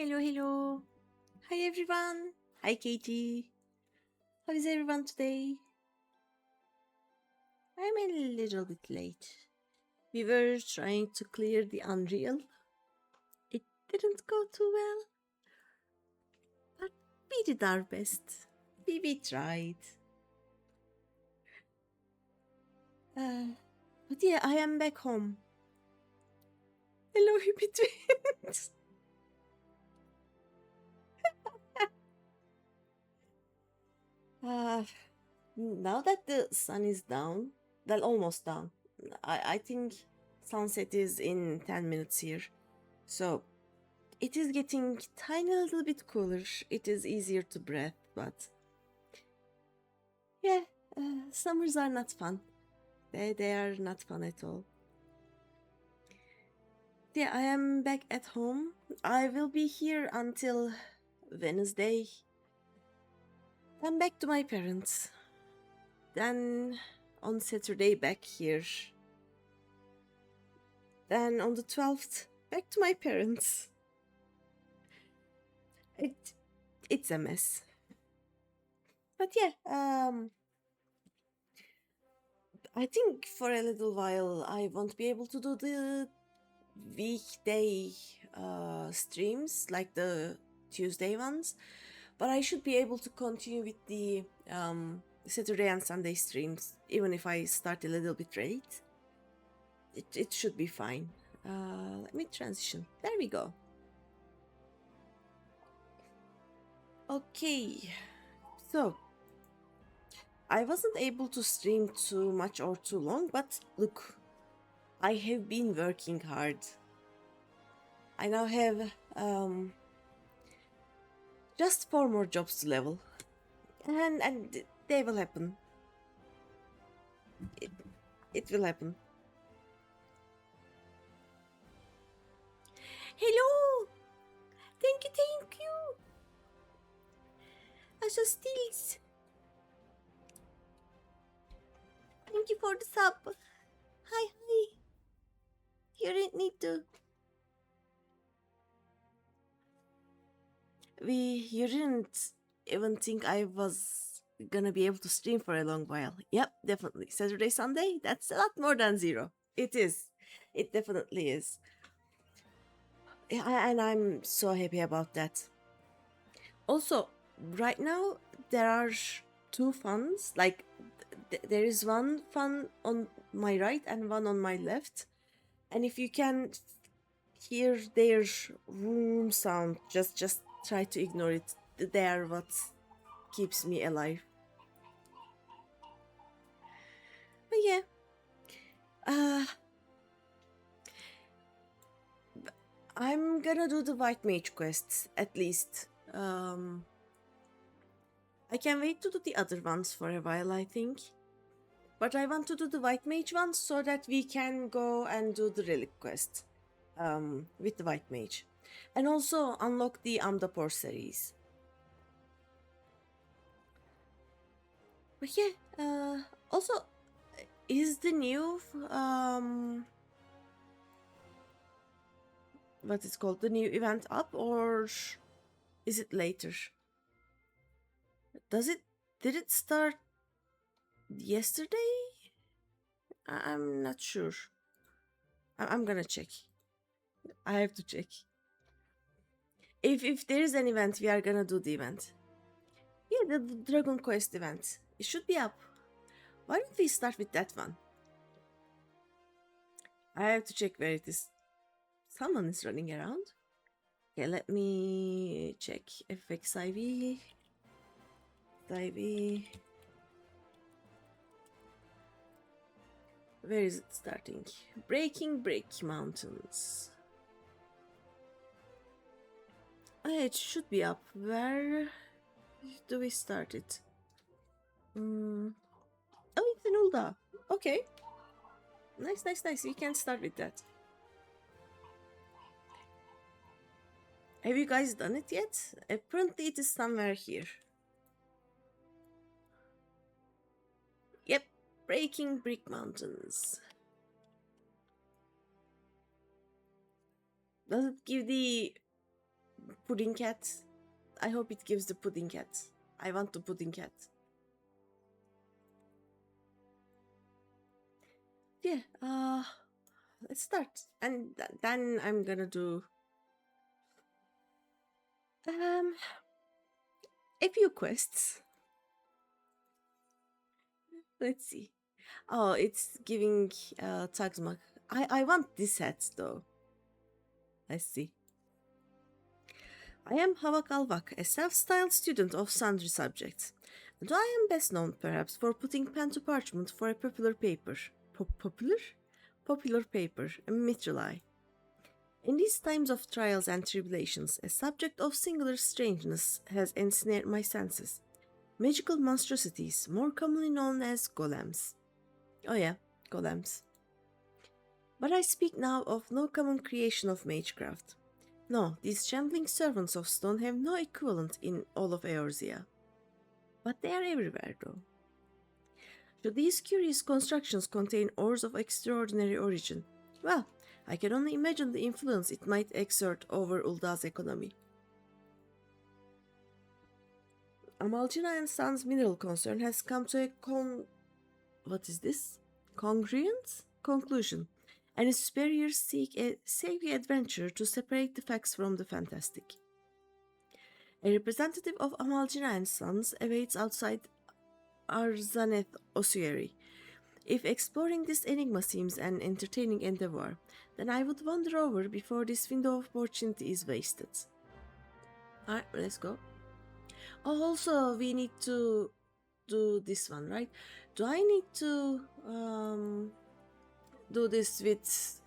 Hello, hello. Hi, everyone. Hi, Katie. How is everyone today? I'm a little bit late. We were trying to clear the Unreal. It didn't go too well, but we did our best. We tried. But yeah, I am back home. Hello, hippie twins. uh, Now that the sun is down, well, almost down. I think sunset is in 10 minutes here. So it is getting tiny little bit cooler. It is easier to breathe, but yeah, summers are not fun. They are not fun at all. Yeah, I am back at home. I will be here until Wednesday. Then back to my parents. Then on Saturday back here. Then on the 12th back to my parents. It's a mess. But yeah, I think for a little while I won't be able to do the weekday streams like the Tuesday ones, but I should be able to continue with the Saturday and Sunday streams even if I start a little bit late. It should be fine. Let me transition. There we go. Okay, so I wasn't able to stream too much or too long, but look, I have been working hard. I now have just 4 more jobs to level, and they will happen. It will happen. Hello! Thank you! Asha Steels! Thank you for the sub! Hi! You didn't need to. You didn't even think I was gonna be able to stream for a long while. Yep, definitely. Saturday, Sunday, that's a lot more than 0. It is. It definitely is. And I'm so happy about that. Also, right now, there are 2 funds. Like, there is one fund on my right and one on my left. And if you can hear their room sound, just try to ignore it. They are what keeps me alive. But yeah, I'm gonna do the White Mage quests at least. I can wait to do the other ones for a while, I think. But I want to do the White Mage ones so that we can go and do the Relic quest with the White Mage. And also unlock the Amdapor series. But yeah, also, is the new what is called the new event up, or is it later? Did it start yesterday? I'm not sure. I'm gonna check. I have to check. If there is an event, we are gonna do the event. Yeah, the Dragon Quest event. It should be up. Why don't we start with that one? I have to check where it is. Someone is running around. Okay, let me check. FFXIV. IV. Where is it starting? Breaking Break Mountains. Oh, it should be up. Where do we start it? Oh, it's in Ulda. Okay. Nice. We can start with that. Have you guys done it yet? Apparently it is somewhere here. Yep, Breaking Brick Mountains. Does it give the Pudding cat. I hope it gives the pudding cat. I want the pudding cat. Yeah, let's start. And then I'm gonna do um a few quests. Let's see. Oh, it's giving Tagsmak. I want this hat though. Let's see. I am Havak Alvak, a self-styled student of sundry subjects, and I am best known perhaps for putting pen to parchment for a popular paper. Popular? Popular paper, a Mithril. In these times of trials and tribulations, a subject of singular strangeness has ensnared my senses. Magical monstrosities, more commonly known as golems. Oh yeah, golems. But I speak now of no common creation of magecraft. No, these shambling servants of stone have no equivalent in all of Eorzea. But they are everywhere, though. Should these curious constructions contain ores of extraordinary origin? Well, I can only imagine the influence it might exert over Ulda's economy. Amalgina and Sons mineral concern has come to a congruent conclusion, and its superiors seek a savvy adventure to separate the facts from the fantastic. A representative of Amalgina and Sons awaits outside Arzaneth ossuary. If exploring this enigma seems an entertaining endeavor, then I would wander over before this window of opportunity is wasted. Alright, let's go. Oh, also, we need to do this one, right? Do I need to do this with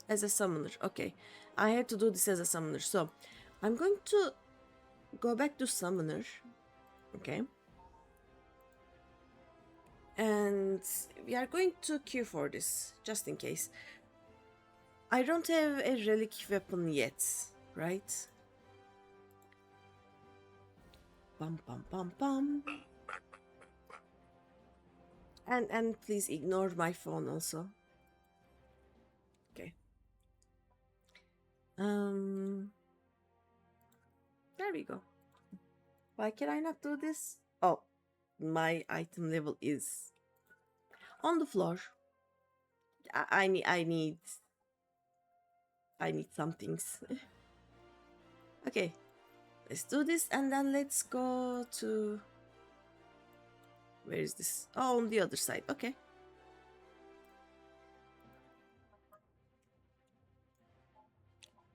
as a summoner? Okay, I have to do this as a summoner, so I'm going to go back to summoner. Okay, and we are going to queue for this just in case. I don't have a relic weapon yet, right? Bum bum bum bum. And please ignore my phone also. Okay. There we go. Why can I not do this? Oh, my item level is on the floor. I need some things. Okay, let's do this and then let's go to... Where is this? Oh, on the other side. Okay.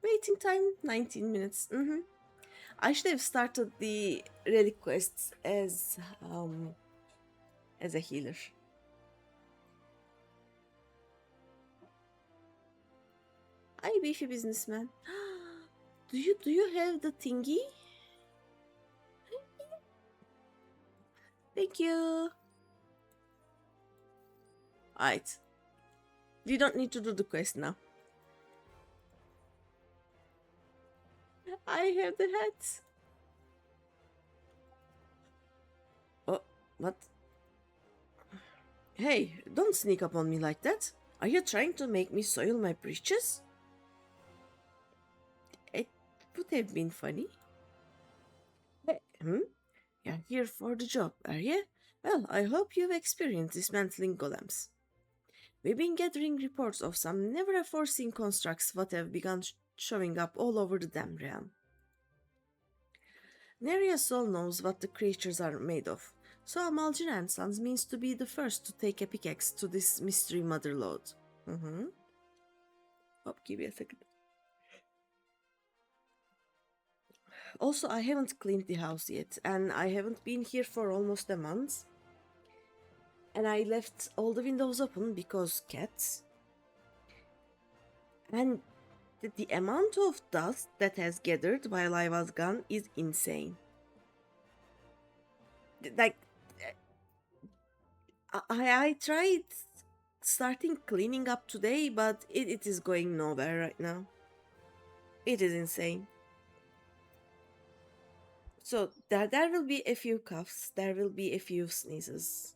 Waiting time 19 minutes. I should have started the relic quests as a healer. Hi, beefy businessman. Do you have the thingy? Thank you. Alright. We don't need to do the quest now. I have the hat. Oh, what? Hey, don't sneak up on me like that. Are you trying to make me soil my breeches? It would have been funny. Hey, You're here for the job, are you? Well, I hope you've experienced dismantling golems. We've been gathering reports of some never-before-seen constructs that have begun showing up all over the damn realm. Nary a soul knows what the creatures are made of, so Amalgina and Sons means to be the first to take a pickaxe to this mystery mother lode. Oh, give me a second. Also, I haven't cleaned the house yet, and I haven't been here for almost a month. And I left all the windows open because cats. And the amount of dust that has gathered while I was gone is insane. Like, I tried starting cleaning up today, but it is going nowhere right now. It is insane. So there will be a few coughs, there will be a few sneezes.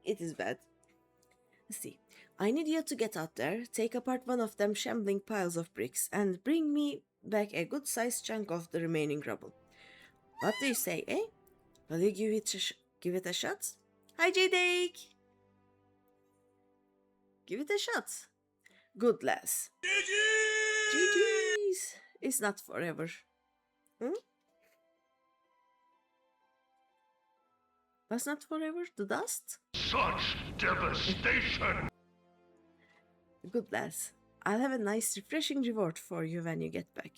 It is bad. Let's see. I need you to get out there, take apart one of them shambling piles of bricks, and bring me back a good-sized chunk of the remaining rubble. What do you say, eh? Will you give it a shot? Hi, Jake! Give it a shot. Good, lass. GG's! It's not forever. Hmm? Was not forever? The dust? Such devastation! Good, lass. I'll have a nice, refreshing reward for you when you get back.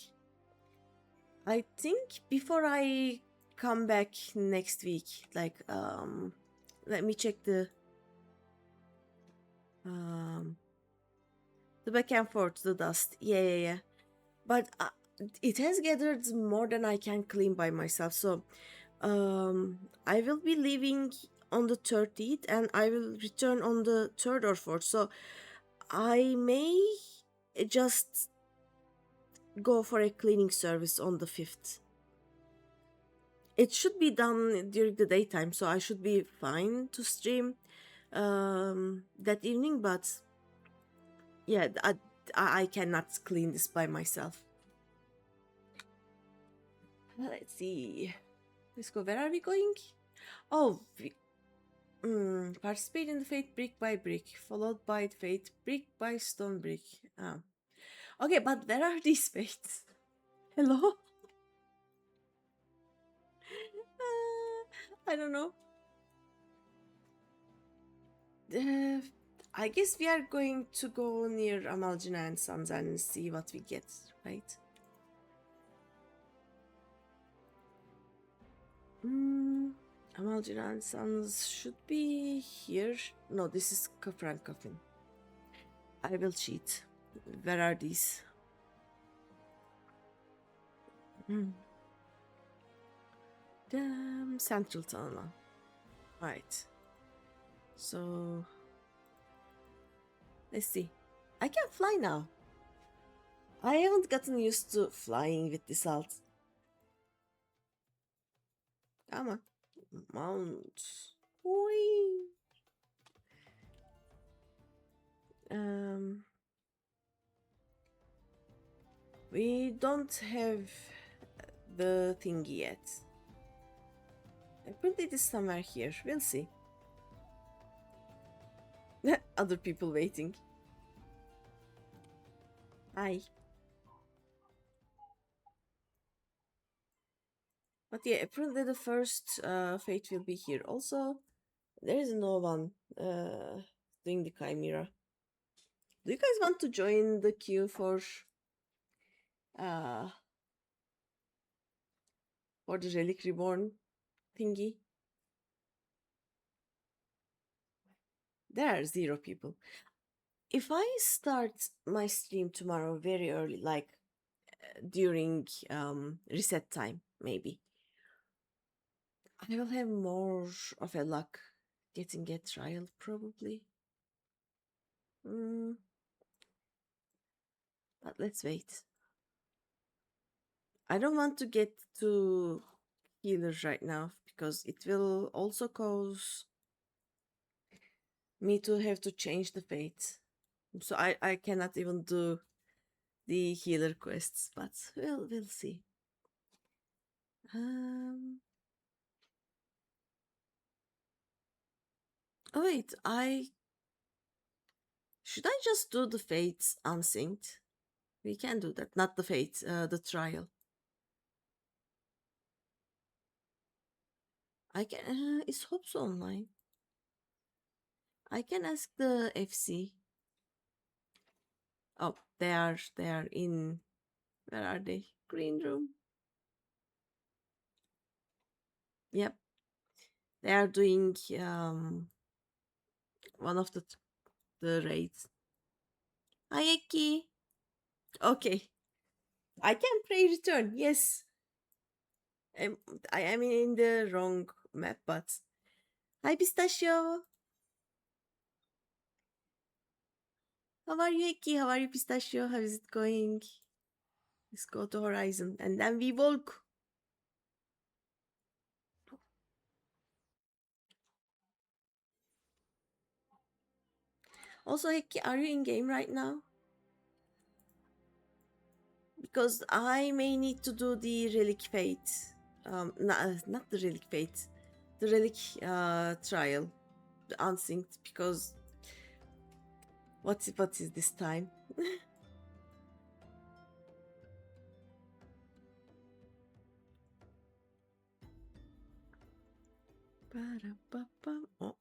I think before I come back next week, like, let me check the back and forth, the dust. Yeah. But it has gathered more than I can clean by myself, so I will be leaving on the 30th and I will return on the 3rd or 4th, so I may just go for a cleaning service on the 5th. It should be done during the daytime, so I should be fine to stream that evening, but yeah, I cannot clean this by myself. Let's see. Let's go. Where are we going? Oh, participate in the fate brick by brick, followed by fate brick by stone brick. Ah. Okay, but where are these fates? Hello? I don't know. I guess we are going to go near Amalgina and Sons and see what we get, right? Amalgina and Sons should be here. No, this is Kafran Coffin. I will cheat. Where are these? Damn, Central Tunnel. Right. So, let's see. I can fly now. I haven't gotten used to flying with this alt. Come on. Mount. Whee. We don't have the thingy yet. I printed this somewhere here. We'll see. Other people waiting. Hi. But yeah, apparently the first fate will be here. Also, there is no one doing the Chimera. Do you guys want to join the queue for the Relic Reborn thingy? There are 0 people. If I start my stream tomorrow very early, like during reset time, maybe, I will have more of a luck getting a trial, probably. But let's wait. I don't want to get to healers right now because it will also cause me to have to change the fate. So I cannot even do the healer quests, but we'll see. Oh wait, should I just do the fates unsynced? We can do that, not the fates, the trial. I can. Is Hopes online? I can ask the FC. Oh, they are in. Where are they? Green room. Yep. They are doing one of the raids. Hi, Eki. Okay. I can pray return. Yes. I am in the wrong map, but hi, Pistachio. How are you, Eki? How are you, Pistachio? How is it going? Let's go to Horizon, and then we walk. Also, Heki, are you in game right now? Because I may need to do the relic fate. Not the relic fate, the relic trial, the unsynced. Because what is this time? Oh,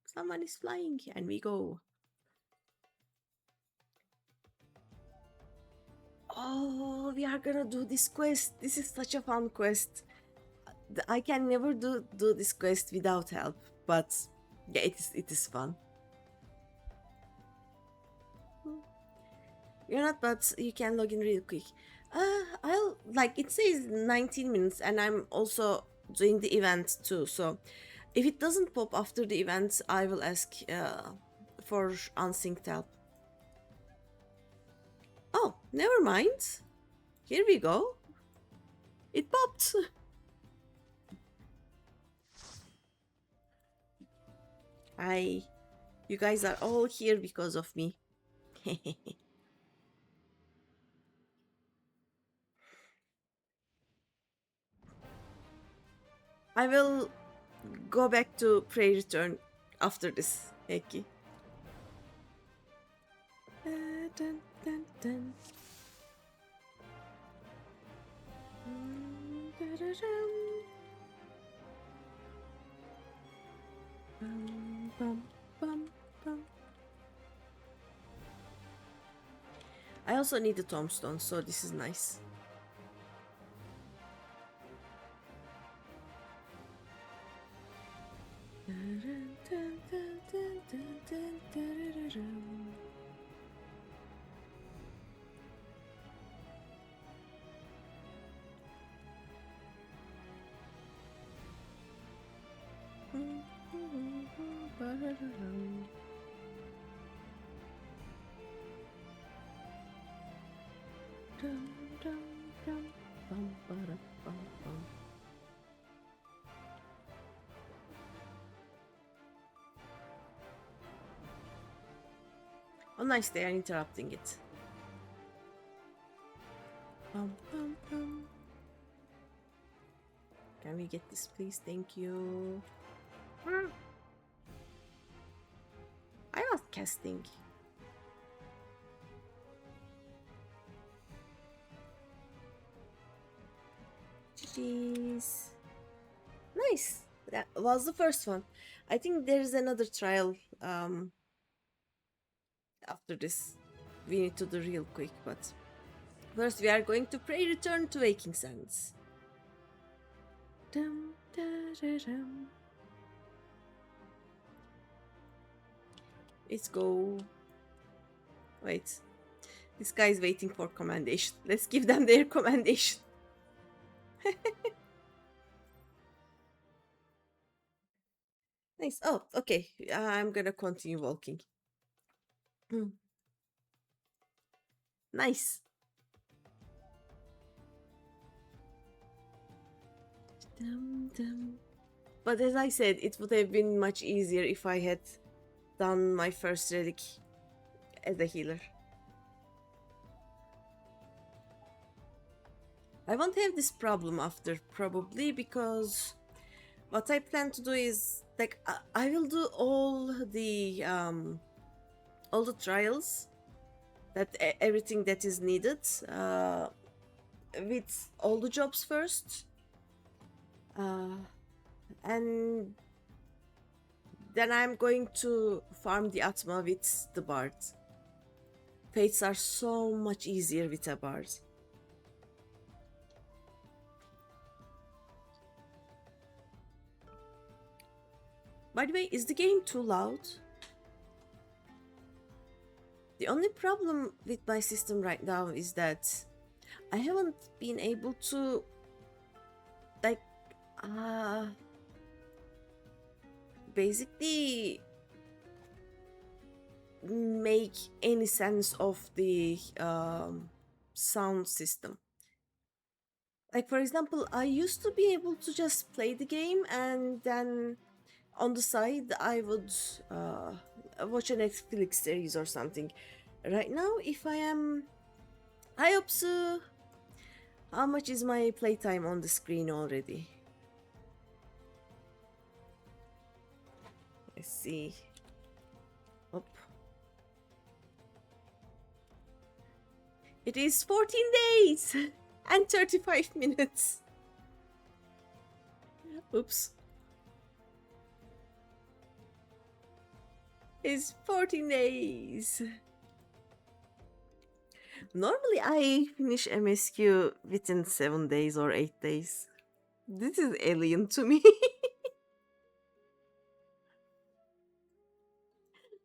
someone is flying, and we go. Oh, we are gonna do this quest. This is such a fun quest. I can never do this quest without help, but yeah, it is fun. You're not, but you can log in real quick. I'll like it says 19 minutes, and I'm also doing the event too. So if it doesn't pop after the event, I will ask for unsynced help. Oh, never mind. Here we go. It popped. You guys are all here because of me. I will go back to Prey Return after this, Eki. Dun, dun, dun. Bum, bum, bum. I also need a tombstone, so this is nice. Oh, nice, they are interrupting it. Can we get this, please? Thank you. I was casting. Jeez. Nice. That was the first one. I think there's another trial after this. We need to do real quick, but first we are going to pray return to Waking Sands. Dum, da, da, dum. Let's go. Wait. This guy is waiting for commendation. Let's give them their commendation. Nice. Oh, okay. I'm gonna continue walking. Nice. Dum, dum. But as I said, it would have been much easier if I had done my first relic as a healer. I won't have this problem after, probably, because what I plan to do is like I will do all the trials, that everything that is needed with all the jobs first, and then I'm going to farm the Atma with the Bard. Fates are so much easier with a Bard. By the way, is the game too loud? The only problem with my system right now is that I haven't been able to like basically make any sense of the sound system. Like, for example, I used to be able to just play the game and then on the side I would watch a Netflix series or something. Right now, if I am... I hope so. How much is my playtime on the screen already? Let's see. Up. It is 14 days and 35 minutes. Oops. It's 14 days. Normally I finish MSQ within 7 days or 8 days. This is alien to me.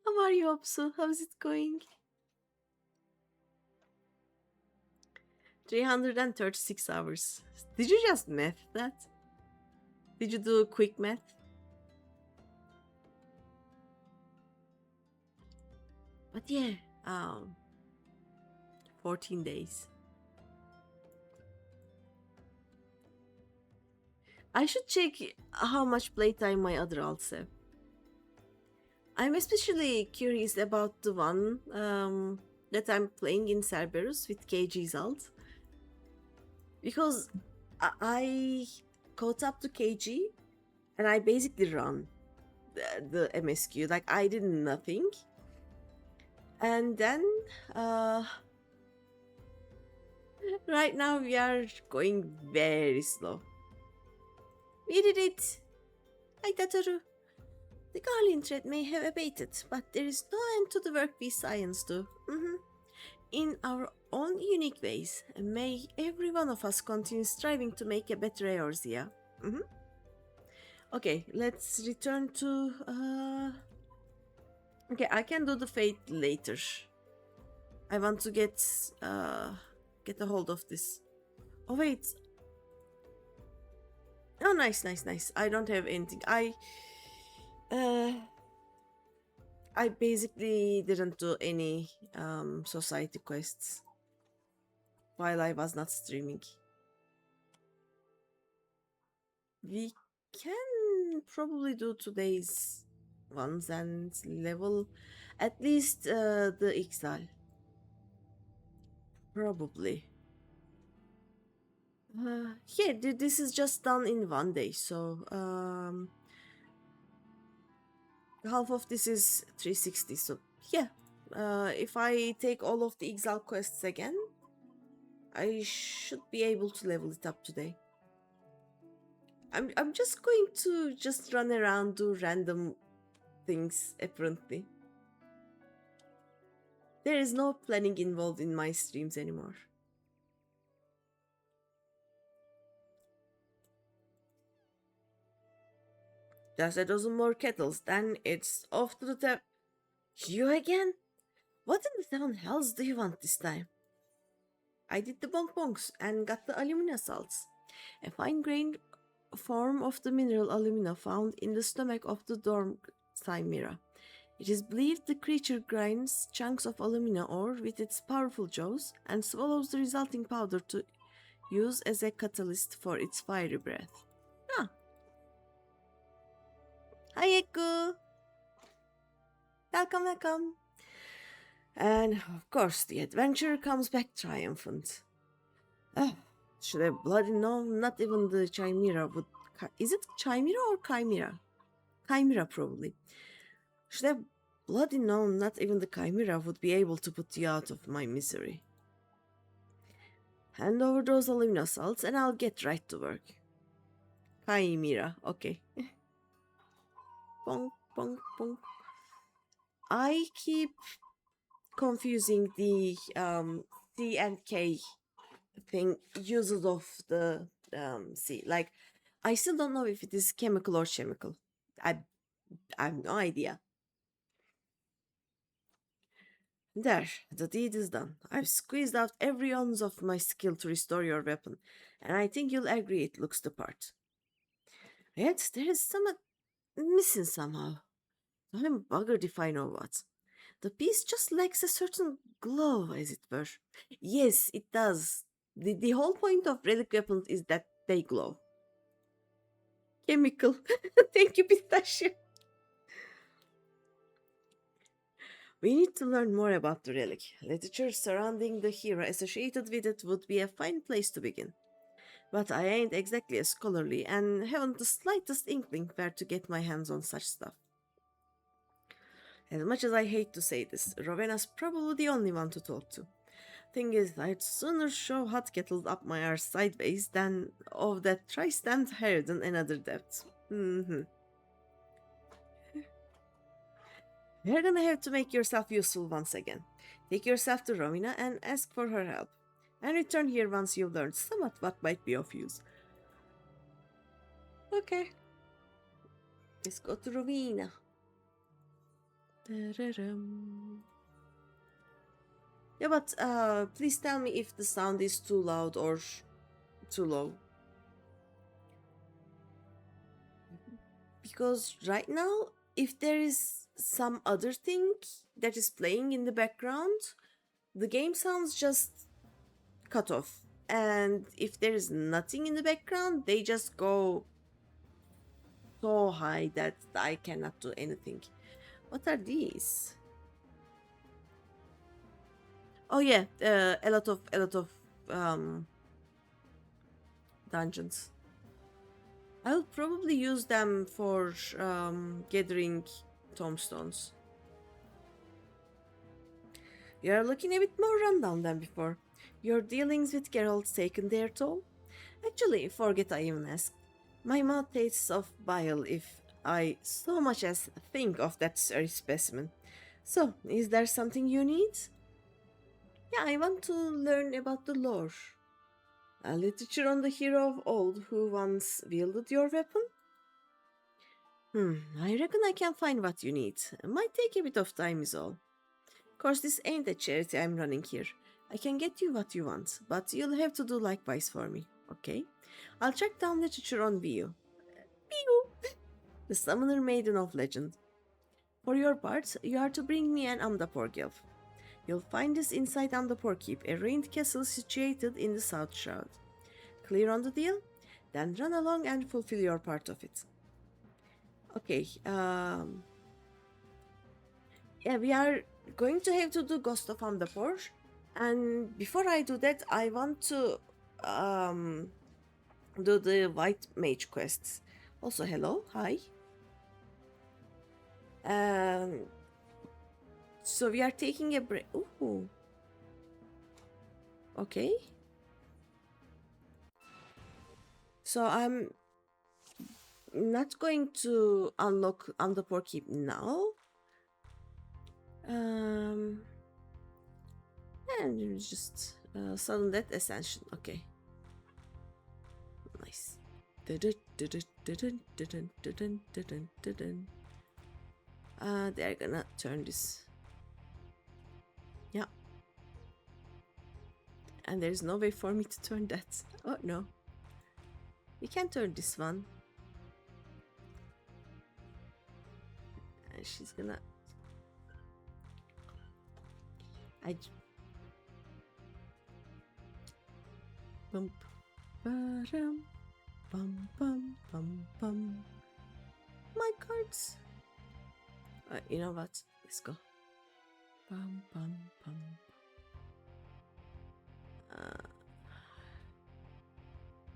How are you, Opsu? How's it going? 336 hours. Did you just math that? Did you do quick math? But yeah, 14 days. I should check how much playtime my other alts have. I'm especially curious about the one that I'm playing in Cerberus with KG's alt. Because I caught up to KG and I basically run the MSQ. Like, I did nothing. And then, right now we are going very slow. We did it! Aitatoru. The Garland threat may have abated, but there is no end to the work we science do. In our own unique ways, and may every one of us continue striving to make a better Eorzea. Okay, let's return to... Okay, I can do the fate later. I want to get a hold of this. Oh wait. Oh, nice. I don't have anything. I basically didn't do any society quests while I was not streaming. We can probably do today's ones and level at least the Ixal. Probably. Yeah, this is just done in one day, so half of this is 360, so yeah. If I take all of the Exile quests again, I should be able to level it up today. I'm just going to just run around, do random things apparently. There is no planning involved in my streams anymore. Just a dozen more kettles, then it's off to the tap. You again? What in the seven hells do you want this time? I did the bonk bonks and got the alumina salts, a fine-grained form of the mineral alumina found in the stomach of the dorm chimera. It is believed the creature grinds chunks of alumina ore with its powerful jaws and swallows the resulting powder to use as a catalyst for its fiery breath. Ah. Hi, Echo! Welcome. And of course, the adventurer comes back triumphant. Should have bloody known not even the chimera would... Is it chimera or chimera? Chimera, probably. Should have bloody known not even the chimera would be able to put you out of my misery. Hand over those alumina salts and I'll get right to work. Chimera, okay. Bonk, bonk, bonk. I keep confusing the C and K thing uses of the C. Like, I still don't know if it is chemical or chemical. I have no idea. There, the deed is done. I've squeezed out every ounce of my skill to restore your weapon, and I think you'll agree it looks the part. Yet there is some missing somehow. I'm buggered if I know what. The piece just lacks a certain glow, as it were. Yes, it does. The whole point of relic weapons is that they glow. Chemical. Thank you, Pistachio. We need to learn more about the relic. Literature surrounding the hero associated with it would be a fine place to begin. But I ain't exactly a scholarly and haven't the slightest inkling where to get my hands on such stuff. As much as I hate to say this, Rowena's probably the only one to talk to. Thing is, I'd sooner shove hot kettles up my arse sideways than of that tri-stand harridan another depth. You're gonna have to make yourself useful once again. Take yourself to Rowena and ask for her help. And return here once you've learned somewhat what might be of use. Okay. Let's go to Rowena. Yeah, but please tell me if the sound is too loud or too low. Because right now, if there is some other thing that is playing in the background, the game sounds just cut off. And if there is nothing in the background, they just go so high that I cannot do anything. What are these? Oh yeah, a lot of dungeons. I'll probably use them for gathering tombstones. You're looking a bit more rundown than before. Your dealings with Geralt taken their toll? Actually, forget I even asked. My mouth tastes of bile if I so much as think of that sorry specimen. So, is there something you need? Yeah, I want to learn about the lore. A literature on the hero of old who once wielded your weapon? I reckon I can find what you need. Might take a bit of time is all. Of course, this ain't a charity I'm running here. I can get you what you want, but you'll have to do likewise for me, okay? I'll track down literature on View. View! The Summoner Maiden of Legend. For your part, you are to bring me an Amdapor Guild. You'll find this inside Amdapor Keep, a ruined castle situated in the South Shroud. Clear on the deal? Then run along and fulfill your part of it. Okay, yeah, we are going to have to do Ghost of Amdapor. And before I do that, I want to do the White Mage quests. Also, hello, hi. So we are taking a break. Ooh. Okay. So I'm not going to unlock Amdapor Keep now. And just sudden death ascension. Okay. Nice. They're gonna turn this. Yeah. And there's no way for me to turn that. Oh no. We can turn this one. And she's gonna. Bum, ba-dum, bum, bum, bum, bum. My cards. You know what? Let's go. Bum, bum, bum.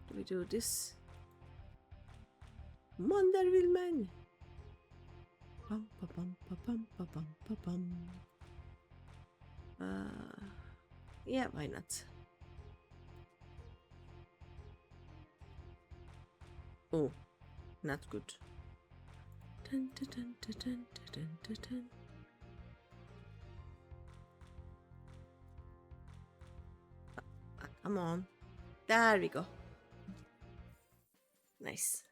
Do we do this? Mondervilman. Bum, ba, bum, ba, bum, ba, bum, ba, bum. Yeah, why not? Oh, not good. Dun, dun, dun, dun, dun, dun, dun, dun. Come on. There we go. Nice.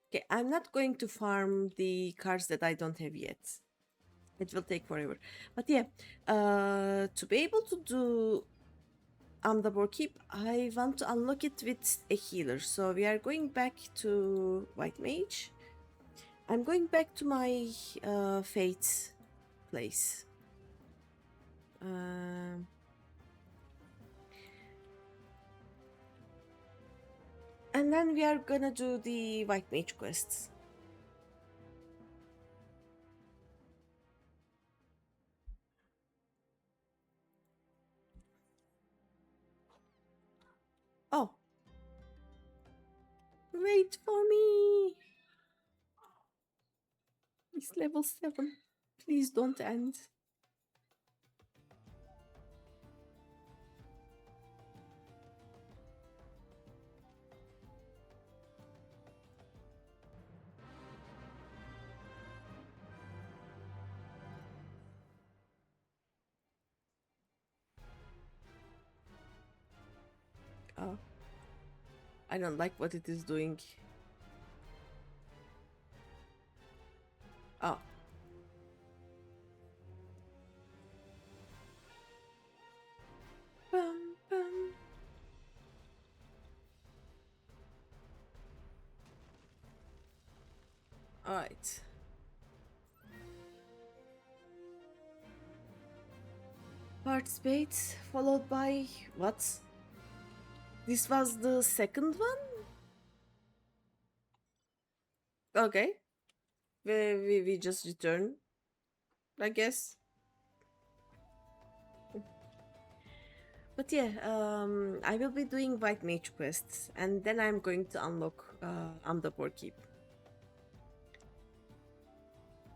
Okay, I'm not going to farm the cards that I don't have yet. It will take forever. But yeah, to be able to do Amdapor Keep, I want to unlock it with a healer. So we are going back to White Mage. I'm going back to my Fate place. And then we are gonna do the White Mage quests. Wait for me. It's level 7. Please don't end. Oh. I don't like what it is doing. Oh. Bum, bum. Alright. Participate, followed by what? This was the second one? Okay. We just return, I guess. But yeah, I will be doing White Mage quests, and then I'm going to unlock Amdapor Keep.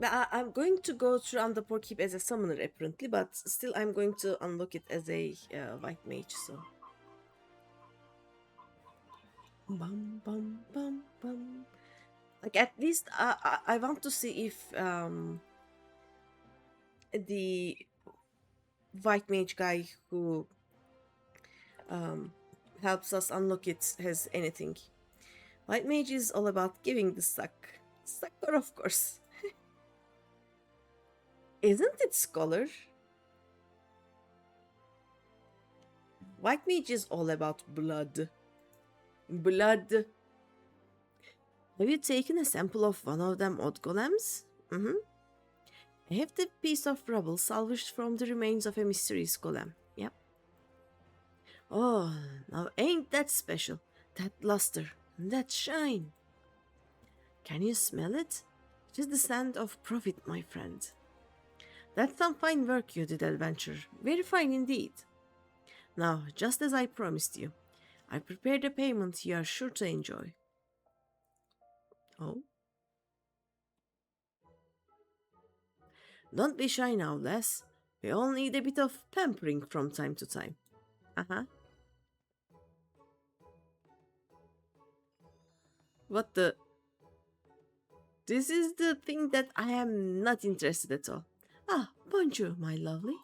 I'm going to go through Amdapor Keep as a summoner apparently, but still I'm going to unlock it as a White Mage, so... Bum, bum, bum, bum. Like, at least I want to see if the White Mage guy who helps us unlock it has anything. White Mage is all about giving the suck. Sucker, of course. Isn't it Scholar? White Mage is all about blood. Blood. Have you taken a sample of one of them odd golems? Mm-hmm. I have the piece of rubble salvaged from the remains of a mysterious golem. Yep. Oh, now ain't that special? That luster, that shine. Can you smell it? It is the scent of profit, my friend. That's some fine work you did, adventurer. Very fine indeed. Now, just as I promised you, I prepared a payment you are sure to enjoy. Oh? Don't be shy now, lass. We all need a bit of pampering from time to time. Uh-huh. What the... This is the thing that I am not interested at all. Ah, bonjour, my lovely.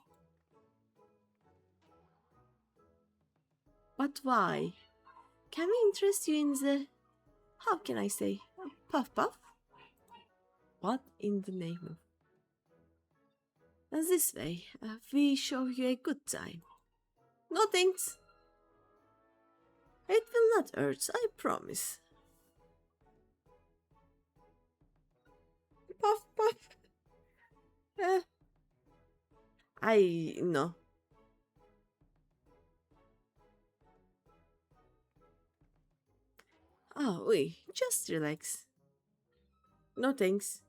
But why? Can we interest you in the... How can I say? Puff puff? What in the name of... This way, we show you a good time. No thanks. It will not hurt, I promise. Puff puff. I know. Oh, wait, just relax. No thanks.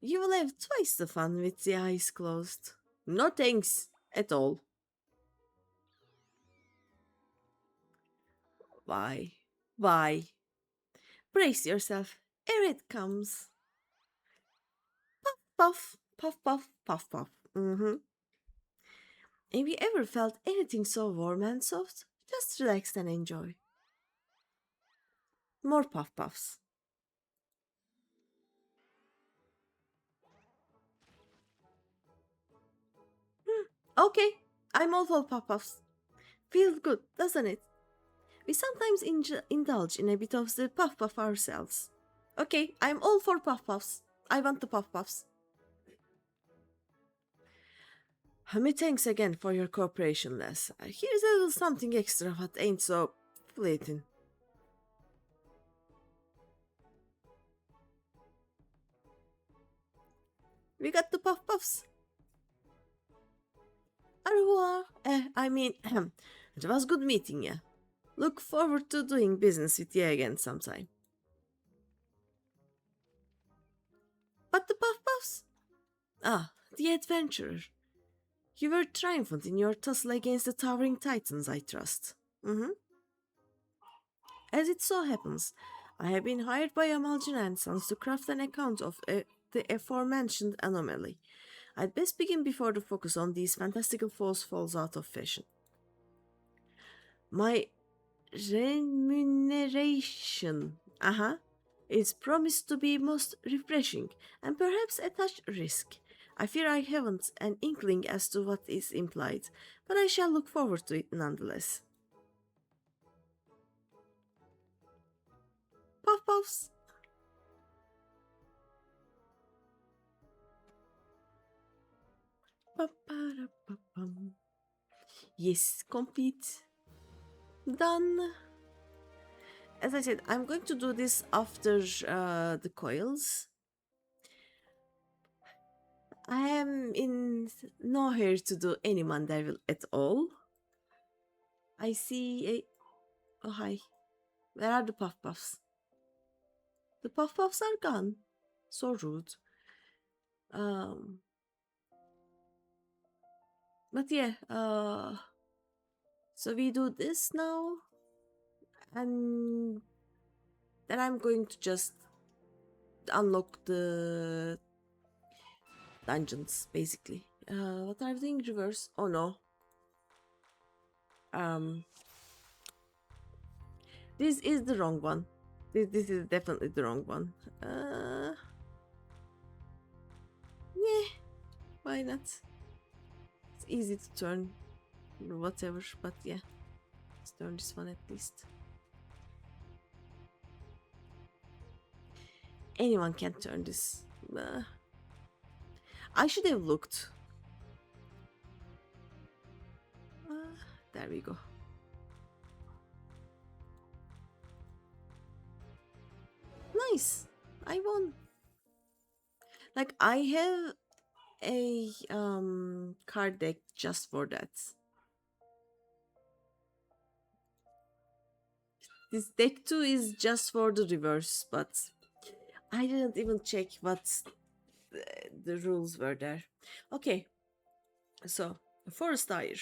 You will have twice the fun with the eyes closed. No thanks at all. Why? Why? Brace yourself. Here it comes. Puff, puff, puff, puff, puff. Mm-hmm. Have you ever felt anything so warm and soft? Just relax and enjoy. More puff puffs. Okay, I'm all for puff puffs. Feels good, doesn't it? We sometimes indulge in a bit of the puff puff ourselves. Okay, I'm all for puff puffs. I want the puff puffs. Many thanks again for your cooperation, Les. Here's a little something extra what ain't so fleeting. We got the puff puffs. Au revoir. It was good meeting you. Look forward to doing business with you again sometime. But the puff puffs? Ah, the adventurer. You were triumphant in your tussle against the towering titans, I trust. Mm-hmm. As it so happens, I have been hired by Amaljan and Sons to craft an account of the aforementioned anomaly. I'd best begin before the focus on these fantastical foes falls out of fashion. My remuneration, is promised to be most refreshing and perhaps a touch risk. I fear I haven't an inkling as to what is implied, but I shall look forward to it nonetheless. Puff puffs! Pa-pa-da-pa-pam. Yes, complete. Done. As I said, I'm going to do this after the coils. I am in no hurry to do any Mandeville at all. I see a... Oh, hi. Where are the puff puffs? The puff puffs are gone. So rude. Um, but yeah, so we do this now, and then I'm going to just unlock the dungeons, basically. What are we doing? Reverse? Oh no. Um, this is the wrong one. This is definitely the wrong one. Yeah, why not? It's easy to turn, whatever, but yeah. Let's turn this one at least. Anyone can turn this. I should have looked. There we go. Nice. I won. Like, I have a card deck just for that. This deck too is just for the reverse, but I didn't even check what the rules were there. Okay, so Forest Tire.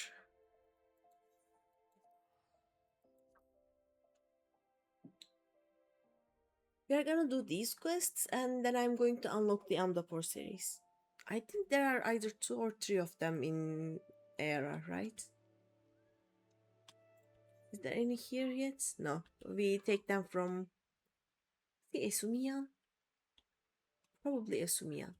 We are gonna do these quests and then I'm going to unlock the Amdapor series. I think there are either 2 or 3 of them in Era, right? Is there any here yet? No. We take them from the Esumian? Probably Esumian.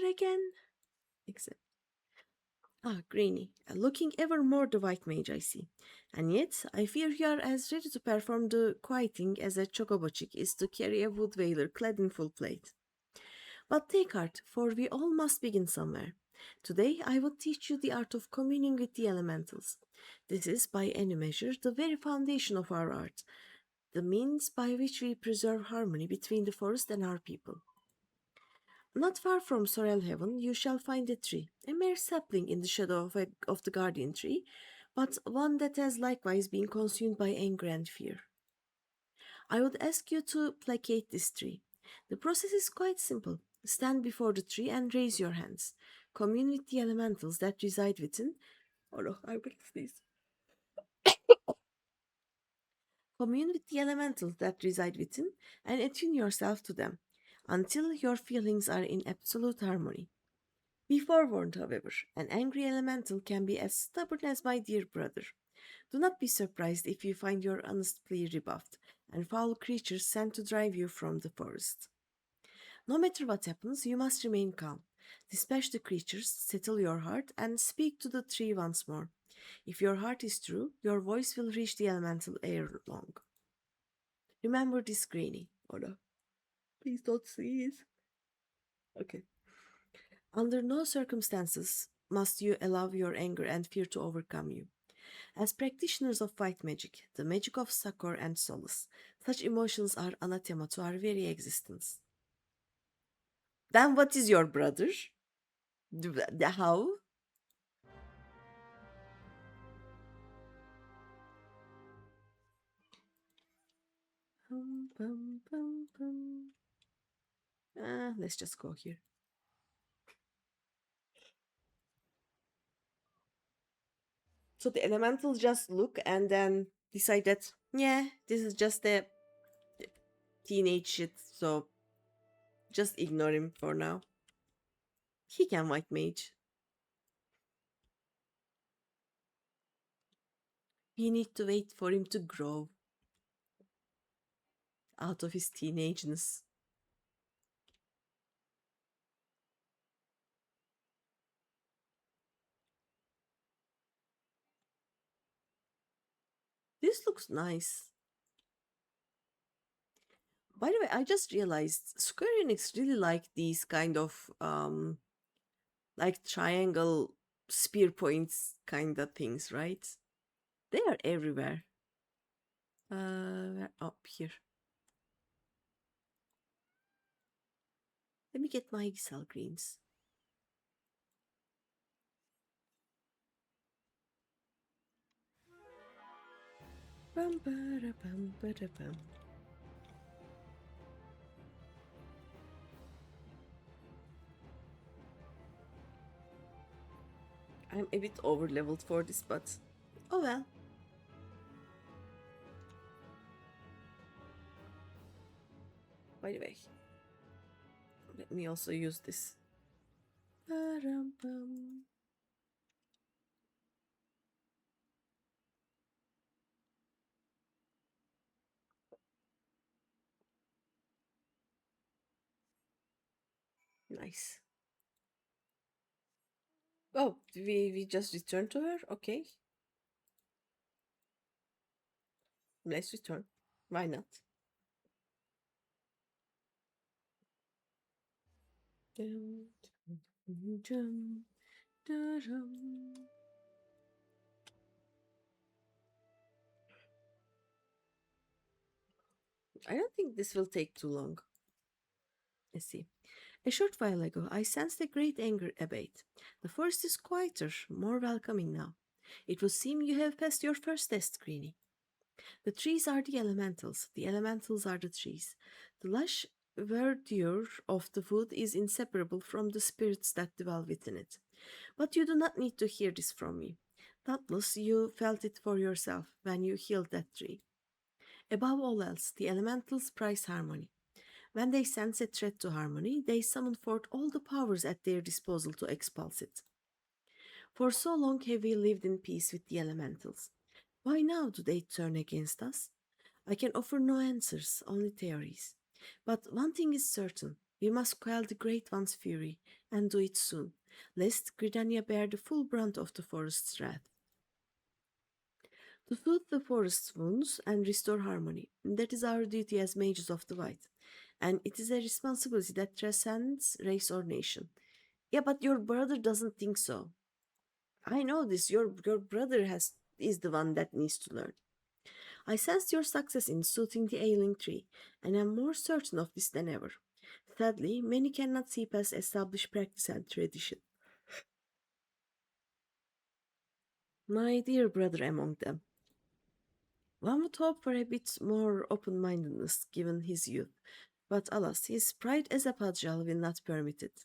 Regen. Except. Greeny. Looking ever more the white mage, I see. And yet, I fear you are as ready to perform the quieting as a chocobo chick is to carry a wood veiler clad in full plate. But take heart, for we all must begin somewhere. Today I will teach you the art of communing with the elementals. This is, by any measure, the very foundation of our art, the means by which we preserve harmony between the forest and our people. Not far from Sorel Heaven you shall find a tree, a mere sapling in the shadow of the guardian tree, but one that has likewise been consumed by anger and fear. I would ask you to placate this tree. The process is quite simple. Stand before the tree and raise your hands. Commune with the elementals that reside within. Oh no, I will sneeze. Commune with the elementals that reside within and attune yourself to them until your feelings are in absolute harmony. Be forewarned, however, an angry elemental can be as stubborn as my dear brother. Do not be surprised if you find your honest plea rebuffed and foul creatures sent to drive you from the forest. No matter what happens, you must remain calm. Dispatch the creatures, settle your heart, and speak to the tree once more. If your heart is true, your voice will reach the elemental ere long. Remember this, Greeny. Oh no. Please don't sneeze. Okay. Under no circumstances must you allow your anger and fear to overcome you. As practitioners of white magic, the magic of succor and solace, such emotions are anathema to our very existence. Then what is your brother? How? Let's just go here. So the elementals just look and then decide that, yeah, this is just a teenage shit, so just ignore him for now. He can white mage. We need to wait for him to grow out of his teenageness. This looks nice. By the way, I just realized Square Enix really like these kind of like triangle spear points kind of things, right? They are everywhere. Up here. Let me get my cell greens. Bum, ba, bum, bum. I'm a bit over leveled for this, but oh well. By the way, let me also use this. Ba-dum-bum. Nice. Oh, we just returned to her? Okay. Let's return. Why not? Dum, dum, dum, dum. I don't think this will take too long. Let's see. A short while ago, I sensed a great anger abate. The forest is quieter, more welcoming now. It would seem you have passed your first test, Greeny. The trees are the elementals are the trees. The lush verdure of the wood is inseparable from the spirits that dwell within it. But you do not need to hear this from me. Doubtless you felt it for yourself when you healed that tree. Above all else, the elementals prize harmony. When they sense a threat to harmony, they summon forth all the powers at their disposal to expulse it. For so long have we lived in peace with the elementals. Why now do they turn against us? I can offer no answers, only theories. But one thing is certain, we must quell the Great One's fury, and do it soon, lest Gridania bear the full brunt of the forest's wrath. To soothe the forest's wounds and restore harmony, that is our duty as mages of the white, and it is a responsibility that transcends race or nation. Yeah, but your brother doesn't think so. I know this. Your brother is the one that needs to learn. I sensed your success in soothing the ailing tree, and am more certain of this than ever. Sadly, many cannot see past established practice and tradition. My dear brother among them. One would hope for a bit more open-mindedness given his youth, but alas, his pride as a Pajal will not permit it.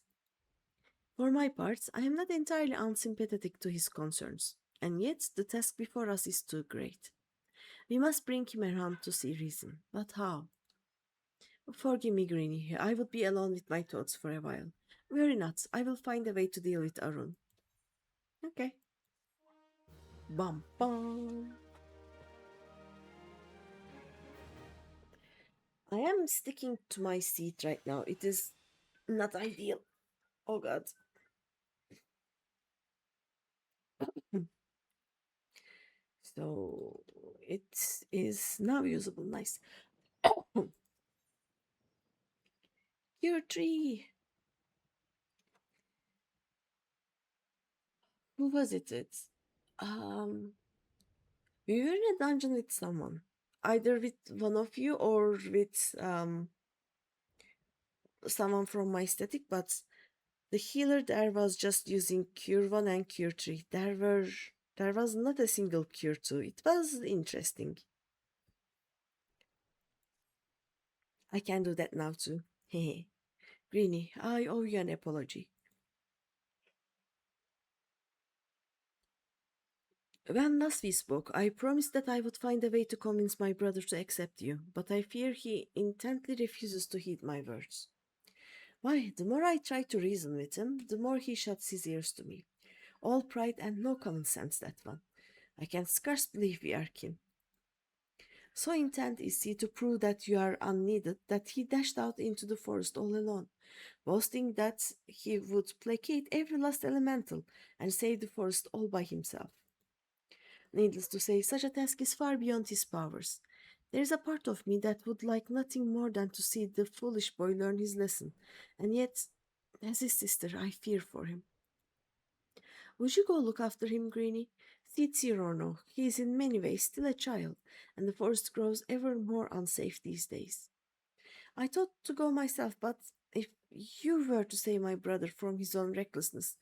For my part, I am not entirely unsympathetic to his concerns, and yet the task before us is too great. We must bring him around to see reason, but how? Forgive me, Greeny, I would be alone with my thoughts for a while. Worry not, I will find a way to deal with Arun. Okay. Bum bum. I am sticking to my seat right now. It is not ideal. Oh god. So it is now usable. Nice. Your tree. Who was it? It's we were in a dungeon with someone. Either with one of you or with someone from my static, but the healer there was just using Cure 1 and Cure 3. There was not a single Cure 2. It was interesting. I can do that now too. Hehe. Greeny, I owe you an apology. When last we spoke, I promised that I would find a way to convince my brother to accept you, but I fear he intently refuses to heed my words. Why, the more I try to reason with him, the more he shuts his ears to me. All pride and no common sense, that one. I can scarce believe we are kin. So intent is he to prove that you are unneeded that he dashed out into the forest all alone, boasting that he would placate every last elemental and save the forest all by himself. Needless to say, such a task is far beyond his powers. There is a part of me that would like nothing more than to see the foolish boy learn his lesson, and yet, as his sister, I fear for him. Would you go look after him, Greeny? Sincere or no, he is in many ways still a child, and the forest grows ever more unsafe these days. I thought to go myself, but if you were to save my brother from his own recklessness,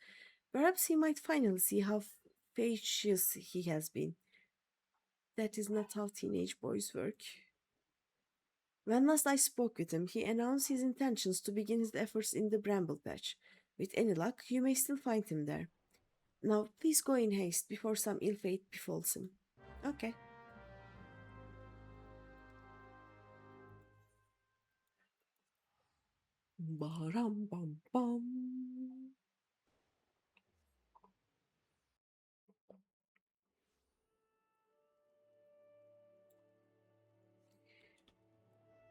perhaps he might finally see how fastidious he has been. That is not how teenage boys work. When last I spoke with him, he announced his intentions to begin his efforts in the bramble patch. With any luck, you may still find him there. Now, please go in haste before some ill fate befalls him. Okay. Baram bam bam.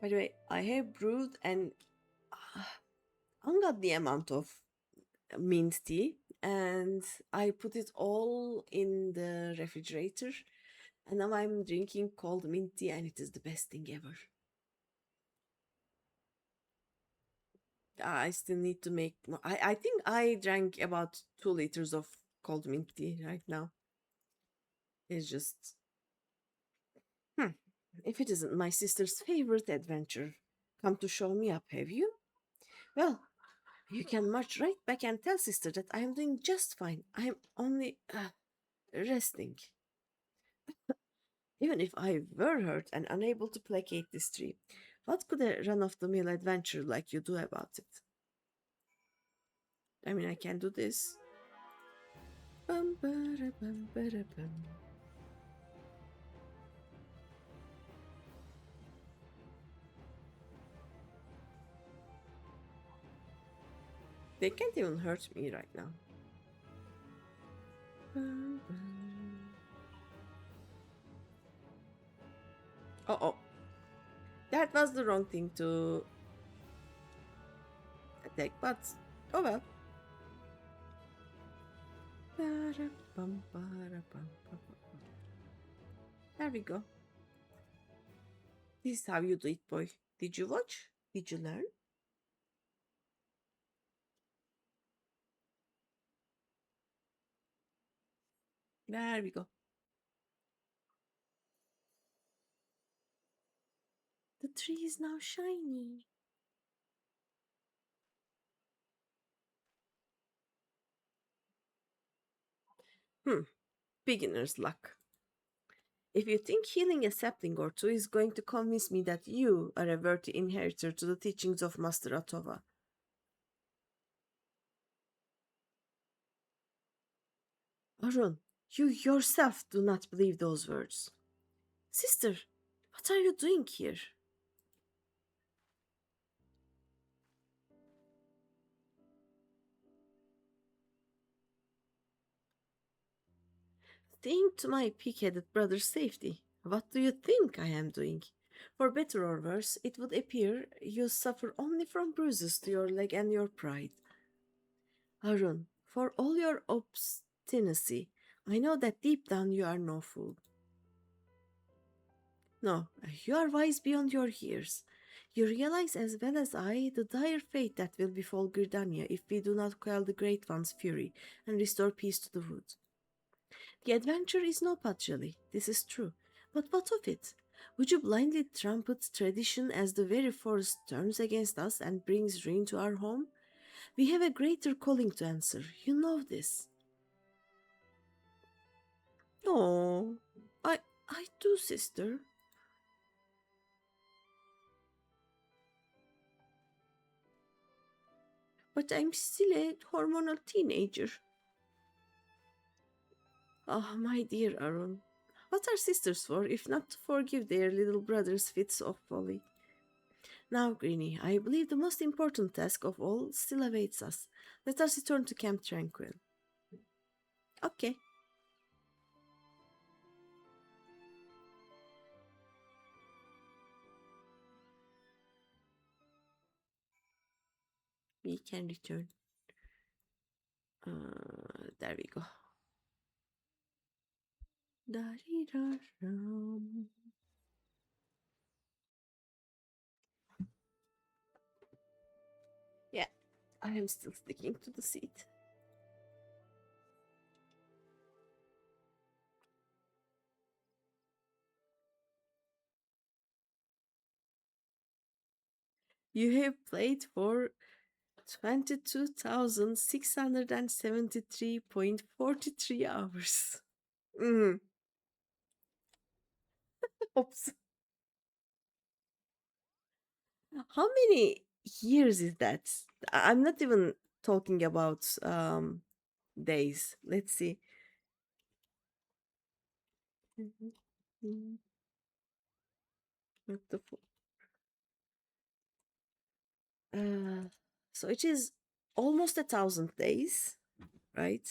By the way, I have brewed an ungodly amount of mint tea and I put it all in the refrigerator. And now I'm drinking cold mint tea and it is the best thing ever. I still need to make more. I think I drank about 2 liters of cold mint tea right now. It's just. Hmm. If it isn't my sister's favorite adventure, come to show me up, have you? Well, you can march right back and tell sister that I am doing just fine. I'm only resting. Even if I were hurt and unable to placate this tree, what could a run of the mill adventure like you do about it? I mean, I can do this. Bum, ba-da, bum, ba-da, bum. They can't even hurt me right now. Oh. That was the wrong thing to attack, but oh well. There we go. This is how you do it, boy. Did you watch? Did you learn? There we go. The tree is now shiny. Beginner's luck. If you think healing a sapling or two is going to convince me that you are a worthy inheritor to the teachings of Master Atova. Arun, you yourself do not believe those words. Sister, what are you doing here? Staying to my pig-headed brother's safety. What do you think I am doing? For better or worse, it would appear you suffer only from bruises to your leg and your pride. Arun, for all your obstinacy, I know that deep down you are no fool. No, you are wise beyond your years. You realize as well as I the dire fate that will befall Gridania if we do not quell the Great One's fury and restore peace to the wood. The adventure is no Patrelli, this is true. But what of it? Would you blindly trumpet tradition as the very forest turns against us and brings ruin to our home? We have a greater calling to answer. You know this. Oh, I do, sister. But I'm still a hormonal teenager. Oh, my dear Aaron. What are sisters for if not to forgive their little brother's fits of folly? Now, Greeny, I believe the most important task of all still awaits us. Let us return to Camp Tranquil. Okay, we can return. There we go. Da-dee-da-dum. Yeah, I am still sticking to the seat. You have played for 22,673.43 hours. Mm, oops. How many years is that? I'm not even talking about days. Let's see. Not the uh, so it is almost 1,000 days, right?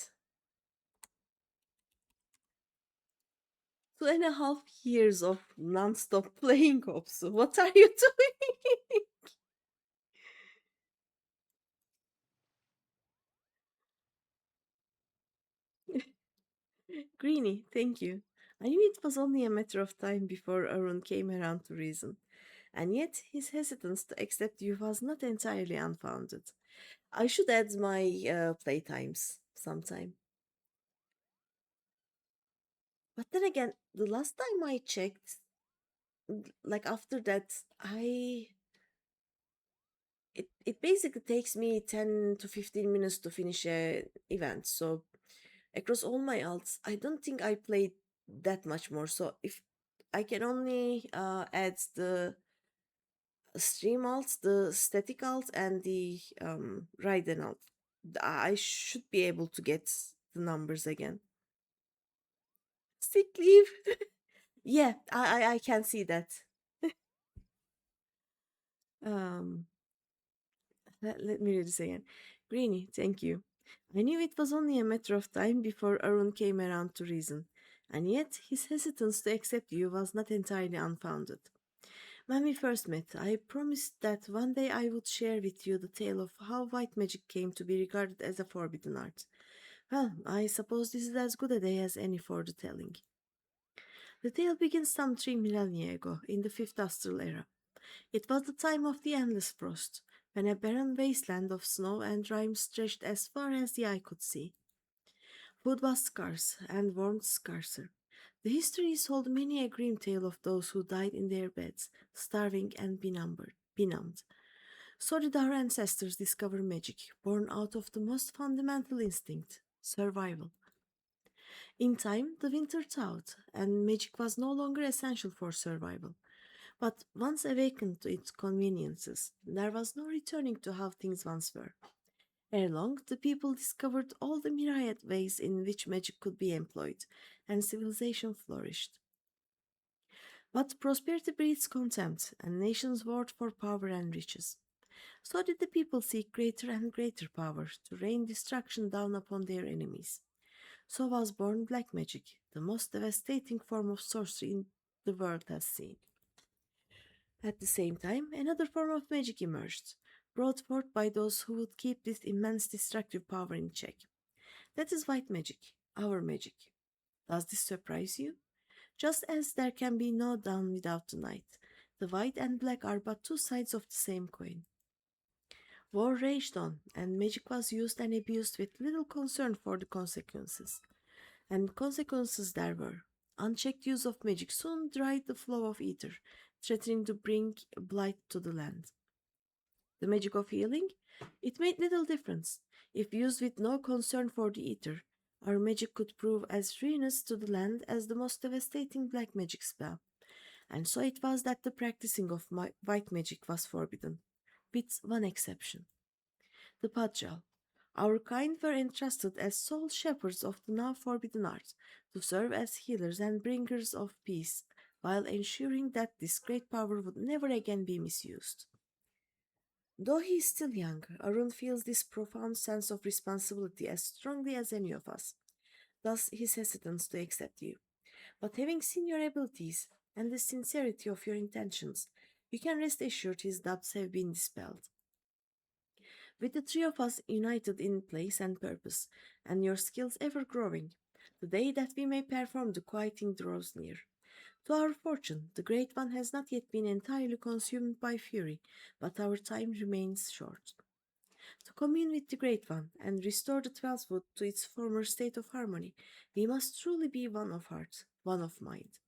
2.5 years of non-stop playing ops. What are you doing? Greeny, thank you. I knew it was only a matter of time before Aaron came around to reason, and yet his hesitance to accept you was not entirely unfounded. I should add my playtimes sometime. But then again, the last time I checked, like after that, it basically takes me 10 to 15 minutes to finish a event. So across all my alts, I don't think I played that much more. So if I can only add the stream alts, the static alt, and the Raiden alt, I should be able to get the numbers again. Sick leave. Yeah, I can see that. Um, let me read this again. Greeny, thank you. I knew it was only a matter of time before Arun came around to reason, and yet his hesitance to accept you was not entirely unfounded. When we first met, I promised that one day I would share with you the tale of how white magic came to be regarded as a forbidden art. Well, I suppose this is as good a day as any for the telling. The tale begins some 3 millennia ago, in the fifth astral era. It was the time of the endless frost, when a barren wasteland of snow and rime stretched as far as the eye could see. Food was scarce, and warmth scarcer. The histories hold many a grim tale of those who died in their beds, starving and benumbed. So did our ancestors discover magic, born out of the most fundamental instinct, survival. In time, the winter thawed, and magic was no longer essential for survival. But once awakened to its conveniences, there was no returning to how things once were. Ere long, the people discovered all the myriad ways in which magic could be employed, and civilization flourished. But prosperity breeds contempt, and nations warred for power and riches. So did the people seek greater and greater power to rain destruction down upon their enemies. So was born black magic, the most devastating form of sorcery the world has seen. At the same time, another form of magic emerged, brought forth by those who would keep this immense destructive power in check. That is white magic, our magic. Does this surprise you? Just as there can be no dawn without the night, the white and black are but two sides of the same coin. War raged on, and magic was used and abused with little concern for the consequences. And consequences there were. Unchecked use of magic soon dried the flow of ether, threatening to bring blight to the land. The magic of healing? It made little difference. If used with no concern for the ether, our magic could prove as ruinous to the land as the most devastating black magic spell. And so it was that the practicing of white magic was forbidden, with one exception. The Pajal. Our kind were entrusted as sole shepherds of the now forbidden art, to serve as healers and bringers of peace, while ensuring that this great power would never again be misused. Though he is still young, Arun feels this profound sense of responsibility as strongly as any of us, thus his hesitance to accept you. But having seen your abilities and the sincerity of your intentions, you can rest assured his doubts have been dispelled. With the three of us united in place and purpose, and your skills ever growing, the day that we may perform the quieting draws near. To our fortune, the Great One has not yet been entirely consumed by fury, but our time remains short. To commune with the Great One and restore the Twelfth Wood to its former state of harmony, we must truly be one of heart, one of mind.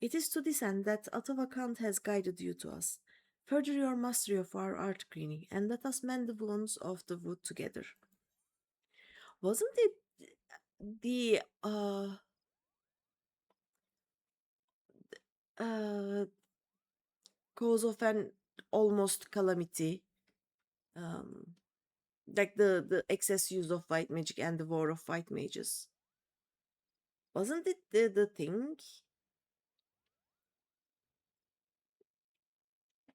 It is to this end that Atavakant has guided you to us. Further your mastery of our art, Greeny, and let us mend the wounds of the wood together. Wasn't it the uh, cause of an almost calamity? Um, like the excess use of white magic and the war of white mages. Wasn't it the thing?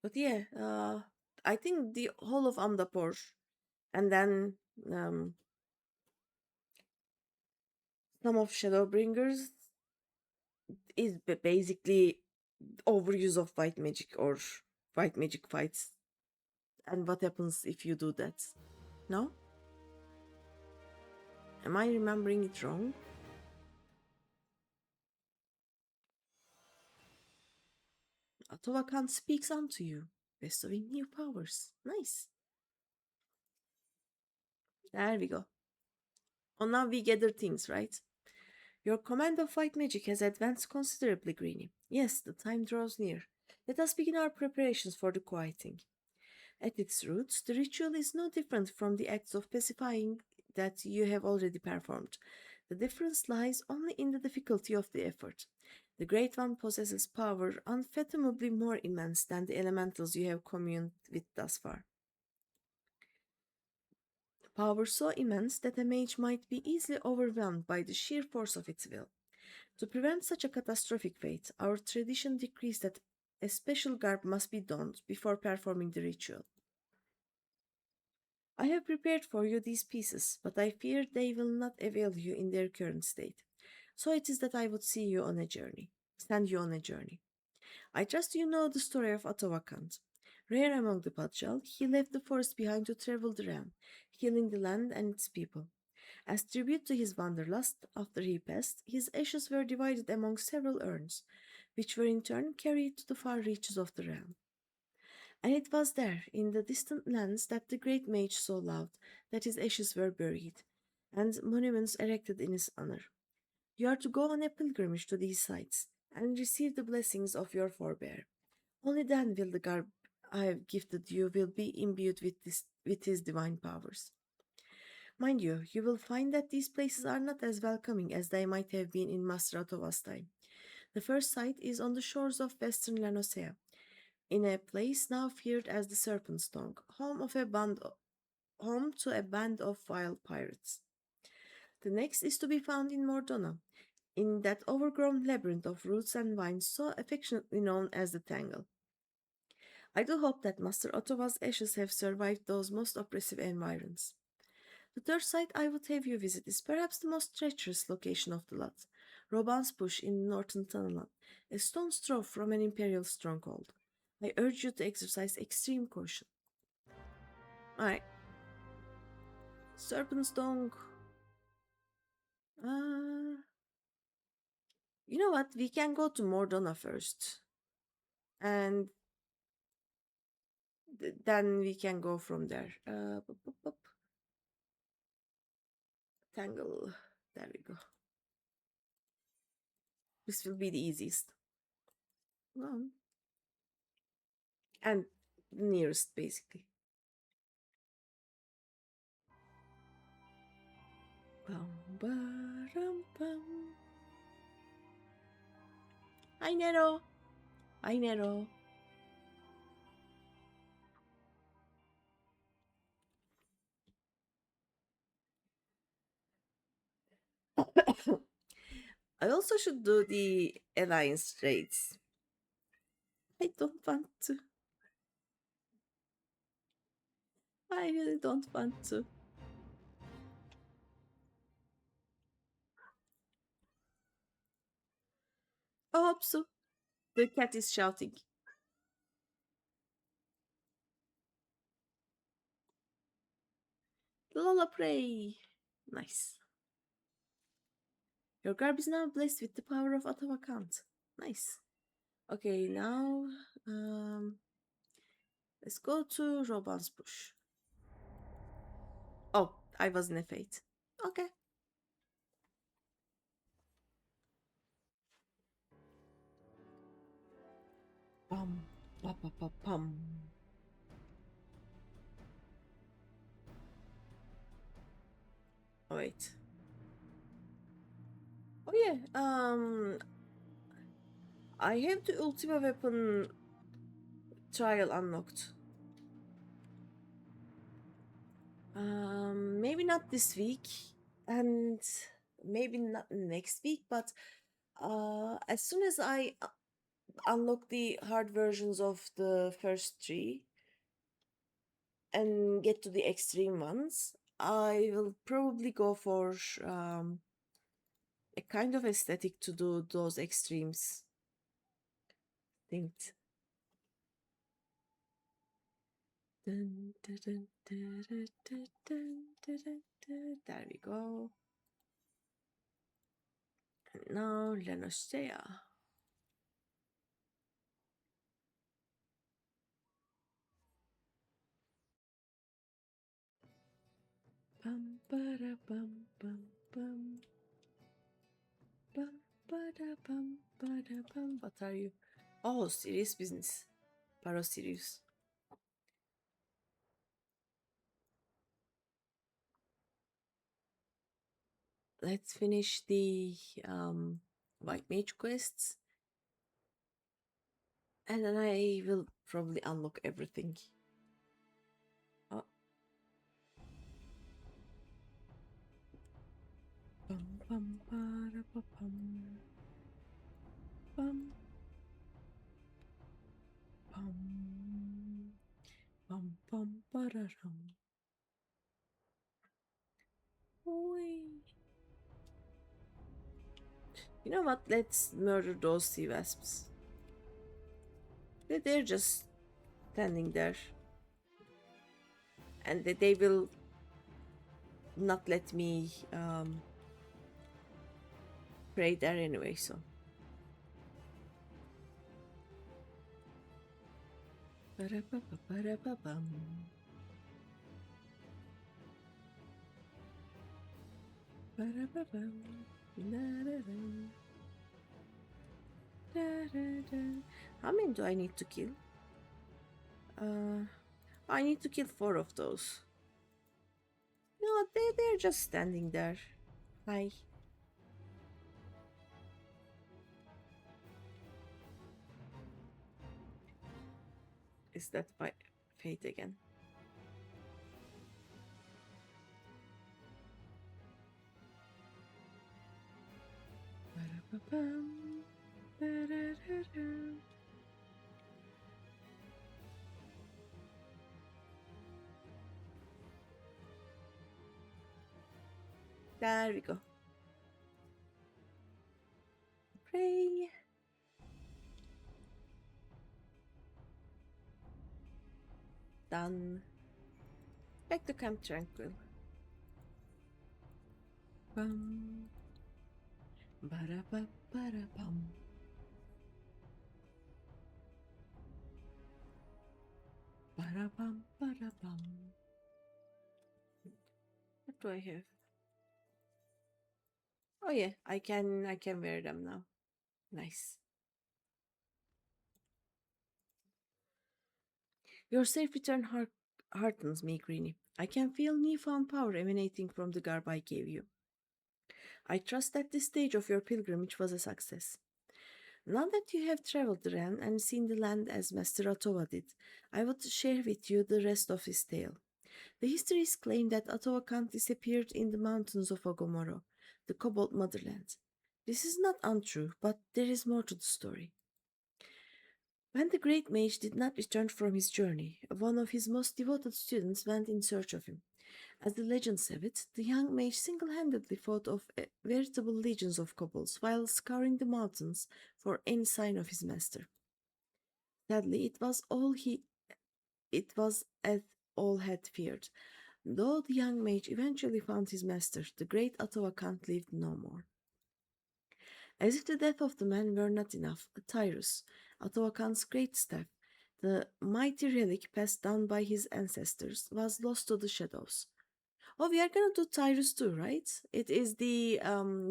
But yeah, I think the whole of Amdapor and then um, some of Shadowbringers is basically overuse of white magic or white magic fights. And what happens if you do that? No? Am I remembering it wrong? Atovakan speaks unto you, bestowing new powers. Nice. There we go. Oh, now we gather things, right? Your command of white magic has advanced considerably, Greeny. Yes, the time draws near. Let us begin our preparations for the quieting. At its roots, the ritual is no different from the acts of pacifying that you have already performed. The difference lies only in the difficulty of the effort. The Great One possesses power unfathomably more immense than the elementals you have communed with thus far. Power so immense that a mage might be easily overwhelmed by the sheer force of its will. To prevent such a catastrophic fate, our tradition decrees that a special garb must be donned before performing the ritual. I have prepared for you these pieces, but I fear they will not avail you in their current state. So it is that I would send you on a journey. I trust you know the story of Atawakant. Rare among the Padjal, he left the forest behind to travel the realm, healing the land and its people. As tribute to his wanderlust, after he passed, his ashes were divided among several urns, which were in turn carried to the far reaches of the realm. And it was there, in the distant lands, that the great mage so loved, that his ashes were buried, and monuments erected in his honor. You are to go on a pilgrimage to these sites, and receive the blessings of your forebear. Only then will the garb I have gifted you will be imbued with his divine powers. Mind you, you will find that these places are not as welcoming as they might have been in Master Otova's time. The first site is on the shores of western Lanosea, in a place now feared as the Serpent's Tongue, home to a band of wild pirates. The next is to be found in Mordona, in that overgrown labyrinth of roots and vines so affectionately known as the Tangle. I do hope that Master Ottawa's ashes have survived those most oppressive environs. The third site I would have you visit is perhaps the most treacherous location of the lot, Roban's Bush in northern Tunnelland, a stone's throw from an imperial stronghold. I urge you to exercise extreme caution. Alright, Serpent's Tongue. Uh, you know what? We can go to Mordona first, and then we can go from there. Tangle. There we go. This will be the easiest. And nearest, basically. Bum, ba-rum, bum. Hi, Nero. Hi, Nero. I also should do the alliance raids. I don't want to. I really don't want to. I hope so. The cat is shouting. Lola pray. Nice. Your garb is now blessed with the power of Atavakant. Nice. Okay, now let's go to Roban's bush. Oh, I was in a fate. Okay. Pum, pa pa pa pum. Oh, wait. Oh yeah. I have the Ultima Weapon trial unlocked. Maybe not this week, and maybe not next week, but as soon as I unlock the hard versions of the first three and get to the extreme ones, I will probably go for a kind of aesthetic to do those extremes. Think. There we go. And now Lenostea. Bum bada bum bum bum. Bum bada bum bada bum. What are you? Oh, serious business. Paro serious. Let's finish the white mage quests, and then I will probably unlock everything. Oh. Bum bum bada ba bum. Bum bum bum bum bada rum. You know what? Let's murder those sea wasps. They're just standing there. And they will not let me pray there anyway, so. Ba-da-ba-ba-ba-da-ba-bum. Ba-da-ba-bum. Da-da-dum. Da-da-dum. How many do I need to kill? I need to kill 4 of those. No, they're just standing there. Hi. Is that my fate again? Ba-da-ba-bum. Da-da-da-dum. There we go. Pray. Done. Back to Camp Tranquil. Bum. Ba-da-ba-ba-da-bum. Ba-da-bum, ba-da-bum. What do I have? Oh yeah, I can wear them now. Nice. Your safe return heartens me, Greeny. I can feel newfound power emanating from the garb I gave you. I trust that this stage of your pilgrimage was a success. Now that you have traveled the realm and seen the land as Master Atova did, I would share with you the rest of his tale. The histories claim that Atova Khan disappeared in the mountains of Ogomoro, the Cobalt motherland. This is not untrue, but there is more to the story. When the great mage did not return from his journey, one of his most devoted students went in search of him. As the legends have it, the young mage single-handedly fought off veritable legions of kobolds while scouring the mountains for any sign of his master. Sadly, it was as all had feared. Though the young mage eventually found his master, the great Atawakant lived no more. As if the death of the man were not enough, Tyrus, Atawakant's great staff, the mighty relic passed down by his ancestors, was lost to the shadows. Oh, we are gonna do Tyrus too, right? It is the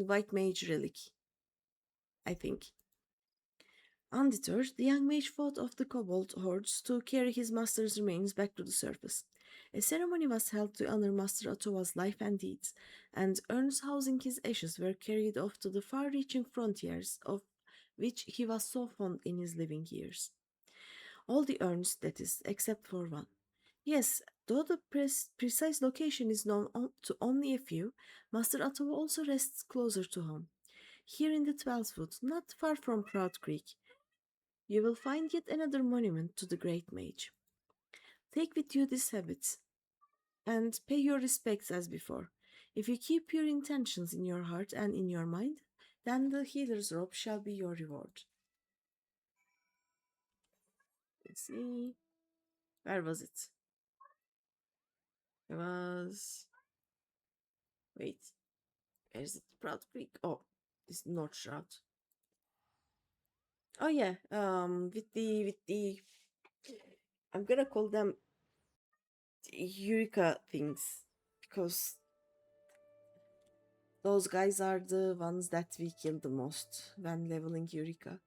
white mage relic, I think. Undeterred, the young mage fought off the kobold hordes to carry his master's remains back to the surface. A ceremony was held to honor Master Ottawa's life and deeds, and urns housing his ashes were carried off to the far-reaching frontiers of which he was so fond in his living years. All the urns, that is, except for one. Yes, though the precise location is known to only a few, Master Ottawa also rests closer to home. Here in the 12th Wood, not far from Proud Creek, you will find yet another monument to the great mage. Take with you this habit and pay your respects as before. If you keep pure intentions in your heart and in your mind, then the healer's robe shall be your reward. Let's see. Where was it? It was. Wait. Where's it? Proud Creek. Oh, this North Shroud. Oh yeah. With the I'm gonna call them Eureka things because those guys are the ones that we kill the most when leveling Eureka.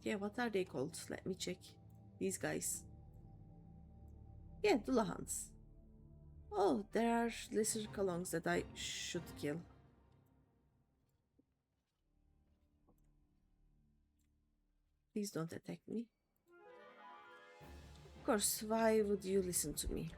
Yeah, what are they called? Let me check. These guys. Yeah, Dullahans. Oh, there are lesser Kalongs that I should kill. Please don't attack me. Of course, why would you listen to me?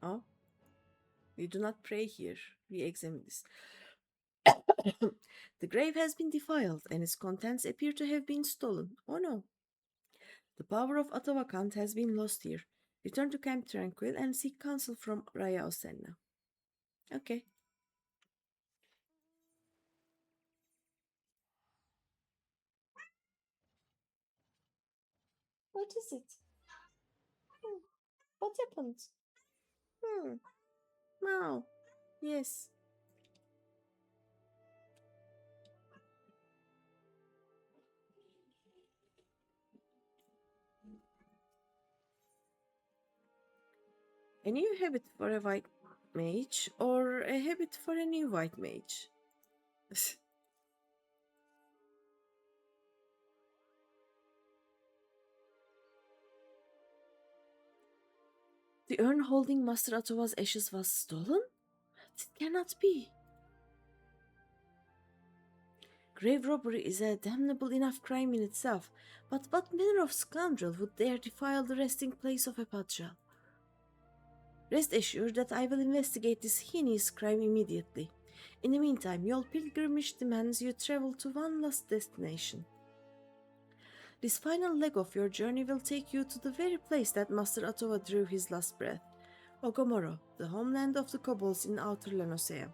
Oh, we do not pray here. We examine this. The grave has been defiled, and its contents appear to have been stolen. Oh no. The power of Atawakant has been lost here. Return to Camp Tranquil and seek counsel from Raya Osenna. Okay. What is it? Hmm. What happened? Hmm. Wow. Yes. A new habit for a white mage, or a habit for a new white mage? The urn holding Master Ottawa's ashes was stolen? It cannot be. Grave robbery is a damnable enough crime in itself, but what manner of scoundrel would dare defile the resting place of a Padshah? Rest assured that I will investigate this heinous crime immediately. In the meantime, your pilgrimage demands you travel to one last destination. This final leg of your journey will take you to the very place that Master Ottawa drew his last breath, Ogomoro, the homeland of the kobolds in Outer Lanosea.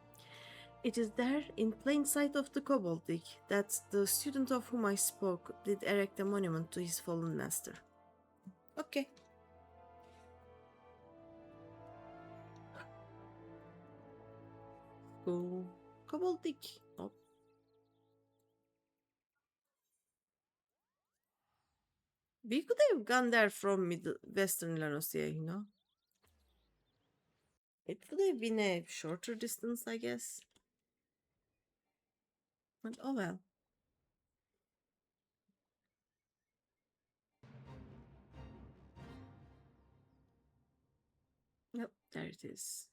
It is there, in plain sight of the kobold dig, that the student of whom I spoke did erect a monument to his fallen master. Okay. Go. Kobold dig. Oh. We could have gone there from Western Lanosea, you know? It would have been a shorter distance, I guess. But oh well. There it is.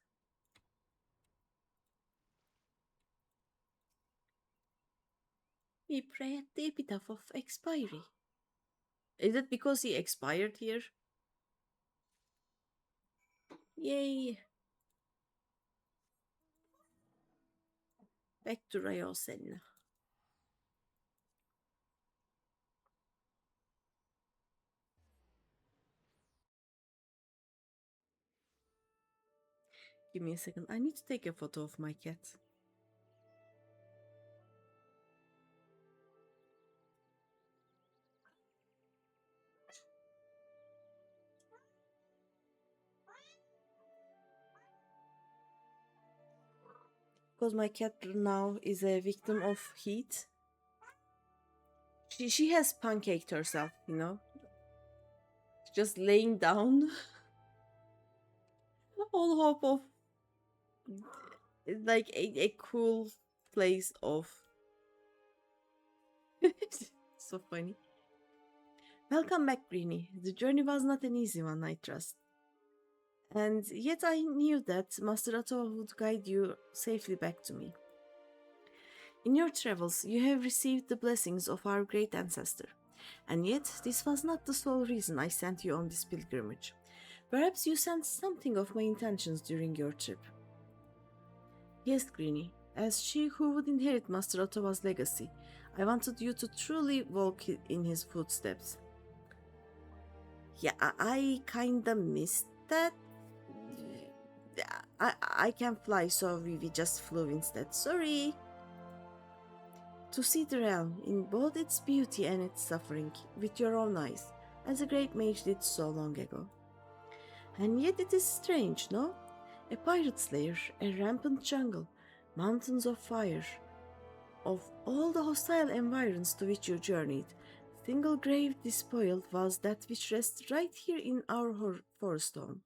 We pray at the epitaph of expiry. Is it because he expired here? Yay! Back to Rayosen. Give me a second. I need to take a photo of my cat. Because my cat now is a victim of heat. She has pancaked herself, you know? Just laying down. All hope of like a cool place of so funny. Welcome back, Greeny. The journey was not an easy one, I trust. And yet I knew that Master Otto would guide you safely back to me. In your travels, you have received the blessings of our great ancestor. And yet, this was not the sole reason I sent you on this pilgrimage. Perhaps you sensed something of my intentions during your trip. Yes, Greeny, as she who would inherit Master Ottawa's legacy, I wanted you to truly walk in his footsteps. Yeah, I kinda missed that. I can't fly, so we just flew instead. Sorry. To see the realm in both its beauty and its suffering with your own eyes, as a great mage did so long ago. And yet it is strange, no? A pirate's lair, a rampant jungle, mountains of fire. Of all the hostile environs to which you journeyed, single grave despoiled was that which rests right here in our forest home.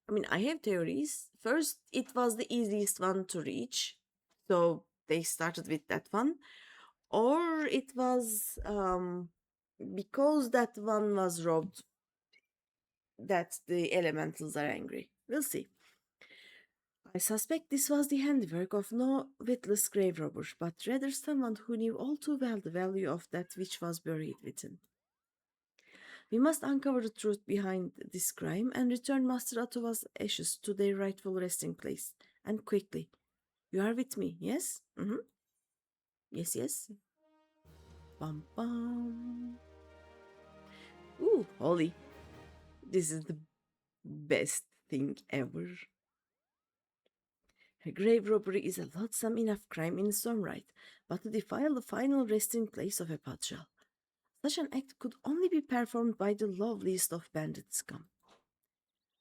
I mean, I have theories. First, it was the easiest one to reach, so they started with that one. Or it was because that one was robbed that the elementals are angry. We'll see. I suspect this was the handiwork of no witless grave robber, but rather someone who knew all too well the value of that which was buried within. We must uncover the truth behind this crime and return Master Ottawa's ashes to their rightful resting place. And quickly. You are with me, yes? Mm-hmm. Yes, yes. Bum bum. Ooh, Holly. This is the best thing ever. A grave robbery is a loathsome enough crime in its own right, but to defile the final resting place of a padshah, such an act could only be performed by the loveliest of bandit scum.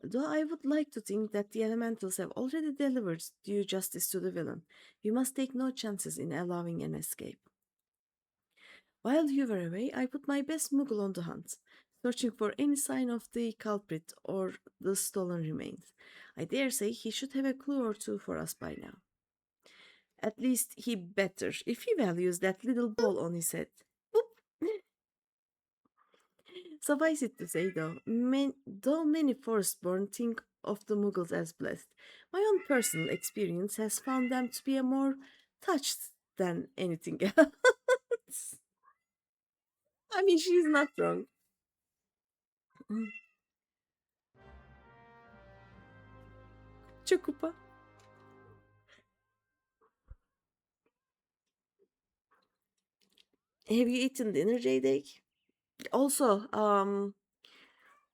Though I would like to think that the elementals have already delivered due justice to the villain, we must take no chances in allowing an escape. While you were away, I put my best Moogle on the hunt, searching for any sign of the culprit or the stolen remains. I dare say he should have a clue or two for us by now. At least he better, if he values that little ball on his head. Boop. Suffice it to say, though many Forestborn think of the Muggles as blessed, my own personal experience has found them to be a more touched than anything else. I mean, she's not wrong. Chokupa. Have you eaten dinner, Jadek? Also,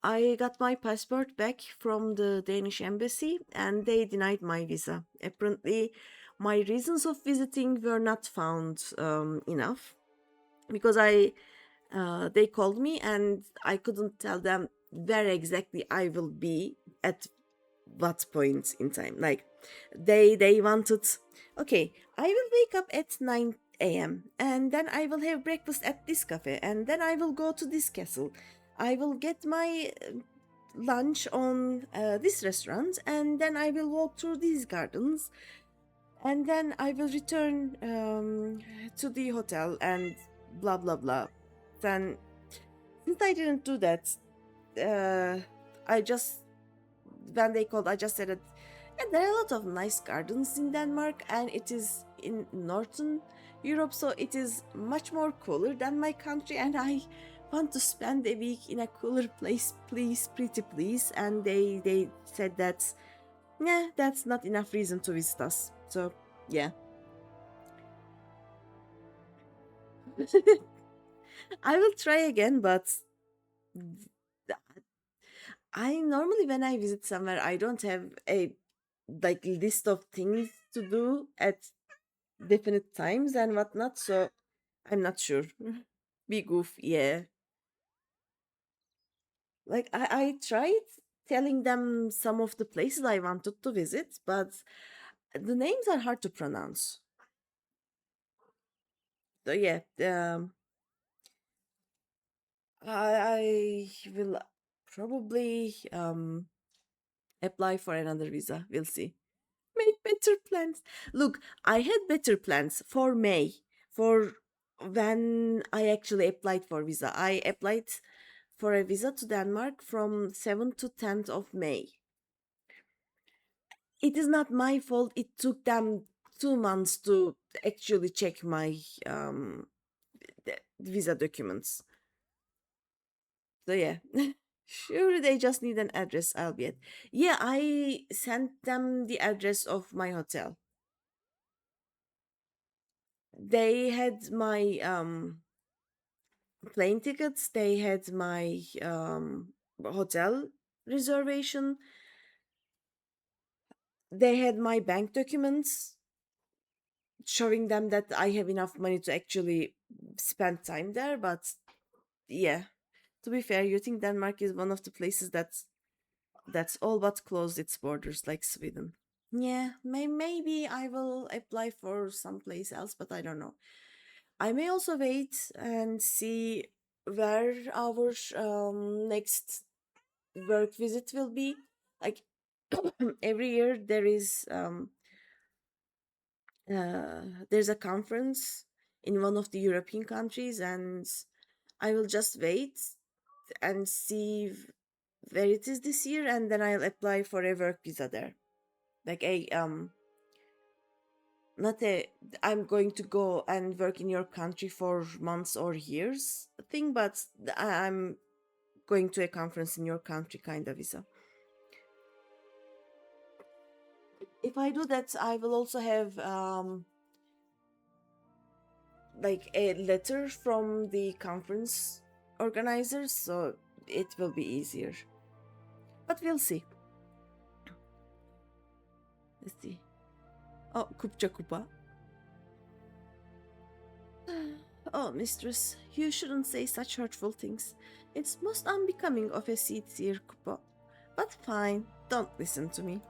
I got my passport back from the Danish embassy and they denied my visa. Apparently, my reasons of visiting were not found enough because they called me and I couldn't tell them where exactly I will be at what point in time. Like they wanted, okay, I will wake up at 9 a.m. and then I will have breakfast at this cafe and then I will go to this castle. I will get my lunch on this restaurant and then I will walk through these gardens and then I will return to the hotel and blah blah blah. Then, since I didn't do that, I just when they called, I just said that yeah, there are a lot of nice gardens in Denmark, and it is in northern Europe, so it is much more cooler than my country, and I want to spend a week in a cooler place, please, pretty please. And they said that yeah, that's not enough reason to visit us. So yeah. I will try again, but I normally when I visit somewhere, I don't have a like list of things to do at definite times and whatnot. So I'm not sure. Be goof, yeah. Like I tried telling them some of the places I wanted to visit, but the names are hard to pronounce. So yeah, I will probably apply for another visa. We'll see. Make better plans. Look, I had better plans for May, for when I actually applied for visa. I applied for a visa to Denmark from 7th to 10th of May. It is not my fault. It took them 2 months to actually check my visa documents. So yeah. Sure, they just need an address, albeit. Yeah, I sent them the address of my hotel. They had my plane tickets, they had my hotel reservation, they had my bank documents showing them that I have enough money to actually spend time there. But yeah, to be fair, you think Denmark is one of the places that's all but closed its borders like Sweden. Yeah, maybe I will apply for someplace else, but I don't know. I may also wait and see where our next work visit will be. Like every year there's a conference in one of the European countries, and I will just wait and see where it is this year, and then I'll apply for a work visa there. Like a not a I'm going to go and work in your country for months or years thing, but I'm going to a conference in your country kind of visa. If I do that, I will also have like a letter from the conference organizers, so it will be easier. But we'll see. Let's see. Oh, kupça kupa. Oh, mistress, you shouldn't say such hurtful things. It's most unbecoming of a seed-seer kupa. But fine, don't listen to me.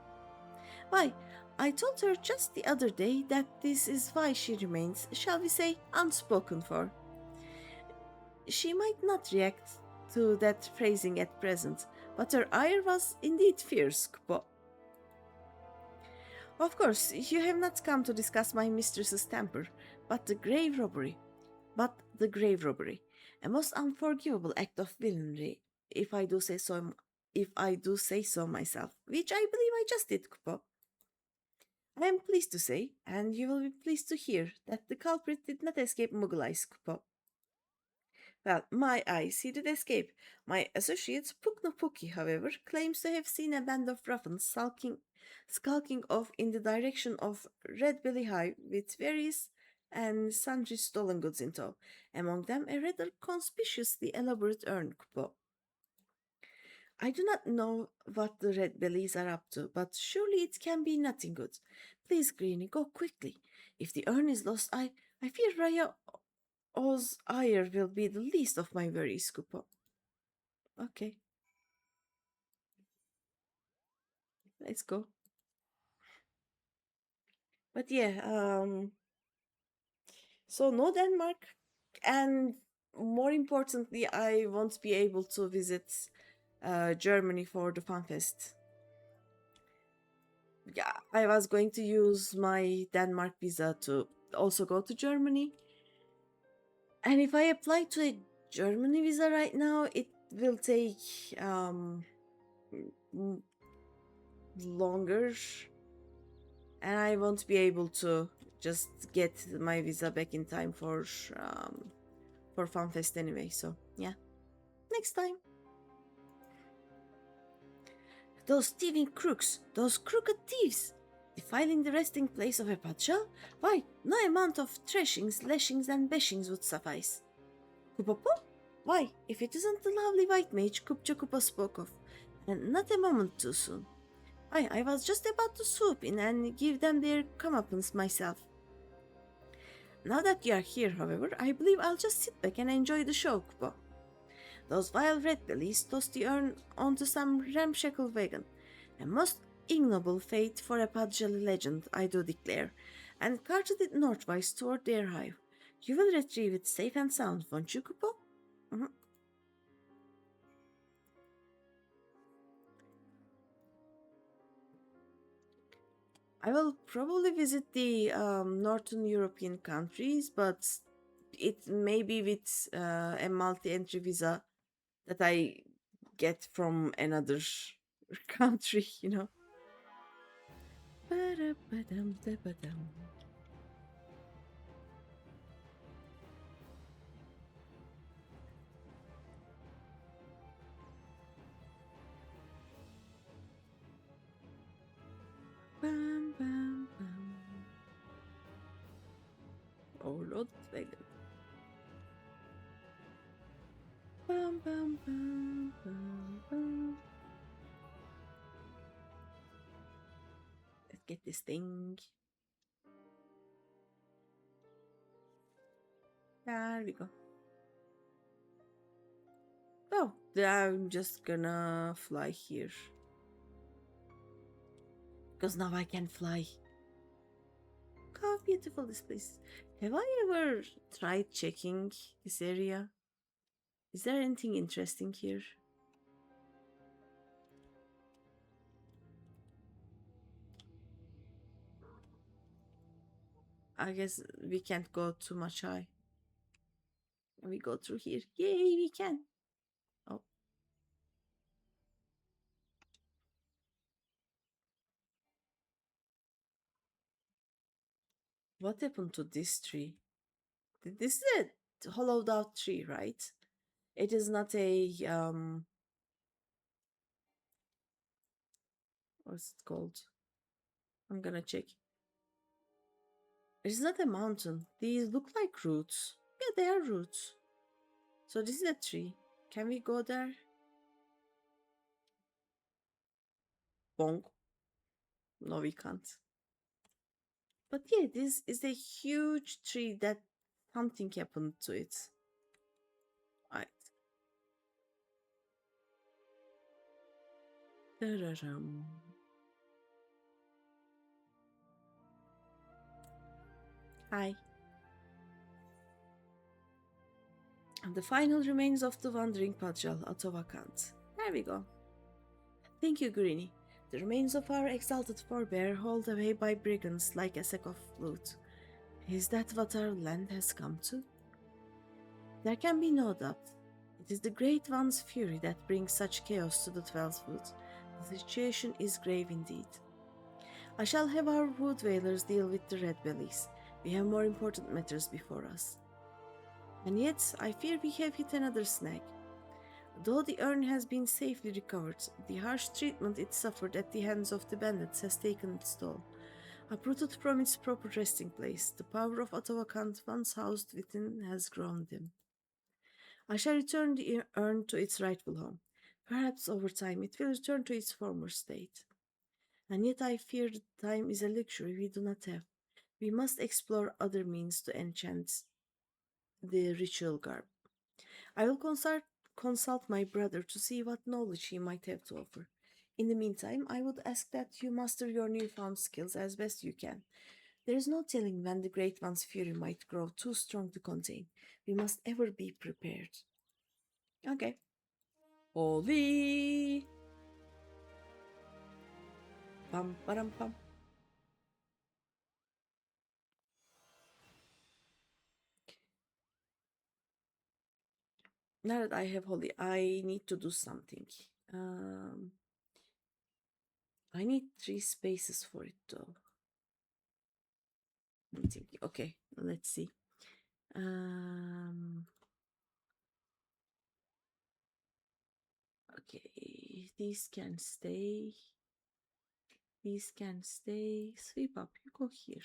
Why, I told her just the other day that this is why she remains, shall we say, unspoken for. She might not react to that phrasing at present, but her ire was indeed fierce, Kupo. Of course, you have not come to discuss my mistress's temper, but the grave robbery. A most unforgivable act of villainy, if I do say so myself, which I believe I just did, Kupo. I am pleased to say, and you will be pleased to hear, that the culprit did not escape Mughal eyes, Kupo. Well, my eyes, he did escape. My associate, Puknopuki, however, claims to have seen a band of ruffians skulking off in the direction of Red Belly High with various and sundry stolen goods in tow, among them a rather conspicuously elaborate urn, Kupo. I do not know what the red bellies are up to, but surely it can be nothing good. Please, Greeny, go quickly. If the urn is lost, I fear Raya Oz ire will be the least of my worries, Kupo. Okay, let's go. But yeah, so no Denmark, and more importantly, I won't be able to visit Germany for the FanFest. Yeah, I was going to use my Denmark visa to also go to Germany. And if I apply to a Germany visa right now, it will take longer, and I won't be able to just get my visa back in time for FanFest anyway. So yeah, next time. Those thieving crooks, those crooked thieves, defiling the resting place of a Pacha? Why, no amount of thrashings, lashings, and bashings would suffice. Kupopo? Why, if it isn't the lovely white mage Kupcha Kupa spoke of, and not a moment too soon. I was just about to swoop in and give them their comeuppance myself. Now that you are here, however, I believe I'll just sit back and enjoy the show, Kupo. Those vile red bellies tossed the urn onto some ramshackle wagon. A most ignoble fate for a Padjali legend, I do declare, and carted it northwise toward their hive. You will retrieve it safe and sound, won't you, Kupo? Mhm. I will probably visit the northern European countries, but it may be with a multi-entry visa that I get from another country, you know. Ba-da-ba-dum-da-ba-dum. Bam, bam, bam. Oh, Lord Dragon. Bam, bam, bam, bam, bam. Let's get this thing. There we go. Oh, I'm just gonna fly here. Because now I can fly. Look how beautiful this place is. Have I ever tried checking this area? Is there anything interesting here? I guess we can't go too much high. And we go through here. Yay, we can. Oh, what happened to this tree? This is a hollowed out tree, right? It is not a what's it called? I'm gonna check. It's not a mountain. These look like roots. Yeah, they are roots. So this is a tree. Can we go there? Bonk. No, we can't. But yeah, this is a huge tree that something happened to it. Right. Da-da-dum. Hi. The final remains of the wandering Pajal Atavakant. There we go. Thank you, Greeny. The remains of our exalted forebear hauled away by brigands like a sack of loot. Is that what our land has come to? There can be no doubt. It is the Great One's fury that brings such chaos to the Twelvewood. The situation is grave indeed. I shall have our wood whalers deal with the red bellies. We have more important matters before us. And yet, I fear we have hit another snag. Though the urn has been safely recovered, the harsh treatment it suffered at the hands of the bandits has taken its toll. Uprooted from its proper resting place, the power of Atawakant once housed within has grown dim. I shall return the urn to its rightful home. Perhaps over time it will return to its former state. And yet I fear that time is a luxury we do not have. We must explore other means to enchant the ritual garb. I will consult my brother to see what knowledge he might have to offer. In the meantime, I would ask that you master your newfound skills as best you can. There is no telling when the Great One's fury might grow too strong to contain. We must ever be prepared. Okay. Holy! Pam, param, pam. Now that I have Holy, I need to do something. Um, I need 3 spaces for it though. I'm thinking, okay, let's see. Okay, these can stay. These can stay. Sweep up, you go here.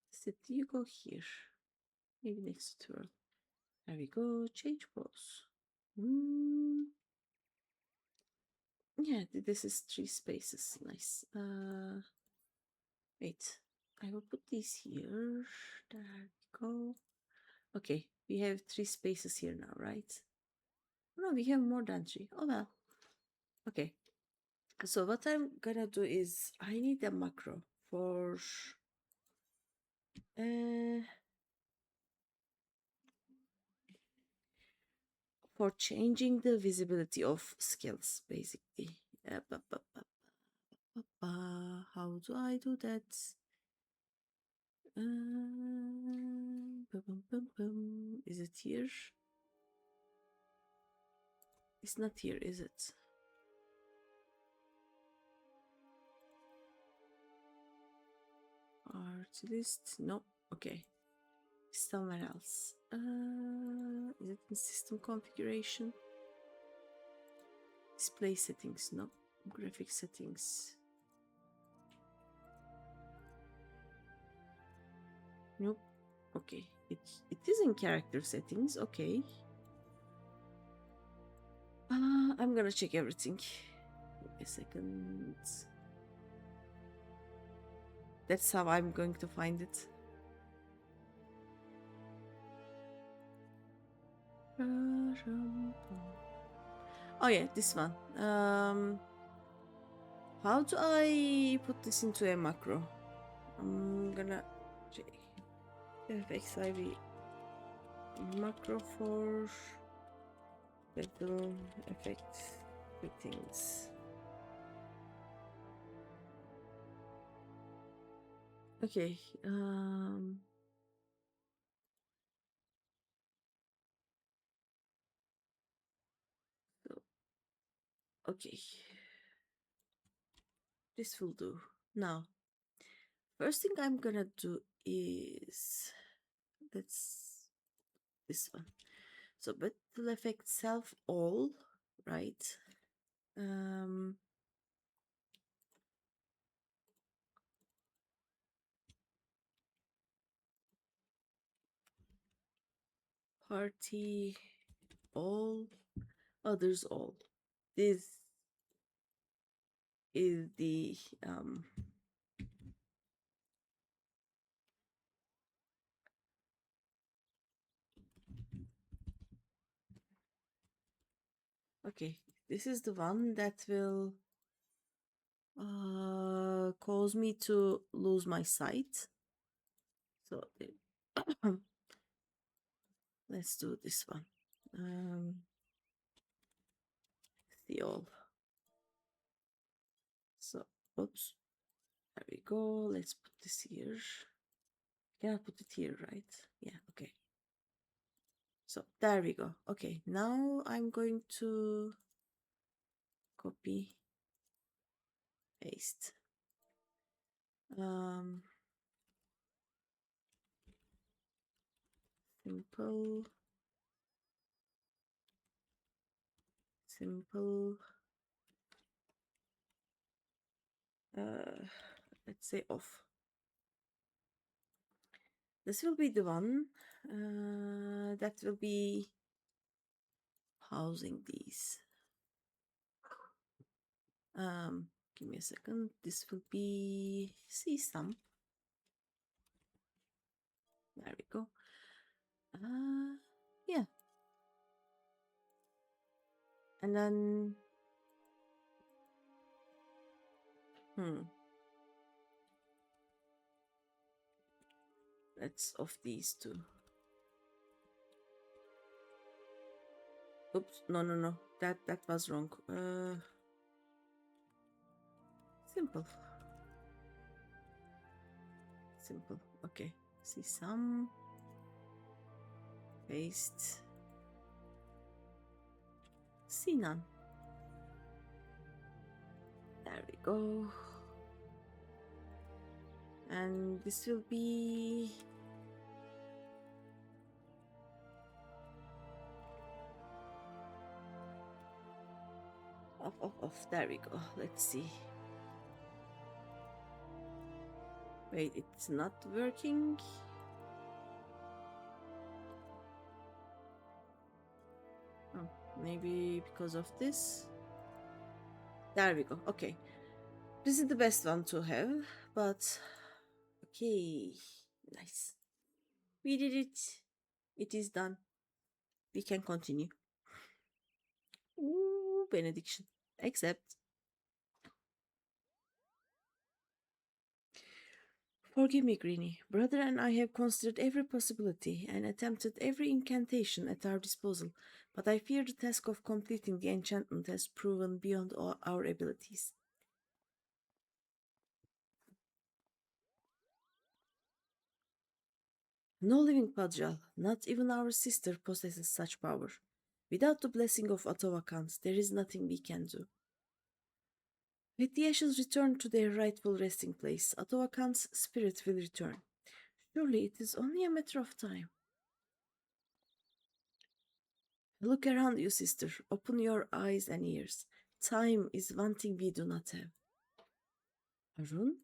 Sit, you go here. Maybe next turn. There we go, change pose. Yeah, this is 3 spaces, nice. Wait, I will put these here. There we go. Okay, we have 3 spaces here now, right? No, we have more than 3. Oh well. Okay, so what I'm gonna do is I need a macro for changing the visibility of skills, basically. How do I do that? Is it here? It's not here, is it? Artist? No. Okay. Somewhere else. Is it in system configuration? Display settings? No. Graphic settings? Nope. Okay. It is in character settings. Okay. I'm gonna check everything. Wait a second. That's how I'm going to find it. Oh yeah, this one. How do I put this into a macro? I'm gonna check. FFXIV macro for battle effect settings. Okay. So, okay. This will do. Now, first thing I'm gonna do is that's this one. So battle effect self all, right? Party all, others all. This is the okay, this is the one that will cause me to lose my sight. So let's do this one. The all. So, oops. There we go. Let's put this here. Can I put it here, right? Yeah, okay. So there we go. Okay, now I'm going to copy, paste. Simple. Let's say off. This will be the one that will be housing these. Give me a second. This will be CSUM. There we go. Yeah. And then let's off these two. Oops, no. That was wrong. Simple. Okay. See some. Paste. See none. There we go. And this will be... off. There we go. Let's see. Wait, it's not working. Oh, maybe because of this. There we go. Okay. This is the best one to have, but okay. Nice. We did it. It is done. We can continue. Ooh, benediction. Accept. Forgive me, Greeny. Brother and I have considered every possibility and attempted every incantation at our disposal, but I fear the task of completing the enchantment has proven beyond our abilities. No living Padjal, not even our sister, possesses such power. Without the blessing of Atawakans, there is nothing we can do. With the ashes returned to their rightful resting place, Atawakan's spirit will return. Surely it is only a matter of time. Look around you, sister. Open your eyes and ears. Time is one thing we do not have. Arun?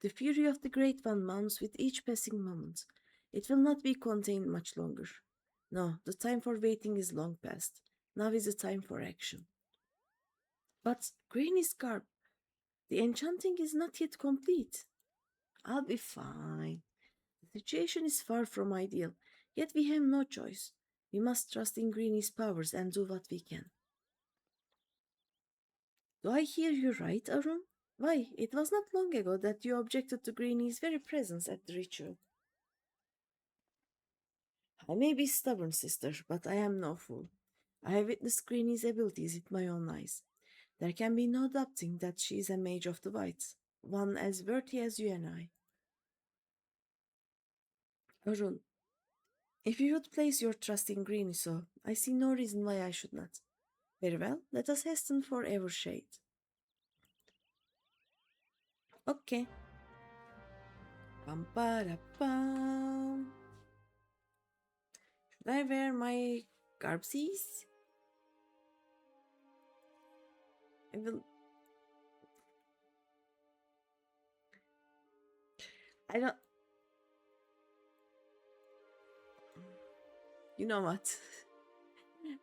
The fury of the Great One mounts with each passing moment. It will not be contained much longer. No, the time for waiting is long past. Now is the time for action. But, Granny Scarp, the enchanting is not yet complete. I'll be fine. The situation is far from ideal, yet we have no choice. We must trust in Greeny's powers and do what we can. Do I hear you right, Arun? Why, it was not long ago that you objected to Greeny's very presence at the ritual. I may be stubborn, sister, but I am no fool. I have witnessed Greeny's abilities with my own eyes. There can be no doubting that she is a mage of the whites, one as worthy as you and I. Arun, if you would place your trust in Greeny so, I see no reason why I should not. Very well, let us hasten for Evershade. Okay. Pam para pam. Should I wear my garbsies? I will. I don't. You know what?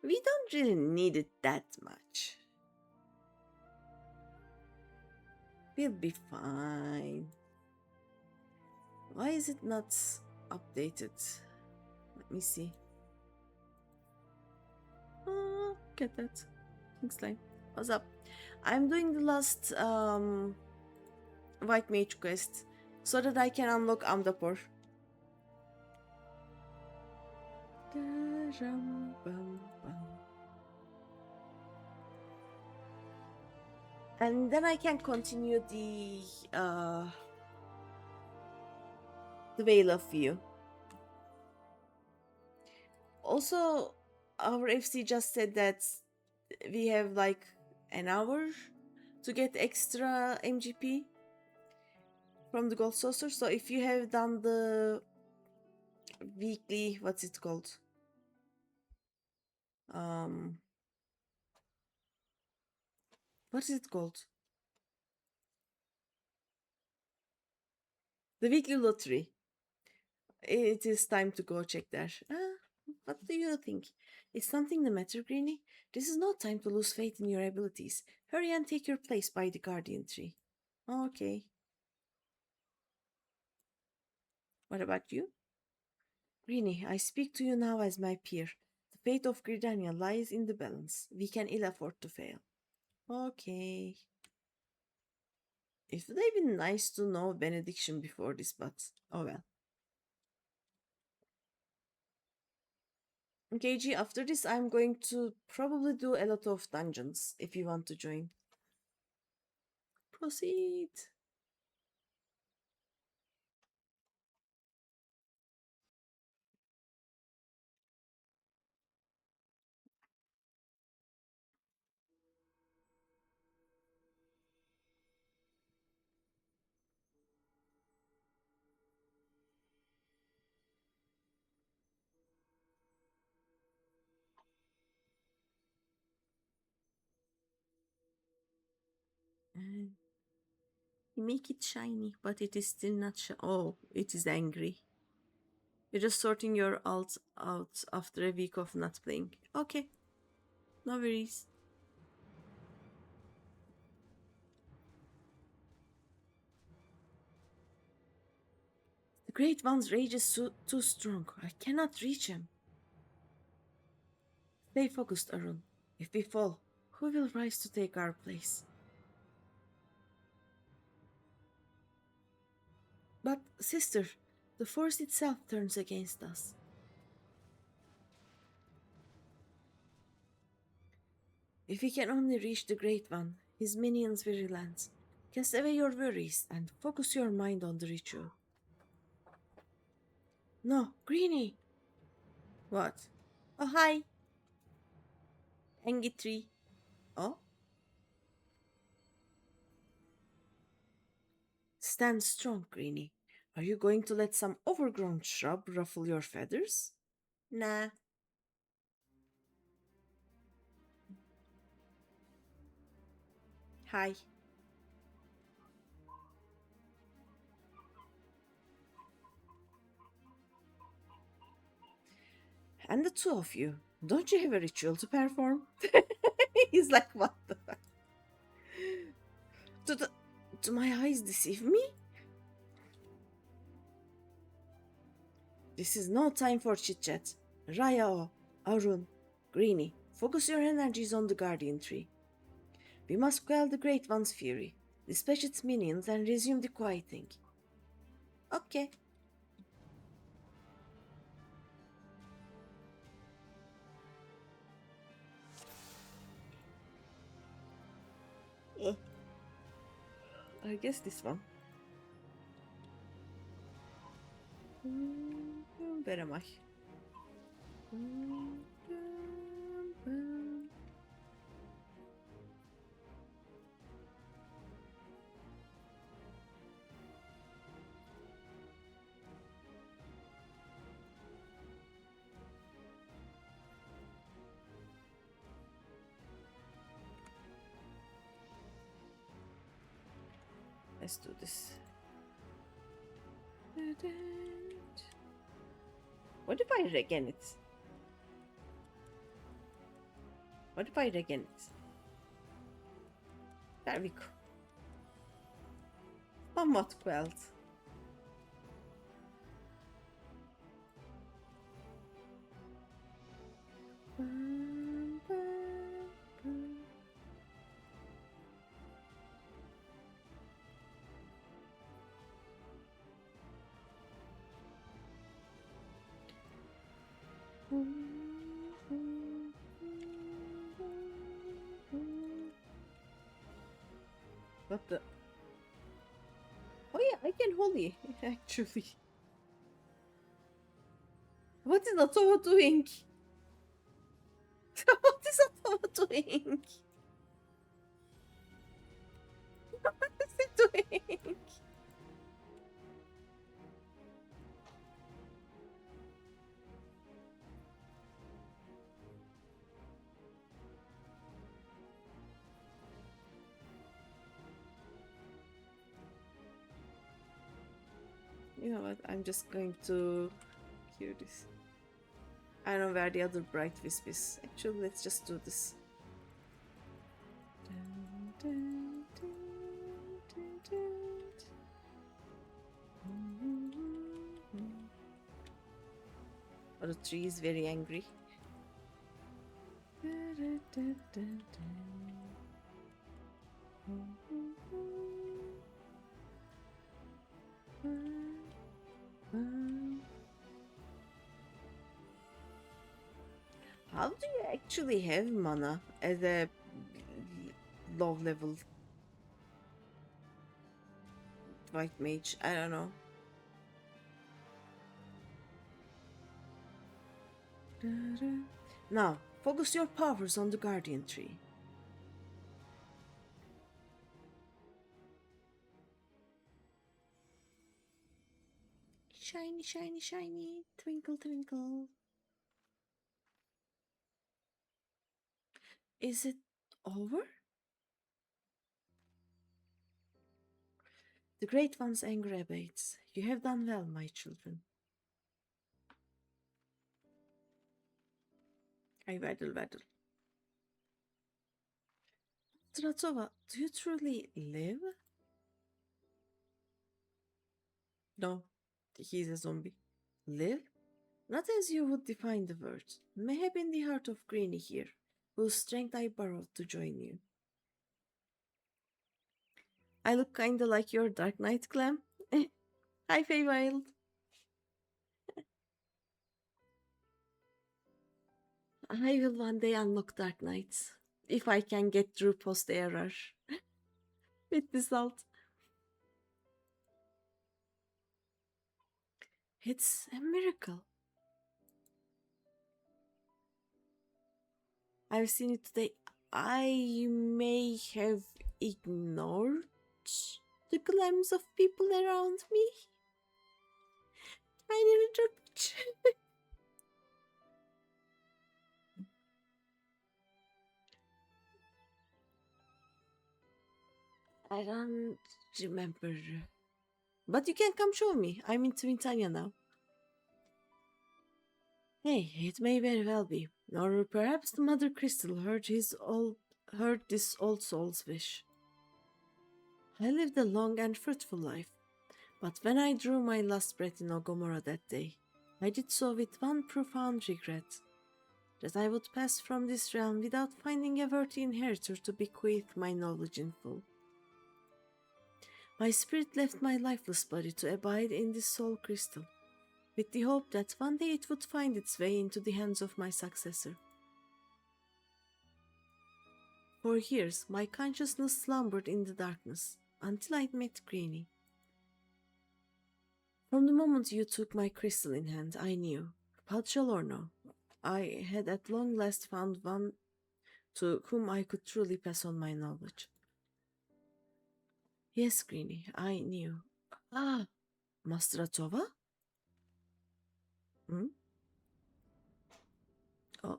We don't really need it that much. We'll be fine. Why is it not updated? Let me see. Oh, get that. Thanks, Line. What's up? I'm doing the last White Mage quest so that I can unlock Amdapor. And then I can continue the Veil of View. Also, our FC just said that we have like an hour to get extra MGP from the Gold Saucer. So if you have done the weekly, what's it called? What is it called? The weekly lottery. It is time to go check there. What do you think? Is something the matter, Greeny? This is no time to lose faith in your abilities. Hurry and take your place by the guardian tree. Okay. What about you? Greeny, I speak to you now as my peer. The fate of Gridania lies in the balance. We can ill afford to fail. Okay. It would have been nice to know benediction before this, but oh well. Okay, G, after this I'm going to probably do a lot of dungeons if you want to join. Proceed. You make it shiny, but it is still not oh, it is angry. You're just sorting your alt out after a week of not playing. Okay, no worries. The Great One's rage is too strong. I cannot reach him. Stay focused, Arun. If we fall, who will rise to take our place? But, sister, the force itself turns against us. If we can only reach the Great One, his minions will relent. Cast away your worries and focus your mind on the ritual. No, Greeny! What? Oh, hi! Angie tree. Oh? Stand strong, Greeny. Are you going to let some overgrown shrub ruffle your feathers? Nah. Hi. And the two of you, don't you have a ritual to perform? He's like, what the fuck? Do my eyes deceive me? This is no time for chit chat. Raya, Arun, Greeny, focus your energies on the Guardian Tree. We must quell the Great One's fury, dispatch its minions, and resume the quieting. Okay. I guess this one. Where am I? Let's do this. What if I regen it? What if I regen it? There we go. Somewhat quelled. What the? Oh yeah, I can holy, actually. What is Ottawa doing? What is Ottawa doing? What is it doing? You know what? I'm just going to cure this. I don't know where the other bright wisp is. Actually, let's just do this. Oh, the tree is very angry. How do you actually have mana as a low level white mage? I don't know. Now, focus your powers on the Guardian Tree. Shiny, shiny, shiny, twinkle, twinkle. Is it over? The Great One's anger abates. You have done well, my children. I waddle. Stratova, do you truly live? No, he's a zombie. Live? Not as you would define the word. Maybe in the heart of Greeny here, whose strength I borrowed to join you. I look kinda like your Dark Knight clam. Hi, Feywild. I will one day unlock Dark Knights. If I can get through post error. With the salt. It's a miracle. I've seen it today. I may have ignored the clams of people around me. I never dropped. I don't remember. But you can come show me. I'm in Twintania now. Hey, it may very well be. Or perhaps the Mother Crystal heard this old soul's wish. I lived a long and fruitful life, but when I drew my last breath in Ogomora that day, I did so with one profound regret, that I would pass from this realm without finding a worthy inheritor to bequeath my knowledge in full. My spirit left my lifeless body to abide in this soul crystal, with the hope that one day it would find its way into the hands of my successor. For years, my consciousness slumbered in the darkness, until I met Greeny. From the moment you took my crystal in hand, I knew, partial or no, I had at long last found one to whom I could truly pass on my knowledge. Yes, Greeny, I knew. Ah, Mastratova? Hmm? Oh,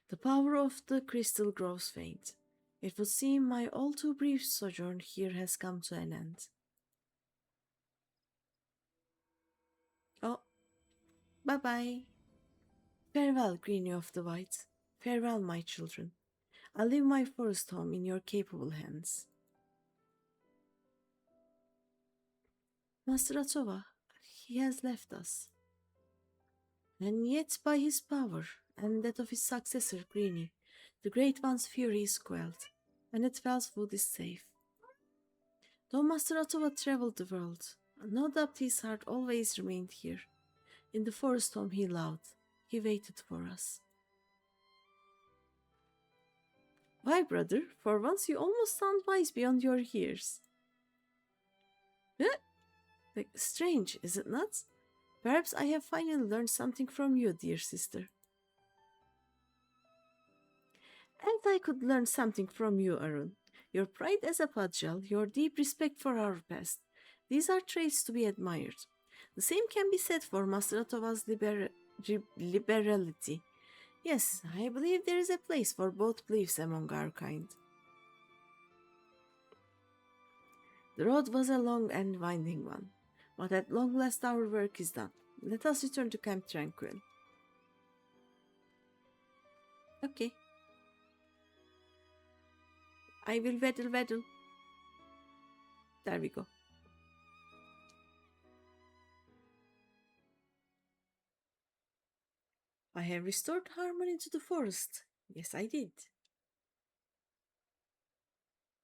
the power of the crystal grows faint. It would seem my all too brief sojourn here has come to an end. Oh, bye-bye. Farewell, Greeny of the White. Farewell, my children. I leave my forest home in your capable hands. Master Atova, he has left us. And yet by his power, and that of his successor Greeny, the Great One's fury is quelled, and the Twelvewood is safe. Though Master Atova traveled the world, no doubt his heart always remained here. In the forest home he loved, he waited for us. Why, brother, for once you almost sound wise beyond your years. Strange, is it not? Perhaps I have finally learned something from you, dear sister. And I could learn something from you, Arun. Your pride as a Pajal, your deep respect for our past. These are traits to be admired. The same can be said for Master Otova's liberality. Yes, I believe there is a place for both beliefs among our kind. The road was a long and winding one, but at long last our work is done. Let us return to Camp Tranquil. Okay. I will waddle. There we go. I have restored harmony to the forest. Yes, I did.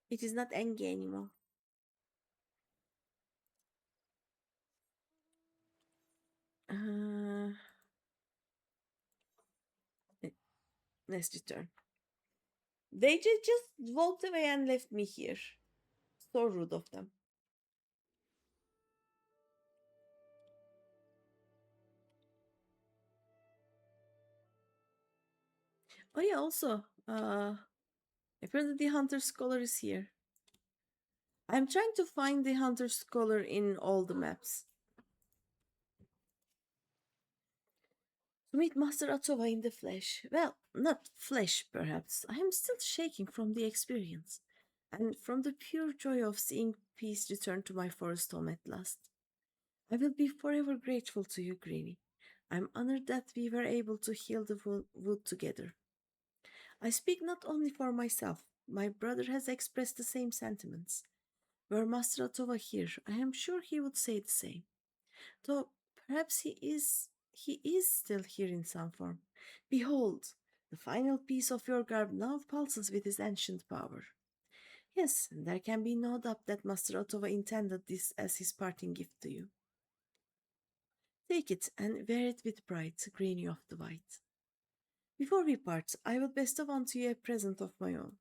It is not angry anymore. Uh, let's return. They just walked away and left me here. So rude of them. Oh yeah, also, apparently the Hunter Scholar is here. I'm trying to find the Hunter Scholar in all the maps. To meet Master Atova in the flesh. Well, not flesh, perhaps. I am still shaking from the experience. and from the pure joy of seeing peace return to my forest home at last. I will be forever grateful to you, Greeny. I'm honored that we were able to heal the wood together. I speak not only for myself, my brother has expressed the same sentiments. Were Master Otova here, I am sure he would say the same. Though perhaps he is still here in some form. Behold, the final piece of your garb now pulses with his ancient power. Yes, there can be no doubt that Master Otova intended this as his parting gift to you. Take it and wear it with pride, Greeny of the White. Before we part, I will bestow unto you a present of my own.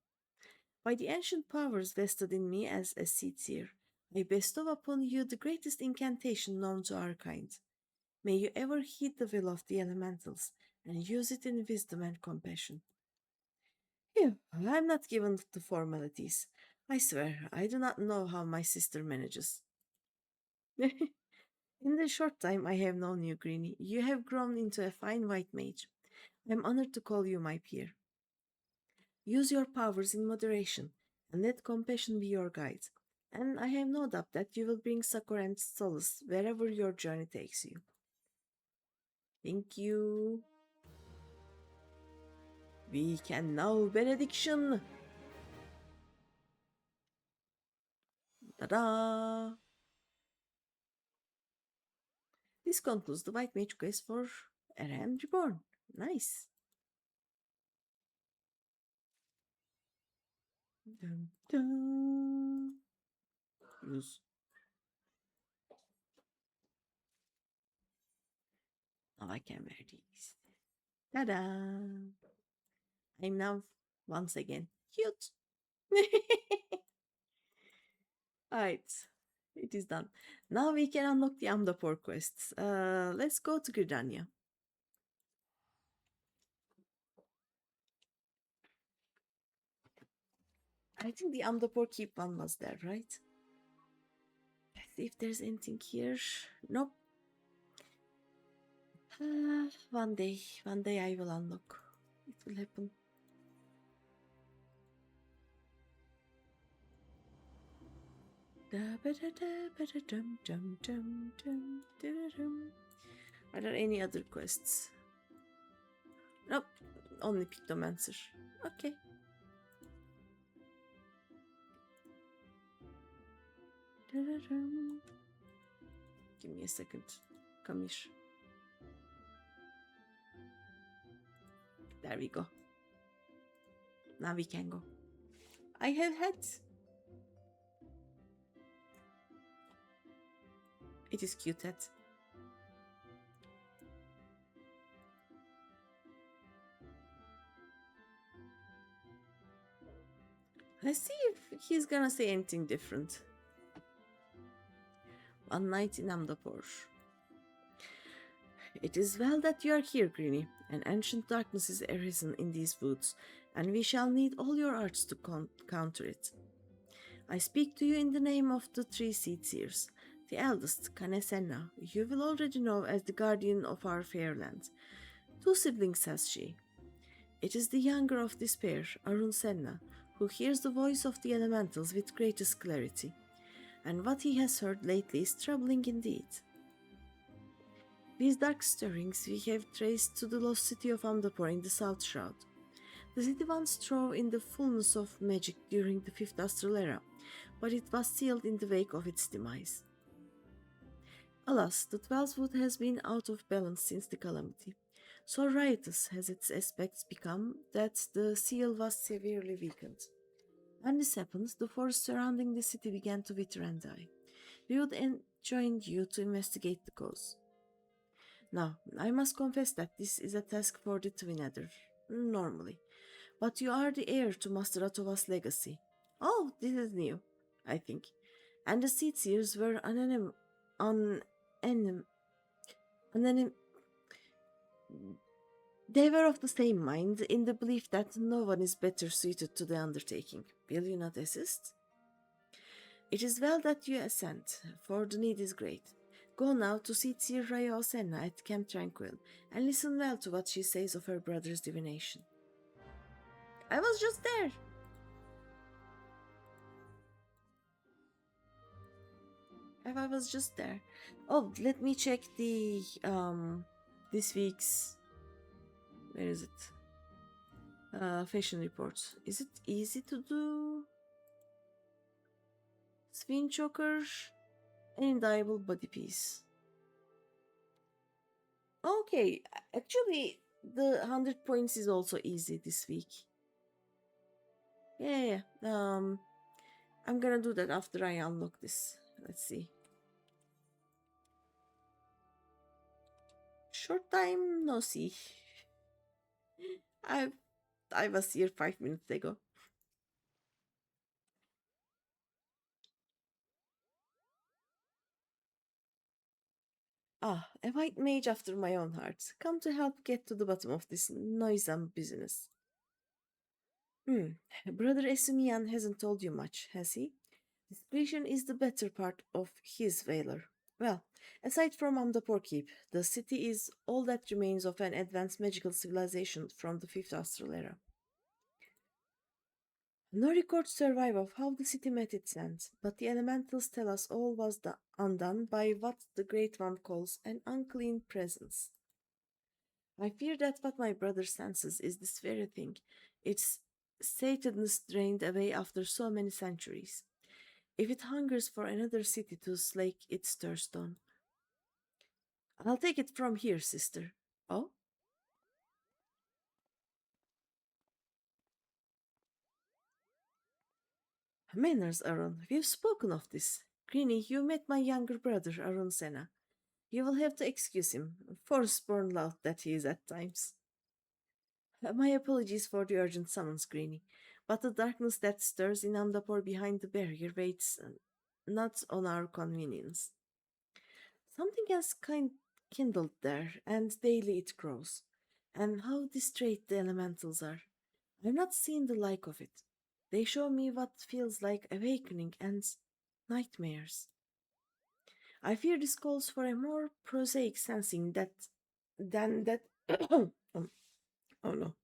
By the ancient powers vested in me as a seed seer, I bestow upon you the greatest incantation known to our kind. May you ever heed the will of the elementals and use it in wisdom and compassion. Phew, I'm not given to formalities. I swear, I do not know how my sister manages. In the short time I have known you, Greeny, you have grown into a fine white mage. I am honored to call you my peer. Use your powers in moderation, and let compassion be your guide. And I have no doubt that you will bring succor and solace wherever your journey takes you. Thank you. We can now benediction. Ta-da! This concludes the White Mage quest for RM Reborn. Nice. Dun, dun. Use. Now I can wear these. Ta-da! I'm now once again cute. Alright, it is done. Now we can unlock the Amdapor quests. Let's go to Gridania. I think the Amdapor Keep one was there, right? Let's see if there's anything here. Nope. One day I will unlock. It will happen. Are there any other quests? Nope, only Pictomancer. Okay. Give me a second. Come here. There we go. Now we can go. I have had. It is cute hat. Let's see if he's gonna say anything different. One night in Amdapor. It is well that you are here, Greeny. An ancient darkness is arisen in these woods, and we shall need all your arts to counter it. I speak to you in the name of the three seed seers. The eldest, Kanesenna, you will already know as the guardian of our fair land. 2 siblings has she. It is the younger of this pair, Arun Senna, who hears the voice of the elementals with greatest clarity. And what he has heard lately is troubling indeed. These dark stirrings we have traced to the lost city of Amdapor in the South Shroud. The city once throve in the fullness of magic during the 5th Astral Era, but it was sealed in the wake of its demise. Alas, the 12th Wood has been out of balance since the calamity. So riotous has its aspects become that the seal was severely weakened. When this happened, the forest surrounding the city began to wither and die. We would enjoin you to investigate the cause. Now, I must confess that this is a task for the Twin Adder, normally. But you are the heir to Master Atova's legacy. Oh, this is new, I think. And the Seed Seers were they were of the same mind, in the belief that no one is better suited to the undertaking. Will you not assist? It is well that you assent, for the need is great. Go now to see Seer Raya Osenna at Camp Tranquil, and listen well to what she says of her brother's divination. I was just there! I was just there. Oh, let me check the this week's, where is it? Fashion reports. Is it easy to do? Spin choker, indelible body piece. Okay, actually, the 100 points is also easy this week. Yeah. I'm gonna do that after I unlock this. Let's see. Short time no see. I I was here 5 minutes ago. Ah, a white mage after my own heart. Come to help get to the bottom of this noisome business. Brother Esumian hasn't told you much, has he? Discretion is the better part of his valor. Well, aside from Amdapor Keep, the city is all that remains of an advanced magical civilization from the Fifth Astral Era. No records survive of how the city met its end, but the elementals tell us all was undone by what the Great One calls an unclean presence. I fear that what my brother senses is this very thing, its satanness drained away after so many centuries. If it hungers for another city to slake its thirst on. I'll take it from here, sister. Oh? Manners, Arun. We've spoken of this. Greeny, you met my younger brother, Arun Sena. You will have to excuse him, forsworn lout that he is at times. My apologies for the urgent summons, Greeny, but the darkness that stirs in Amdapor behind the barrier waits not on our convenience. Something has kindled there, and daily it grows. And how distrait the elementals are. I've not seen the like of it. They show me what feels like awakening and nightmares. I fear this calls for a more prosaic sensing than that. Oh no.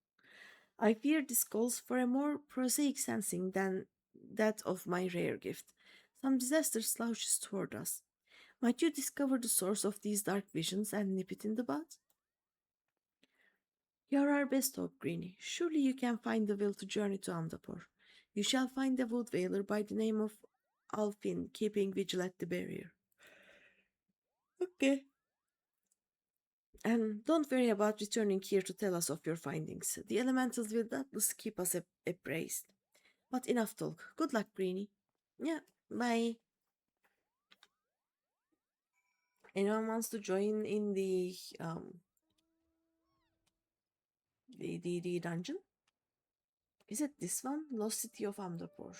I fear this calls for a more prosaic sensing than that of my rare gift. Some disaster slouches toward us. Might you discover the source of these dark visions and nip it in the bud? You're our best hope, Greeny. Surely you can find the will to journey to Amdapor. You shall find a wood veiler by the name of Alfin keeping vigil at the barrier. Okay. And don't worry about returning here to tell us of your findings. The elementals will doubtless keep us appraised. But enough talk. Good luck, Greeny. Yeah, bye. Anyone wants to join in the dungeon? Is it this one? Lost City of Amdapor.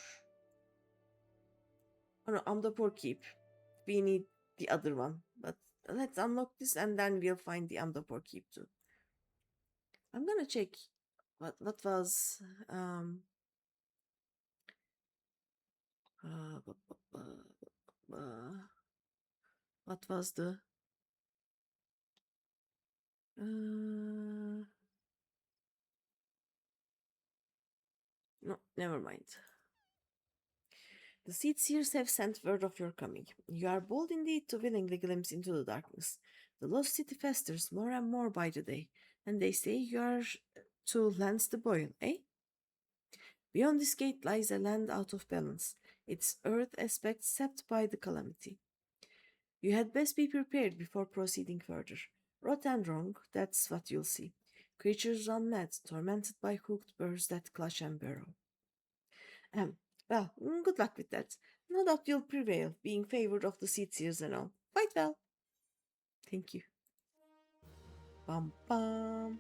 Oh no, Amdapor Keep. We need the other one. But let's unlock this and then we'll find the Amdapor Keep too. I'm gonna check what was uh, what was the no, never mind. The seed seers have sent word of your coming. You are bold indeed to willingly glimpse into the darkness. The lost city festers more and more by the day, and they say you are to lance the boil, eh? Beyond this gate lies a land out of balance, its earth aspect sapped by the calamity. You had best be prepared before proceeding further. Rot and wrong, that's what you'll see. Creatures run mad, tormented by hooked birds that clutch and burrow. Um, well, good luck with that. No doubt you'll prevail, being favored of the seed seers and all. Quite well. Thank you. Bum bum.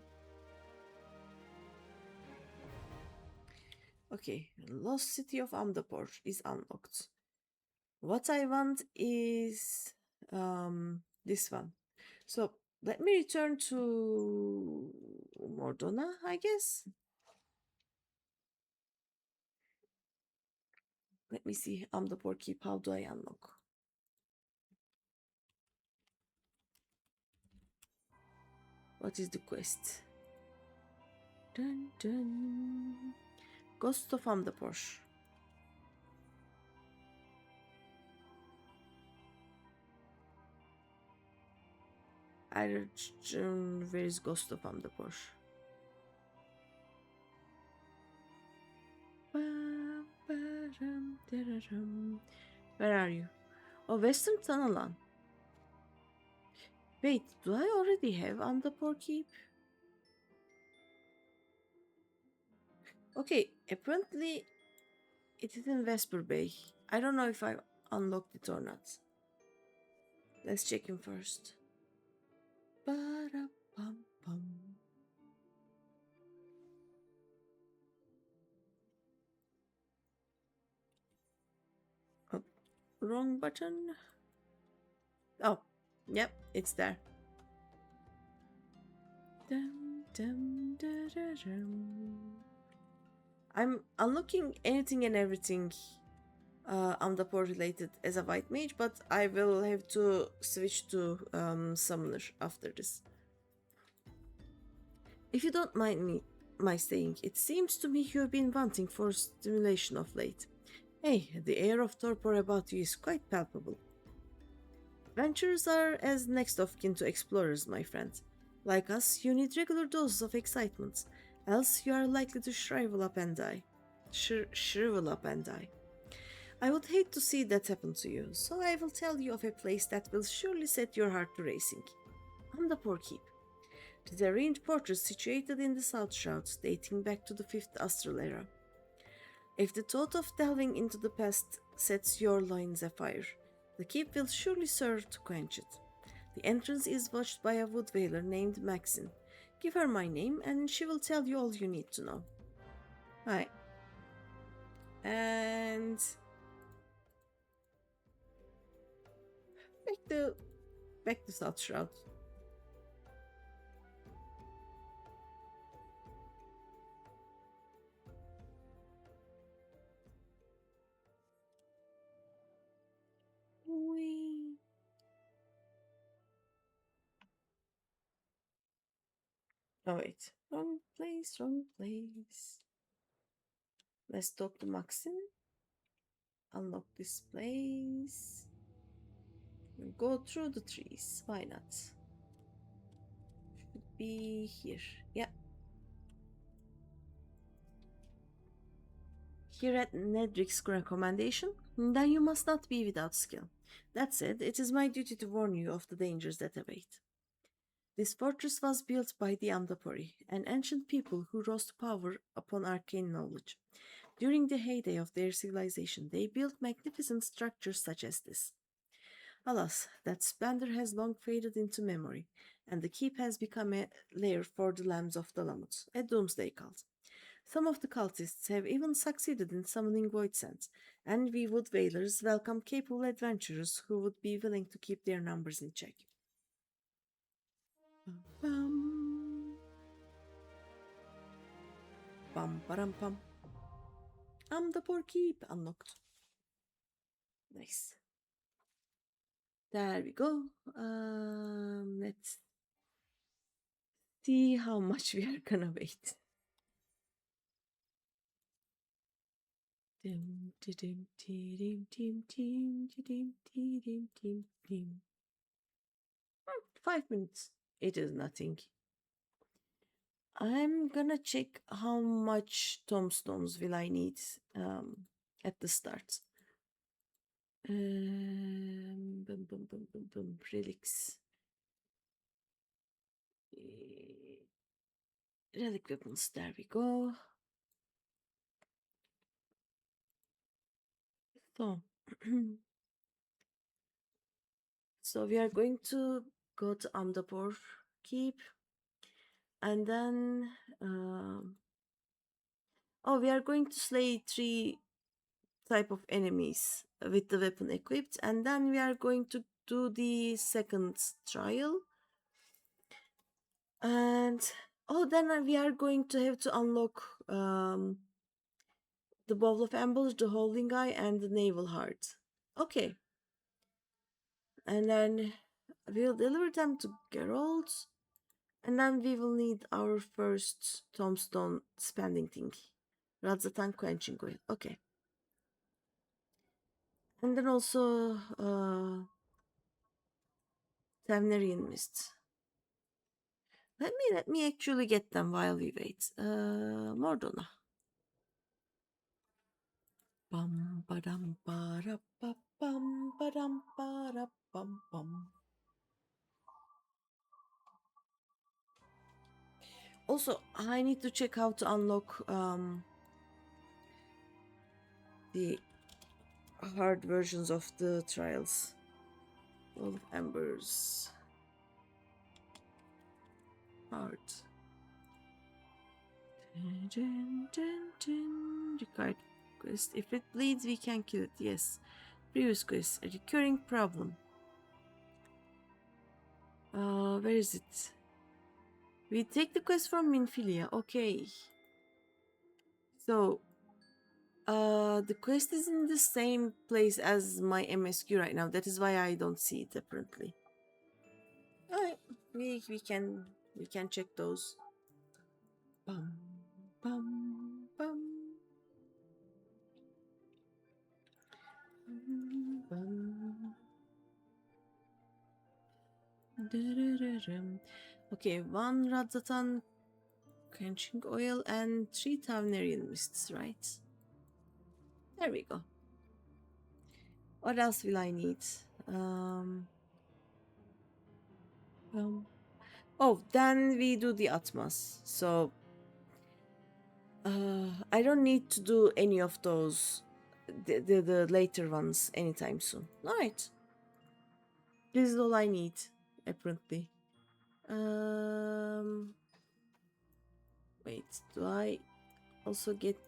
Okay, Lost City of Amdapor is unlocked. What I want is this one. So let me return to Mordona, I guess. Let me see. Amdapor Keep. How do I unlock? What is the quest? Dun dun. Ghost of Amdapor. Where is Ghost of Amdapor? Where are you? Oh, Western Tunnel. Wait, do I already have Amdapor Keep? Okay, apparently it is in Vesper Bay. I don't know if I unlocked it or not. Let's check him first. Ba-da-bum-bum. Oh, wrong button. Oh, yep, it's there. Dum, dum, da, da, dum. I'm unlocking anything and everything Amdapor related as a white mage, but I will have to switch to summoner after this. If you don't mind my saying, it seems to me you have been wanting for stimulation of late. Hey, the air of torpor about you is quite palpable. Adventurers are as next of kin to explorers, my friend. Like us, you need regular doses of excitement, else you are likely to shrivel up and die. Shrivel up and die. I would hate to see that happen to you, so I will tell you of a place that will surely set your heart to racing. Amdapor Keep. It is a ruined fortress situated in the South Shrouds, dating back to the 5th Astral Era. If the thought of delving into the past sets your loins afire, the keep will surely serve to quench it. The entrance is watched by a wood wailer named Maxine. Give her my name and she will tell you all you need to know. Hi. And back to South Shroud. Whee. Oh wait, wrong place, wrong place. Let's talk to Maxine. Unlock this place. Go through the trees. Why not? Should be here. Yeah. Here at Nedric's recommendation, then you must not be without skill. That said, it is my duty to warn you of the dangers that await. This fortress was built by the Amdapori, an ancient people who rose to power upon arcane knowledge. During the heyday of their civilization, they built magnificent structures such as this. Alas, that splendor has long faded into memory, and the keep has become a lair for the lambs of the Lamut, a doomsday cult. Some of the cultists have even succeeded in summoning void sands, and we wood whalers welcome capable adventurers who would be willing to keep their numbers in check. Bum, bum, bum, bum. Amdapor Keep unlocked. Nice. There we go. Let's see how much we are gonna wait. 5 minutes. It is nothing. I'm gonna check how much tombstones will I need at the start. Boom, boom, boom, boom, boom. Relics. Relic weapons. There we go. So, so we are going to go to Amdapor Keep, and then we are going to slay 3 type of enemies with the weapon equipped, and then we are going to do the second trial, and then we are going to have to unlock the Bowl of Ambush, the Holding Eye, and the Naval Heart. Okay. And then we'll deliver them to Geralt. And then we will need our first tombstone spending thing. Razatan quenching oil. Okay. And then also Tavnerian mist. Let me actually get them while we wait. Mordona. Bum badum para pa bum badum para bum bum. Also, I need to check how to unlock the hard versions of the trials. All embers. Hard. Required quest. If it bleeds, we can kill it. Yes. Previous quest. A recurring problem. Where is it? We take the quest from Minfilia. Okay. So, the quest is in the same place as my MSQ right now. That is why I don't see it apparently. Alright, we can check those. Bum bum bum. Bum. Okay, 1 Radzatan quenching oil and 3 Tavnerian mists, right? There we go. What else will I need? Oh, then we do the Atmas. So I don't need to do any of those, the later ones anytime soon. All right. This is all I need, apparently. Wait, do I also get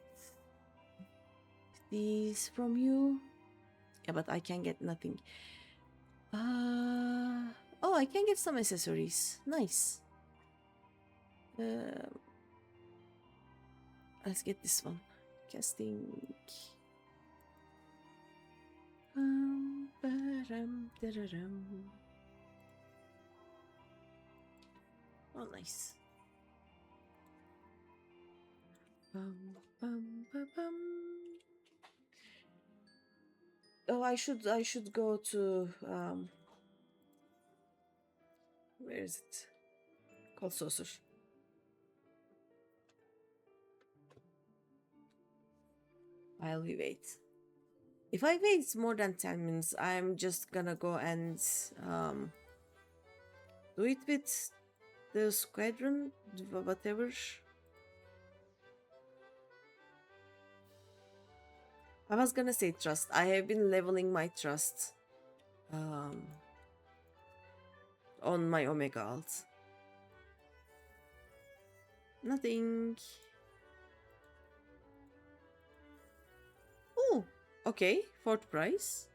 these from you? Yeah, but I can get nothing. Oh, I can get some accessories. Nice. Let's get this one. Casting. Oh, nice. Oh, I should go to where is it? Called Saucer. While we wait. If I wait more than 10 minutes, I'm just gonna go and do it with the squadron, whatever. I was gonna say trust. I have been leveling my trust on my Omega alt. Nothing. Oh, okay. 4th prize.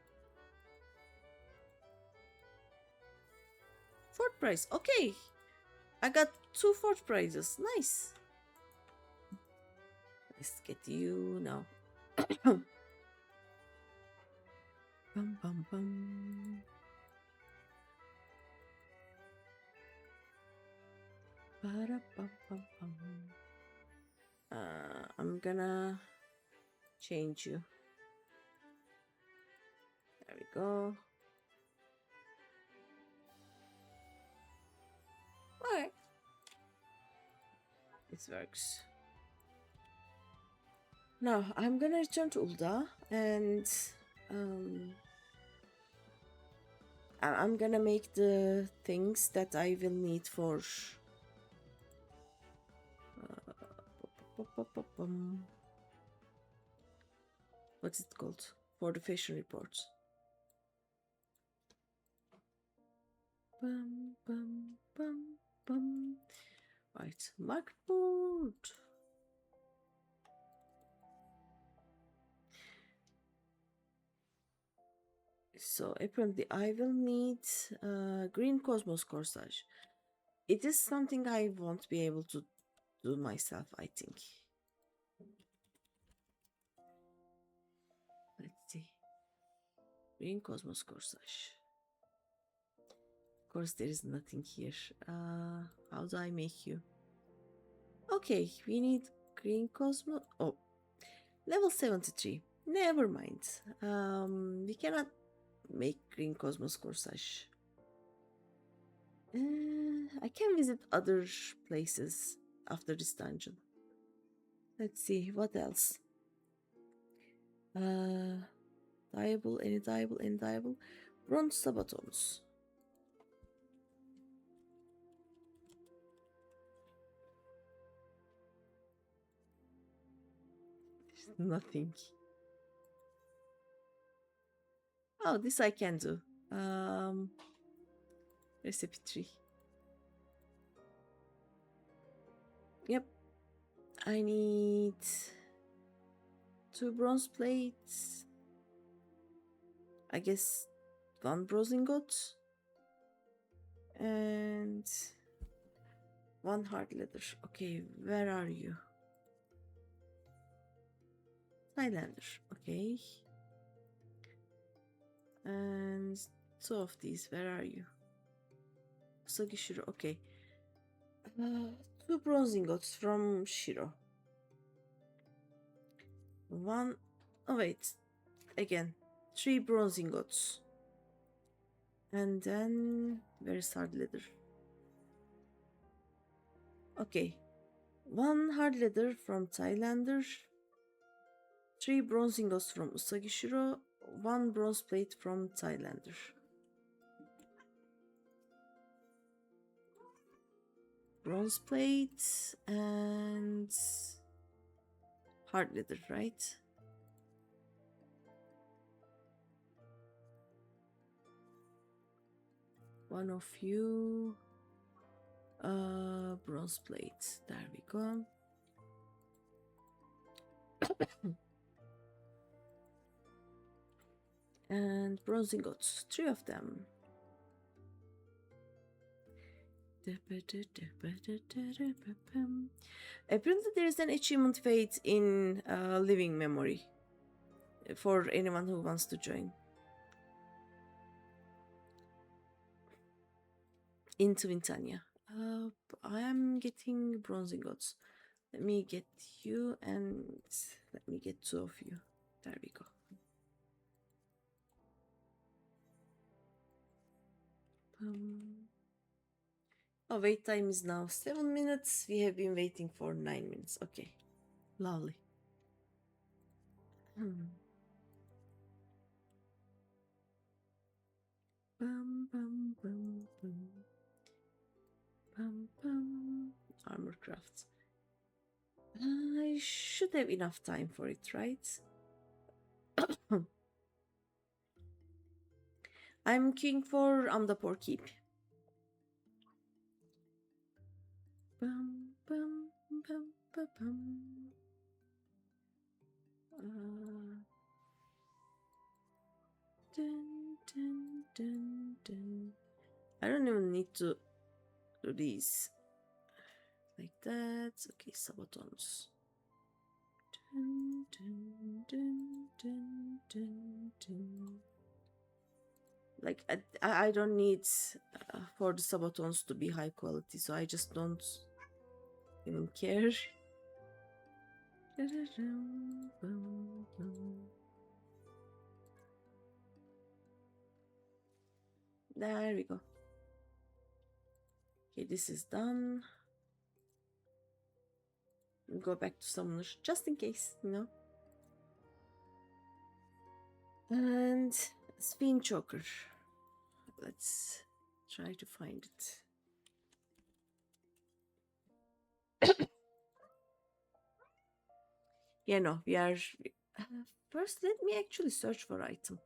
4th prize. Okay. I got 2 4th prizes. Nice. Let's get you now. Bum, bum, bum. Ba-da-bum-bum-bum. I'm gonna change you. There we go. Alright. This works. Now I'm gonna return to Ulda and I'm gonna make the things that I will need for what's it called? For the fashion reports. Bum, bum, bum, bum. Right, market board. So apparently I will need green cosmos corsage. It is something I won't be able to do myself, I think. Let's see. Green cosmos corsage. Of course, there is nothing here. How do I make you? Okay, we need green cosmos. Oh, level 73. Never mind. We cannot make green cosmos corsage. I can visit other places after this dungeon. Let's see, what else? Diable, any diable, any diable. Bronze sabatons. Nothing. Oh, this I can do. Recipe tree. Yep. I need 2 bronze plates. I guess 1 bronze ingot. And 1 hard leather. Okay, where are you? Highlander. Okay. And 2 of these. Where are you? Usagi Shiro. Okay. 2 bronze ingots from Shiro. 1. Oh, wait. Again. 3 bronze ingots. And then. Where's hard leather? Okay. 1 hard leather from Thailander. 3 bronze ingots from Usagi Shiro. 1 bronze plate from Thailander. Bronze plate and hard leather, right? One of you. Bronze plate. There we go. And bronze ingots, 3 of them. Apparently there is an achievement fate in living memory for anyone who wants to join. In Twintania. I am getting bronze ingots. Let me get you and let me get 2 of you. There we go. Oh, wait time is now 7 minutes. We have been waiting for 9 minutes. Okay. Lovely. Bum, bum, bum, bum. Bum, bum. Armor crafts. I should have enough time for it, right? I'm queuing for Amdapor Keep. Bum, bum, bum, bum, bum. Dun, dun, dun, dun. I don't even need to do these like that. Okay, sabatons. Dun, dun, dun, dun, dun, dun. Like I don't need for the sabatons to be high quality, so I just don't even care. There we go. Okay, this is done. We'll go back to summoner just in case, you know. And spin choker. Let's try to find it. Yeah, no, we are. First, let me actually search for item.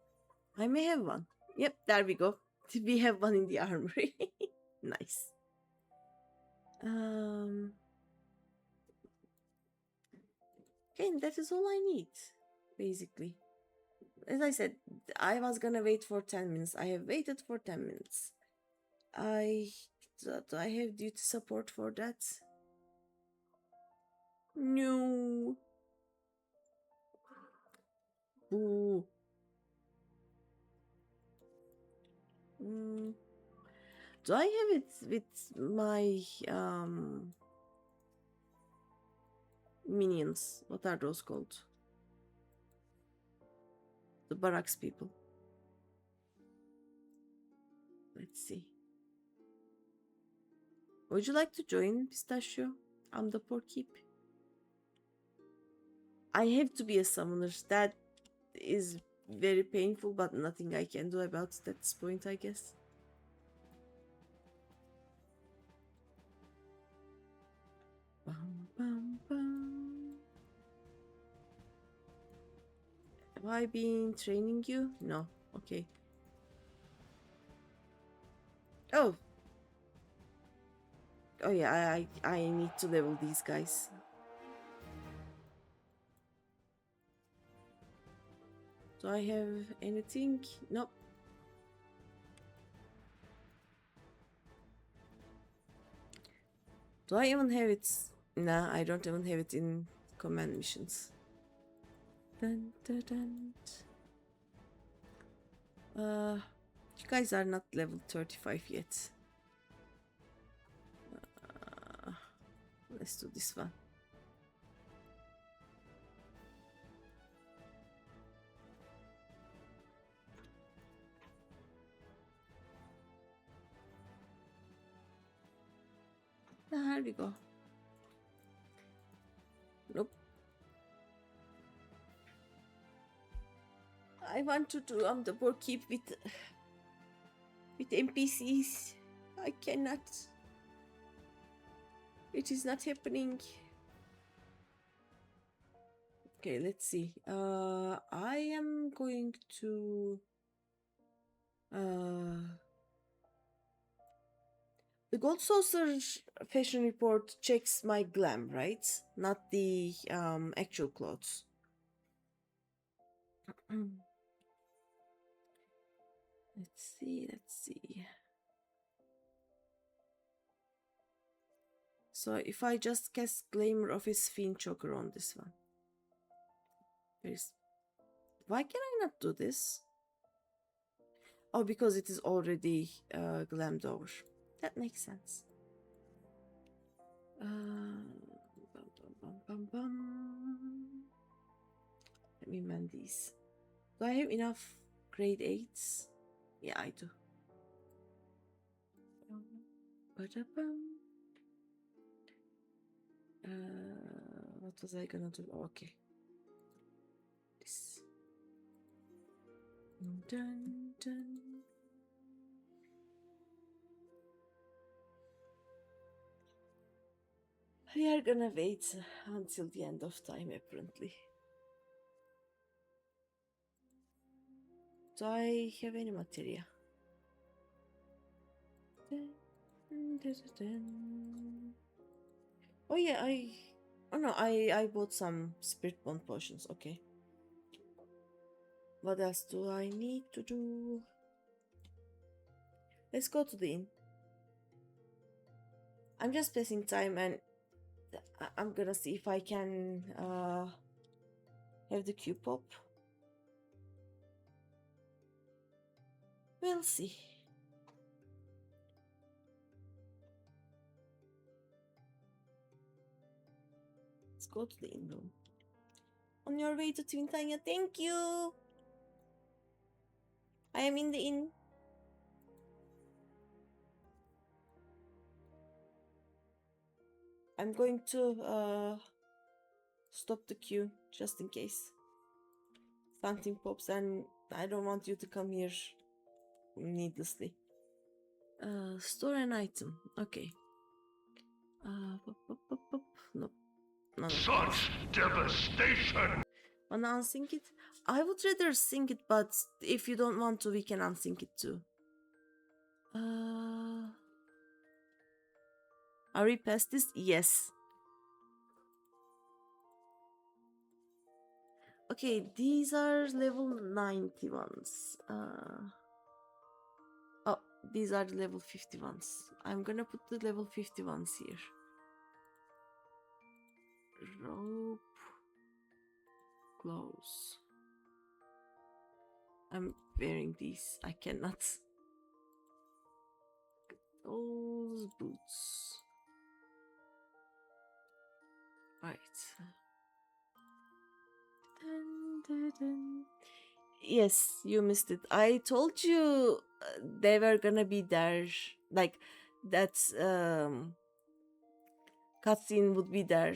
I may have one. Yep, there we go. We have one in the armory. Nice. Okay, and that is all I need, basically. As I said, I was gonna wait for 10 minutes. I have waited for 10 minutes. Do I have duty support for that? No. Ooh. Do I have it with my minions? What are those called? The barracks people. Let's see. Would you like to join, Pistachio? Amdapor Keep. I have to be a summoner. That is very painful, but nothing I can do about it at this point, I guess. Bum, bum, bum. Have I been training you? No. Okay. Oh. Oh yeah, I need to level these guys. Do I have anything? Nope. Do I even have it? Nah, I don't even have it in command missions. Dun, dun, dun. You guys are not level 35 yet. Let's do this one. Here we go. Nope. I want to do Amdapor Keep with NPCs. I cannot. It is not happening. Okay, let's see. I am going to the Gold Saucer fashion report checks my glam, right? Not the actual clothes. Let's see. So if I just cast Glamour of his Fiend Choker on this one. Why can I not do this? Oh, because it is already glammed over. That makes sense. Let me mend these. Do I have enough grade 8s? Yeah, I do. What was I gonna do? Oh, okay. This. Dun, dun. We are gonna wait until the end of time, apparently. Do I have any materia? Oh yeah, I bought some spirit bond potions. Okay. What else do I need to do? Let's go to the inn. I'm just passing time, and I'm gonna see if I can have the Q pop. We'll see. Let's go to the inn room. On your way to Twintania, thank you! I am in the inn. I'm going to stop the queue just in case something pops, and I don't want you to come here needlessly. Store an item. Okay. Nope. No. Such devastation! Wanna unsync it? I would rather sync it, but if you don't want to, we can unsync it too. Are we past this? Yes. Okay, these are level 90 ones. Oh, these are the level 50 ones. I'm gonna put the level 50 ones here. Rope. Gloves. I'm wearing these. I cannot. Those boots. Right. Dun, dun, dun. Yes, you missed it. I told you they were gonna be there. Like, that's cutscene would be there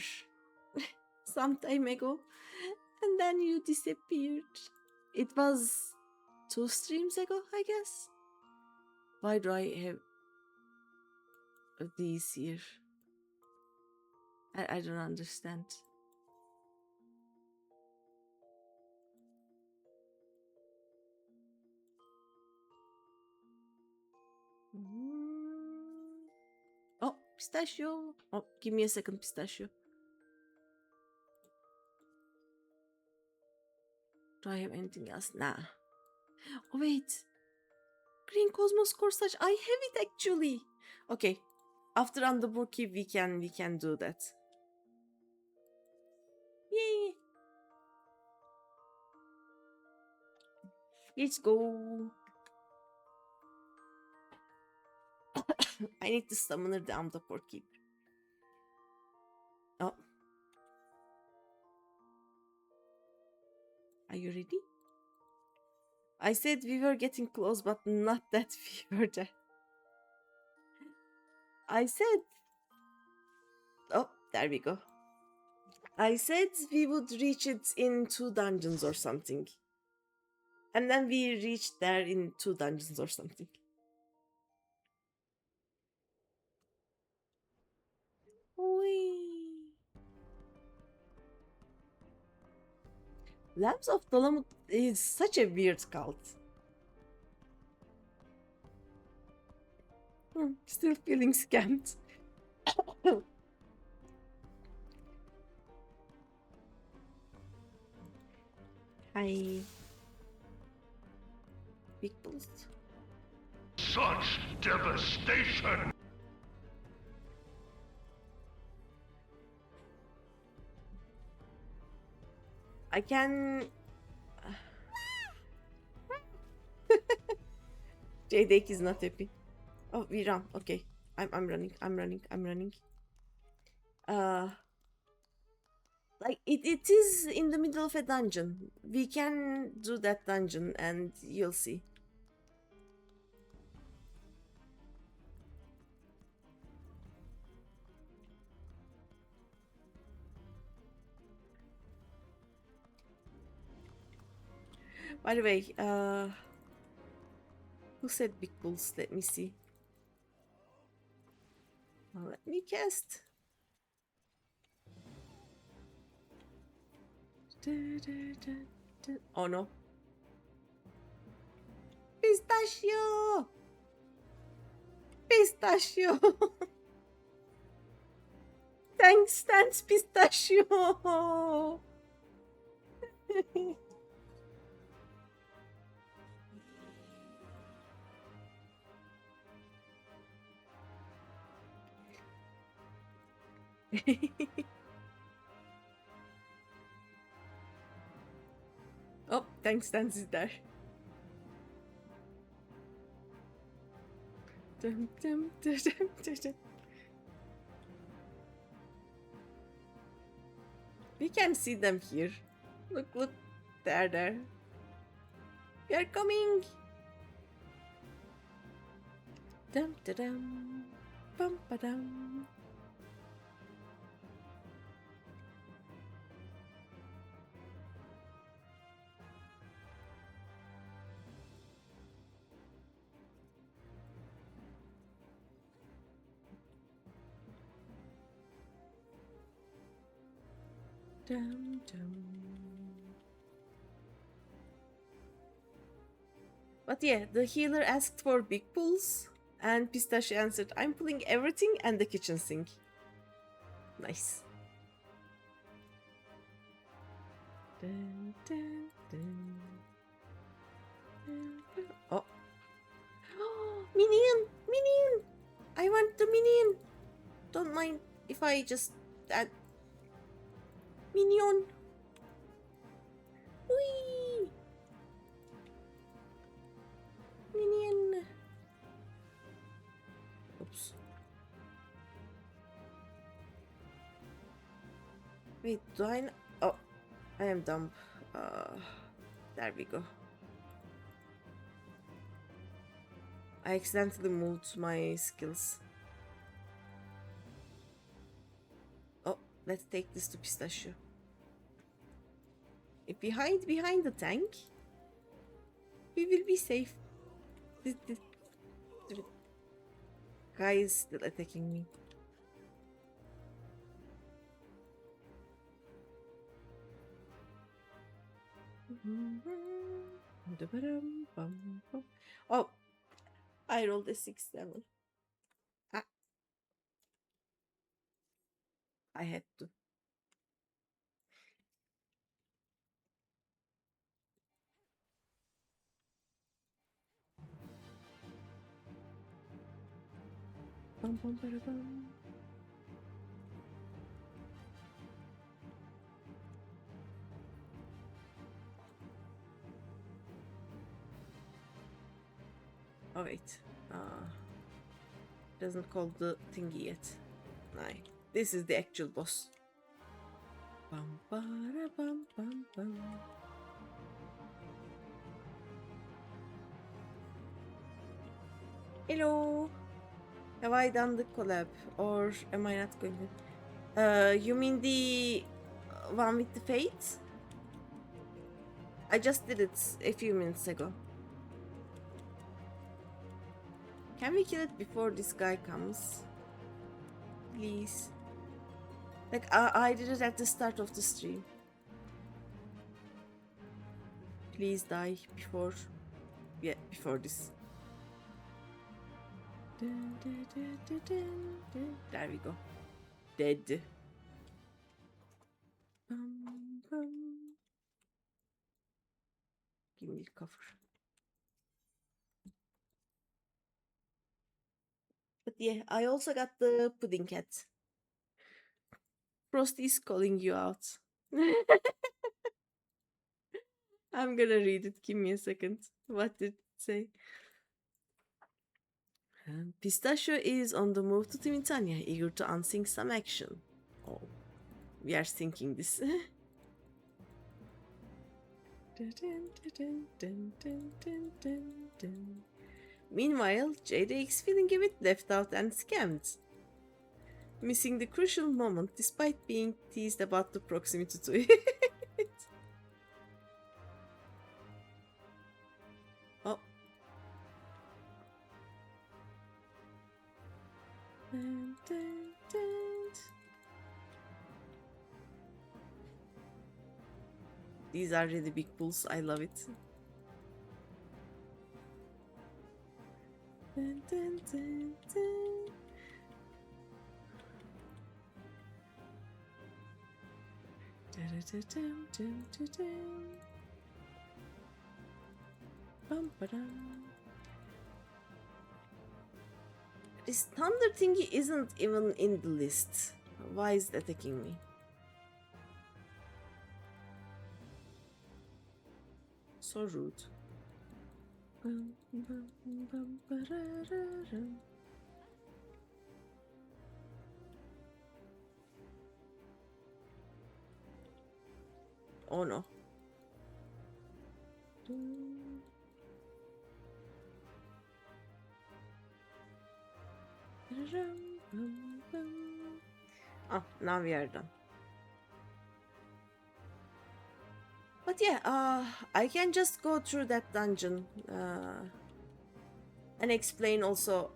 some time ago, and then you disappeared. It was 2 streams ago, I guess. Why do I have these here? I don't understand. Oh, pistachio. Oh, give me a second, pistachio. Do I have anything else? Nah. Oh, wait. Green Cosmos Corsage. I have it actually. Okay. After Amdapor Keep, we can do that. Yay. Let's go. I need to summon the Amdapor Keep. Oh. Are you ready? I said we were getting close, but not that we were there. I said... Oh, there we go. I said we would reach it in 2 dungeons or something. And then we reached there in 2 dungeons or something. Whee! Lambs of Dalamut is such a weird cult. Still feeling scammed. Hi. Big boost. Such devastation! I can... J-Deck is not happy. Oh, we run. Okay. I'm running. Like, it is in the middle of a dungeon. We can do that dungeon and you'll see. By the way, who said big bulls? Let me see. Well, let me cast. Oh no. Pistachio! Pistachio! Thanks, pistachio! Oh, thanks, Stance is there. Dum, dum, dum, dum, dum, dum. We can see them here. Look, there. We are coming. Dum, da, dum, bum, ba, dum. Dum, dum. But yeah, the healer asked for big pulls, and Pistachio answered, I'm pulling everything and the kitchen sink. Nice. Dun, dun, dun. Oh. Minion! I want the minion! Don't mind if I just add minion. Whee! Minion. Oops. Wait, do I... Oh, I am dumb. There we go. I accidentally moved my skills. let's take this to Pistachio. If we hide behind the tank, we will be safe. This guy is still attacking me. Oh, I rolled a 6-7. Ah, I had to. Bum, bum, bada, bum. Oh wait, doesn't call the thingy yet. No, this is the actual boss. Bum, bada, bum, bum, bum. Hello. Have I done the collab, or am I not going to? You mean the one with the fate? I just did it a few minutes ago. Can we kill it before this guy comes? Please. Like, I did it at the start of the stream. Please die before... Yeah, before this. There we go. Dead. Give me the cover. But yeah, I also got the pudding cat. Frosty's calling you out. I'm gonna read it. Give me a second. What did it say? Pistachio is on the move to Timitania, eager to unsync some action. Oh, we are syncing this. Meanwhile, JDX feeling a bit left out and scammed. Missing the crucial moment despite being teased about the proximity to it. Oh. These are really big pulls. I love it. This thunder thingy isn't even in the list. Why is it attacking me? So rude. Oh no. Ah, now we are done. But yeah, I can just go through that dungeon and explain also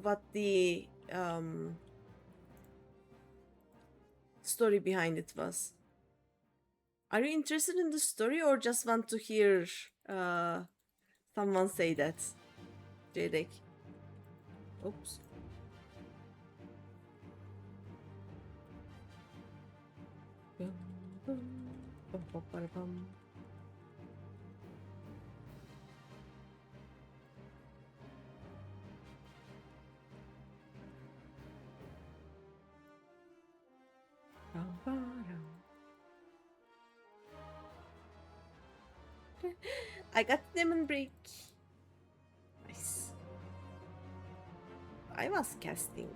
what the story behind it was. Are you interested in the story or just want to hear someone say that? Jadek. Oops. I got demon break. Nice. I was casting.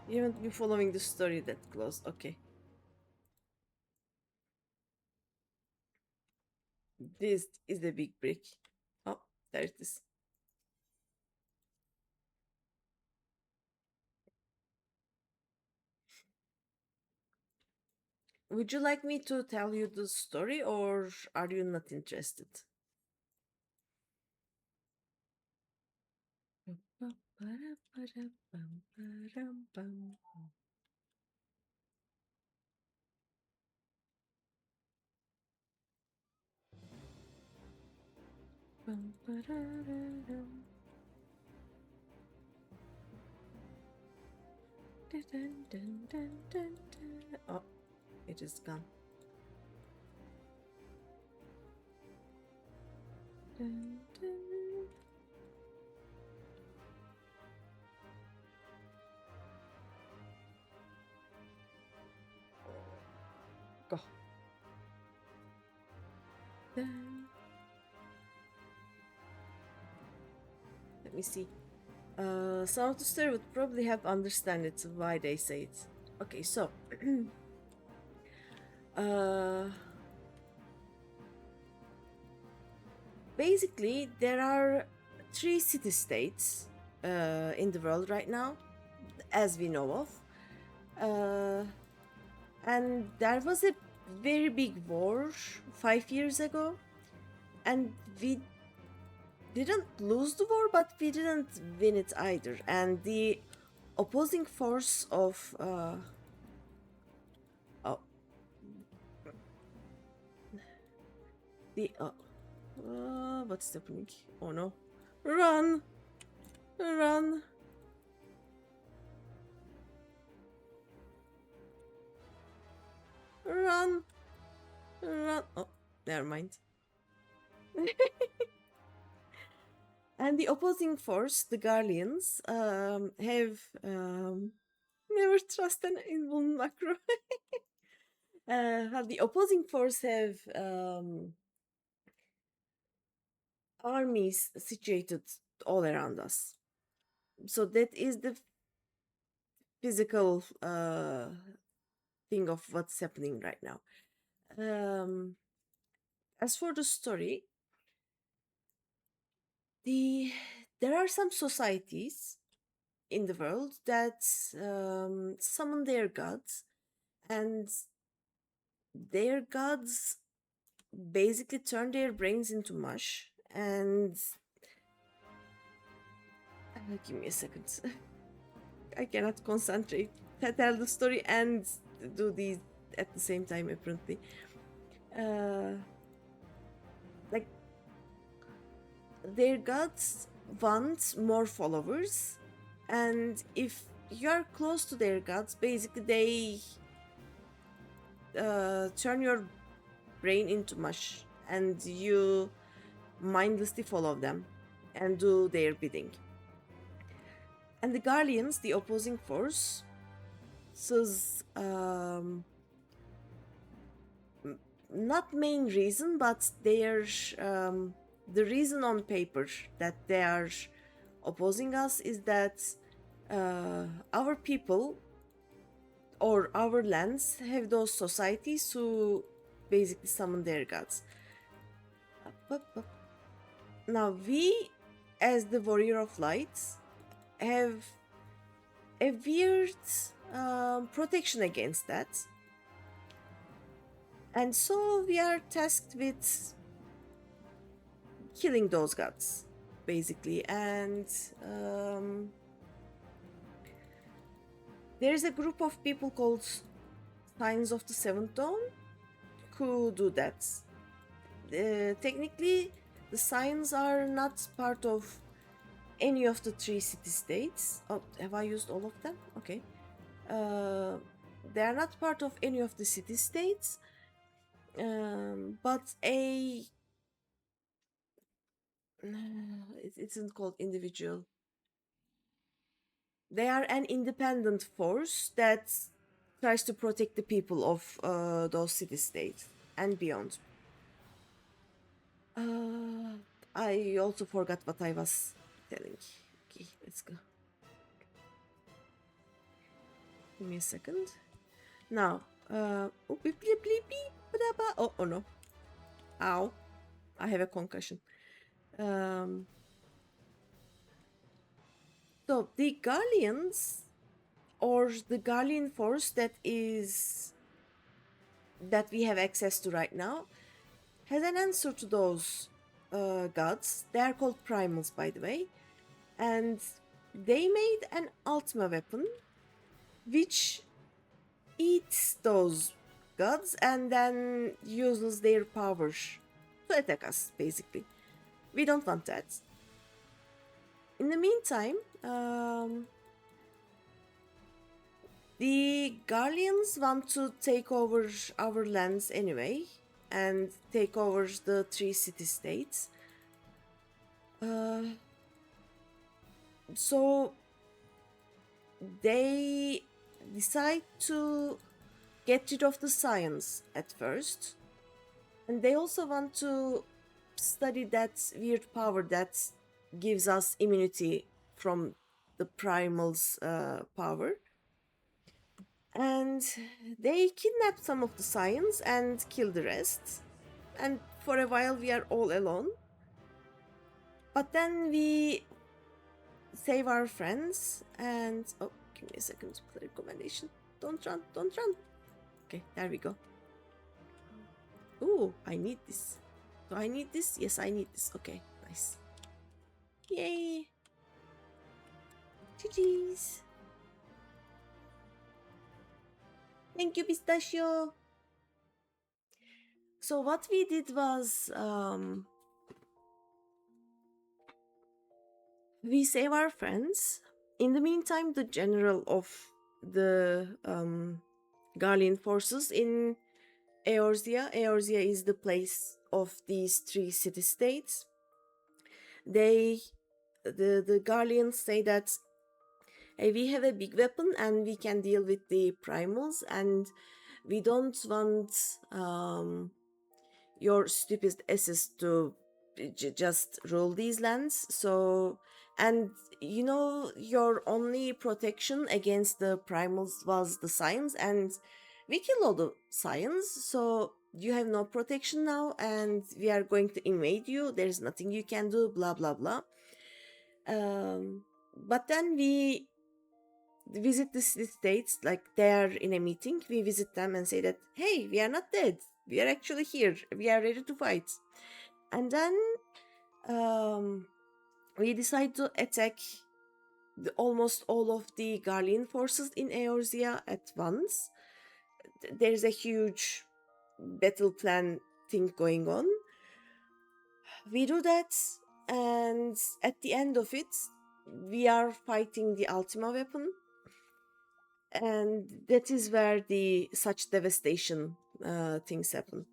You haven't been following the story that close. Okay. This is the big break. Oh, there it is. would you like me to tell you the story, or are you not interested? Oh, it is gone. Go. Let me see. Some of the story would probably have understand it why they say it. Okay, so uh, basically there are 3 city-states in the world right now, as we know of, and there was a very big war 5 years ago, and we didn't lose the war, but we didn't win it either. And the opposing force of oh, the what's happening? Oh no! Run! Run! Run! Run! Oh, never mind. And the opposing force, the Garleans, have never trust an evil macro. The opposing force have armies situated all around us. So that is the physical thing of what's happening right now. As for the story, there are some societies in the world that summon their gods, and their gods basically turn their brains into mush. And give me a second. I cannot concentrate. Tell the story and do these at the same time, apparently. Like, their gods want more followers, and if you're close to their gods, basically they turn your brain into mush, and you mindlessly follow them and do their bidding. And the Guardians, the opposing force, says not main reason, but their the reason on paper that they are opposing us is that our people or our lands have those societies who basically summon their gods. Now we, as the warrior of light, have a weird protection against that, and so we are tasked with killing those gods, basically. And there's a group of people called Signs of the Seventh Dawn who do that. Technically, the signs are not part of any of the 3 city-states. Oh, have I used all of them? Okay. They are not part of any of the city-states, but it isn't called individual. They are an independent force that tries to protect the people of those city-states and beyond. I also forgot what I was telling. Okay, let's go. Give me a second. Now, oh no. Ow. I have a concussion. So the Garleans, or the Garlean force that is that we have access to right now has an answer to those gods. They are called primals, by the way, and they made an ultima weapon which eats those gods and then uses their power to attack us, basically. We don't want that. In the meantime, the Garleans want to take over our lands anyway and take over the 3 city-states. So they decide to get rid of the science at first, and they also want to study that weird power that gives us immunity from the primal's power. And they kidnap some of the science and kill the rest, and for a while we are all alone. But then we save our friends and oh, give me a second to play recommendation. Don't run, don't run. Okay, there we go. Ooh, I need this. Do I need this? Yes, I need this. Okay, nice. Yay. GG's. Thank you, Pistachio. So what we did was we save our friends. In the meantime, the general of the Garlean forces in Eorzea is the place of these 3 city-states. The Garleans say that hey, we have a big weapon and we can deal with the primals, and we don't want your stupid asses to just rule these lands. So, and you know, your only protection against the primals was the science, and we killed all the science, so you have no protection now, and we are going to invade you. There's nothing you can do, blah blah blah. But then we visit the states, like they're in a meeting. We visit them and say that, hey, we are not dead. We are actually here. We are ready to fight. And then we decide to attack almost all of the Garlean forces in Eorzea at once. There's a huge battle plan thing going on. We do that, and at the end of it, we are fighting the ultima weapon, and that is where the such devastation things happen.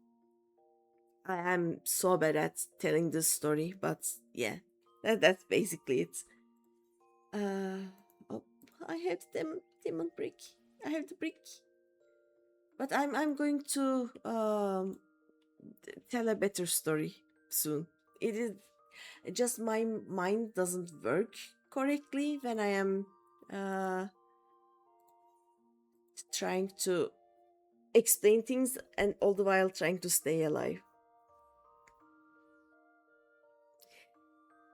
I am so bad at telling this story, but yeah, that's basically it. Oh, I have demon brick. I have the brick, but I'm going to tell a better story soon. It is just my mind doesn't work correctly when I am trying to explain things and all the while trying to stay alive.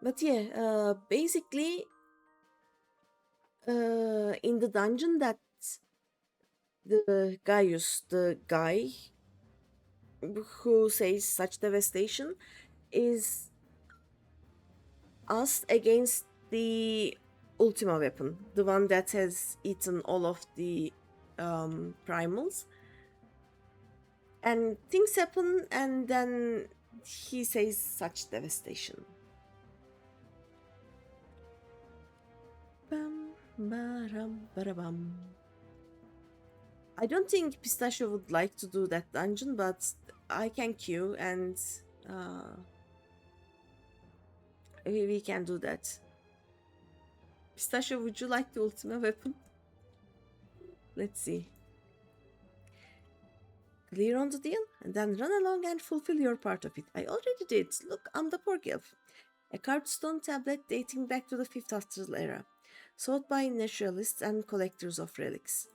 But yeah, basically, in the dungeon that the Gaius, the guy who says such devastation, is us against the ultima weapon, the one that has eaten all of the primals. And things happen, and then he says such devastation. Bam, baram, barabam. I don't think Pistachio would like to do that dungeon, but I can queue and we can do that. Pistachio, would you like the ultimate weapon? Let's see. Clear on the deal, and then run along and fulfill your part of it. I already did. Look, Amdapor Keep. A carved stone tablet dating back to the 5th Astral era, sought by naturalists and collectors of relics.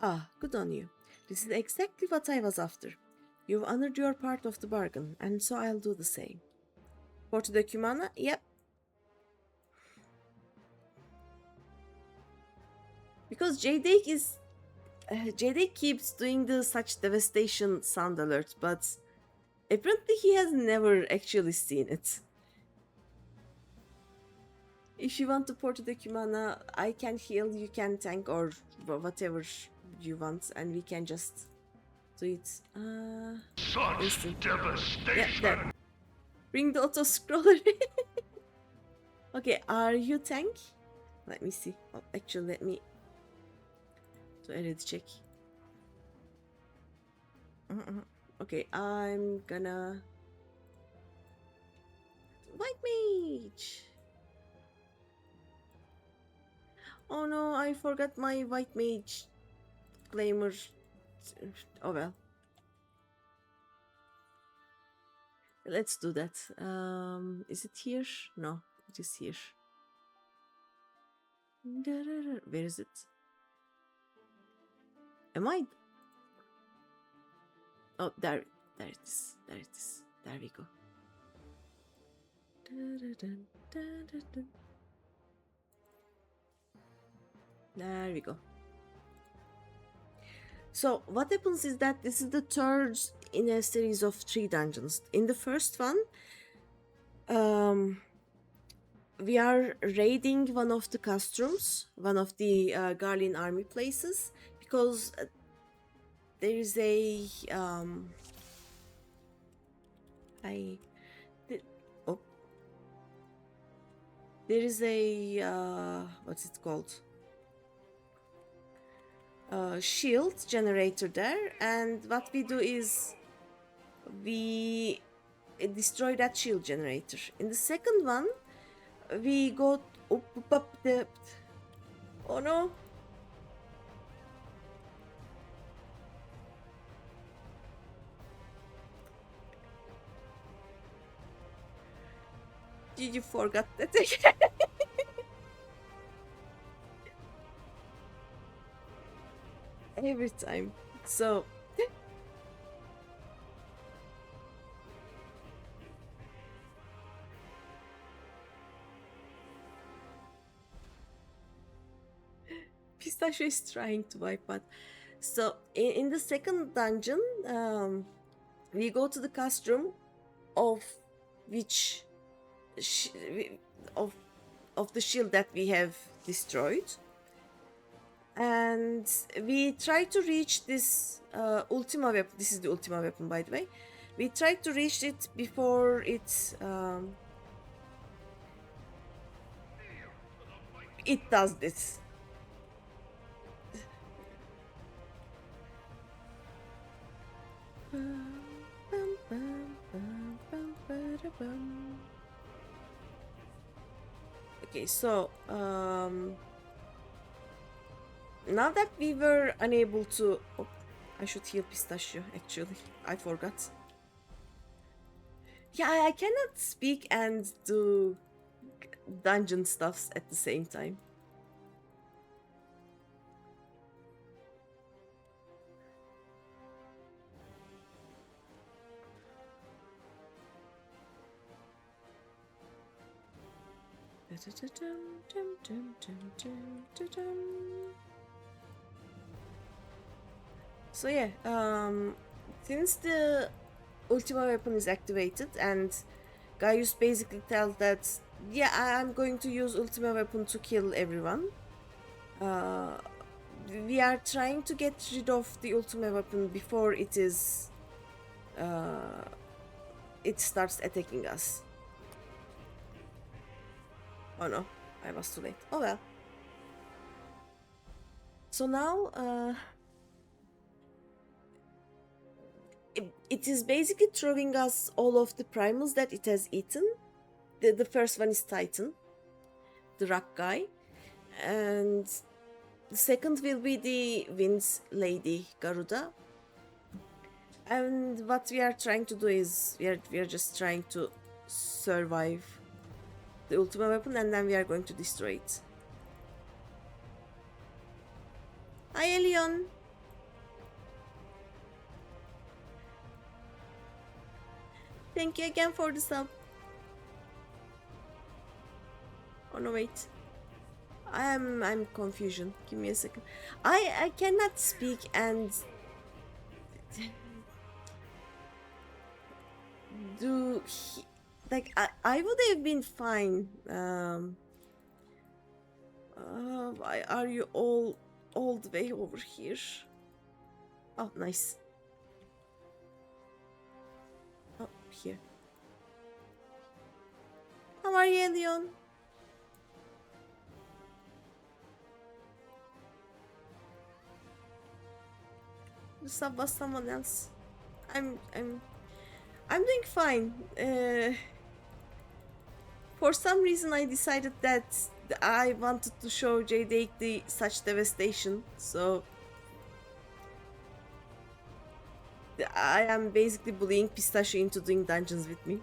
Ah, good on you. This is exactly what I was after. You've honored your part of the bargain, and so I'll do the same. Porto de Cumana? Yep. Because J-Dake is JD keeps doing the such devastation sound alert, but apparently he has never actually seen it. If you want to port the Kumana, I can heal, you can tank, or whatever you want, and we can just do it. Such Instant. devastation! Yeah, there. Bring the auto scroller. Okay, are you tank? Let me see. Oh, actually, let me do a ready check. Okay, I'm gonna white mage. Oh no, I forgot my white mage claimer. Oh well. Let's do that. Is it here? No, it is here. Where is it? Am I? Oh, there it is. There it is. There we go. There we go. So what happens is that this is the third in a series of 3 dungeons. In the first one, we are raiding one of the customs, one of the Garlean army places, because there is a there is a what's it called? Shield generator there, and what we do is we destroy that shield generator. In the second one, we go up the. Oh no! Did you forget that again? Every time. So Pistachio is trying to wipe out. So in the second dungeon, we go to the castrum of which of the shield that we have destroyed, and we try to reach this ultima weapon. This is the ultima weapon, by the way. We try to reach it before it it does this. Okay, so now that we were unable to... Oh, I should heal Pistachio, actually. I forgot. Yeah, I cannot speak and do dungeon stuffs at the same time. So yeah, since the ultima weapon is activated and Gaius basically tells that, yeah, I'm going to use ultima weapon to kill everyone. We are trying to get rid of the ultima weapon before it is it starts attacking us. Oh no, I was too late. Oh well. So now it is basically throwing us all of the primals that it has eaten. The first one is Titan, the rock guy, and the second will be the Wind Lady Garuda. And what we are trying to do is we are just trying to survive the ultimate weapon, and then we are going to destroy it. Hi, Elion. Thank you again for the sub. Oh no, wait. I'm confusion. Give me a second. I cannot speak and do like I would have been fine. Why are you all the way over here? Oh, nice. Oh, here. How are you, Leon? Was someone else. I'm doing fine. For some reason, I decided that I wanted to show Jade the such devastation, so I am basically bullying Pistachio into doing dungeons with me.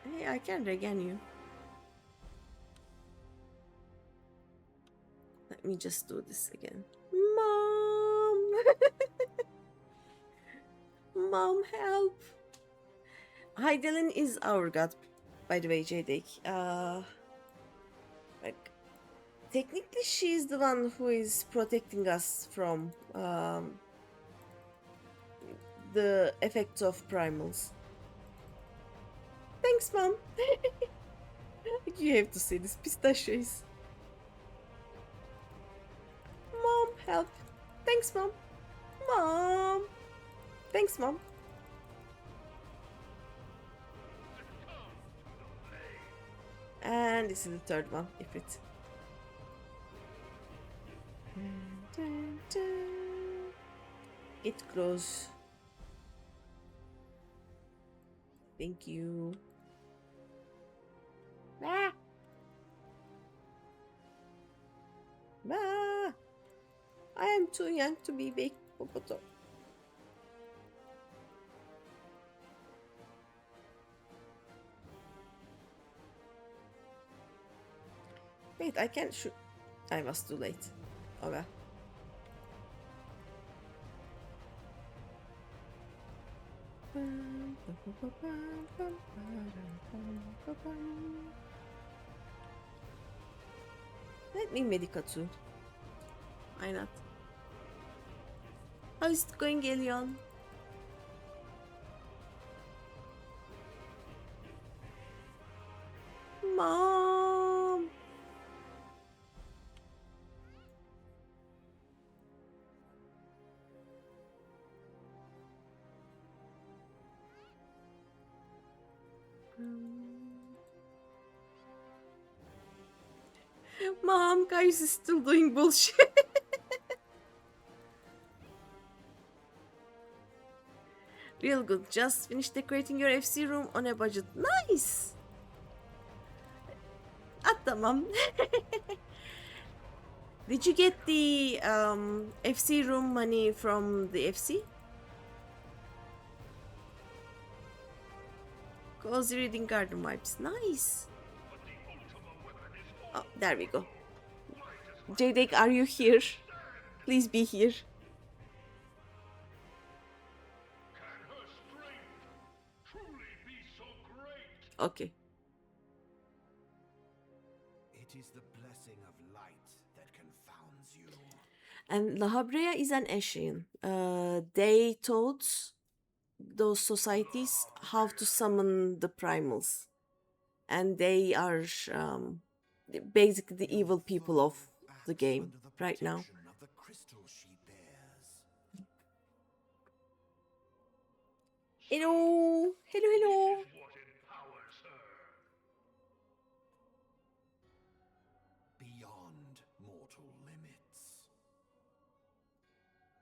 Hey, I can regen you. Let me just do this again. Mom! Mom, help! Hydelin is our god, by the way, Jade. Like, technically she's the one who is protecting us from the effects of primals. Thanks, Mom! You have to see this pistachios. Mom, help! Thanks, Mom! Mom! Thanks, Mom! And this is the third one, Ifrit. Get close. Thank you. Ah! Ah! I am too young to be big popoto. Wait, I can't shoot. I was too late. Oh well. Let me medica too. Why not? How is it going, Elion? Mom! Mom, Kaius is still doing bullshit. Real good. Just finished decorating your FC room on a budget. Nice! Tamam. Did you get the FC room money from the FC? Cozy reading garden vibes. Nice. Oh, there we go. Jadek, are you here? Please be here. Okay. It is the blessing of light that confounds you. And La Habrea is an Ashian. They taught those societies how to summon the primals. And they are basically the evil people of the game right now. Hello! Hello, hello! Beyond mortal limits.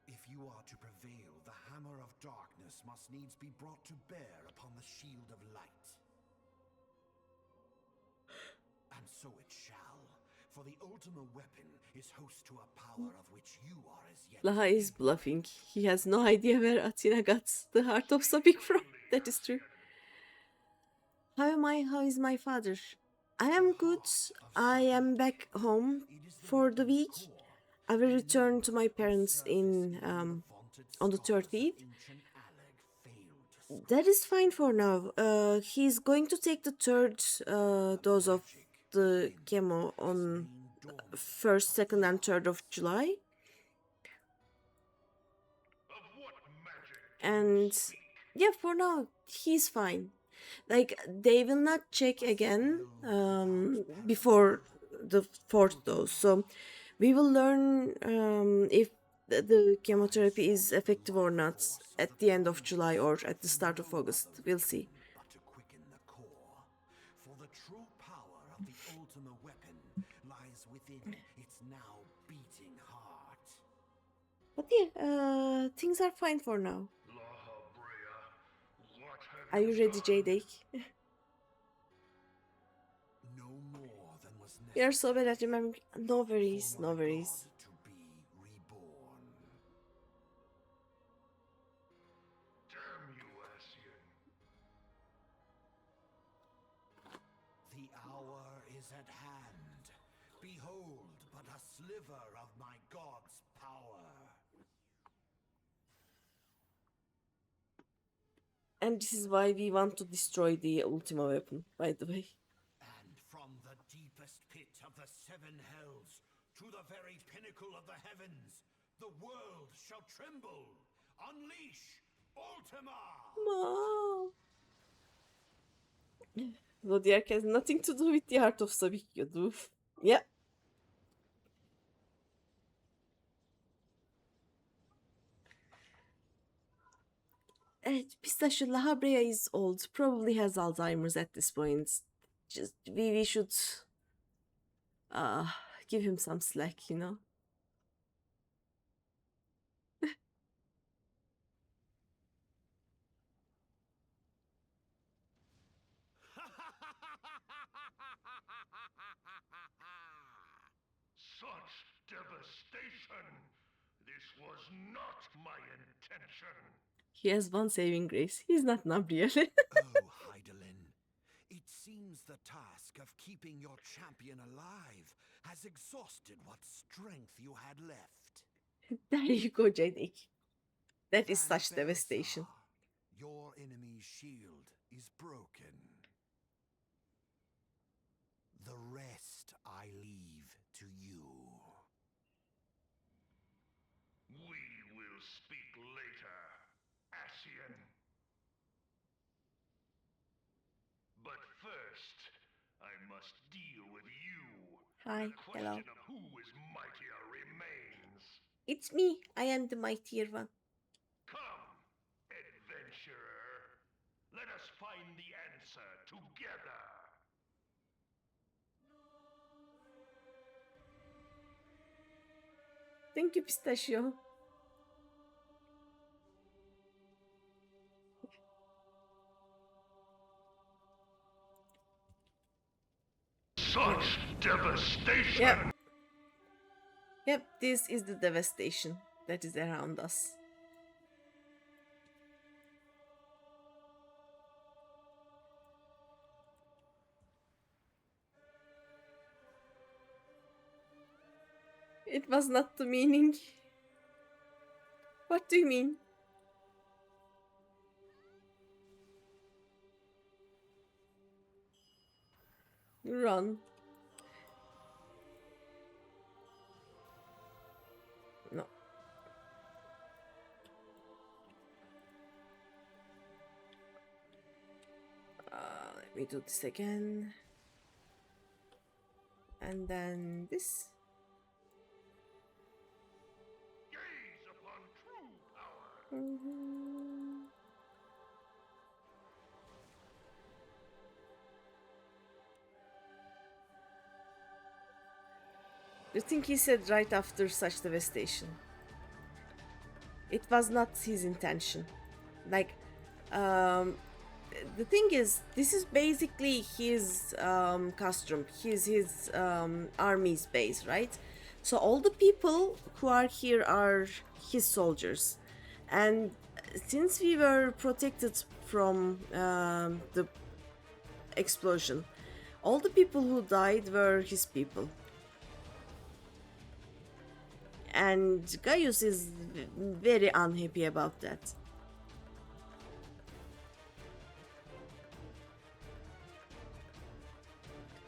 If you are to prevail, the hammer of darkness must needs be brought to bear upon the shield of light. And so it shall, for the ultimate weapon is host to a power of which you are as yet. Laha is bluffing. He has no idea where Athena got the heart of Sabik from. That is true. How am I? How is my father? I am good. I am back home for the week. I will return to my parents in on the 30th. That is fine for now. He's going to take the third dose of the chemo on 1st, 2nd, and 3rd of July. And yeah, for now, he's fine. Like, they will not check again before the fourth dose. So we will learn if the chemotherapy is effective or not at the end of July or at the start of August. We'll see. But to quicken the core. For the true power of the ultimate weapon lies within its now beating heart. But yeah, things are fine for now. Are you ready, J-Day? No more than was You're so necessary bad at remembering. No worries, for no my worries. god to be reborn. Damn you, Asian. The hour is at hand. Behold but a sliver of my god's power. And this is why we want to destroy the Ultima weapon, by the way. And from the deepest pit of the seven hells to the very pinnacle of the heavens, the world shall tremble. Unleash Ultima! Mom! Zodiac has nothing to do with the art of Sabikyodu. Yeah. Pistachio Lahabrea is old, probably has Alzheimer's at this point. Just we should uh give him some slack, you know. Such devastation! This was not my intention. He has one saving grace. He's not Nabriel. Oh, Heidelin, it seems the task of keeping your champion alive has exhausted what strength you had left. There you go, Jadik. That is Van such devastation. Belsar, your enemy's shield is broken. The rest I leave to you. We will speak later, Asian. But first, I must deal with you. Hi, The hello. question of who is mightier remains. It's me. I am the mightier one. Come, adventurer. Let us find the answer together. Thank you, Pistachio. Such devastation! Yep. Yep, this is the devastation that is around us. It was not the meaning. What do you mean? Run. No. Let me do this again. And then this. Gaze upon true power! The thing he said right after such devastation. It was not his intention. Like, the thing is, this is basically his costume, his army's base, right? So all the people who are here are his soldiers, and since we were protected from the explosion, all the people who died were his people. And Gaius is very unhappy about that.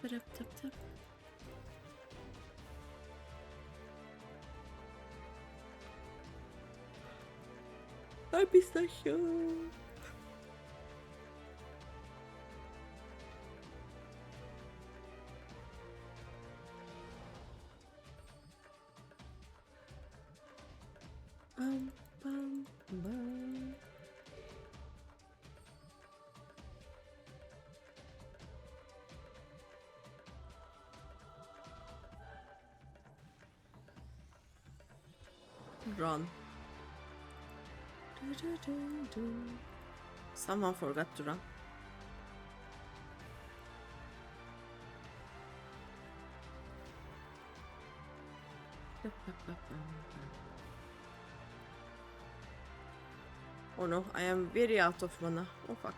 Tap. Hi, pistachio. Bum. Run. Someone forgot to run. Oh no, I am very out of mana. Oh fuck.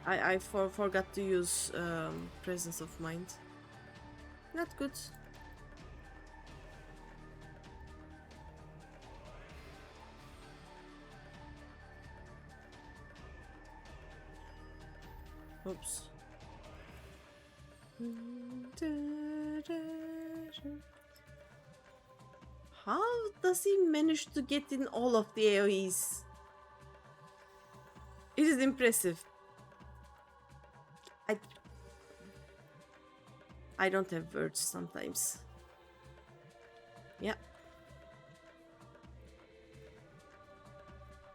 I forgot to use presence of mind. Not good. Oops. How does he manage to get in all of the AoEs? It is impressive. I don't have words sometimes. Yeah.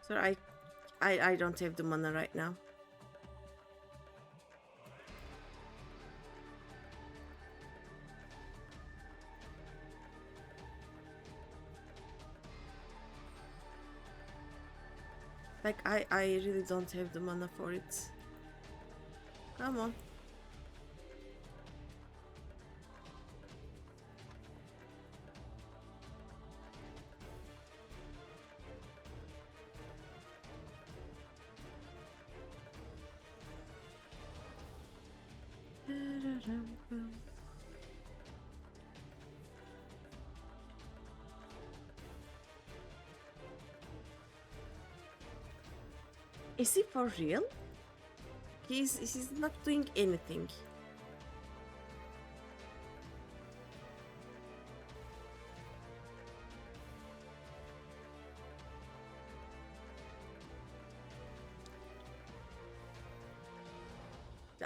Sorry, I don't have the mana right now. Like, I really don't have the mana for it. Come on. Is he for real? He's not doing anything.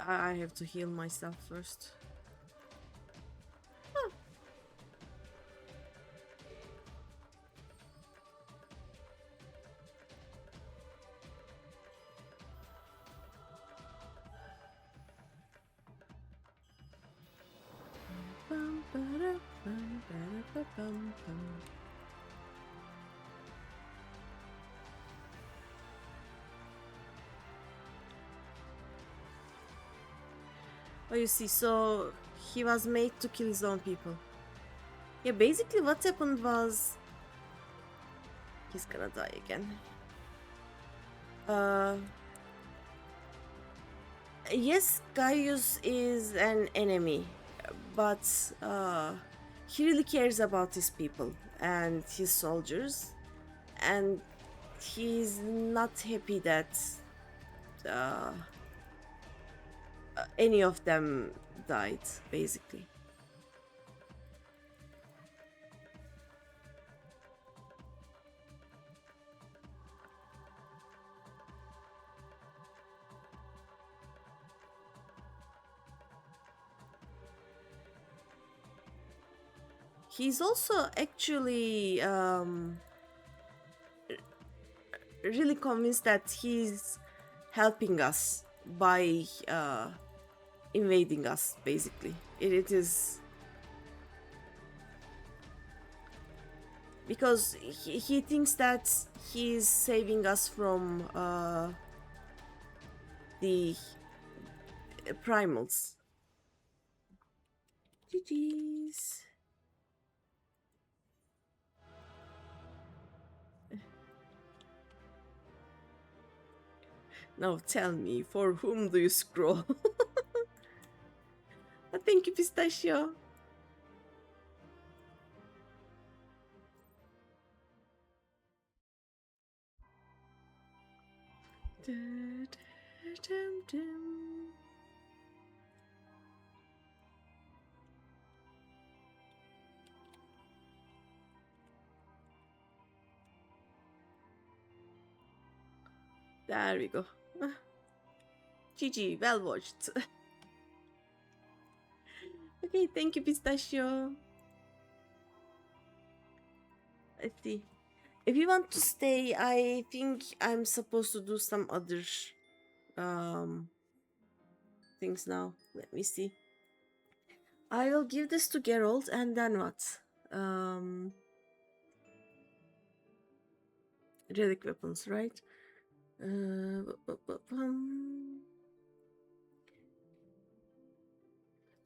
I have to heal myself first. Huh. Oh, you see, so he was made to kill his own people. Yeah, basically what happened was he's gonna die again. Yes, Gaius is an enemy, but he really cares about his people and his soldiers, and he's not happy that any of them died, basically. He's also actually really convinced that he's helping us by invading us, basically. It is because he thinks that he's saving us from the primals. GG's. Now tell me, for whom do you scroll? Thank you, Pistachio. There we go. GG, well watched. Okay, thank you, Pistachio. Let's see. If you want to stay, I think I'm supposed to do some other um things now. Let me see. I will give this to Geralt, and then what? Relic weapons, right?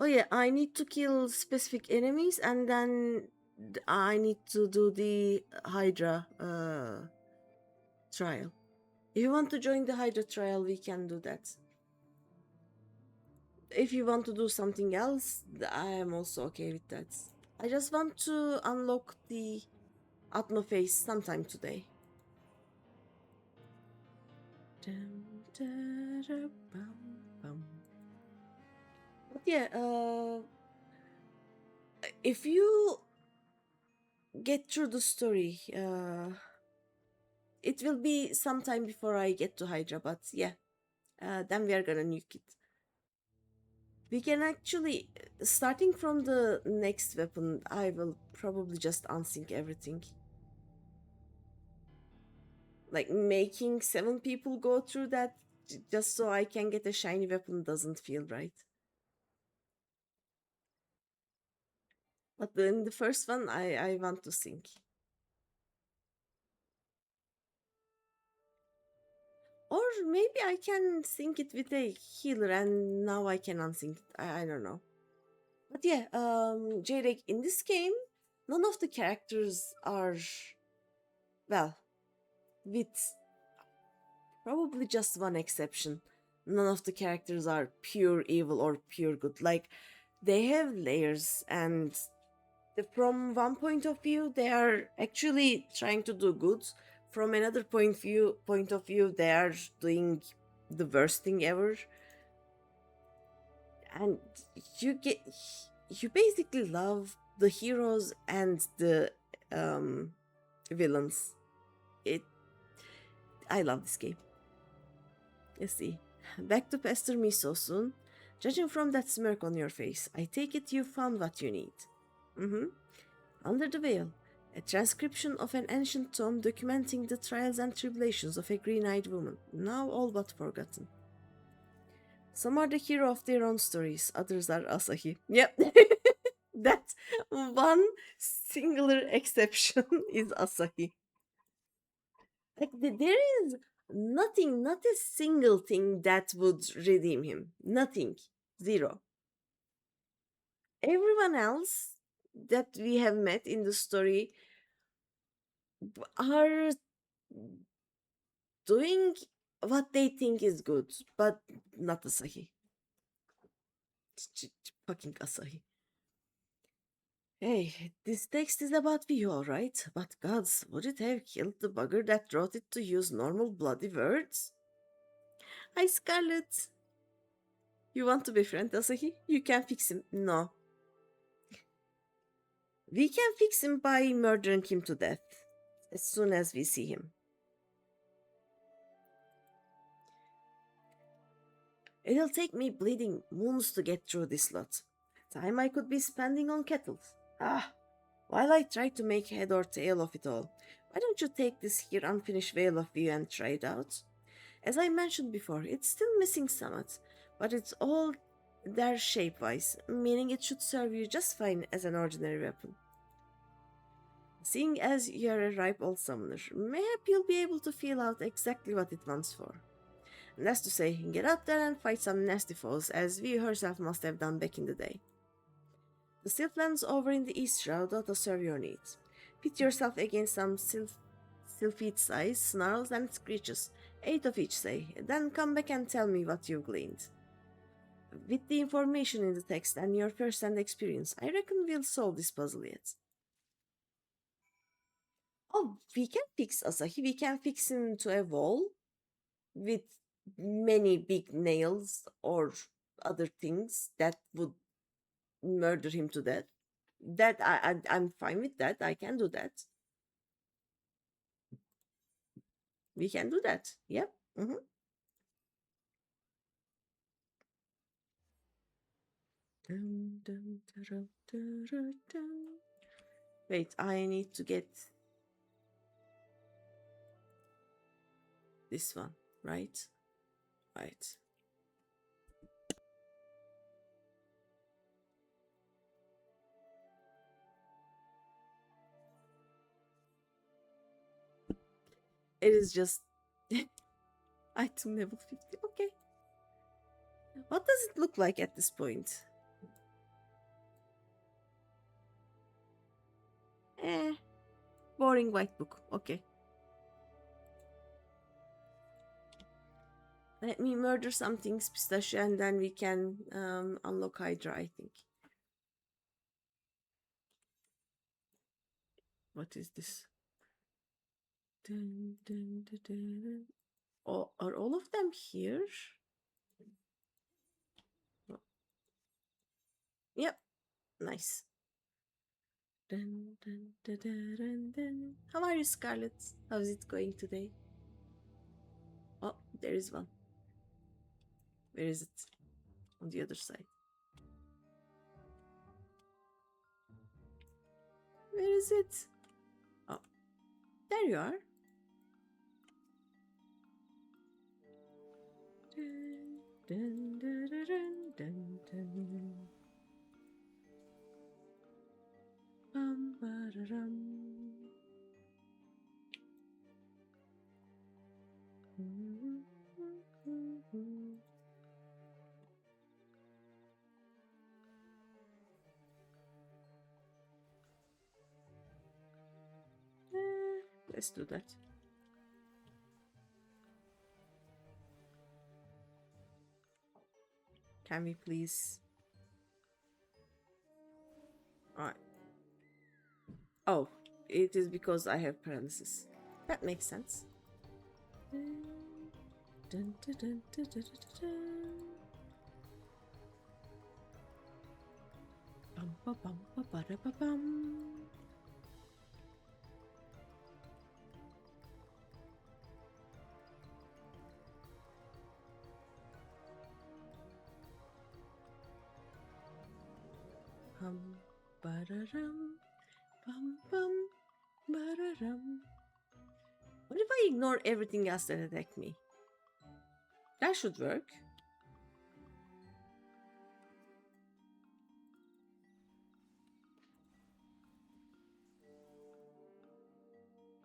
Oh yeah, I need to kill specific enemies, and then I need to do the Hydra trial. If you want to join the Hydra trial, we can do that. If you want to do something else, I am also okay with that. I just want to unlock the Atma face sometime today. But yeah, if you get through the story, it will be sometime before I get to Hydra, but yeah, then we are gonna nuke it. We can actually, starting from the next weapon, I will probably just unsync everything. Like making 7 people go through that just so I can get a shiny weapon doesn't feel right. But in the first one, I want to sync. Or maybe I can sync it with a healer and now I can unsync it. I don't know. But yeah, Jadek, in this game, none of the characters are, well, with probably just one exception. None of the characters are pure evil or pure good. Like, they have layers, and from one point of view, they are actually trying to do good. From another point of view, they are doing the worst thing ever. And you basically love the heroes and the villains. I love this game. Let's see. Back to pester me so soon. Judging from that smirk on your face, I take it you found what you need. Under the Veil, a transcription of an ancient tome documenting the trials and tribulations of a green-eyed woman, now all but forgotten. Some are the hero of their own stories, others are Asahi. Yep. That one singular exception is Asahi. Like there is nothing, not a single thing that would redeem him. Nothing. Zero. Everyone else that we have met in the story are doing what they think is good, but not Asahi. Fucking Asahi. Hey, this text is about you, alright? But gods, would it have killed the bugger that wrote it to use normal bloody words? Hi, Scarlet. You want to befriend Asahi? You can fix him. No. We can fix him by murdering him to death as soon as we see him. It'll take me bleeding moons to get through this lot. Time I could be spending on kettles. While I try to make head or tail of it all, why don't you take this here unfinished Veil of View and try it out? As I mentioned before, it's still missing summits, but it's all there shape-wise, meaning it should serve you just fine as an ordinary weapon. Seeing as you're a ripe old summoner, mayhap you'll be able to feel out exactly what it wants for. And that's to say, get out there and fight some nasty foes, as View herself must have done back in the day. The Sylphlands over in the East Shroud ought to serve your needs. Pit yourself against some Sylphid-sized snarls and screeches, 8 of each say, then come back and tell me what you've gleaned. With the information in the text and your first-hand experience, I reckon we'll solve this puzzle yet. Oh, we can fix Asahi, we can fix him to a wall. with many big nails or other things that would murder him to death. That I'm fine with that. I can do that. We can do that. Yep. Wait, I need to get this one, right? Right. It is just item level 50. Okay. What does it look like at this point? Boring white book. Okay. Let me murder some things, Pistachio, and then we can unlock Hydra, I think. What is this? Dun, dun, dun, dun, dun. Oh, are all of them here? Oh. Yep. Nice. Dun, dun, dun, dun, dun, dun. How are you, Scarlet? How's it going today? Oh, there is one. Where is it? On the other side. Where is it? Oh, there you are. Dun, dun, dun, dun, dun, dun. Bum, ba-da-dum. Let's do that. Can we please? Alright. Oh, it is because I have paralysis. That makes sense. Dun, dun, dun, dun, dun, dun, dun. Bum, ba, bum, ba, ba, da, ba, bum. Bum, ba-da-dum, bum, bum, ba-da-dum. What if I ignore everything else that attacked me? That should work.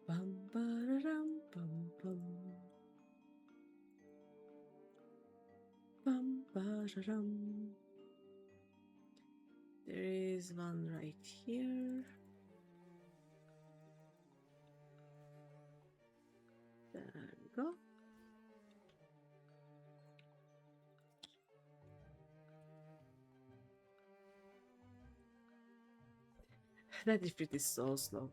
Bum, ba-da-dum, bum, bum. Bum, ba-da-dum. There is one right here. There we go. That ifrit is so slow.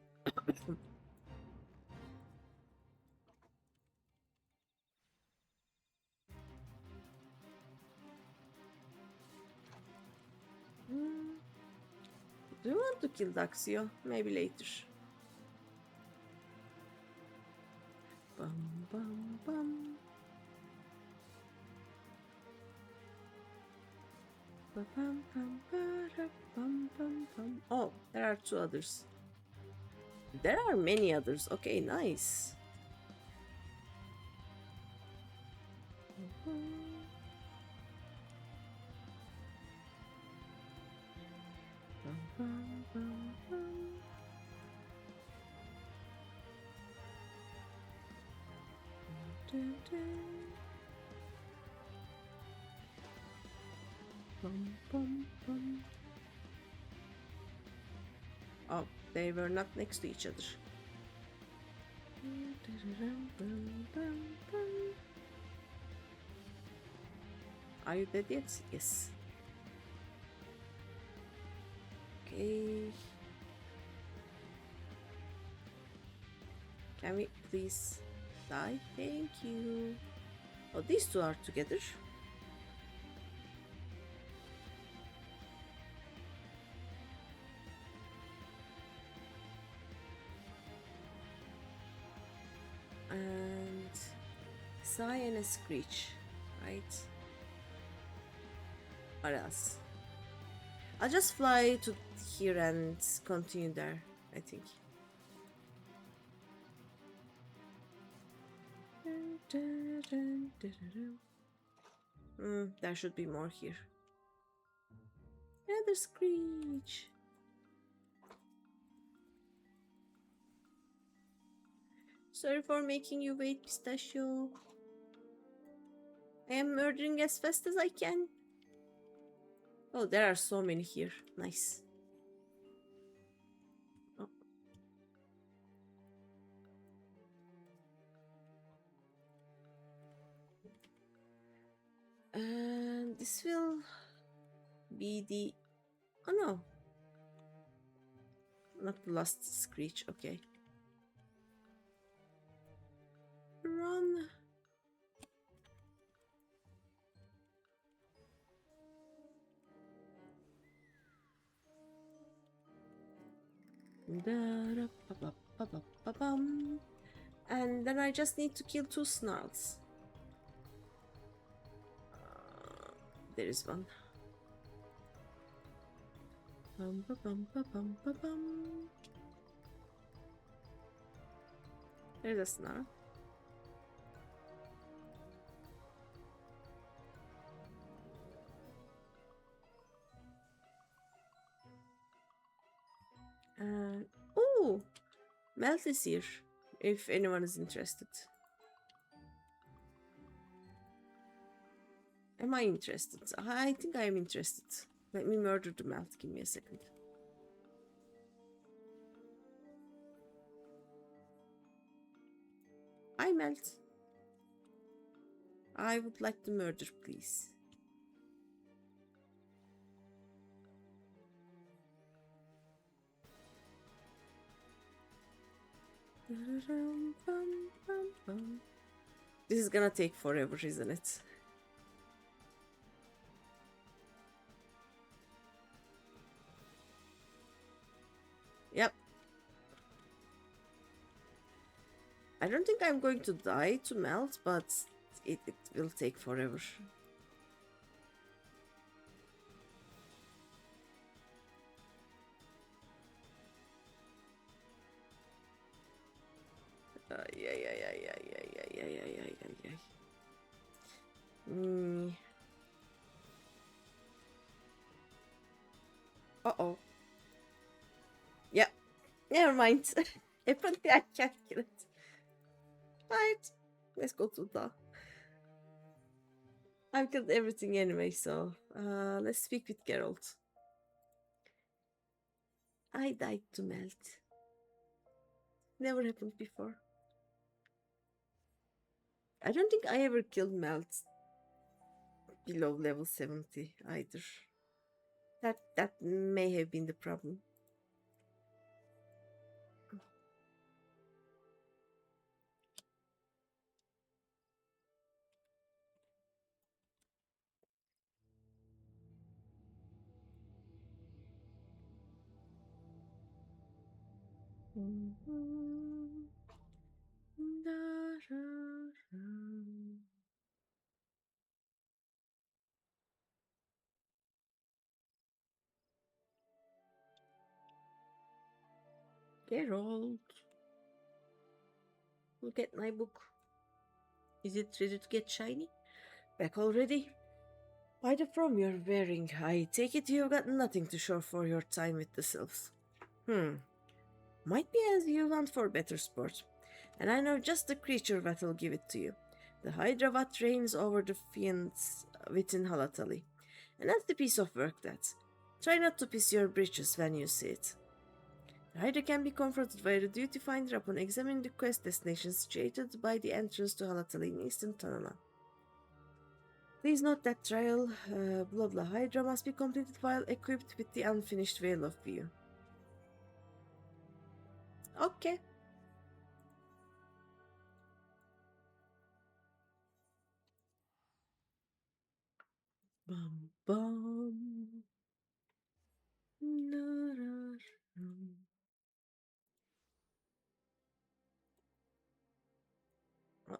Do you want to kill Daxio? Maybe later. Bum, bum, bum. Ba-bum, bum, ba-da, bum, bum, bum. Oh, there are two others. There are many others. Okay, nice. Bum, bum, bum, bum. Dun, dun. Bum, bum, bum. Oh, they were not next to each other. Are you dead yet? Yes. Okay. Can we please die? Thank you. Oh, these two are together. And sigh and a screech, right? What else? I'll just fly to here and continue there, I think. There should be more here. Another screech. Sorry for making you wait, Pistachio. I am murdering as fast as I can. Oh, there are so many here. Nice. Oh. And this will be the... Oh no. Not the last screech, okay. Run. And then I just need to kill 2 snarls. There is one. There's a snarl. And oh, Melt is here. If anyone is interested. Am I interested? I think I am interested. Let me murder the Melt. Give me a second. I Melt. I would like to murder, please. This is gonna take forever, isn't it? Yep. I don't think I'm going to die to Melt, but it will take forever. Uh-oh. Yep. Never mind. Apparently I can't kill it. Right. Let's go to the... I've killed everything anyway, so let's speak with Geralt. I died to Melt. Never happened before. I don't think I ever killed Melt below level 70 either. That may have been the problem. Geralt, look at my book. Is it ready to get shiny? Back already? By the prom you're wearing, I take it you've got nothing to show for your time with the sylphs. Might be as you want for better sport. And I know just the creature that'll give it to you. The Hydra what reigns over the fiends within Halatali. And that's the piece of work that. Try not to piss your britches when you see it. The Hydra can be confronted by the duty finder upon examining the quest destination situated by the entrance to Halatali in Eastern Tanana. Please note that trial, blah blah Hydra must be completed while equipped with the unfinished Veil of View. Okay. Bum bum. Na-ra-rum. Oh.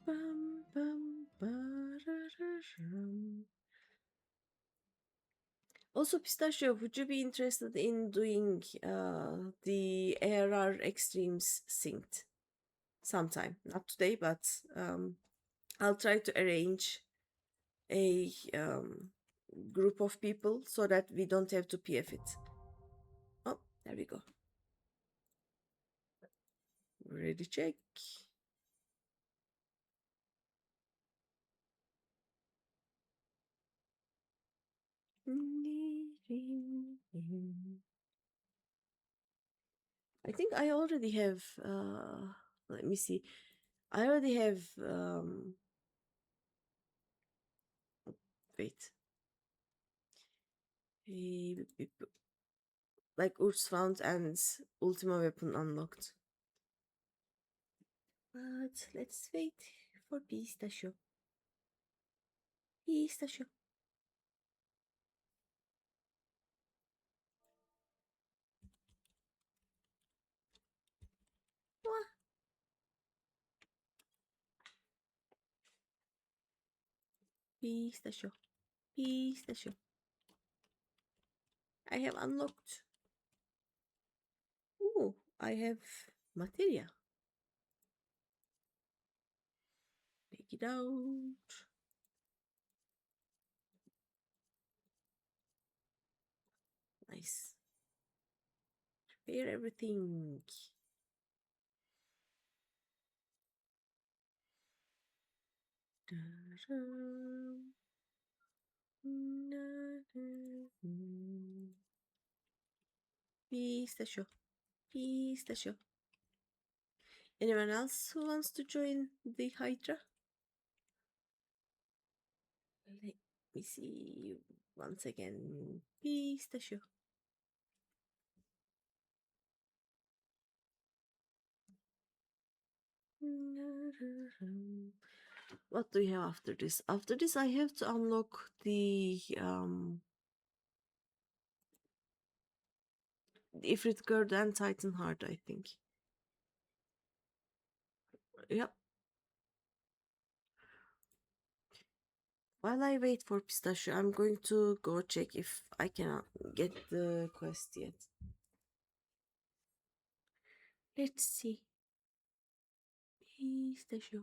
Bum bum ba-ra-ra-rum. Also, Pistachio, would you be interested in doing the ARR Extremes synced sometime? Not today, but I'll try to arrange a group of people so that we don't have to PF it. Oh, there we go. Ready, check. I think I already have, let me see. I already have, wait. Like Urs found and Ultima Weapon unlocked. But let's wait for Pistachio. Pistachio. Mwah. Pistachio. Pistachio. I have unlocked. Ooh, I have materia. Take it out. Nice. Prepare everything. Pistachio. Pistachio. Anyone else who wants to join the Hydra? Let me see once again. Pistachio. What do we have after this? After this, I have to unlock the Ifrit Gird and Titan Heart, I think. Yep. While I wait for Pistachio, I'm going to go check if I can get the quest yet. Let's see. Pistachio.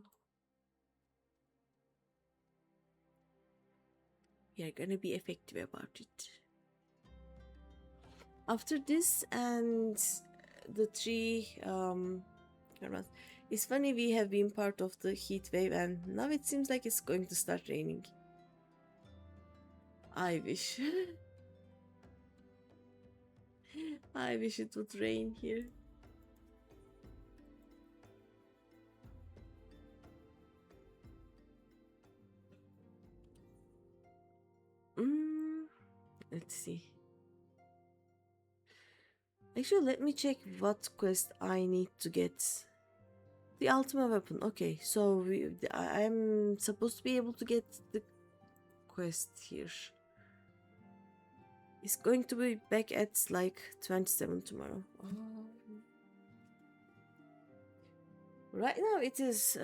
We are gonna be effective about it. After this and the three it's funny, we have been part of the heat wave and now it seems like it's going to start raining. I wish. I wish it would rain here. Let's see. Actually, let me check what quest I need to get. The Ultima Weapon. Okay, so I'm supposed to be able to get the quest here. It's going to be back at like 27 tomorrow. Right now it is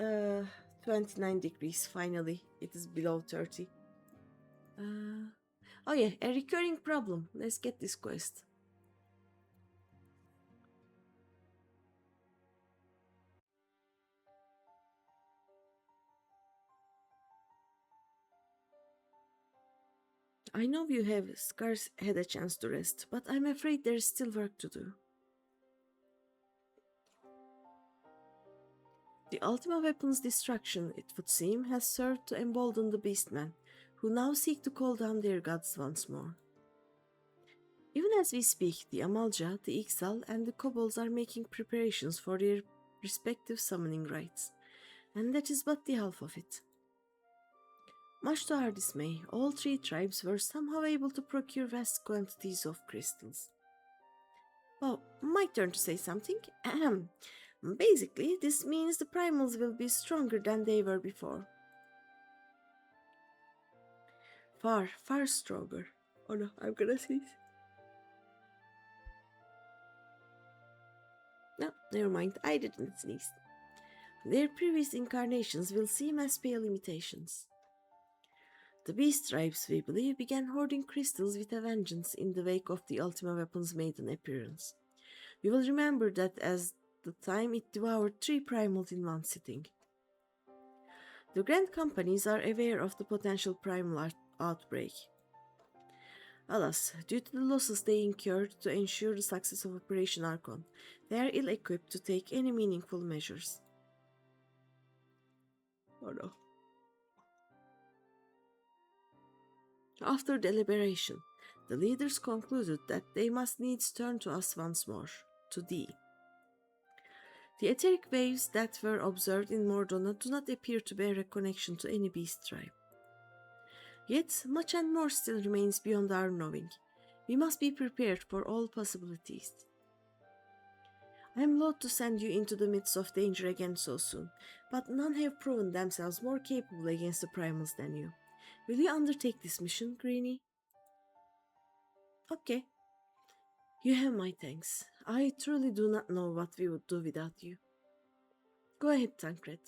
29 degrees. Finally, it is below 30. Oh yeah, a recurring problem. Let's get this quest. I know you have scarce had a chance to rest, but I'm afraid there's still work to do. The Ultima Weapon's destruction, it would seem, has served to embolden the Beastmen, who now seek to call down their gods once more. Even as we speak, the Amalja, the Ixal, and the Kobolds are making preparations for their respective summoning rites, and that is but the half of it. Much to our dismay, all three tribes were somehow able to procure vast quantities of crystals. Oh, my turn to say something. Ahem. Basically, this means the primals will be stronger than they were before. Far, far stronger. Oh no, I'm gonna sneeze. No, never mind, I didn't sneeze. Their previous incarnations will seem as pale imitations. The beast tribes, we believe, began hoarding crystals with a vengeance in the wake of the Ultima Weapon's maiden appearance. We will remember that as the time it devoured 3 primals in one sitting. The Grand Companies are aware of the potential primal outbreak. Alas, due to the losses they incurred to ensure the success of Operation Archon, they are ill-equipped to take any meaningful measures. Oh no. After deliberation, the leaders concluded that they must needs turn to us once more, to thee. The etheric waves that were observed in Mordona do not appear to bear a connection to any beast tribe. Yet, much and more still remains beyond our knowing. We must be prepared for all possibilities. I am loath to send you into the midst of danger again so soon, but none have proven themselves more capable against the primals than you. Will you undertake this mission, Greeny? Okay. You have my thanks. I truly do not know what we would do without you. Go ahead, Tancred.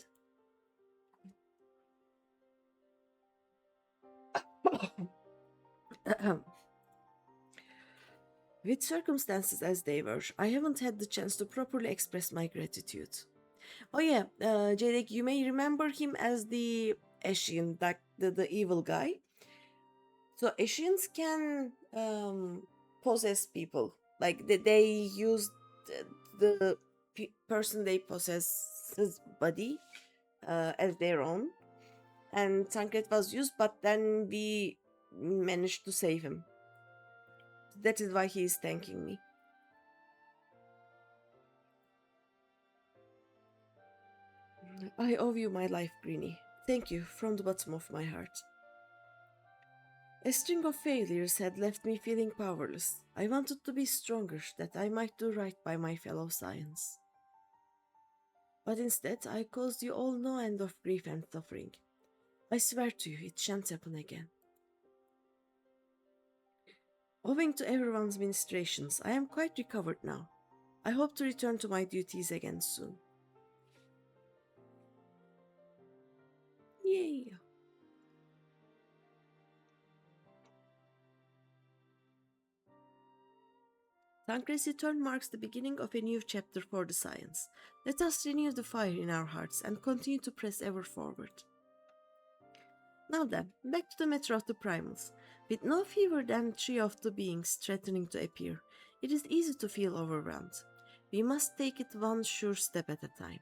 With circumstances as they were, I haven't had the chance to properly express my gratitude. Oh yeah, Jadek, you may remember him as the Ashian, the evil guy. So Ashians can possess people. Like they use the person they possess's body as their own. And Tancred was used, but then we managed to save him. That is why he is thanking me. I owe you my life, Greeny. Thank you from the bottom of my heart. A string of failures had left me feeling powerless. I wanted to be stronger, that I might do right by my fellow Scions. But instead, I caused you all no end of grief and suffering. I swear to you, it shan't happen again. Owing to everyone's ministrations, I am quite recovered now. I hope to return to my duties again soon. Yay! Tancred's return marks the beginning of a new chapter for the Scions. Let us renew the fire in our hearts and continue to press ever forward. Now then, back to the matter of the primals. With no fewer than 3 of the beings threatening to appear, it is easy to feel overwhelmed. We must take it one sure step at a time.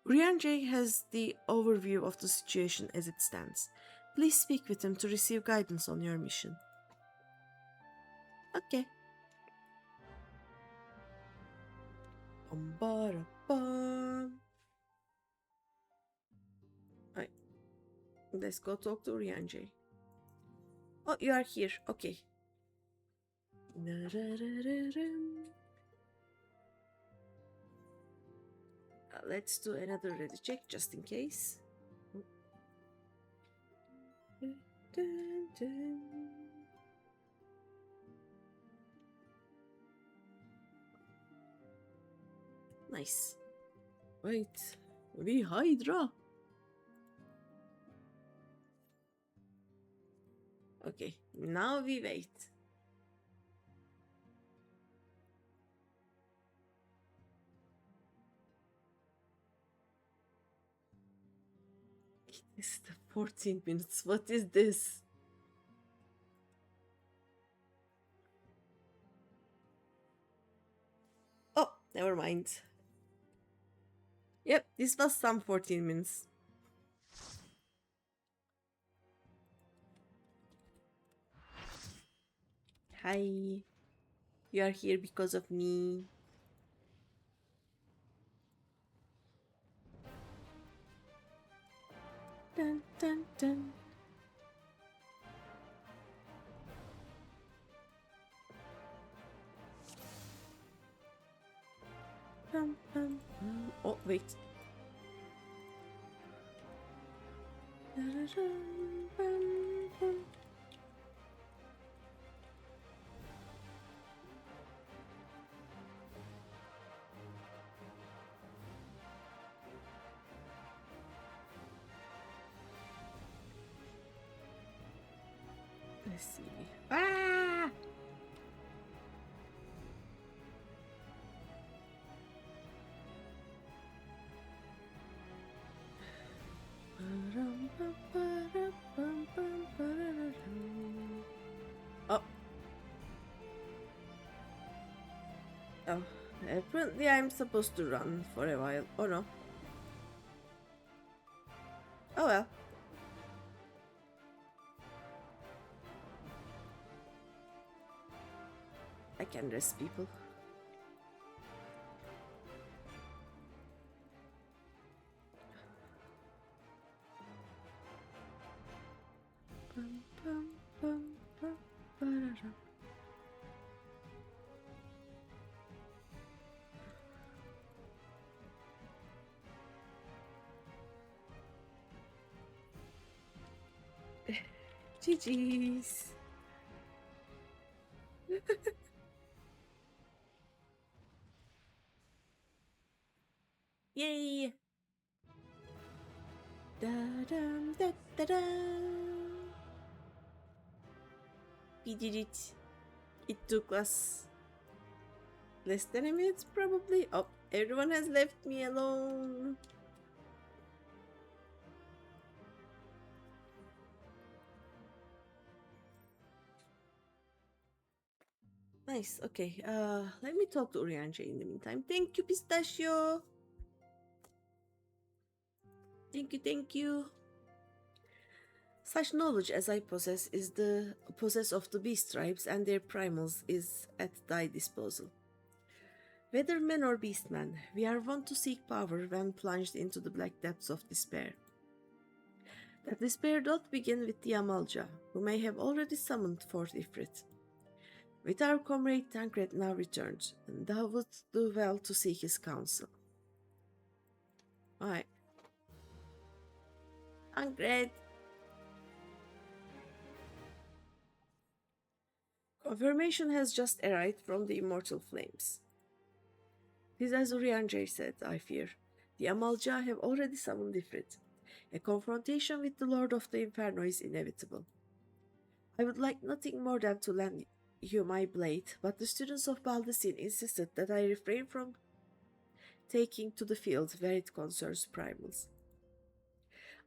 Urianger has the overview of the situation as it stands. Please speak with him to receive guidance on your mission. Okay. Alright. Let's go talk to Urianger. Oh, you are here. Okay. Let's do another ready check just in case. Nice. Wait, we Hydra. Okay, now we wait. It is the 14 minutes. What is this? Oh, never mind. Yep, this was some 14 minutes. Hi. You are here because of me. Dun dun dun. Oh, wait. Let's see. Ah! Oh. Oh. Apparently I'm supposed to run for a while. Oh no. Oh well. I can rest people. GG's. Yay! Da dum da da da. We did it. It took us less than a minute, probably. Oh, everyone has left me alone. Nice. Okay. Let me talk to Oriange in the meantime. Thank you, Pistachio. Thank you. Thank you. Such knowledge as I possess is the possess of the beast tribes, and their primals is at thy disposal. Whether man or beast man, we are wont to seek power when plunged into the black depths of despair. That despair doth begin with the Amalja, who may have already summoned forth Ifrit. With our comrade Tancred now returned, and thou wouldst do well to seek his counsel. Alright. Tancred! Confirmation has just arrived from the immortal flames. 'Tis as Urianger said, I fear. The Amalja have already summoned Ifrit. A confrontation with the Lord of the Inferno is inevitable. I would like nothing more than to lend you my blade, but the students of Baldacin insisted that I refrain from taking to the field where it concerns primals.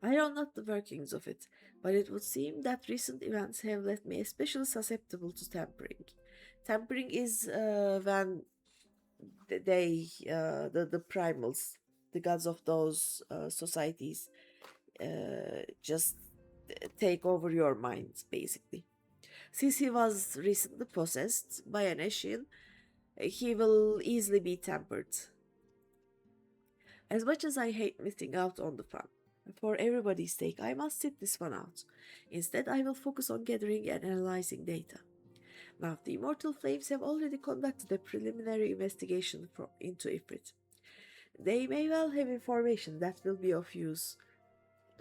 I know not the workings of it, but it would seem that recent events have left me especially susceptible to tampering. Tampering is when the primals, the gods of those societies, just take over your mind, basically. Since he was recently possessed by an Eshin, he will easily be tempered. As much as I hate missing out on the fun, for everybody's sake, I must sit this one out. Instead, I will focus on gathering and analyzing data. Now, the Immortal Flames have already conducted a preliminary investigation into Ifrit. They may well have information that will be of use.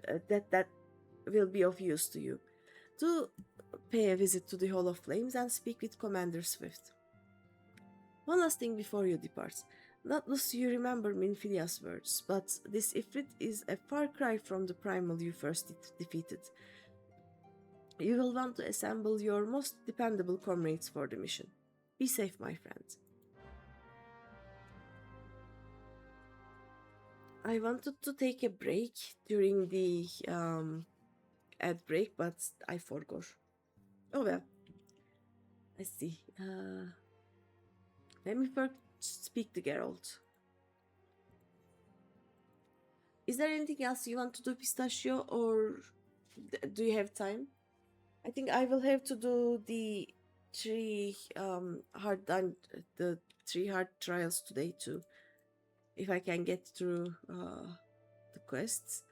That will be of use to you. Do pay a visit to the Hall of Flames and speak with Commander Swift. One last thing before you depart. Doubtless you remember Minfilia's words, but this Ifrit is a far cry from the primal you first defeated. You will want to assemble your most dependable comrades for the mission. Be safe, my friend. I wanted to take a break during the ad break, but I forgot. Oh well. Let's see. Let me first speak to Geralt. Is there anything else you want to do, Pistachio, or do you have time? I think I will have to do the three hard trials today too, if I can get through the quests.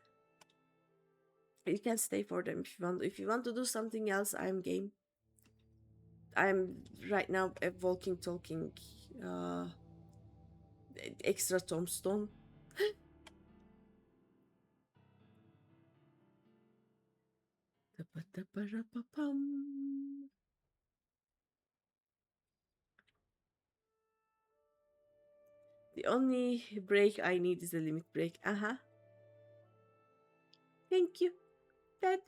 You can stay for them if you want. If you want to do something else, I'm game. I'm right now a walking, talking Extra tombstone. The only break I need is a limit break. Uh-huh. Thank you. That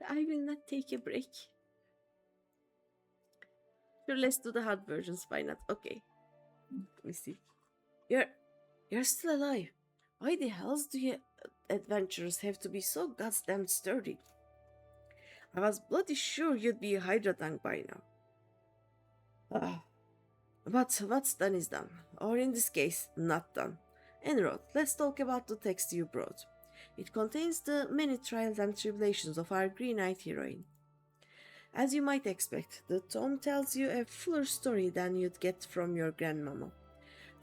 I will not take a break. Sure, let's do the hard versions. Why not? Okay. Let me see. You're still alive. Why the hells do you adventurers have to be so goddamn sturdy? I was bloody sure you'd be a Hydra tank by now. But what's done is done. Or in this case, not done. Enroad, let's talk about the text you brought. It contains the many trials and tribulations of our green-eyed heroine. As you might expect, the tome tells you a fuller story than you'd get from your grandmama.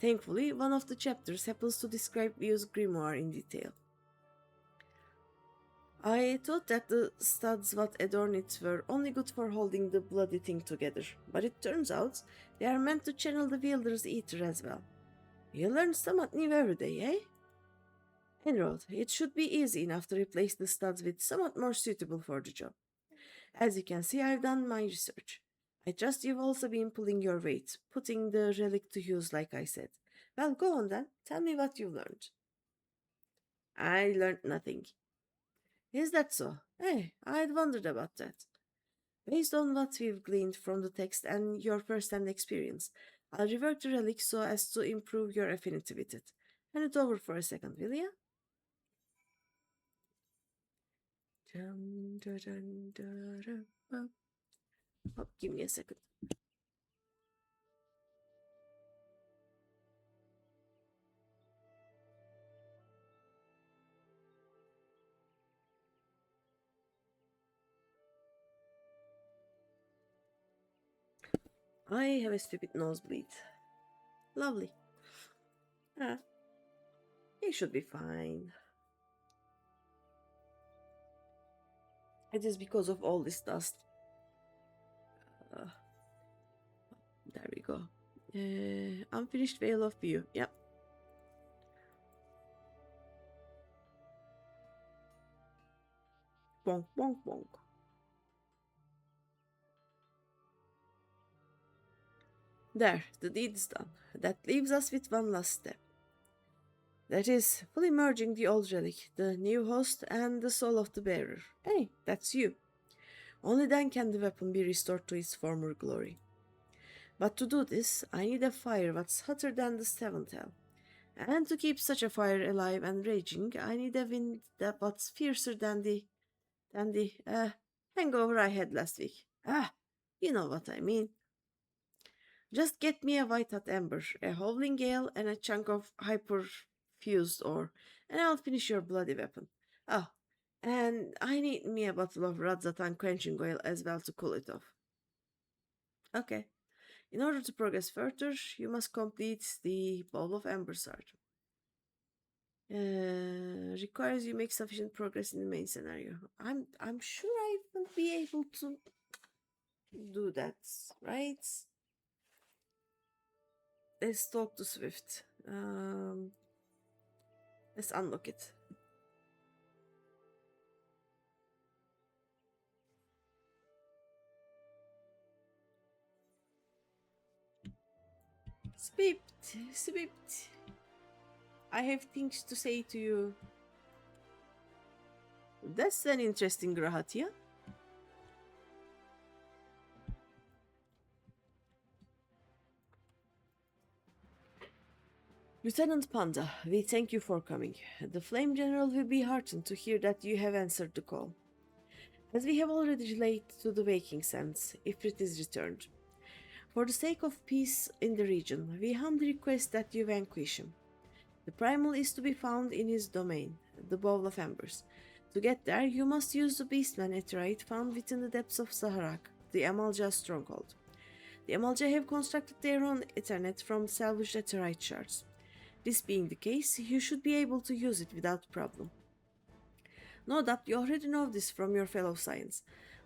Thankfully, one of the chapters happens to describe View's grimoire in detail. I thought that the studs what adorn it were only good for holding the bloody thing together, but it turns out they are meant to channel the wielder's ether as well. You learn somewhat new every day, eh? Enroad, it should be easy enough to replace the studs with somewhat more suitable for the job. As you can see, I've done my research. I trust you've also been pulling your weight, putting the relic to use like I said. Well, go on then, tell me what you learned. I learned nothing. Is that so? Hey, I'd wondered about that. Based on what we've gleaned from the text and your first-hand experience, I'll revert the relic so as to improve your affinity with it. Hand it over for a second, will ya? Oh, give me a second. I have a stupid nosebleed. Lovely. Ah, he should be fine. It is because of all this dust. There we go. Unfinished Veil of View. Yep. Bonk, bonk, bonk. There, the deed is done. That leaves us with one last step. That is, fully merging the old relic, the new host, and the soul of the bearer. Hey, that's you. Only then can the weapon be restored to its former glory. But to do this, I need a fire what's hotter than the seventh hell. And to keep such a fire alive and raging, I need a wind that what's fiercer than the hangover I had last week. You know what I mean. Just get me a white hot ember, a howling gale, and a chunk of hyper-fused ore, and I'll finish your bloody weapon. Oh, and I need me a bottle of Radzatan quenching oil as well to cool it off. Okay. In order to progress further, you must complete the Ball of Embers art. Requires you make sufficient progress in the main scenario. I'm sure I will be able to do that, right? Let's talk to Swift. Let's unlock it. Swift. I have things to say to you. That's an interesting Grahatia. Lieutenant Panda, we thank you for coming. The Flame General will be heartened to hear that you have answered the call. As we have already relayed to the Waking Sands, Ifrit is returned. For the sake of peace in the region, we humbly request that you vanquish him. The primal is to be found in his domain, the Bowl of Embers. To get there, you must use the Beastman Aetheryte found within the depths of Zaharak, the Amalja stronghold. The Amalja have constructed their own Ethernet from salvaged Aetheryte shards. This being the case, you should be able to use it without problem. No doubt you already know this from your fellow science,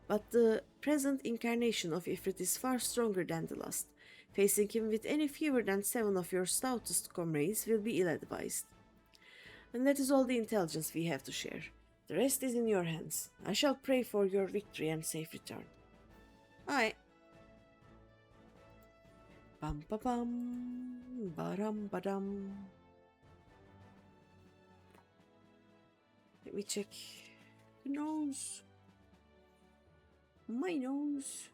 but the present incarnation of Ifrit is far stronger than the last. Facing him with any fewer than 7 of your stoutest comrades will be ill-advised. And that is all the intelligence we have to share. The rest is in your hands. I shall pray for your victory and safe return. Aye. Bum ba bum, ba-dum ba-dum. Let me check the nose. My nose.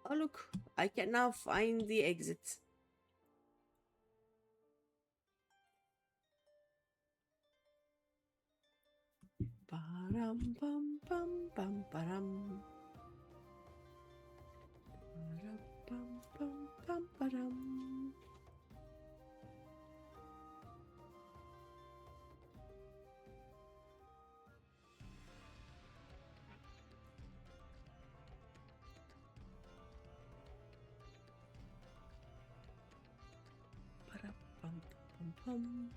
Oh look, I can now find the exit. Ba-dum bum bum bum ba-dum. Ba-dum bum bum ba-dum. Ba-dum bum bum bum.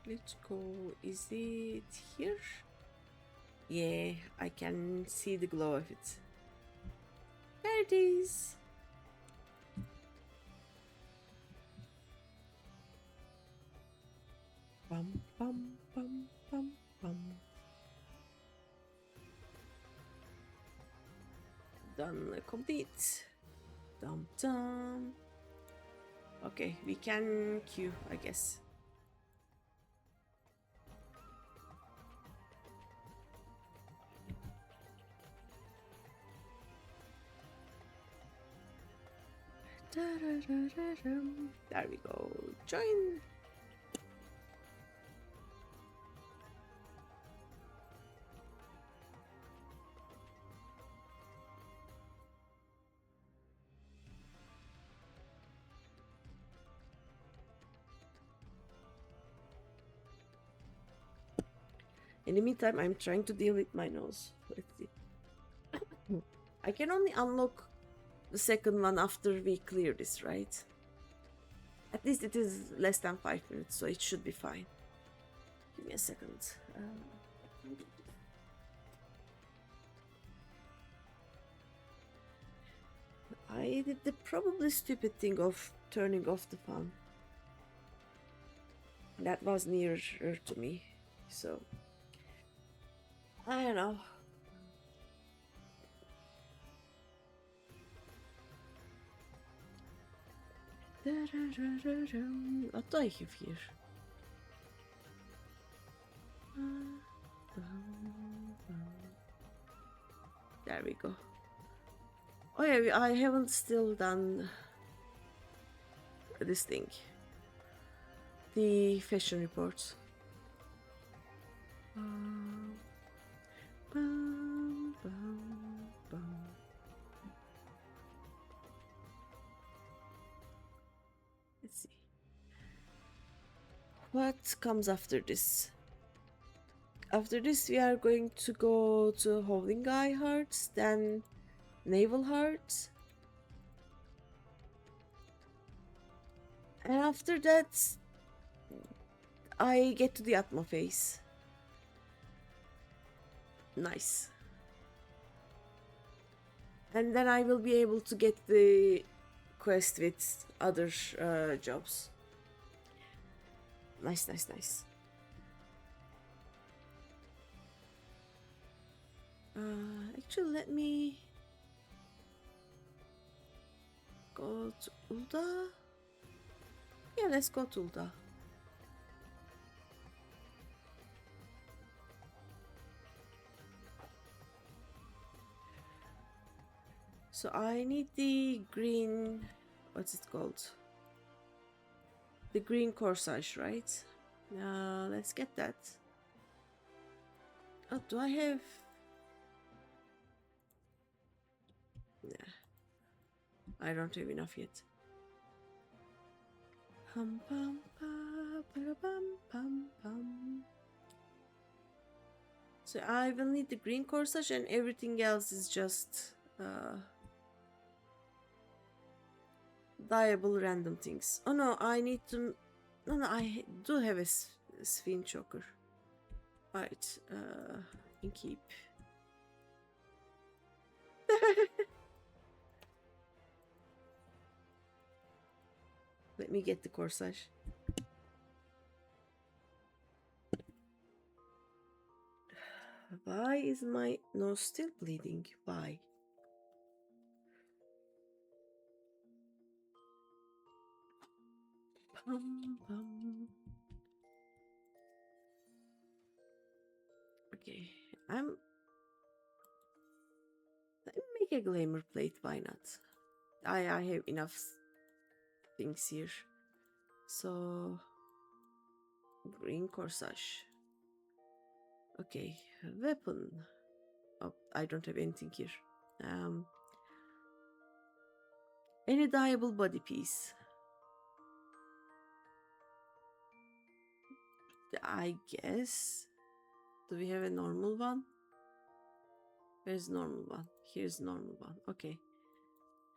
Let's go. Is it here? Yeah, I can see the glow of it. There it is. Bum bum bum bum bum. Done. Complete. Dum dum. Okay, we can queue, I guess. There we go. Join. In the meantime, I'm trying to deal with my nose. Let's see. I can only unlock the second one after we clear this, right? At least it is less than 5 minutes, so it should be fine. Give me a second. I did the probably stupid thing of turning off the fan. That was nearer to me, so I don't know. What do I have here? There we go. Oh yeah, I haven't still done this thing. The fashion report. Bum, bum, bum. Let's see. What comes after this? After this, we are going to go to Howling Eye Hearts, then Naval Hearts. And after that, I get to the Atma phase. Nice. And then I will be able to get the quest with other jobs. Nice, nice, nice. Actually, let me go to Ulda. Yeah, let's go to Ulda. So I need the green, what's it called? The green corsage, right? Let's get that. Oh, do I have? Nah, I don't have enough yet. Hum pum pum pum pum. So I will need the green corsage, and everything else is just Dyeable random things. Oh no, I need to... No, no, I do have a sphin choker. Right, keep. Let me get the corsage. Why is my nose still bleeding? Why? Pum, pum. Okay, let me make a glamour plate, why not? I have enough things here. So, green corsage. Okay, weapon. Oh, I don't have anything here. Any dyeable body piece. I guess. Do we have a normal one? Where's normal one? Here's normal one. Okay.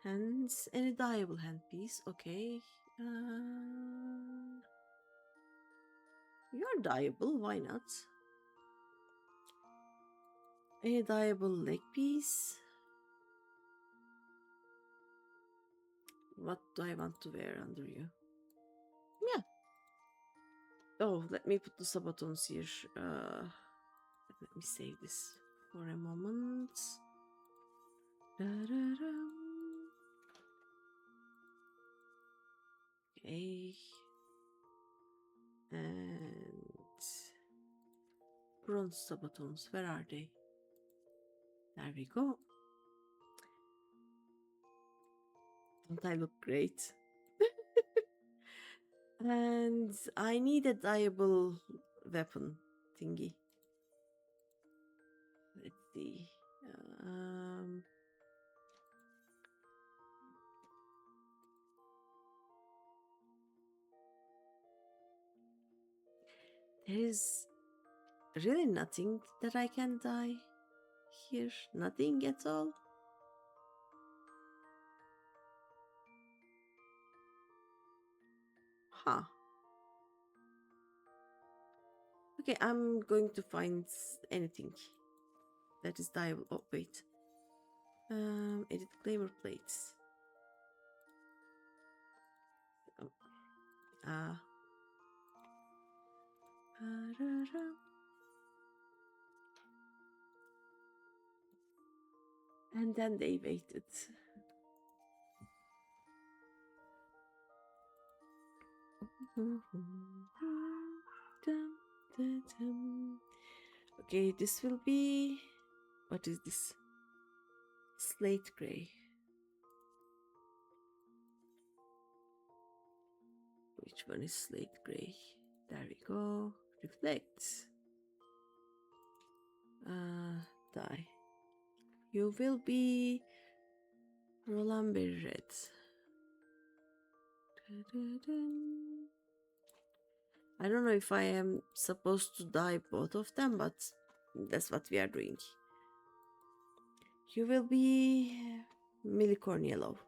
Hands. Any dyeable handpiece. Okay. You're dyeable. Why not? Any dyeable leg piece. What do I want to wear under you? Yeah. Oh, let me put the sabatons here. Let me save this for a moment. Okay. And bronze sabatons, where are they? There we go. Don't I look great? And I need a dyeable weapon thingy. Let's see. There is really nothing that I can dye here. Nothing at all. Huh. Okay, I'm going to find anything that is dyeable. Oh, wait. Edit glamour plates. Oh. And then they waited. Okay, this will be... What is this? Slate gray. Which one is slate gray? There we go. Reflect. Dye. You will be Roland Berry red. I don't know if I am supposed to dye both of them, but that's what we are doing. You will be Millicorn yellow.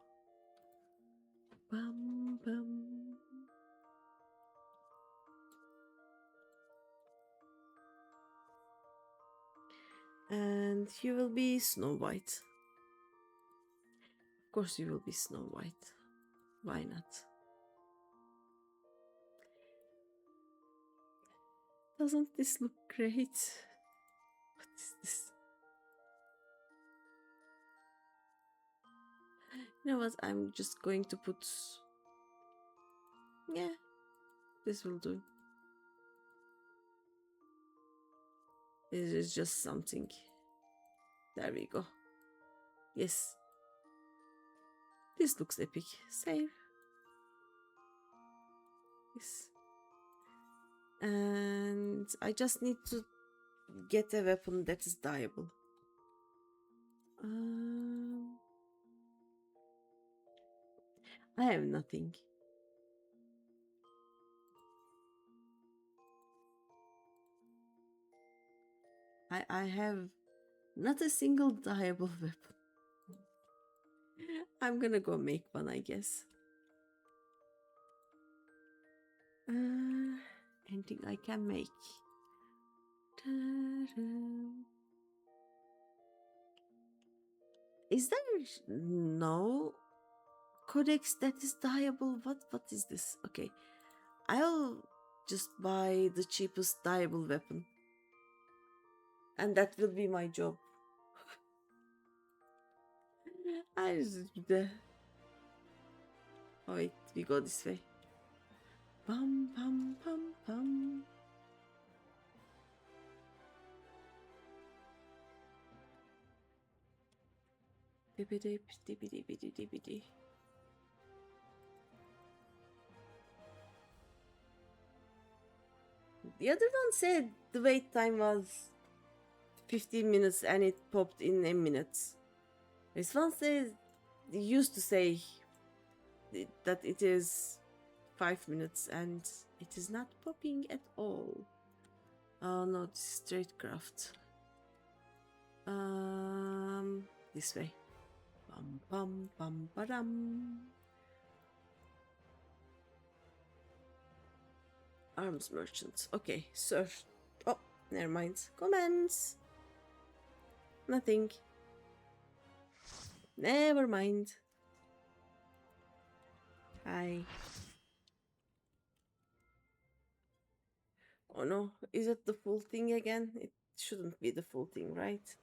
Bum, bum. And you will be Snow White. Of course you will be Snow White. Why not? Doesn't this look great? What is this? You know what? I'm just going to put... Yeah, this will do. This is just something. There we go. Yes. This looks epic. Save. Yes. And I just need to get a weapon that is dyeable. I have nothing. I have not a single dyeable weapon. I'm gonna go make one, I guess. Anything I can make. Ta-da. Is there no codex that is dyeable? What is this? Okay, I'll just buy the cheapest dyeable weapon, and that will be my job. Oh wait, we go this way. Pam pam pam pam. Dibidi dibidi dibidi dibidi. The other one said the wait time was 15 minutes and it popped in a minute. This one says, they used to say that it is 5 minutes and it is not popping at all. Oh no, this is straight craft. This way. Bum bum bum badum. Arms merchant. Okay, sir. Oh, never mind. Comments. Nothing. Never mind. Hi. Oh no, is it the full thing again? It shouldn't be the full thing, right?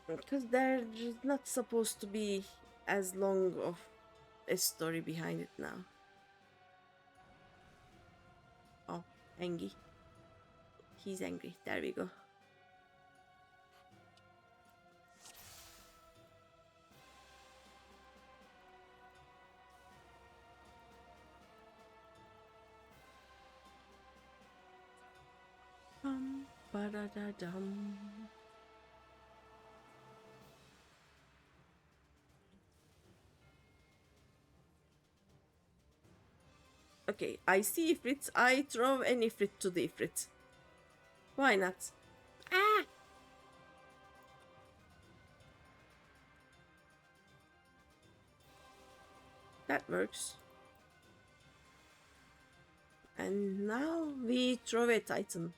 Because there's not supposed to be as long of a story behind it now. Oh, angry. He's angry. There we go. Ba-da-da-dum. Okay, I see Ifrit. I throw an Ifrit to the Ifrit. Why not? Ah! That works. And now we throw a Titan.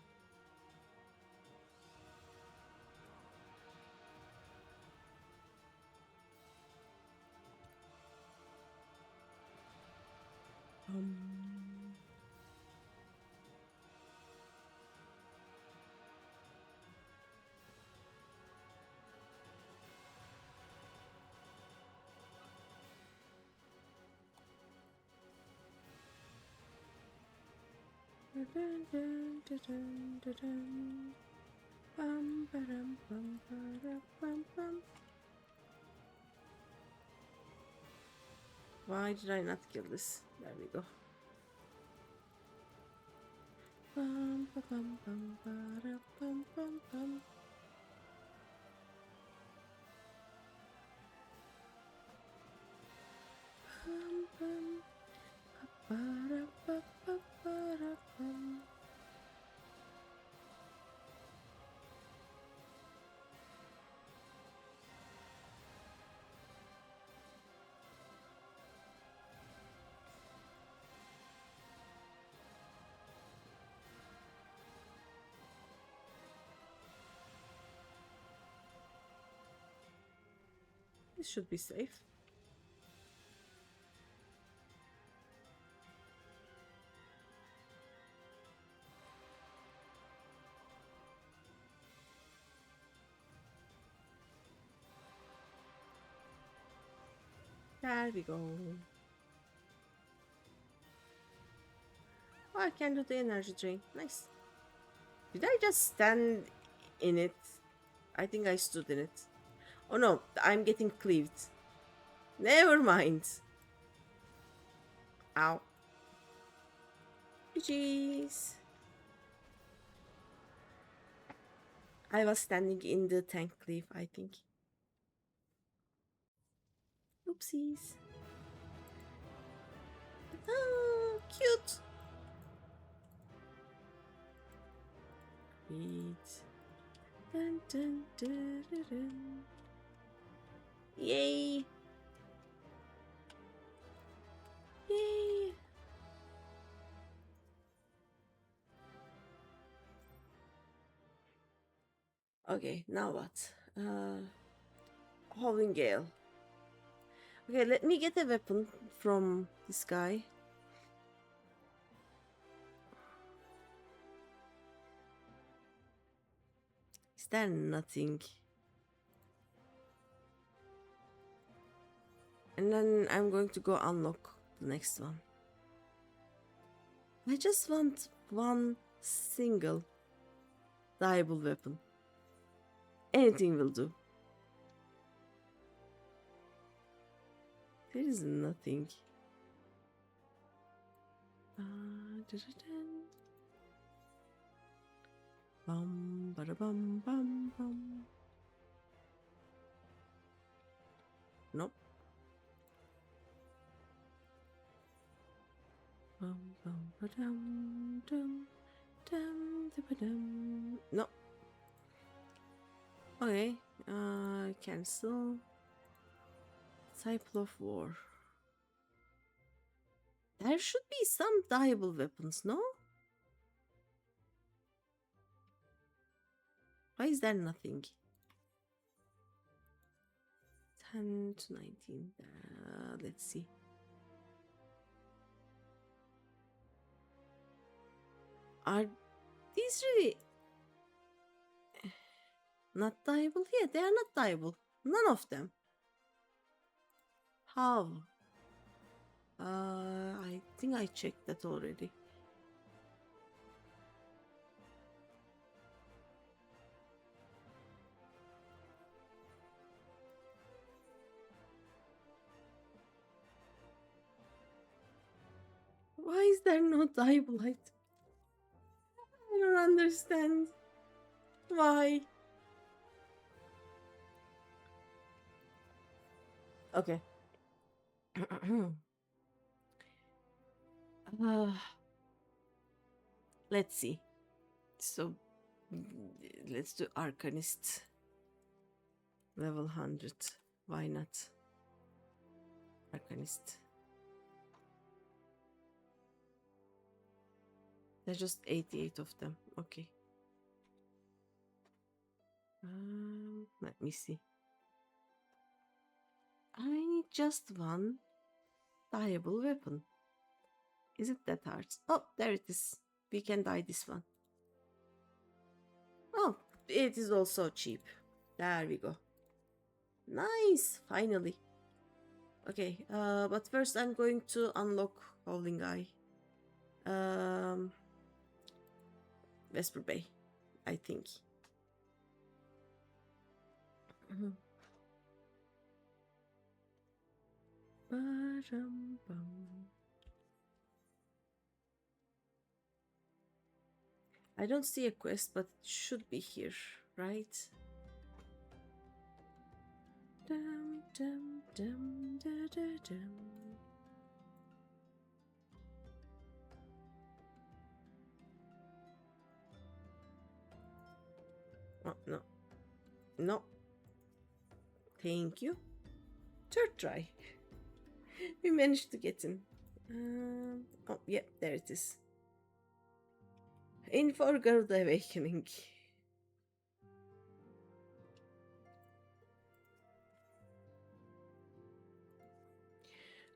Why did I not kill this? There we go. Bum, ba, bum, bum, ba, bum, bum, bum. Bum, bum, ba, ba, ba, ba, bum. This should be safe. There we go. Oh, I can do the energy drain. Nice. Did I just stand in it? I think I stood in it. Oh no, I'm getting cleaved. Never mind. Ow. GG's. I was standing in the tank cleave, I think. Oopsies. Oh, cute. Wait. Dun, dun, dun, dun, dun. Yay! Yay! Okay, now what? Howling Gale. Okay, let me get a weapon from this guy. Is there nothing? And then I'm going to go unlock the next one. I just want one single dyeable weapon. Anything will do. There is nothing. Bum, bada, bum, bum, bum. Nope. Bum, bum, ba-dum, dum, dum, da-ba-dum. No. Okay. Cancel. Disciple of War. There should be some dyeable weapons, no? Why is there nothing? 10 to 19. Let's see. Are these really not dyeable? Yeah, they are not dyeable. None of them. How? I think I checked that already. Why is there no dyeable? I don't understand. Why? Okay. Let's see. So, let's do Arcanist. Level 100. Why not? Arcanist. There's just 88 of them. Okay. Let me see. I need just one dyeable weapon. Is it that hard? Oh, there it is. We can dye this one. Oh, it is also cheap. There we go. Nice, finally. Okay, but first I'm going to unlock Howling Eye. Vesper Bay, I think. I don't see a quest, but it should be here, right? Dum, dum, dum, da, da, dum. Oh, no. No. Thank you. Third try. We managed to get in. Oh, yeah, there it is. In for Garuda Awakening.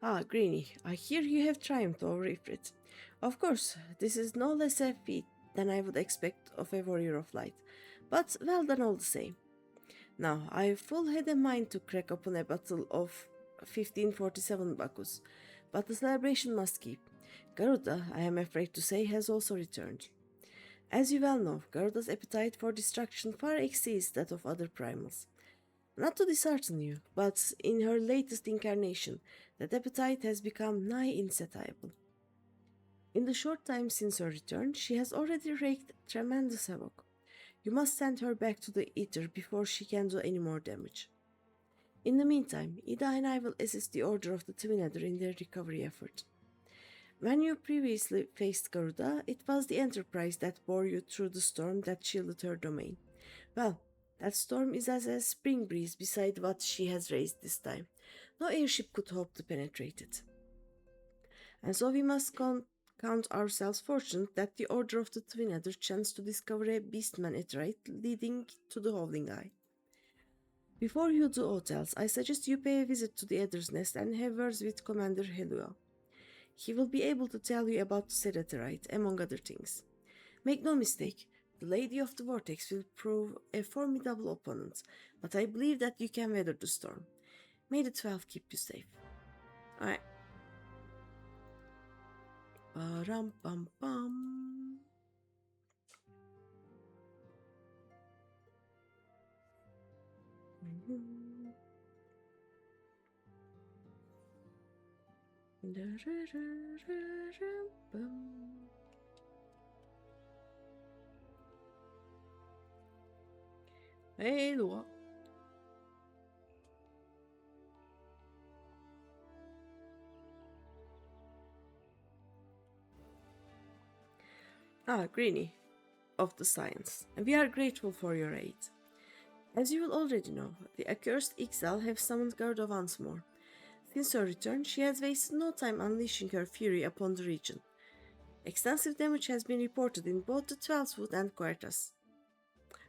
Ah, Greeny, I hear you have triumphed over Ifrit. Of course, this is no less a feat than I would expect of a warrior of light, but well done all the same. Now, I full had a mind to crack open a bottle of 1547 Bacchus, but the celebration must keep. Garuda, I am afraid to say, has also returned. As you well know, Garuda's appetite for destruction far exceeds that of other primals. Not to dishearten you, but in her latest incarnation, that appetite has become nigh insatiable. In the short time since her return, she has already wreaked tremendous havoc. You must send her back to the Ether before she can do any more damage. In the meantime, Ida and I will assist the Order of the Twin Adder in their recovery effort. When you previously faced Garuda, it was the Enterprise that bore you through the storm that shielded her domain. Well, That storm is as a spring breeze beside what she has raised this time. No airship could hope to penetrate it. And so we must count ourselves fortunate that the Order of the Twin Adder chanced to discover a beastman Etherite leading to the Howling Eye. Before you do aught else, I suggest you pay a visit to the Adder's Nest and have words with Commander Helua. He will be able to tell you about the Cereterite, among other things. Make no mistake, the Lady of the Vortex will prove a formidable opponent, but I believe that you can weather the storm. May the 12 keep you safe. Alright. Ba-ram-pam-pam. Hey, Lua. Greeny of the Science, and we are grateful for your aid. As you will already know, the accursed Ixal have summoned Gerda once more. Since her return, she has wasted no time unleashing her fury upon the region. Extensive damage has been reported in both the Twelvewood and Quartas.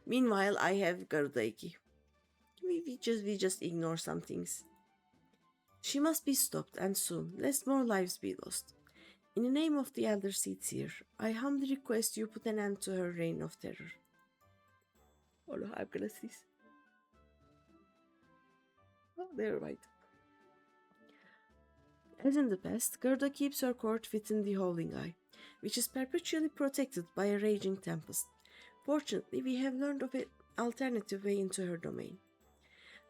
Meanwhile, I have Garudaiki. We just ignore some things. She must be stopped, and soon, lest more lives be lost. In the name of the Elder Seedseer, I humbly request you put an end to her reign of terror. Oh no, I'm gonna cease. Oh, never mind. As in the past, Gerda keeps her court within the Howling Eye, which is perpetually protected by a raging tempest. Fortunately, we have learned of an alternative way into her domain.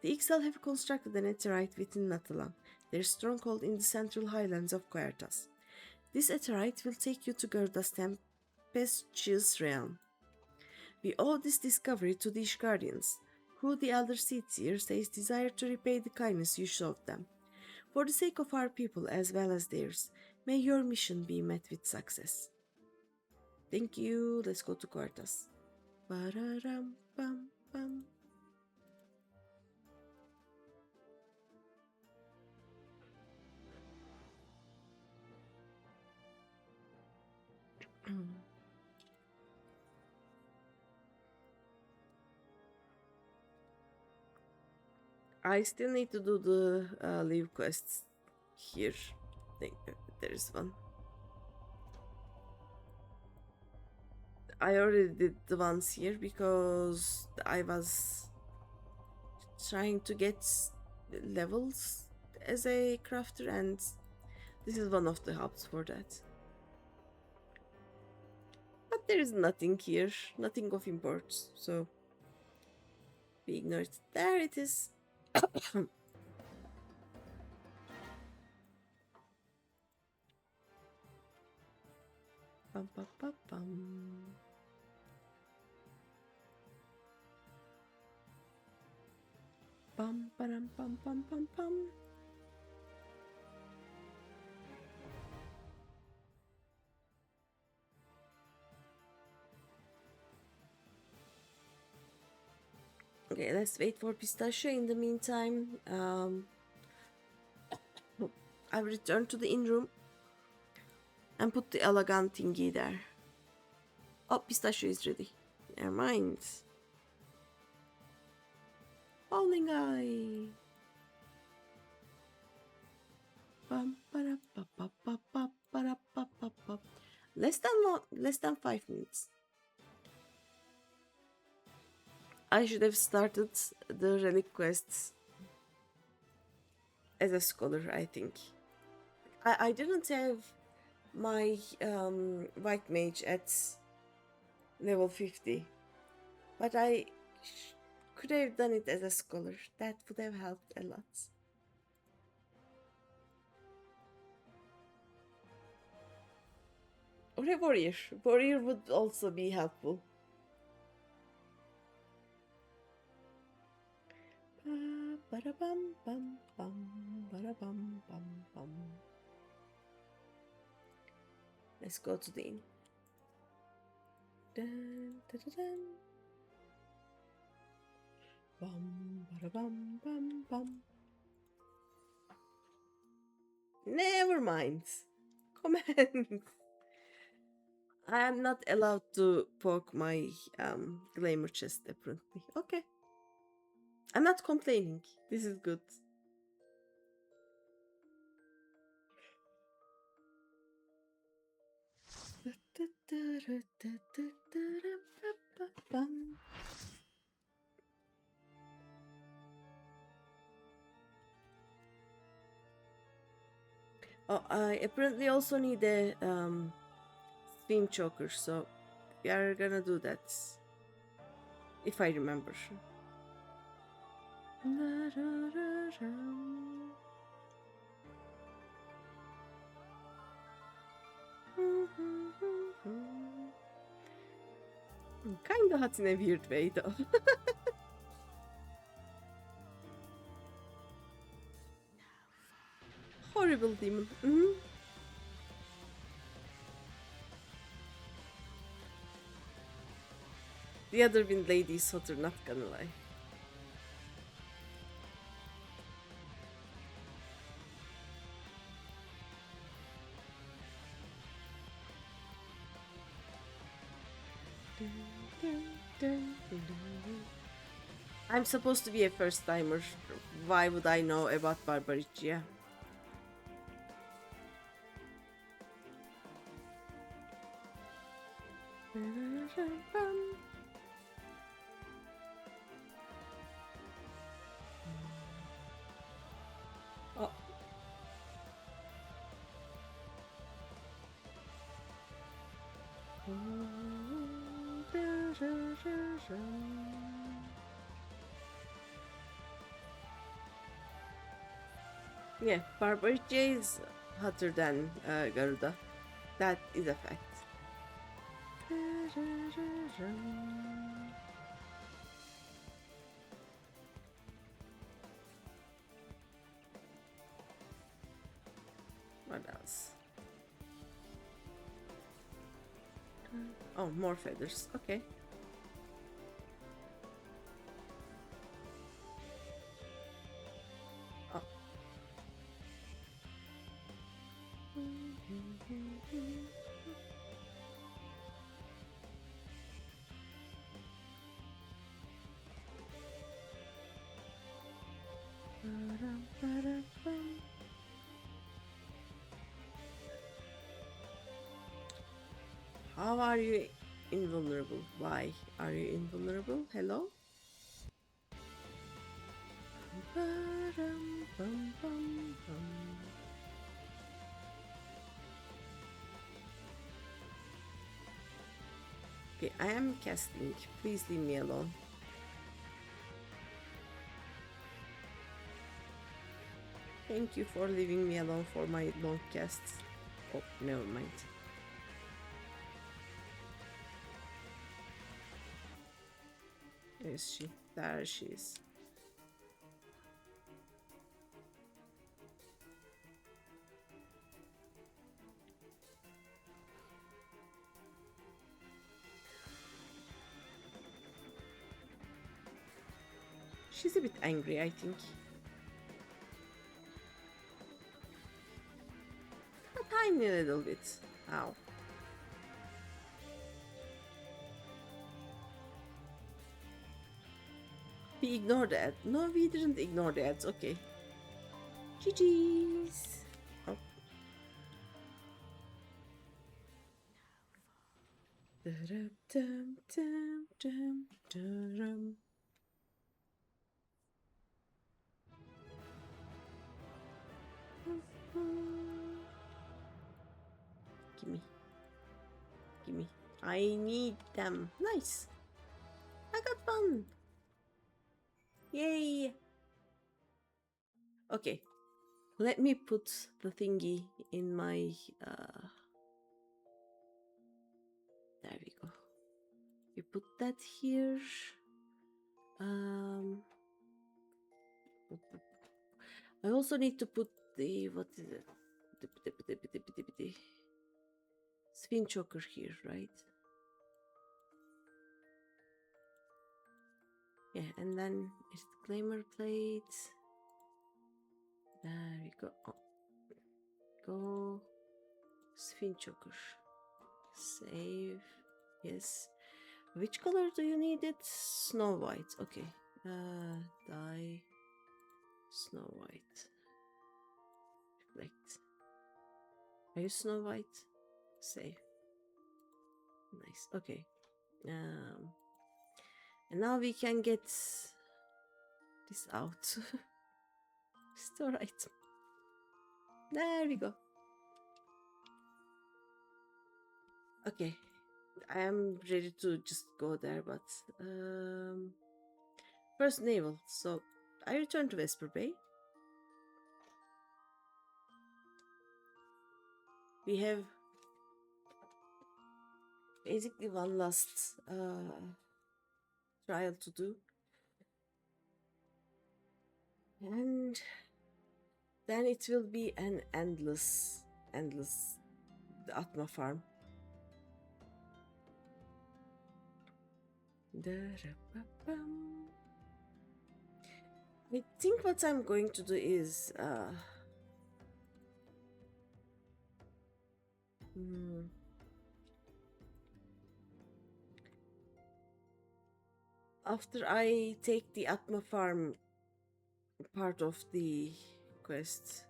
The Ixal have constructed an Etherite within Natalan, their stronghold in the central highlands of Quartas. This Etherite will take you to Gerda's tempestuous realm. We owe this discovery to the Ishgardians, who the Elder Seedseer says desire to repay the kindness you showed them. For the sake of our people as well as theirs, may your mission be met with success. Thank you. Let's go to Quartas. Ba-da-ram-pam-pam. I still need to do the leave quests here. I think there is one. I already did the ones here because I was trying to get levels as a crafter, and this is one of the hubs for that. But there is nothing here, nothing of import, so we ignore it. There it is. Bum, bum, bum, bum. Bum, ba-dum, bum, bum, bum, bum. Okay, let's wait for Pistachio. In the meantime, I'll return to the inn room and put the elegant thingy there. Oh, Pistachio is ready. Never mind. Howling Eye. Less than 5 minutes. I should have started the relic quests as a scholar, I think. I didn't have my white mage at level 50, but I could have done it as a scholar. That would have helped a lot. Or a warrior. Warrior would also be helpful. Let's go to the inn. Dun, dun, dun, dun. Bum, bada, bum, bum, bum. Never mind. Comment. I am not allowed to poke my glamour chest apparently. Okay. I'm not complaining. This is good. Oh, I apparently also need a steam choker, so we are gonna do that. If I remember. Kinda hot in a weird way though. Horrible demon. The other wind lady is hotter, not gonna lie. I'm supposed to be a first timer. Why would I know about Barbaricia? Oh. Yeah, Barbaricia is hotter than Garuda. That is a fact. What else? Oh, more feathers. Okay. Oh. How are you invulnerable? Why are you invulnerable? Hello? Okay, I am casting. Please leave me alone. Thank you for leaving me alone for my long casts. Oh, never mind. Where is she? There she is. She's a bit angry, I think. A tiny little bit. Ow. We ignored the ad. No, we didn't ignore the ads. Okay. GG's. Oh. Gimme. Gimme. I need them. Nice. I got one. Yay. Okay. Let me put the thingy in my... There we go. We put that here. I also need to put the... What is it? Spin choker here, right? Yeah, and then disclaimer plate. There we go. Oh, go. Sphin choker. Save. Yes. Which color do you need it? Snow White. Okay. Dye. Snow White. Reflect. Are you Snow White? Save. Nice. Okay. And now we can get this out. Store item. There we go. Okay. I am ready to just go there, but first naval. So I return to Vesper Bay. We have basically one last trial to do, and then it will be an endless the Atma farm. I think what I'm going to do is after I take the Atma farm part of the quest,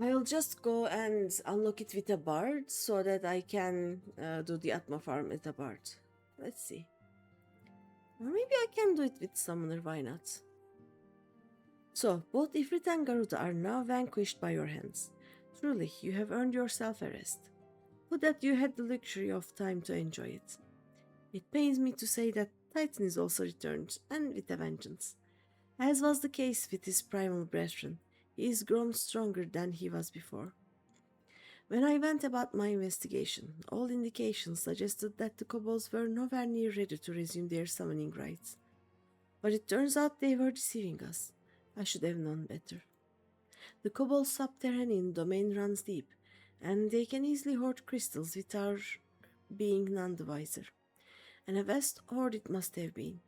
I'll just go and unlock it with a bard so that I can do the Atma farm with a bard. Let's see. Or maybe I can do it with summoner, why not? So, both Ifrit and Garuda are now vanquished by your hands. Truly, you have earned yourself a rest. Would that you had the luxury of time to enjoy it. It pains me to say that Titan is also returned, and with a vengeance. As was the case with his primal brethren, he is grown stronger than he was before. When I went about my investigation, all indications suggested that the kobolds were nowhere near ready to resume their summoning rites. But it turns out they were deceiving us. I should have known better. The kobold's subterranean domain runs deep, and they can easily hoard crystals with our being none the wiser. And a vast hoard it must have been.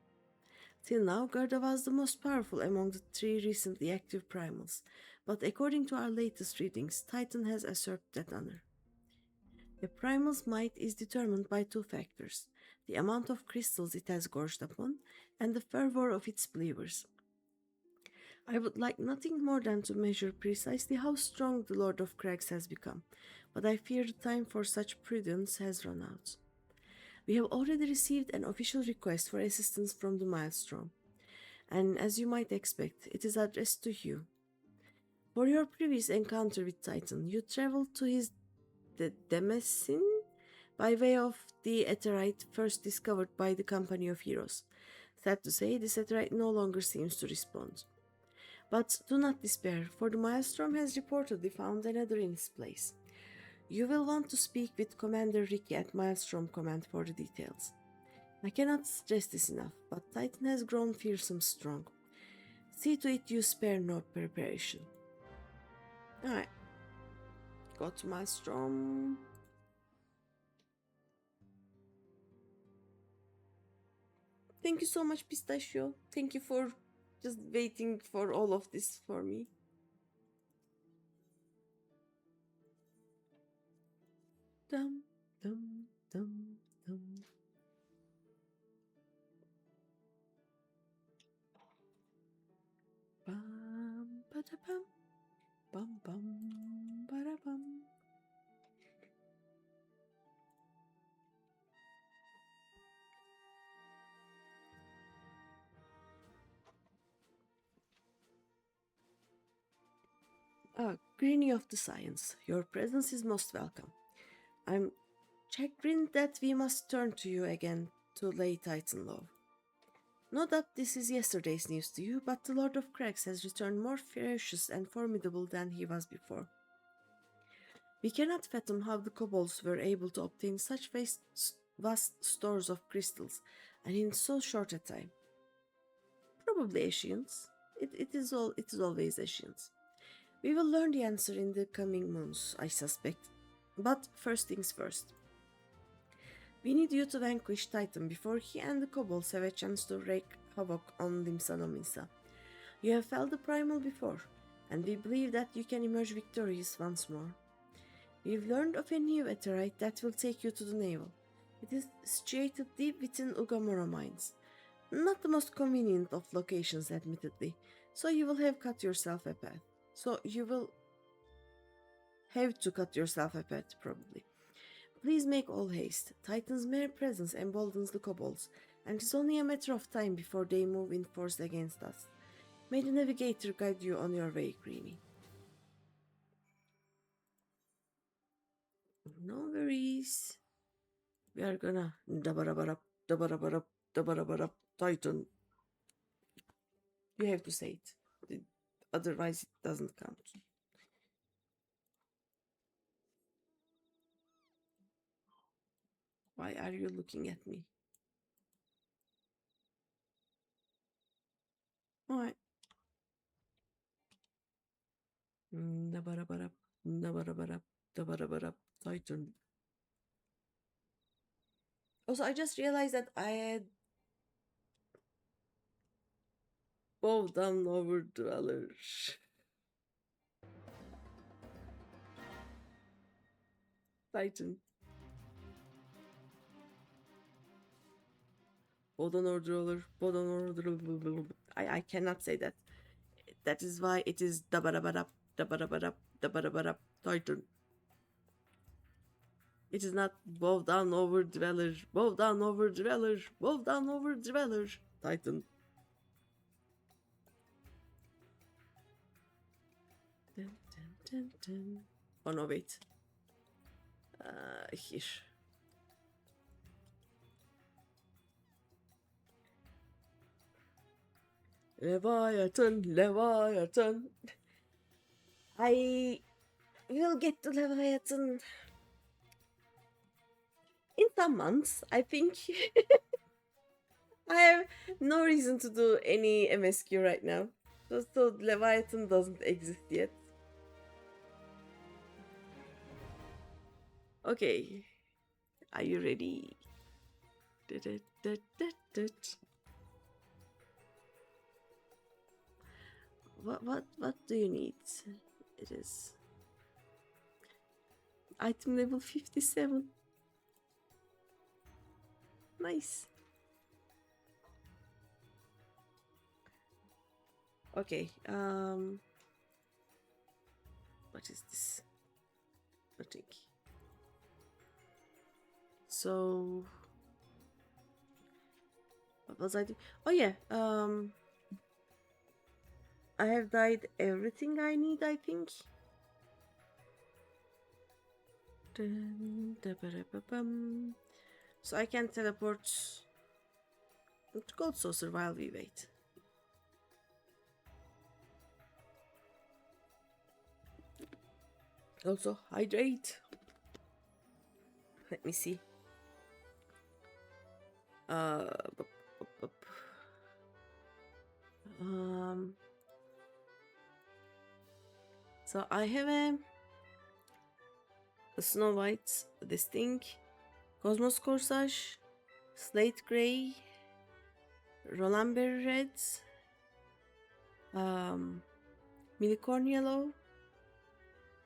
Till now, Gerda was the most powerful among the 3 recently active primals, but according to our latest readings, Titan has usurped that honor. A primal's might is determined by 2 factors: the amount of crystals it has gorged upon, and the fervor of its believers. I would like nothing more than to measure precisely how strong the Lord of Crags has become, but I fear the time for such prudence has run out. We have already received an official request for assistance from the Maelstrom, and as you might expect, it is addressed to you. For your previous encounter with Titan, you traveled to his Demesin by way of the Aetheryte first discovered by the Company of Heroes. Sad to say, this Aetheryte no longer seems to respond. But do not despair, for the Maelstrom has reportedly found another in its place. You will want to speak with Commander Ricky at Maelstrom Command for the details. I cannot stress this enough, but Titan has grown fearsome strong. See to it you spare no preparation. Alright. Go to Maelstrom. Thank you so much, Pistachio. Thank you for just waiting for all of this for me. Dum, dum, dum, dum. Bum, ba-da-bum. Bum, bum, ba-da-bum. Greenie of the Science, your presence is most welcome. I'm chagrined that we must turn to you again to lay Titan low. No doubt this is yesterday's news to you, but the Lord of Crags has returned more ferocious and formidable than he was before. We cannot fathom how the kobolds were able to obtain such vast stores of crystals, and in so short a time. Probably Ashians. It is always Ashians. We will learn the answer in the coming moons, I suspect. But first things first. We need you to vanquish Titan before he and the kobolds have a chance to wreak havoc on Limsa no Minsa. You have felt the primal before, and we believe that you can emerge victorious once more. We've learned of a new Etherite that will take you to the navel. It is situated deep within Ugamora mines. Not the most convenient of locations, admittedly, so you will have cut yourself a path. So you will have to cut yourself a path, probably. Please make all haste. Titan's mere presence emboldens the kobolds, and it's only a matter of time before they move in force against us. May the navigator guide you on your way, Greeny. No worries. We are gonna dabarabarap, dabarabarap, dabarabarap, Titan. You have to say it. Otherwise, it doesn't count. Why are you looking at me? Alright. Dabarabarap, dabarabarap, dabarabarap, Titan. Also, I just realized that I had bow down over dwellers. Titan. Bow down over dweller, bow down over dweller. I cannot say that. That is why it is dabarabarap, dabarabarap, dabarabarap, Titan. It is not bow down over dweller, bow down over dweller, bow down over dweller, Titan. Dun, dun, dun, dun. Oh no, wait. Here. Leviathan, Leviathan. I will get to Leviathan in some months, I think. I have no reason to do any MSQ right now. So Leviathan doesn't exist yet. Okay. Are you ready? What do you need? It is item level 57. Nice. Okay, what is this? Nothing. So what was I doing? Oh yeah, I have dyed everything I need, I think. So I can teleport to Gold Saucer while we wait. Also, hydrate. Let me see. So I have a Snow White, this thing, Cosmos Corsage, Slate Grey, Roland Berry Red, Millicorn Yellow,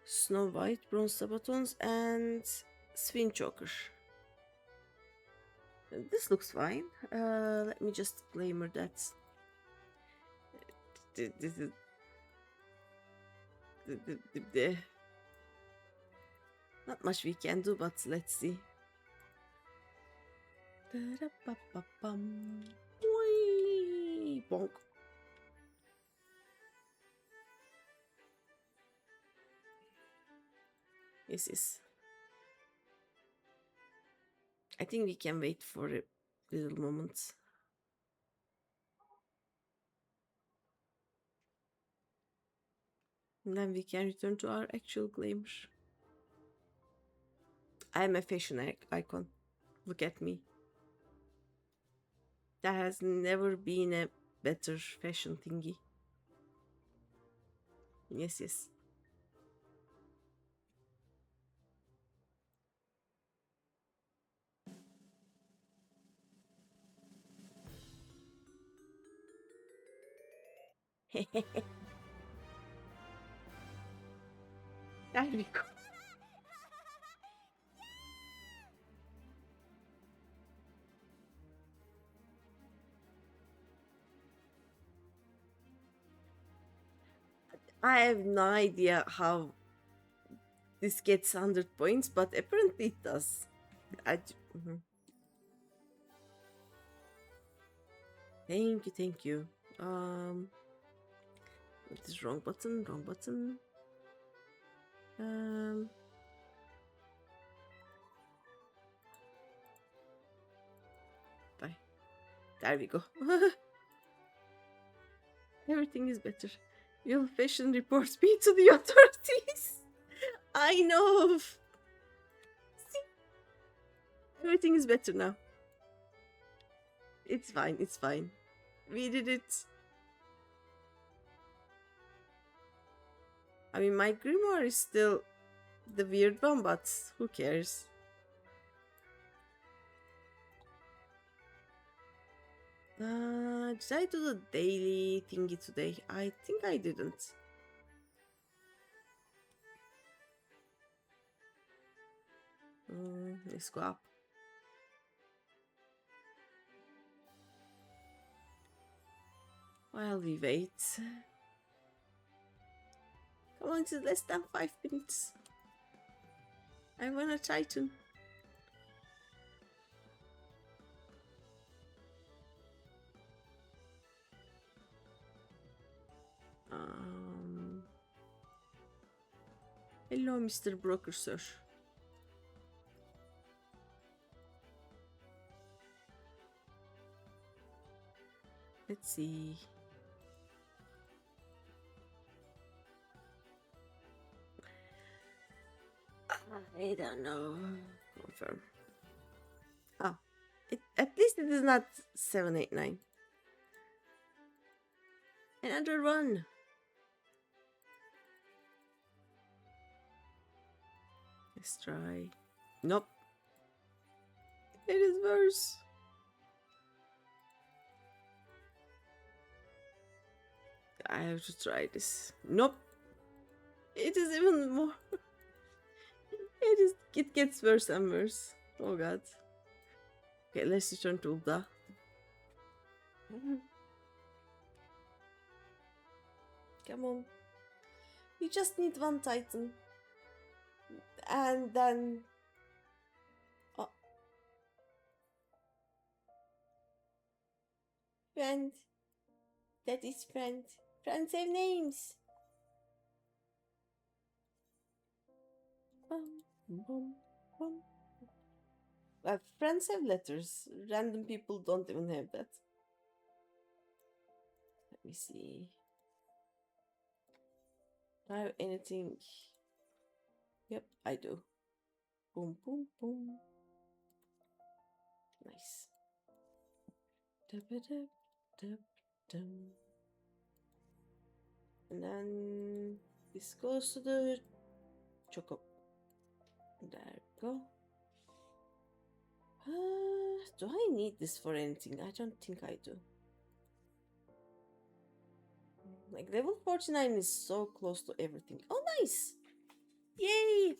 Snow White, Bronze Sabatons, and Sphin Choker. This looks fine. Let me just claim that. This is not much we can do, but let's see. Whee! Bonk. Yes. I think we can wait for a little moment. And then we can return to our actual glamour. I'm a fashion icon. Look at me. There has never been a better fashion thingy. Yes. There we go. I have no idea how this gets 100 points, but apparently it does. Mhm. Thank you, thank you. What is wrong button? Wrong button. Bye. There we go. Everything is better. Will fashion reports be to the authorities? I know. See? Everything is better now. It's fine, it's fine. We did it. I mean, my grimoire is still the weird one, but who cares? Did I do the daily thingy today? I think I didn't. Let's go up. While we wait. Come on, it's less than 5 minutes. I wanna Titan. Hello, Mr. Broker, sir. Let's see. I don't know. Confirm. Oh, at least it is not 789. Another one. Let's try. Nope. It is worse. I have to try this. Nope. It is even more. It gets worse and worse. Oh god. Okay, let's return to Ulda. Come on. You just need one Titan. And then... Oh. Friend. That is friend. Friends have names. Well, friends have letters. Random people don't even have that. Let me see. Do I have anything? Yep, I do. Boom, boom, boom. Nice. And then this goes to the Choco. There we go. Do I need this for anything? I don't think I do. Like, level 49 is so close to everything. Oh, nice! Yay!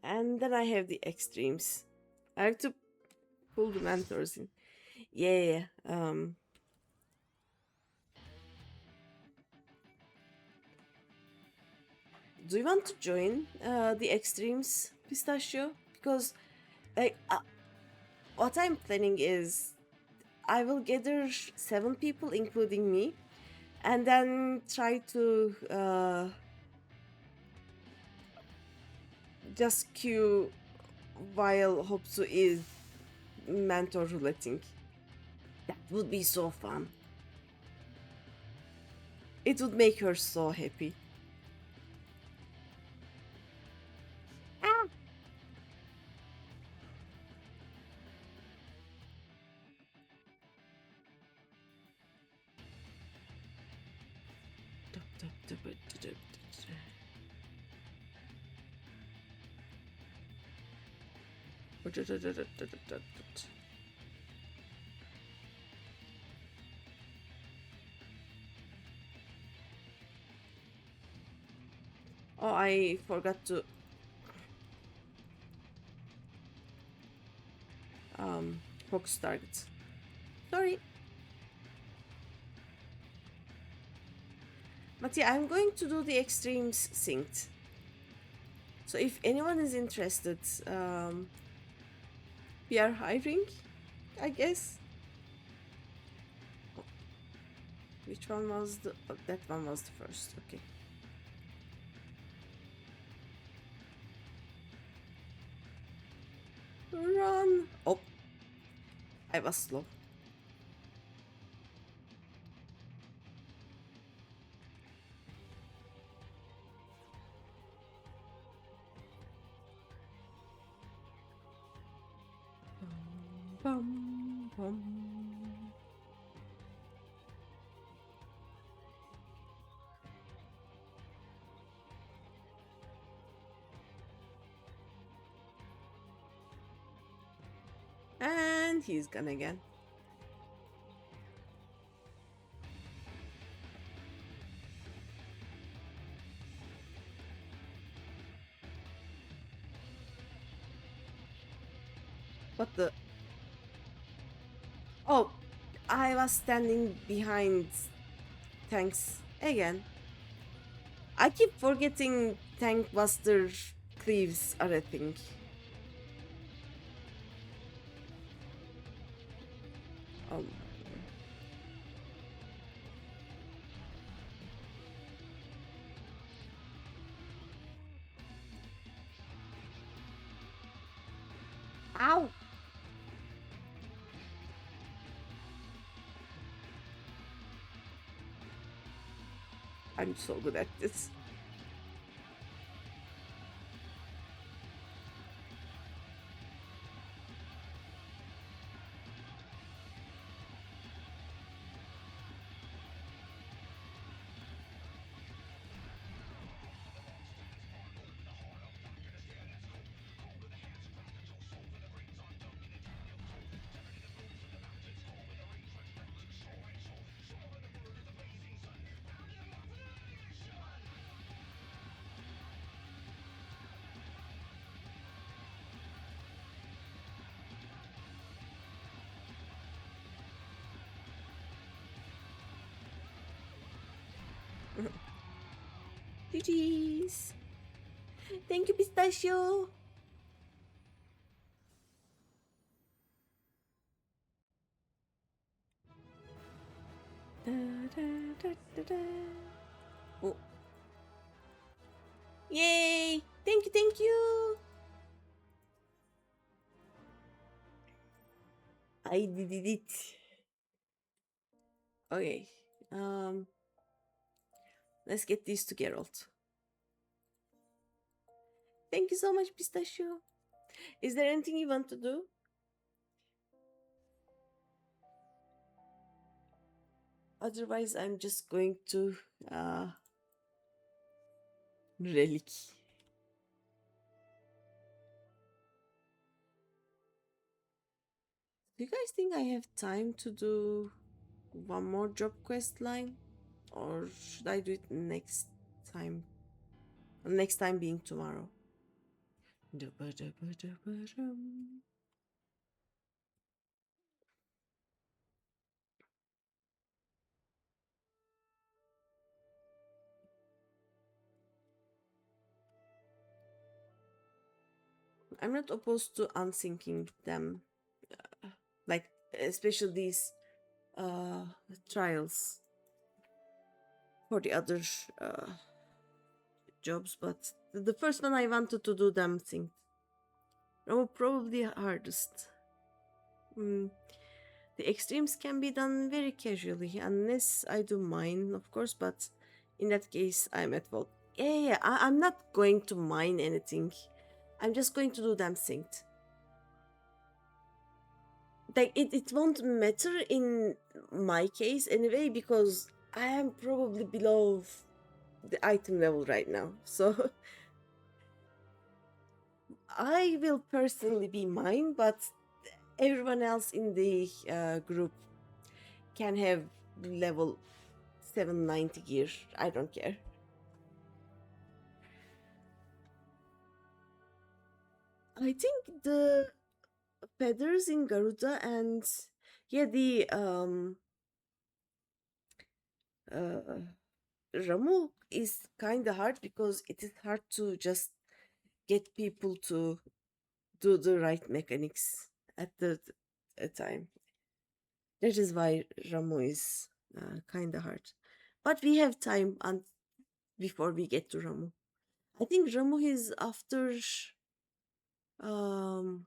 And then I have the extremes. I have to pull the mentors in. Yeah. Do you want to join the extremes, Pistachio? Because, like, what I'm planning is I will gather 7 people, including me, and then try to just queue while Hopsu is mentor rouletting. That would be so fun. It would make her so happy. Oh, I forgot to focus target. Sorry. But yeah, I'm going to do the extremes synced. So if anyone is interested, we are hiring, I guess. Which one was the... oh, that one was the first. Okay. Run! Oh, I was slow. Bum, bum. And he's gone again. What the... oh, I was standing behind tanks again. I keep forgetting tank buster cleaves are a thing. Oh, ow! I'm so good at this. GG's. Thank you, Pistachio. Da, da, da, da, da. Oh. Yay! Thank you, thank you. I did it. Okay. Um, let's get this to Geralt. Thank you so much, Pistachio. Is there anything you want to do? Otherwise, I'm just going to relic. Do you guys think I have time to do one more job quest line? Or should I do it next time? Next time being tomorrow. I'm not opposed to unsyncing them, like especially these trials for the other jobs, but the first one I wanted to do them synced. Oh, probably hardest. The extremes can be done very casually, unless I do mine, of course, but in that case, I'm at fault. Yeah, I'm not going to mine anything. I'm just going to do them synced. Like, it won't matter in my case anyway, because I am probably below the item level right now. So I will personally be mine, but everyone else in the group can have level 790 gear. I don't care. I think the feathers in Garuda and yeah, the uh Ramu is kind of hard because it is hard to just get people to do the right mechanics at the time. That is why Ramu is kind of hard. But we have time before we get to Ramu. I think Ramu is after um,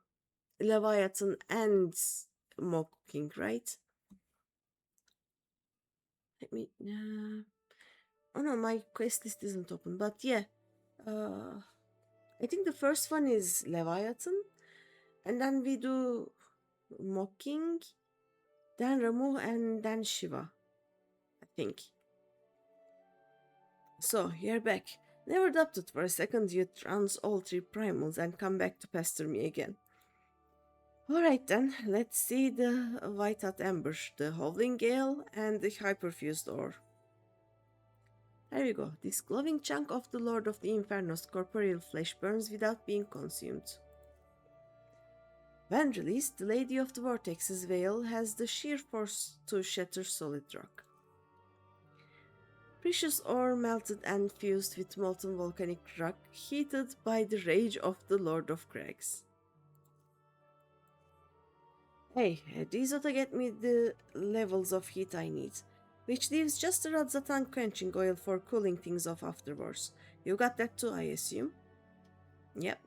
Leviathan and Mocking, right? Let me. Oh no, my quest list isn't open. But yeah, uh, I think the first one is Leviathan, and then we do Mocking, then Ramu, and then Shiva. I think. So, you're back. Never doubted for a second you'd trounce all three primals and come back to pester me again. Alright then, let's see the White Hot Ember, the Howling Gale, and the Hyperfused Ore. There we go. This glowing chunk of the Lord of the Inferno's corporeal flesh burns without being consumed. When released, the Lady of the Vortex's veil has the sheer force to shatter solid rock. Precious ore melted and fused with molten volcanic rock, heated by the rage of the Lord of Crags. Hey, these ought to get me the levels of heat I need, which leaves just a Radzatan quenching oil for cooling things off afterwards. You got that too, I assume? Yep.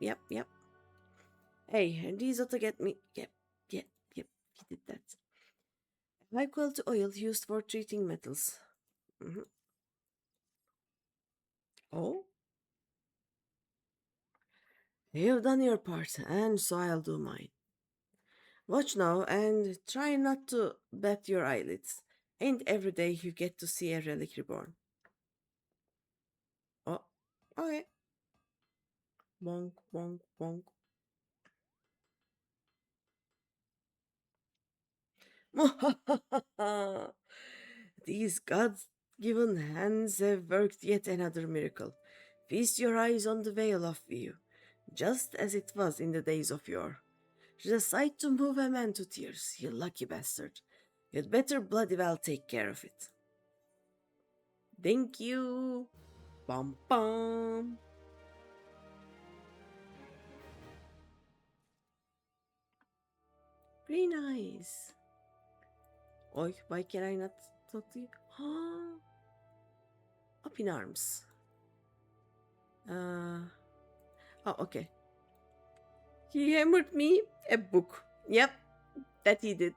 Hey, these ought to get me... Yep, he did that. High quality oil used for treating metals. Oh? You've done your part, and so I'll do mine. Watch now and try not to bat your eyelids. Ain't every day you get to see a relic reborn. Oh, okay. Bonk, bonk, bonk. These God-given hands have worked yet another miracle. Feast your eyes on the veil of view, just as it was in the days of yore. The sight to move a man to tears, you lucky bastard. You'd better bloody well take care of it. Thank you. Bum bum. Green eyes. Oi, why can I not talk to you? Up in arms. Oh, okay. He hammered me a book. Yep, that he did.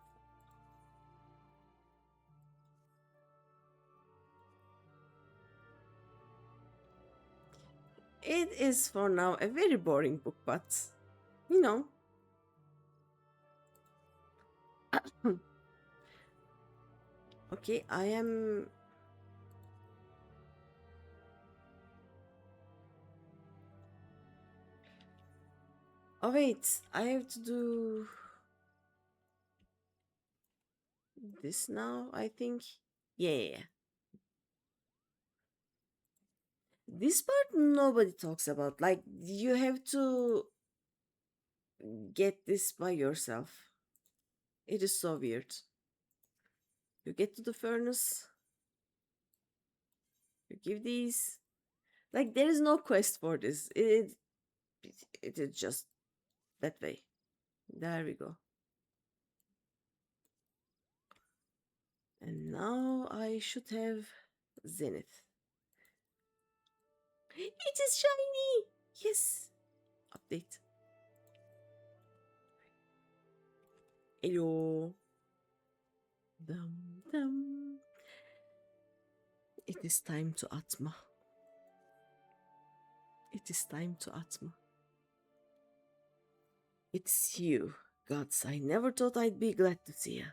It is for now a very boring book, but you know. Okay, I am. Oh, wait, I have to do this now, I think. Yeah. This part nobody talks about. Like, you have to get this by yourself. It is so weird. You get to the furnace, you give these. Like, there is no quest for this. It is just that way. There we go. And now I should have Zenith. It is shiny! Yes! Update. Hello. Dum dum. It is time to Atma. It is time to Atma. It's you. Gods, I never thought I'd be glad to see you.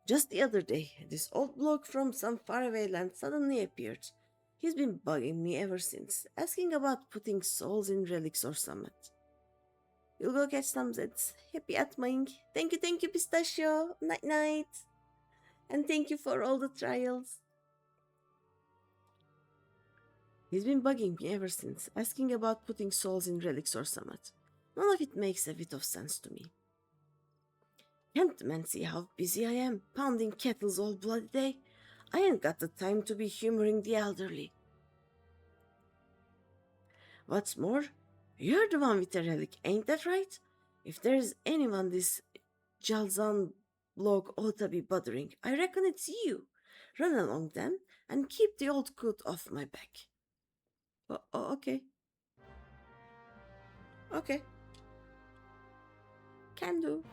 Just the other day, this old bloke from some faraway land suddenly appeared. He's been bugging me ever since, asking about putting souls in relics or something. You'll go catch some Zeds. Happy Atmaing. Thank you, Pistachio. Night night. And thank you for all the trials. He's been bugging me ever since, asking about putting souls in relics or something. None of it makes a bit of sense to me. Can't the man see how busy I am, pounding kettles all bloody day? I ain't got the time to be humoring the elderly. What's more, you're the one with the relic, ain't that right? If there's anyone this Jalzan blog ought to be bothering, I reckon it's you. Run along then, and keep the old coat off my back. Okay. Okay. Can do.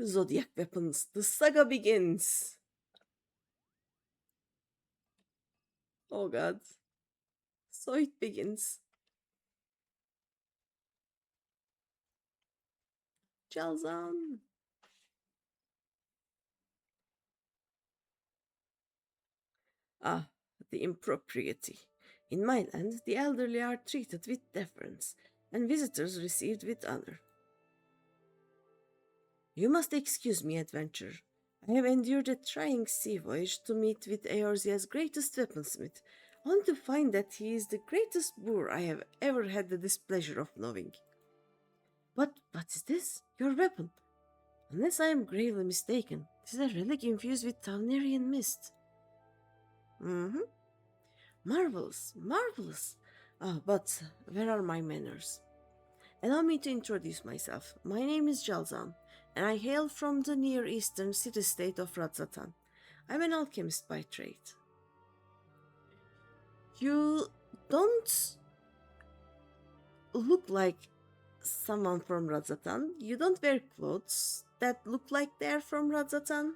Zodiac weapons. The saga begins. Oh god. So it begins. Jalzan. Ah, the impropriety. In my land, the elderly are treated with deference, and visitors received with honor. You must excuse me, adventurer. I have endured a trying sea voyage to meet with Eorzea's greatest weaponsmith, only to find that he is the greatest boor I have ever had the displeasure of knowing. But what is this? Your weapon? Unless I am gravely mistaken, it is a relic infused with Tavnerian mist. Mm-hmm. Marvelous, marvelous. Ah, but where are my manners? Allow me to introduce myself. My name is Jalzan, and I hail from the Near Eastern city-state of Radzatan. I'm an alchemist by trade. You don't look like someone from Radzatan. You don't wear clothes that look like they're from Radzatan.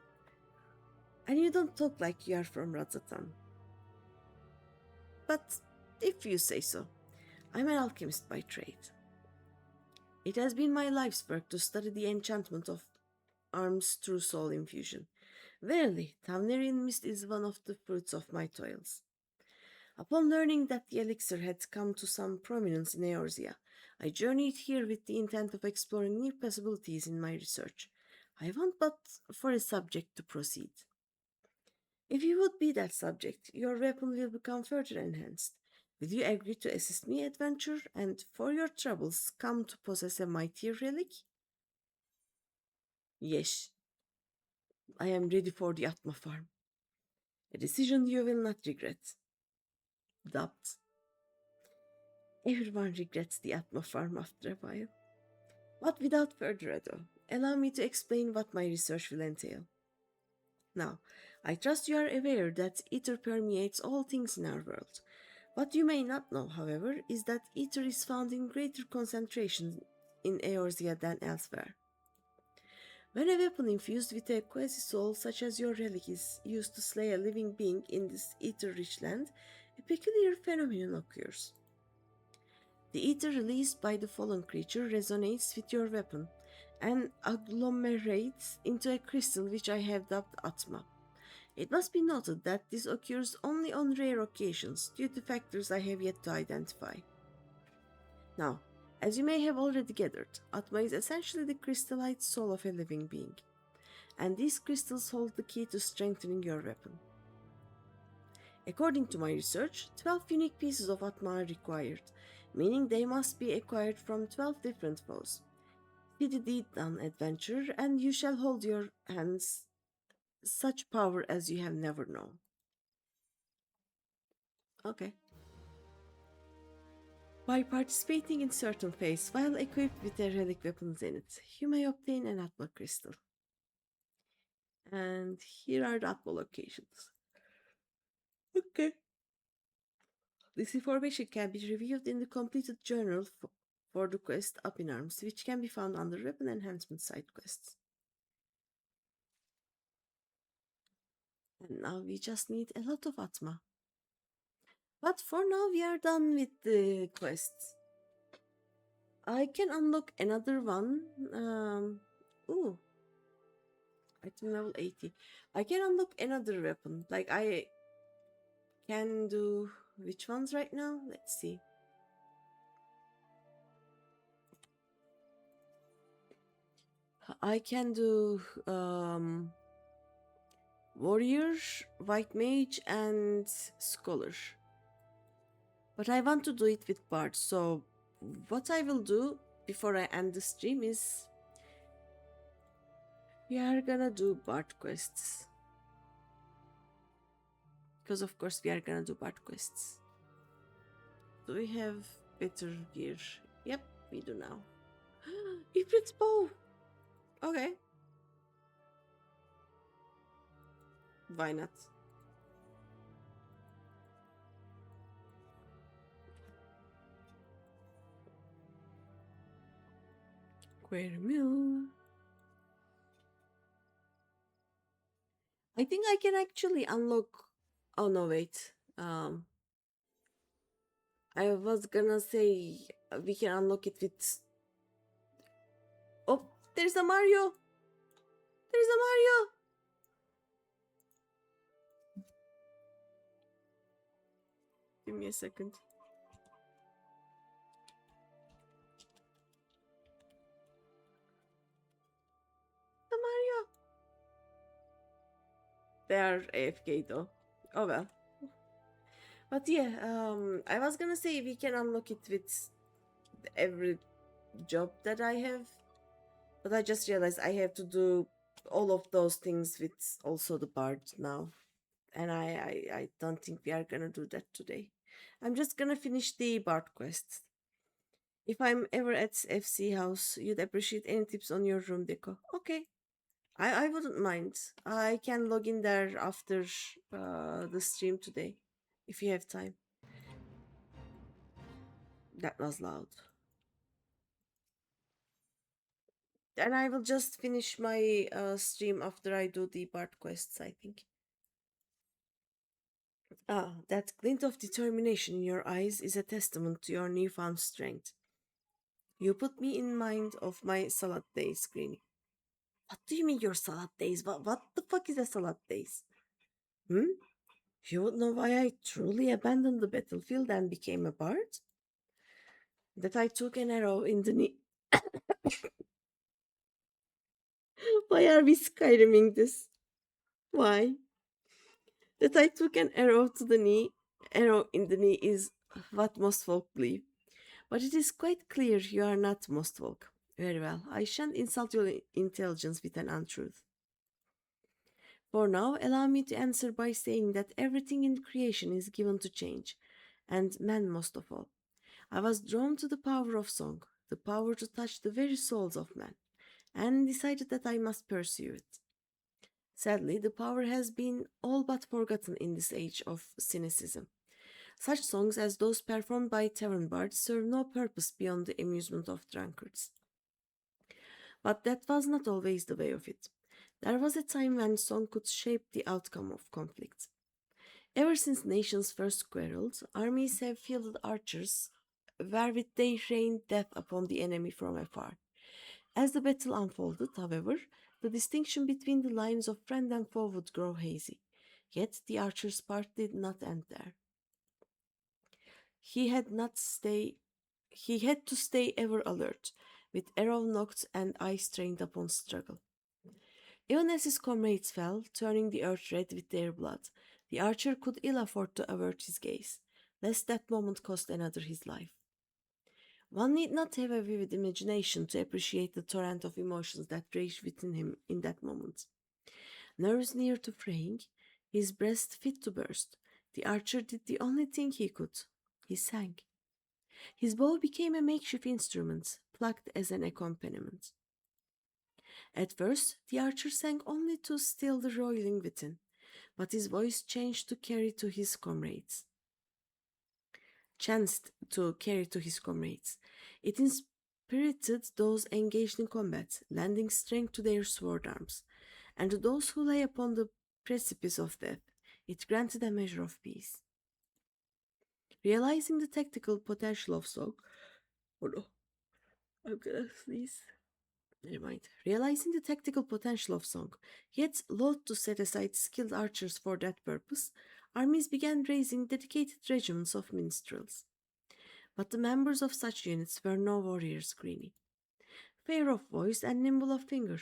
And you don't talk like you are from Radzatan. But if you say so, I'm an alchemist by trade. It has been my life's work to study the enchantment of arms through soul infusion. Verily, Tavnerian mist is one of the fruits of my toils. Upon learning that the elixir had come to some prominence in Eorzea, I journeyed here with the intent of exploring new possibilities in my research. I want but for a subject to proceed. If you would be that subject, your weapon will become further enhanced. Will you agree to assist me, adventurer, and for your troubles come to possess a mightier relic? Yes, I am ready for the Atma farm. A decision you will not regret. Doubt. Everyone regrets the Atma farm after a while. But without further ado, allow me to explain what my research will entail. Now, I trust you are aware that ether permeates all things in our world. What you may not know, however, is that ether is found in greater concentration in Eorzea than elsewhere. When a weapon infused with a quasi-soul such as your relic is used to slay a living being in this ether-rich land, a peculiar phenomenon occurs. The ether released by the fallen creature resonates with your weapon and agglomerates into a crystal which I have dubbed Atma. It must be noted that this occurs only on rare occasions due to factors I have yet to identify. Now, as you may have already gathered, Atma is essentially the crystallized soul of a living being, and these crystals hold the key to strengthening your weapon. According to my research, 12 unique pieces of Atma are required, meaning they must be acquired from 12 different foes. See the deed done, adventurer, and you shall hold your hands such power as you have never known. Okay. By participating in certain phases while equipped with a relic weapons in it, you may obtain an Atma crystal. And here are the Atma locations. Okay. This information can be reviewed in the completed journal for the quest Up in Arms, which can be found under Weapon Enhancement side quests. And now we just need a lot of Atma. But for now we are done with the quests. I can unlock another one. Ooh. Item level 80. I can unlock another weapon. Like I can do which ones right now? Let's see. I can do warrior, white mage, and scholar. But I want to do it with bard, so what I will do before I end the stream is we are gonna do bard quests. Because of course we are gonna do bard quests. Do we have better gear? Yep, we do now. Ifrit's bow! Okay. Why not? Quarry mill. I think I can actually unlock. Oh no, wait. I was gonna say we can unlock it with. Oh, there's a Mario! There's a Mario! Give me a second. The Mario! They are AFK though. Oh well. But yeah, I was gonna say we can unlock it with every job that I have. But I just realized I have to do all of those things with also the bard now. And I don't think we are gonna do that today. I'm just gonna finish the bard quest. If I'm ever at FC house, you'd appreciate any tips on your room deco. Okay. I wouldn't mind. I can log in there after the stream today, if you have time. That was loud. And I will just finish my stream after I do the bard quests, I think. Ah, that glint of determination in your eyes is a testament to your newfound strength. You put me in mind of my salad days, Greeny. What do you mean your salad days? What the fuck is a salad days? Hmm? You would know why I truly abandoned the battlefield and became a bard? That I took an arrow in the knee. Why are we Skyriming this? Why? That I took an arrow in the knee is what most folk believe. But it is quite clear you are not most folk. Very well, I shan't insult your intelligence with an untruth. For now, allow me to answer by saying that everything in creation is given to change, and man most of all. I was drawn to the power of song, the power to touch the very souls of men, and decided that I must pursue it. Sadly, the power has been all but forgotten in this age of cynicism. Such songs as those performed by tavern bards serve no purpose beyond the amusement of drunkards. But that was not always the way of it. There was a time when song could shape the outcome of conflict. Ever since nations first quarreled, armies have fielded archers wherewith they rained death upon the enemy from afar. As the battle unfolded, however, the distinction between the lines of friend and foe would grow hazy. Yet the archer's part did not end there. He had not stay he had to stay ever alert, with arrow nocked and eyes trained upon struggle. Even as his comrades fell, turning the earth red with their blood, the archer could ill afford to avert his gaze, lest that moment cost another his life. One need not have a vivid imagination to appreciate the torrent of emotions that raged within him in that moment. Nerves near to fraying, his breast fit to burst, the archer did the only thing he could. He sang. His bow became a makeshift instrument, plucked as an accompaniment. At first, the archer sang only to still the roiling within, but his voice changed to carry to his comrades. Chanced to carry to his comrades. It inspirited those engaged in combat, lending strength to their sword arms, and to those who lay upon the precipice of death, it granted a measure of peace. Realizing the tactical potential of song, oh no, I'm gonna sneeze. Never mind. Realizing the tactical potential of song, yet loath to set aside skilled archers for that purpose, armies began raising dedicated regiments of minstrels. But the members of such units were no warriors, Greeny. Fair of voice and nimble of finger,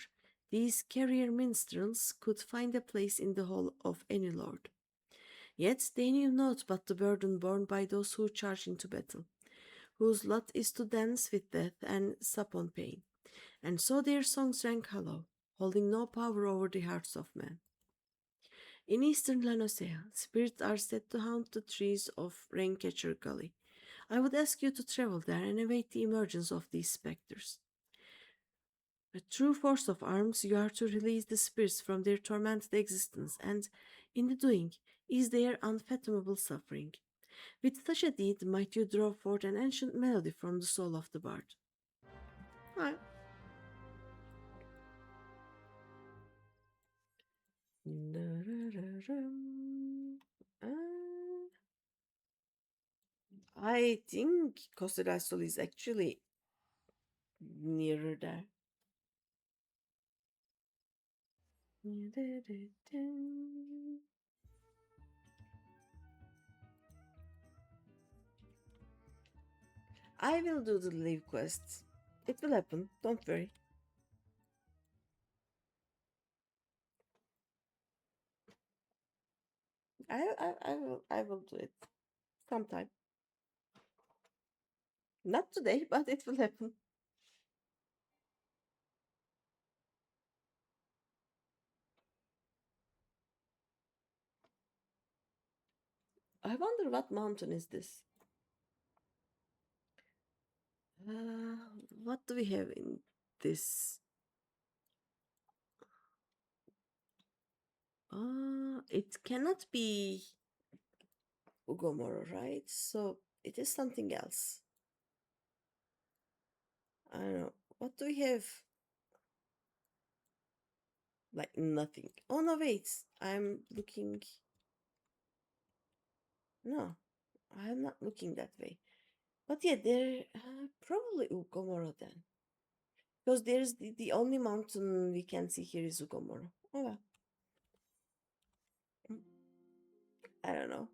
these carrier minstrels could find a place in the hall of any lord. Yet they knew naught but the burden borne by those who charged into battle. whose lot is to dance with death and sup on pain. And so their songs rang hollow, holding no power over the hearts of men. In eastern Lanosea, spirits are said to haunt the trees of Raincatcher Gully. I would ask you to travel there and await the emergence of these specters. With true force of arms, you are to release the spirits from their tormented existence and, in the doing, ease their unfathomable suffering. With such a deed might you draw forth an ancient melody from the soul of the bard. Alright. I think Costa del Sol is actually nearer there. I will do the live quests. It will happen, don't worry. I will do it sometime. Not today, but it will happen. I wonder what mountain is this. Uh, what do we have in this? It cannot be Ugomoro, right? So it is something else. I don't know. What do we have? Like nothing. Oh no, wait. I'm looking. No, I'm not looking that way. But yeah, there probably Ugomoro then. Because there's the only mountain we can see here is Ugomoro. Oh well. Mm, I don't know.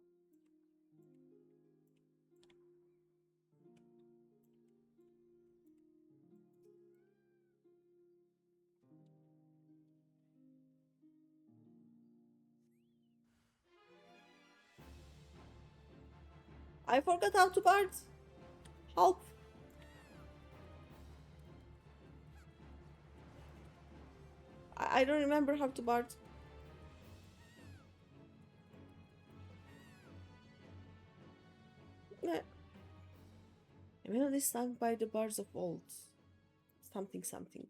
I forgot how to bard. Help. I don't remember how to bard. Yeah. A melody sung by the bards of old. Something something.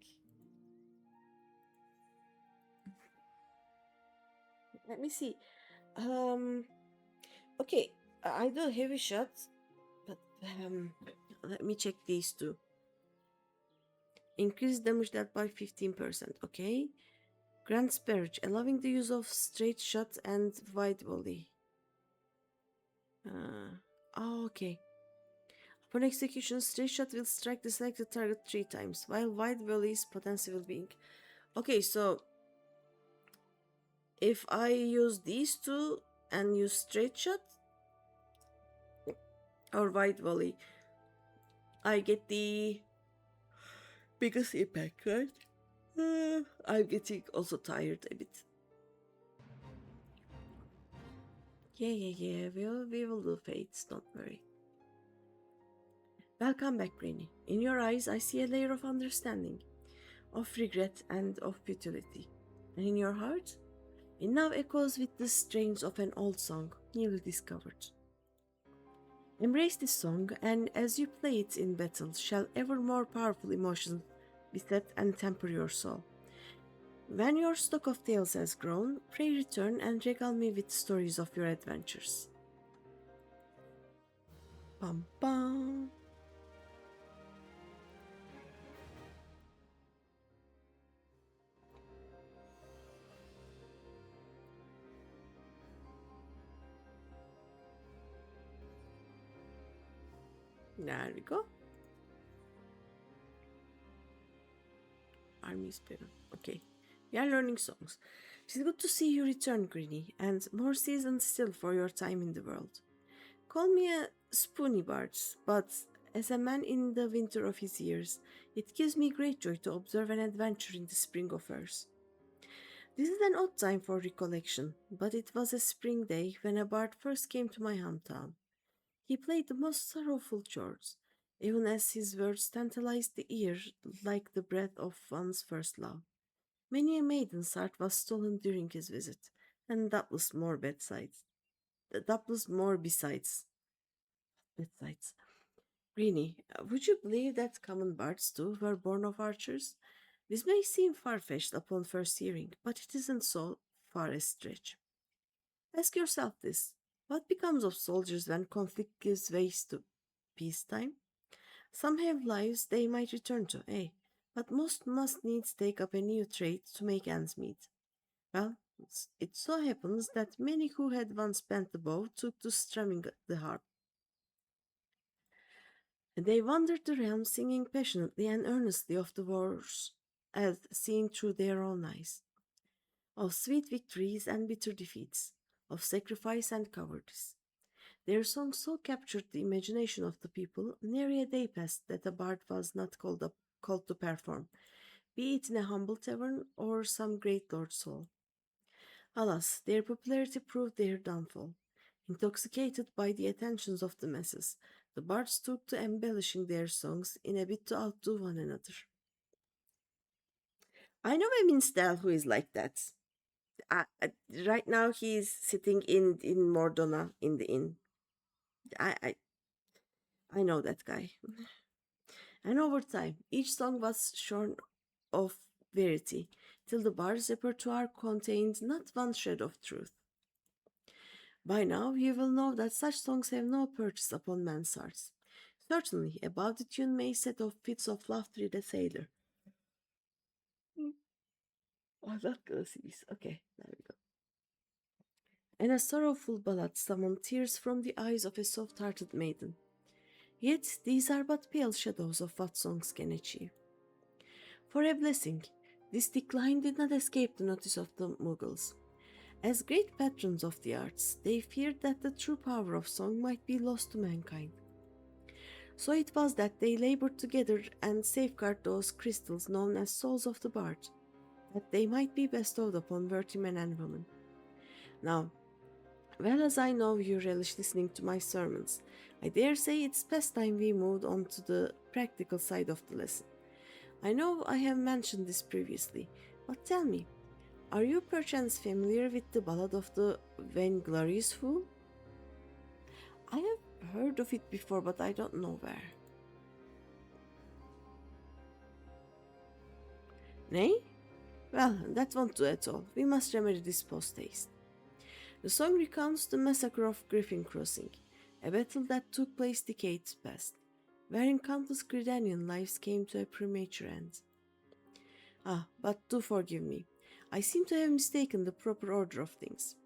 Let me see. Um. Okay, I do heavy shots, but let me check these two. Increase damage dealt by 15%. Okay. Grant Sparrow, allowing the use of straight shot and wide volley. Okay. Upon execution, straight shot will strike the selected target 3 times, while wide volley's potency will be. Okay, so if I use these two and use straight shot or wide volley, I get the biggest impact, right? I'm getting also tired a bit. Yeah. We will do fates, don't worry. Welcome back, Greeny. In your eyes, I see a layer of understanding, of regret, and of futility. And in your heart, it now echoes with the strains of an old song, newly discovered. Embrace this song, and as you play it in battle, shall ever more powerful emotions beset and temper your soul. When your stock of tales has grown, pray return and regale me with stories of your adventures. Pam pam. There we go. Army Spirit. Okay. We are learning songs. It is good to see you return, Greeny, and more seasoned still for your time in the world. Call me a spoony bard, but as a man in the winter of his years, it gives me great joy to observe an adventure in the spring of earth. This is an odd time for recollection, but it was a spring day when a bard first came to my hometown. He played the most sorrowful chords, even as his words tantalized the ear like the breath of one's first love. Many a maiden's heart was stolen during his visit, and doubtless more besides. Greeny, would you believe that common bards too were born of archers? This may seem far-fetched upon first hearing, but it isn't so far a stretch. Ask yourself this: what becomes of soldiers when conflict gives way to peacetime? Some have lives they might return to, but most must needs take up a new trade to make ends meet. Well, it so happens that many who had once bent the bow took to strumming the harp. They wandered the realm singing passionately and earnestly of the wars as seen through their own eyes, of sweet victories and bitter defeats, of sacrifice and cowardice. Their songs so captured the imagination of the people, nary a day passed that a bard was not called to perform, be it in a humble tavern or some great lord's hall. Alas, their popularity proved their downfall. Intoxicated by the attentions of the masses, the bards took to embellishing their songs in a bid to outdo one another. I know a minstrel who is like that. Uh, uh, right now, he's sitting in Mordona in the inn. I, I I know that guy. And over time, each song was shorn of verity, till the bard's repertoire contained not one shred of truth. By now, you will know that such songs have no purchase upon men's hearts. Certainly, above the tune may set off fits of laughter in a sailor. Oh, that goes easy. Okay, there we go. And a sorrowful ballad summoned tears from the eyes of a soft-hearted maiden. Yet these are but pale shadows of what songs can achieve. For a blessing, this decline did not escape the notice of the Mughals. As great patrons of the arts, they feared that the true power of song might be lost to mankind. So it was that they labored together and safeguarded those crystals known as souls of the bard, that they might be bestowed upon worthy men and women. Now, well as I know you relish listening to my sermons, I dare say it's past time we moved on to the practical side of the lesson. I know I have mentioned this previously, but tell me, are you perchance familiar with the ballad of the Vainglorious Fool? I have heard of it before, but I don't know where. Nay? Well, that won't do at all. We must remedy this post-haste. The song recounts the massacre of Griffin Crossing, a battle that took place decades past, wherein countless Gridanian lives came to a premature end. But do forgive me. I seem to have mistaken the proper order of things.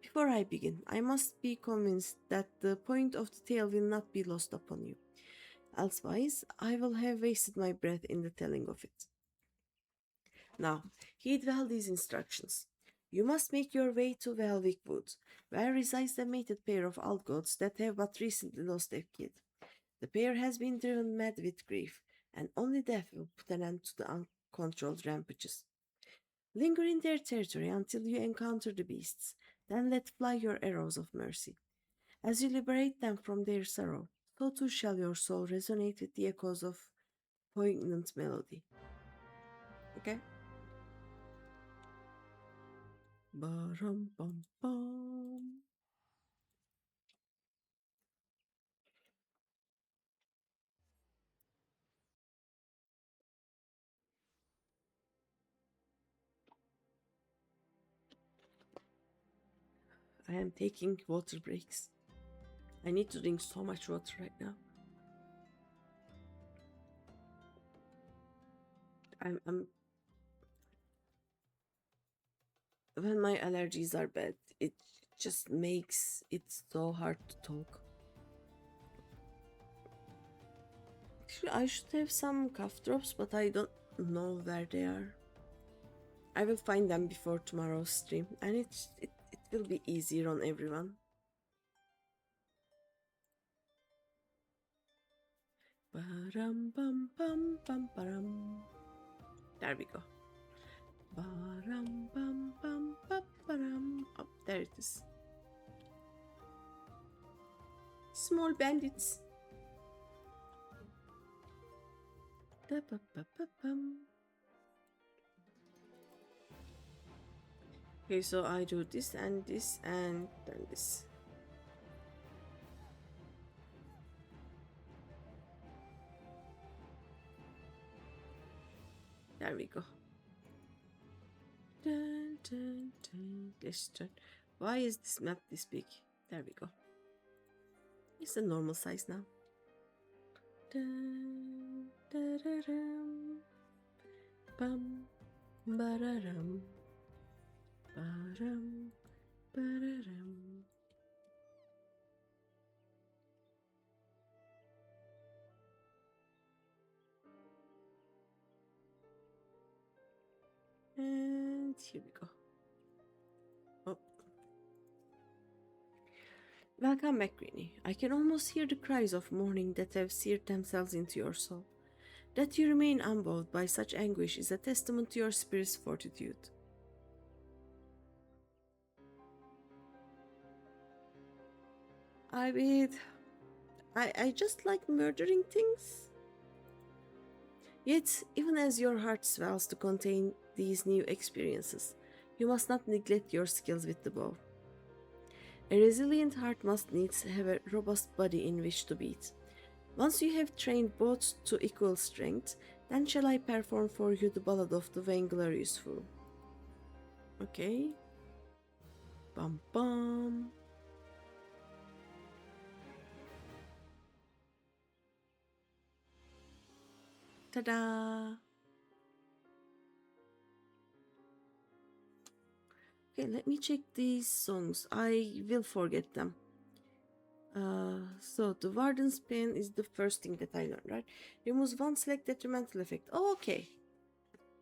Before I begin, I must be convinced that the point of the tale will not be lost upon you. Elsewise, I will have wasted my breath in the telling of it. Now, heed well these instructions. You must make your way to Velwick Wood, where resides the mated pair of Algots that have but recently lost a kid. The pair has been driven mad with grief, and only death will put an end to the uncontrolled rampages. Linger in their territory until you encounter the beasts, then let fly your arrows of mercy. As you liberate them from their sorrow, so too shall your soul resonate with the echoes of poignant melody. Okay? Ba-rum bum bum. I am taking water breaks. I need to drink so much water right now. I'm when my allergies are bad, it just makes it so hard to talk. Actually, I should have some cough drops, but I don't know where they are. I will find them before tomorrow's stream, and it will be easier on everyone. Ba-rum bum bum bum ba-rum. There we go. Ba-rum bum bum ba-ba-rum. Oh, there it is. Small bandits. Okay, so I do this and this and then this. There we go. Dun, dun, dun. Let's turn. Why is this map this big? There we go. It's a normal size now. Dun, da-da-dum. Bum, ba-da-dum. Ba-dum, ba-da-dum. And here we go. Oh. Welcome back, Greeny. I can almost hear the cries of mourning that have seared themselves into your soul. That you remain unbowed by such anguish is a testament to your spirit's fortitude. I just like murdering things. Yet, even as your heart swells to contain these new experiences, you must not neglect your skills with the bow. A resilient heart must needs have a robust body in which to beat. Once you have trained both to equal strength, then shall I perform for you the ballad of the vainglorious fool. Okay. Bum bum. Ta-da! Okay, let me check these songs. I will forget them. So the Warden's Pen is the first thing that I learned, right? Removes one select detrimental effect. Oh, okay.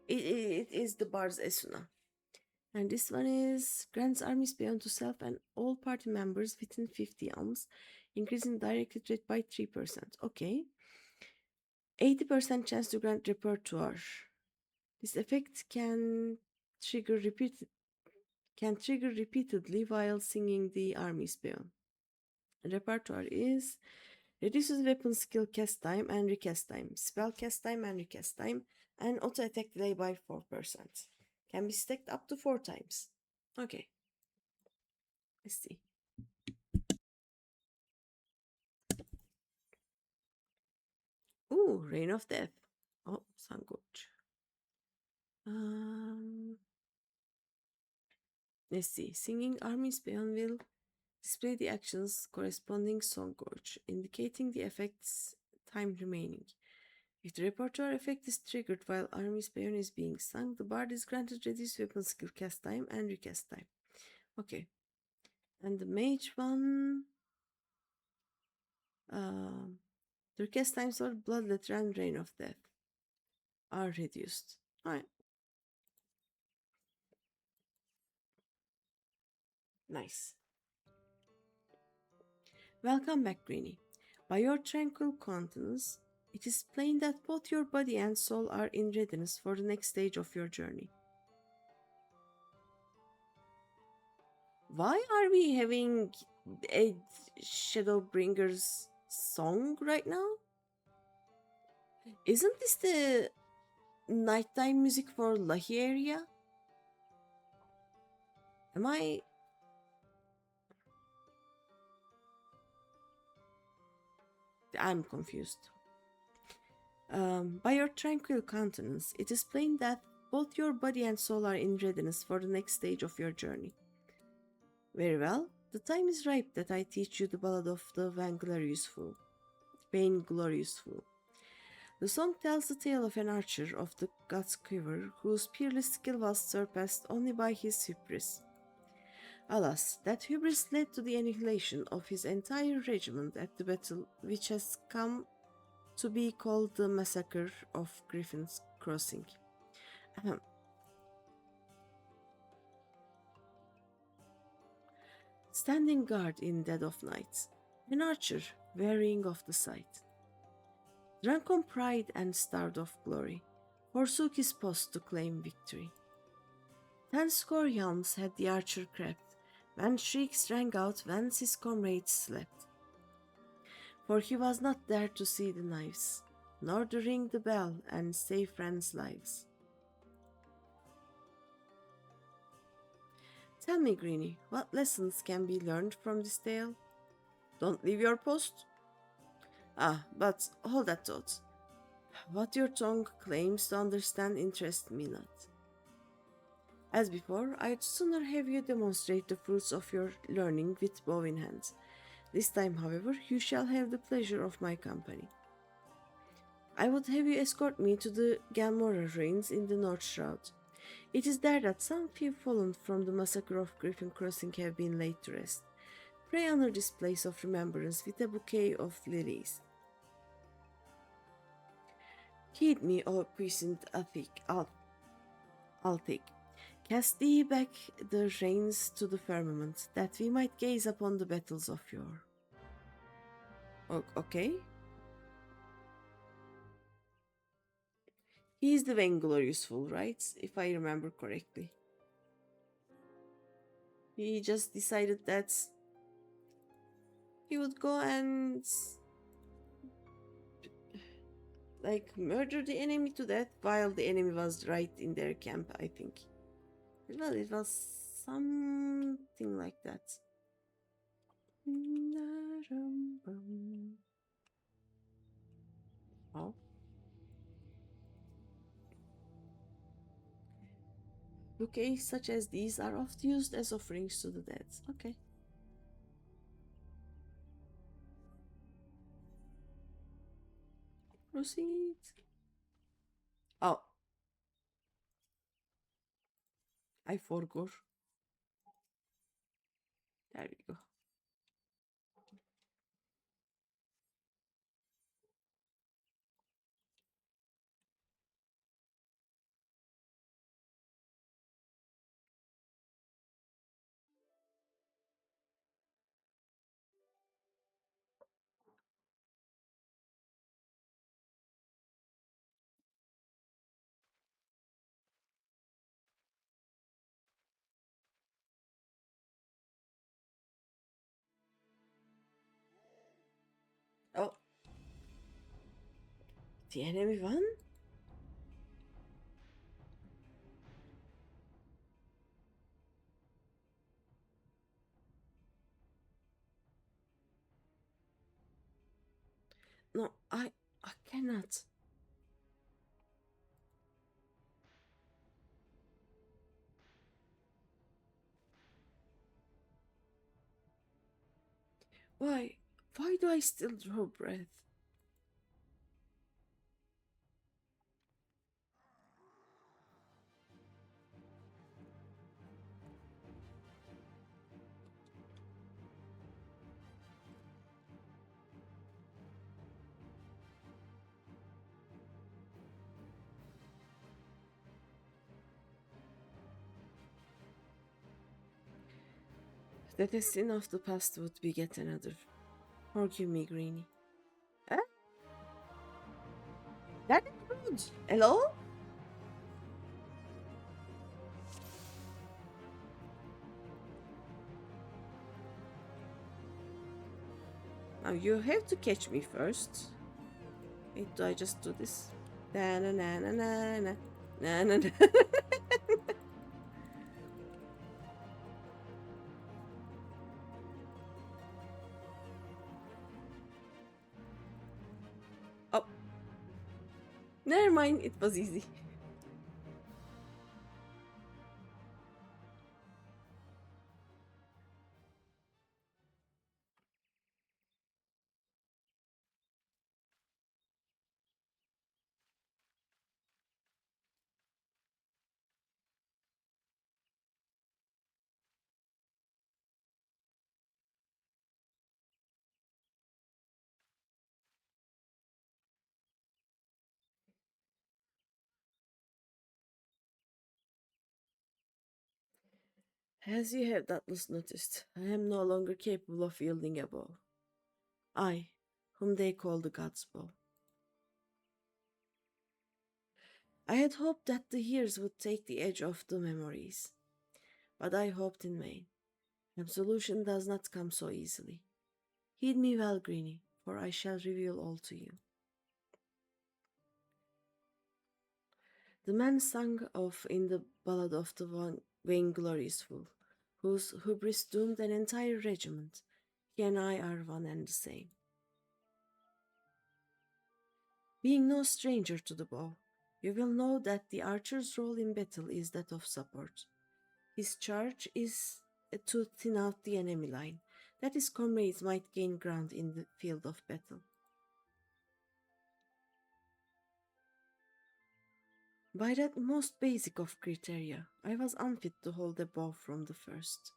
It is the Bard's Esuna. And this one is grants armies beyond to self and all party members within 50 alms, increasing direct hit rate by 3%. Okay. 80% chance to grant repertoire. This effect can trigger repeatedly while singing the army's peon. Repertoire is reduces weapon skill cast time and recast time, spell cast time and recast time, and auto attack delay by 4%. Can be stacked up to 4 times. Okay. Let's see. Ooh, Reign of Death. Oh, sound good. Let's see. Singing Army's Peon will display the actions corresponding song gorge, indicating the effect's time remaining. If the repertoire effect is triggered while Army's Peon is being sung, the bard is granted reduced weapon skill cast time and recast time. Okay. And the mage one... the recast times for Bloodletter and Reign of Death are reduced. Alright. Nice. Welcome back, Greeny. By your tranquil countenance, it is plain that both your body and soul are in readiness for the next stage of your journey. Why are we having a Shadowbringer's song right now? Isn't this the nighttime music for Lahi area? Am I... I'm confused. By your tranquil countenance, it is plain that both your body and soul are in readiness for the next stage of your journey. Very well, the time is ripe that I teach you the ballad of the Vainglorious Fool. The song tells the tale of an archer of the god's quiver whose peerless skill was surpassed only by his hubris. Alas, that hubris led to the annihilation of his entire regiment at the battle which has come to be called the Massacre of Griffin's Crossing. Standing guard in dead of night, an archer wearying of the sight, drunk on pride and starved of glory, forsook his post to claim victory. 10 yalms had the archer crept, when shrieks rang out whence his comrades slept. For he was not there to see the knives, nor to ring the bell and save friends' lives. Tell me, Greeny, what lessons can be learned from this tale? Don't leave your post. Ah, but hold that thought. What your tongue claims to understand interests me not. As before, I'd sooner have you demonstrate the fruits of your learning with bow in hand. This time, however, you shall have the pleasure of my company. I would have you escort me to the Galmora ruins in the North Shroud. It is there that some few fallen from the massacre of Griffin Crossing have been laid to rest. Pray honor this place of remembrance with a bouquet of lilies. Heed me, O puissant Altic. Cast thee back the reins to the firmament, that we might gaze upon the battles of yore. Okay. He is the vainglorious fool, right? If I remember correctly. He just decided that he would go and like murder the enemy to death while the enemy was right in their camp, I think. Well, it was something like that. Oh. Bouquets such as these are oft used as offerings to the dead. Okay. Proceed. Oh. I forgot. There we go. Oh. The enemy won? No, I cannot. Why? Why do I still draw breath? The destiny of the past would beget another. Forgive me, Greeny. Eh? That is good. Hello? Now you have to catch me first. Wait, do I just do this? Na na na na na na na na na. Oh, never mind. It was easy. As you have doubtless noticed, I am no longer capable of wielding a bow. I, whom they call the God's bow. I had hoped that the years would take the edge off the memories, but I hoped in vain. Absolution does not come so easily. Heed me well, Greeny, for I shall reveal all to you. The man sung of in the ballad of the vainglorious fool, whose hubris doomed an entire regiment. He and I are one and the same. Being no stranger to the bow, you will know that the archer's role in battle is that of support. His charge is to thin out the enemy line, that his comrades might gain ground in the field of battle. By that most basic of criteria, I was unfit to hold a bow from the first.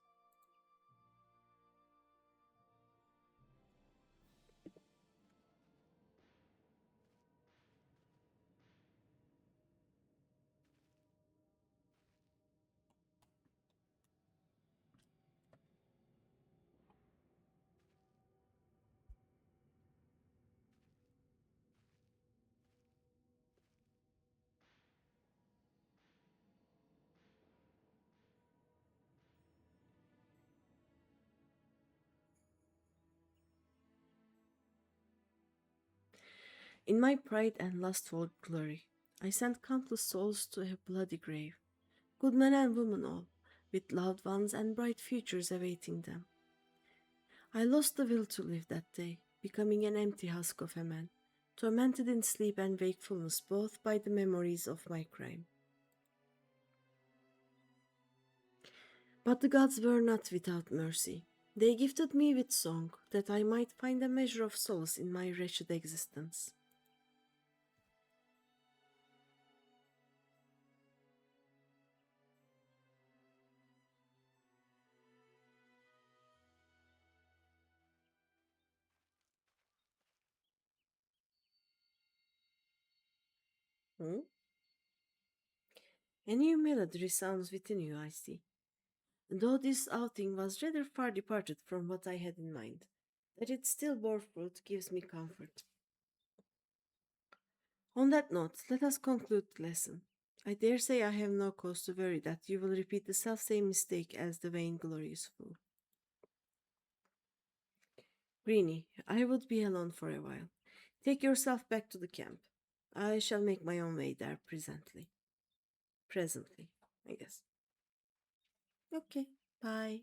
In my pride and lust for glory, I sent countless souls to a bloody grave, good men and women all, with loved ones and bright futures awaiting them. I lost the will to live that day, becoming an empty husk of a man, tormented in sleep and wakefulness both by the memories of my crime. But the gods were not without mercy. They gifted me with song, that I might find a measure of solace in my wretched existence. Hmm? A new melody resounds within you, I see. Though this outing was rather far departed from what I had in mind, that it still bore fruit gives me comfort. On that note, let us conclude the lesson. I dare say I have no cause to worry that you will repeat the self-same mistake as the vainglorious fool. Greeny, I would be alone for a while. Take yourself back to the camp. I shall make my own way there presently. Presently, I guess. Okay, bye.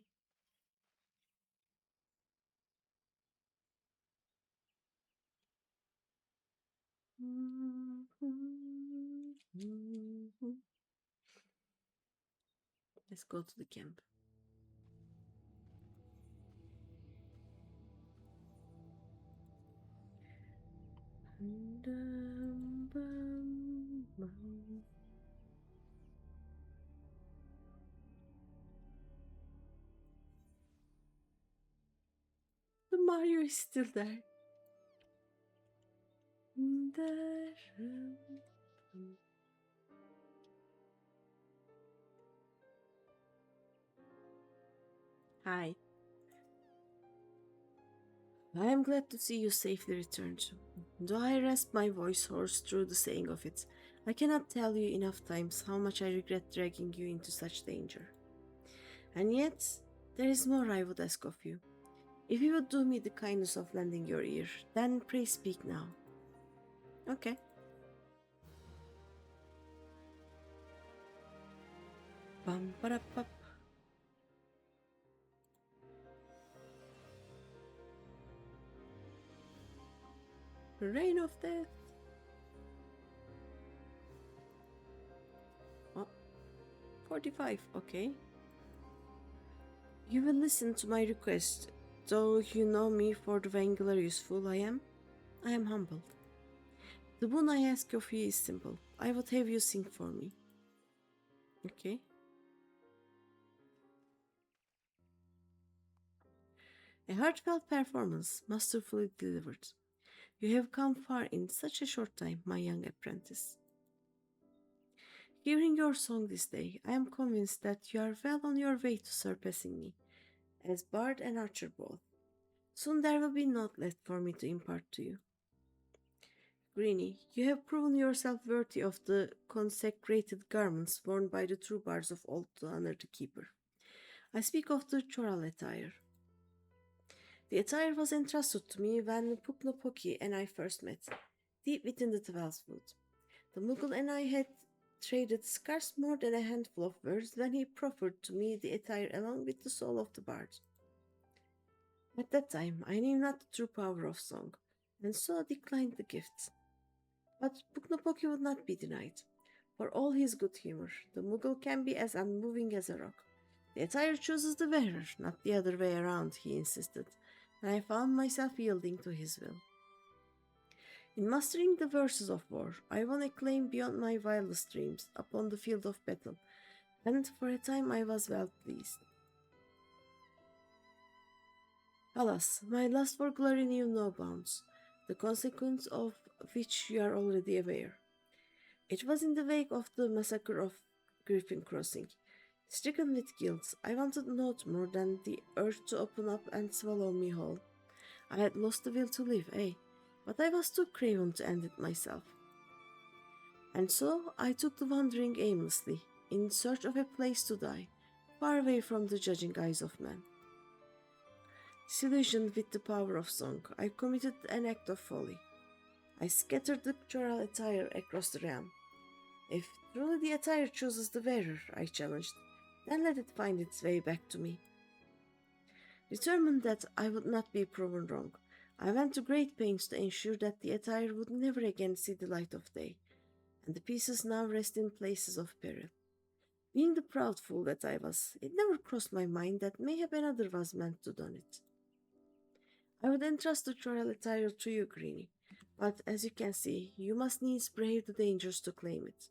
Let's go to the camp. The Mario is still there. Hi. I am glad to see you safely returned. Though I rest my voice hoarse through the saying of it, I cannot tell you enough times how much I regret dragging you into such danger. And yet, there is more I would ask of you. If you would do me the kindness of lending your ear, then pray speak now. Okay. Bum ba da. Reign of Death. Oh, 45, okay. You will listen to my request, though you know me for the vainglorious fool I am. I am humbled. The boon I ask of you is simple. I would have you sing for me. Okay. A heartfelt performance, masterfully delivered. You have come far in such a short time, my young apprentice. Hearing your song this day, I am convinced that you are well on your way to surpassing me, as bard and archer both. Soon there will be naught left for me to impart to you. Greeny, you have proven yourself worthy of the consecrated garments worn by the true bards of old to honor the keeper. I speak of the choral attire. The attire was entrusted to me when Puknopoki and I first met, deep within the 12th wood. The Mughal and I had traded scarce more than a handful of words when he proffered to me the attire along with the soul of the bard. At that time, I knew not the true power of song, and so declined the gift. But Puknopoki would not be denied. For all his good humor, the Mughal can be as unmoving as a rock. The attire chooses the wearer, not the other way around, he insisted, and I found myself yielding to his will. In mastering the verses of war, I won acclaim beyond my wildest dreams upon the field of battle, and for a time I was well pleased. Alas, my lust for glory knew no bounds, the consequence of which you are already aware. It was in the wake of the massacre of Griffin Crossing. Stricken with guilt, I wanted naught more than the earth to open up and swallow me whole. I had lost the will to live, but I was too craven to end it myself. And so I took to wandering aimlessly, in search of a place to die, far away from the judging eyes of men. Disillusioned with the power of song, I committed an act of folly. I scattered the choral attire across the realm. If truly the attire chooses the wearer, I challenged, then let it find its way back to me. Determined that I would not be proven wrong, I went to great pains to ensure that the attire would never again see the light of day, and the pieces now rest in places of peril. Being the proud fool that I was, it never crossed my mind that mayhap another was meant to don it. I would entrust the choral attire to you, Greeny, but as you can see, you must needs brave the dangers to claim it.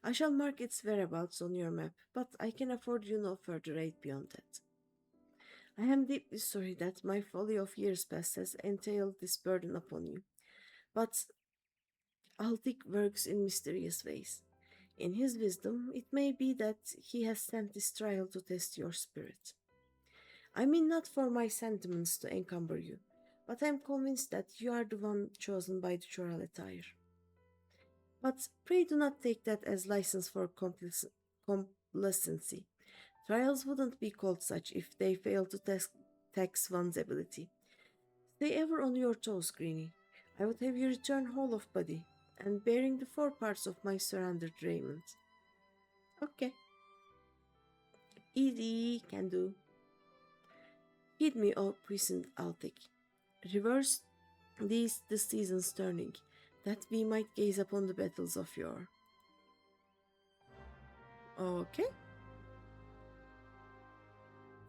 I shall mark its whereabouts on your map, but I can afford you no further aid beyond that. I am deeply sorry that my folly of years past has entailed this burden upon you, but Altic works in mysterious ways. In his wisdom, it may be that he has sent this trial to test your spirit. I mean not for my sentiments to encumber you, but I am convinced that you are the one chosen by the choral attire. But pray do not take that as license for complacency. Trials wouldn't be called such if they fail to tax one's ability. Stay ever on your toes, Greeny. I would have you return whole of body, and bearing the 4 parts of my surrendered raiment. Okay. Easy, can do. Heed me, O puissant Altic. Reverse these the seasons turning, that we might gaze upon the battles of yore. Okay.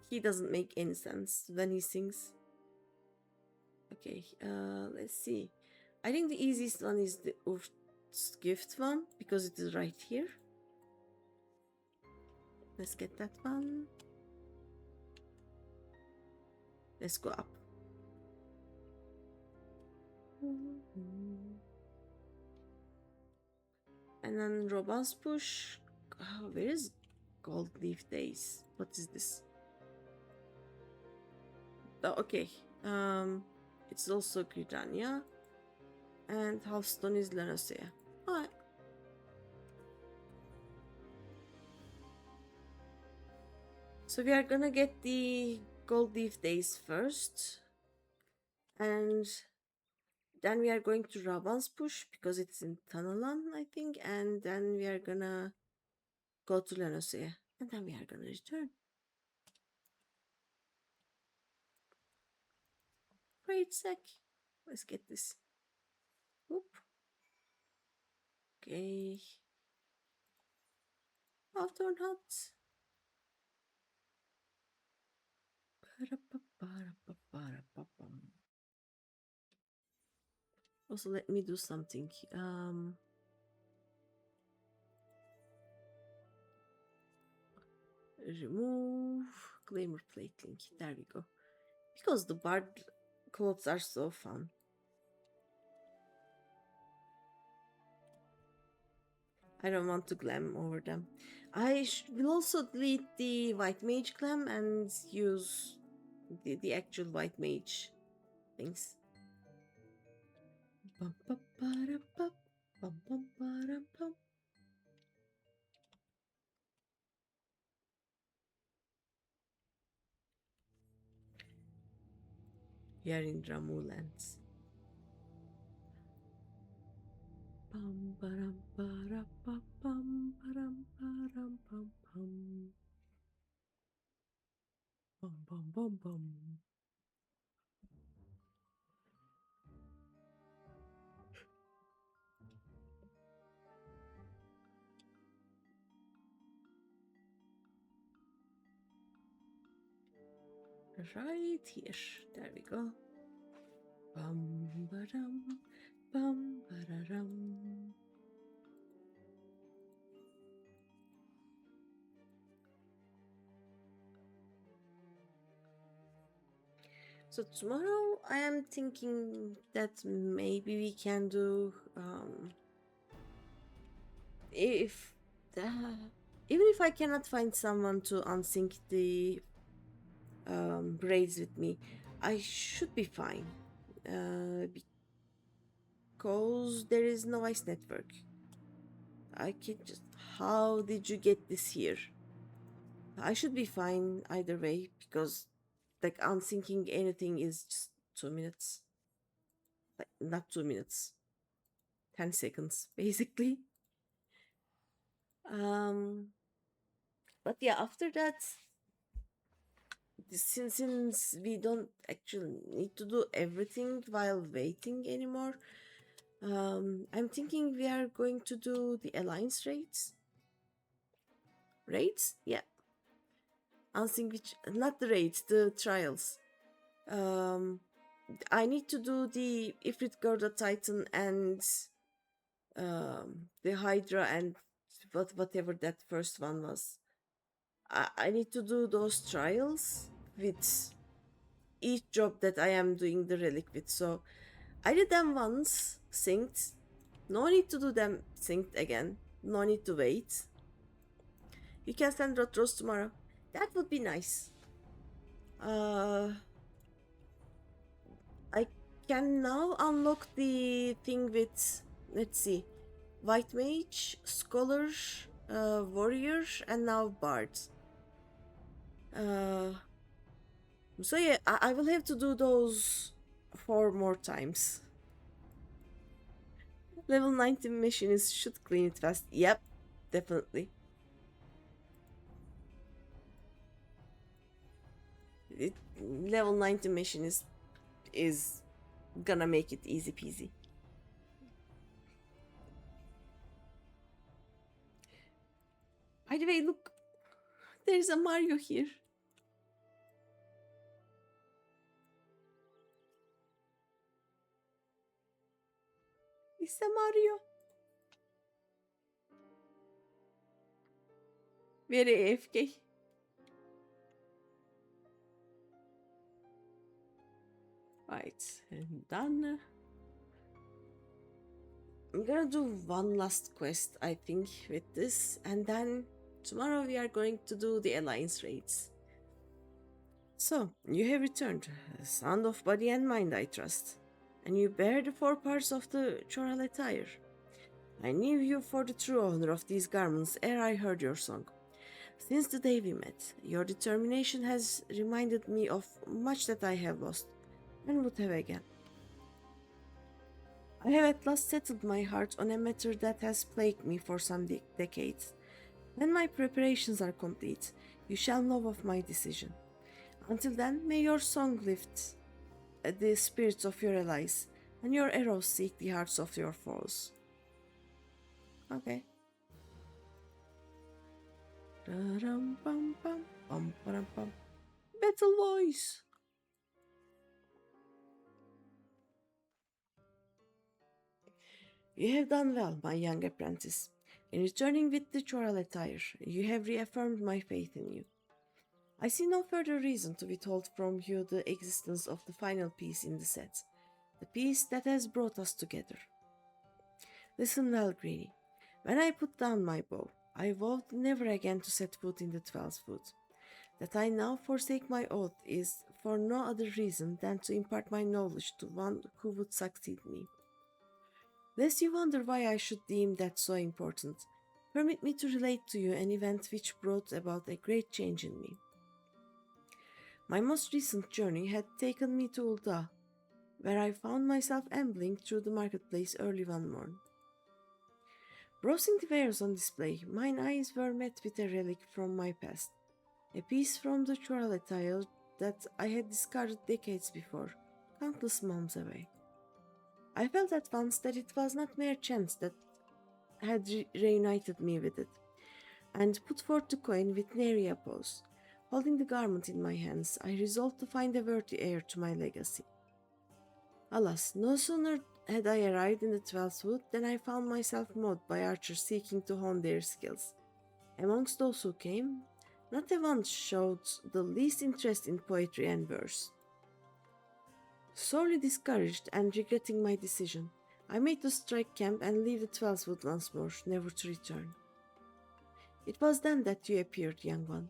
He doesn't make any sense when he sings. Okay, let's see. I think the easiest one is the Urft's Gift one, because it is right here. Let's get that one. Let's go up. And then Robot's Push. Oh, where is Gold Leaf Days? What is this? Oh, okay. It's also Gridania. And Halfstone is Lanocea. Alright. So we are gonna get the Gold Leaf Days first. And then we are going to Raban's Push because it's in Tanalan, I think. And then we are gonna go to Lanocea. And then we are gonna return. Great sec. Let's get this. Whoop. Okay. Hawthorne Hut. Also, let me do something. Remove glamour plate link. There we go. Because the bard clothes are so fun. I don't want to glam over them. I will also delete the white mage glam and use the actual white mage things. We are in Ramu lands. param, param, pam, pam. Bum, bum, bum, bum. Right here. There we go. Bum, ba-dum, bum, ba-da-dum. So tomorrow I am thinking that maybe we can do if even if I cannot find someone to unsync the braids with me, I should be fine. Because there is no ice network. I can just. How did you get this here? I should be fine either way because, like, unsyncing anything is just 2 minutes. Like, not 2 minutes, 10 seconds, basically. Um, but yeah, after that, since we don't actually need to do everything while waiting anymore, I'm thinking we are going to do the alliance raids. Raids? Yeah. Unsync which not the raids, the trials. Um, I need to do the Ifrit Gorda Titan and the Hydra and whatever that first one was. I need to do those trials with each job that I am doing the relic with. So I did them once, synced. No need to do them synced again. No need to wait. You can send retros tomorrow. That would be nice. I can now unlock the thing with, let's see, White Mage, Scholar, Warrior, and now Bard. So yeah, I will have to do those 4 more times. Level 90 missions should clean it fast. Yep, definitely. Level 90 mission is gonna make it easy peasy. By the way, look, there's a Mario here. It's a Mario. Very AFK. Right, and done. I'm gonna do one last quest, I think, with this, and then tomorrow we are going to do the alliance raids. So, you have returned, sound of body and mind, I trust, and you bear the 4 parts of the choral attire. I knew you for the true owner of these garments ere I heard your song. Since the day we met, your determination has reminded me of much that I have lost, and would have again. I have at last settled my heart on a matter that has plagued me for some decades. When my preparations are complete, you shall know of my decision. Until then, may your song lift the spirits of your allies, and your arrows seek the hearts of your foes. Okay. Battle voice! You have done well, my young apprentice. In returning with the choral attire, you have reaffirmed my faith in you. I see no further reason to withhold from you the existence of the final piece in the set, the piece that has brought us together. Listen well, Greeny. When I put down my bow, I vowed never again to set foot in the 12th foot. That I now forsake my oath is for no other reason than to impart my knowledge to one who would succeed me. Lest you wonder why I should deem that so important, permit me to relate to you an event which brought about a great change in me. My most recent journey had taken me to Ulda, where I found myself ambling through the marketplace early one morn. Browsing the wares on display, mine eyes were met with a relic from my past, a piece from the choral tile that I had discarded decades before, countless moons away. I felt at once that it was not mere chance that had reunited me with it, and put forth the coin with nary a pause. Holding the garment in my hands, I resolved to find a worthy heir to my legacy. Alas, no sooner had I arrived in the 12th wood than I found myself mobbed by archers seeking to hone their skills. Amongst those who came, not a one showed the least interest in poetry and verse. Sorely discouraged and regretting my decision, I made to strike camp and leave the 12th wood once more, never to return. It was then that you appeared, young one.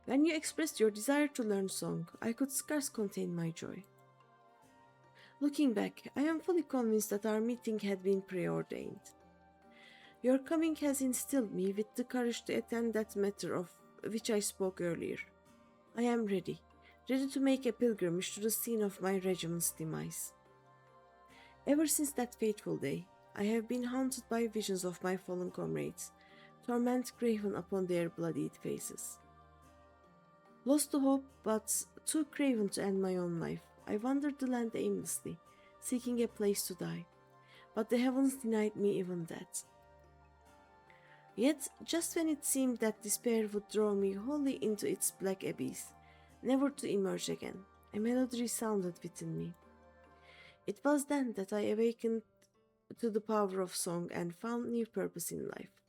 When you expressed your desire to learn song, I could scarce contain my joy. Looking back, I am fully convinced that our meeting had been preordained. Your coming has instilled me with the courage to attend that matter of which I spoke earlier. I am ready to make a pilgrimage to the scene of my regiment's demise. Ever since that fateful day, I have been haunted by visions of my fallen comrades, torment graven upon their bloodied faces. Lost to hope, but too craven to end my own life, I wandered the land aimlessly, seeking a place to die, but the heavens denied me even that. Yet, just when it seemed that despair would draw me wholly into its black abyss, never to emerge again, a melody resounded within me. It was then that I awakened to the power of song and found new purpose in life.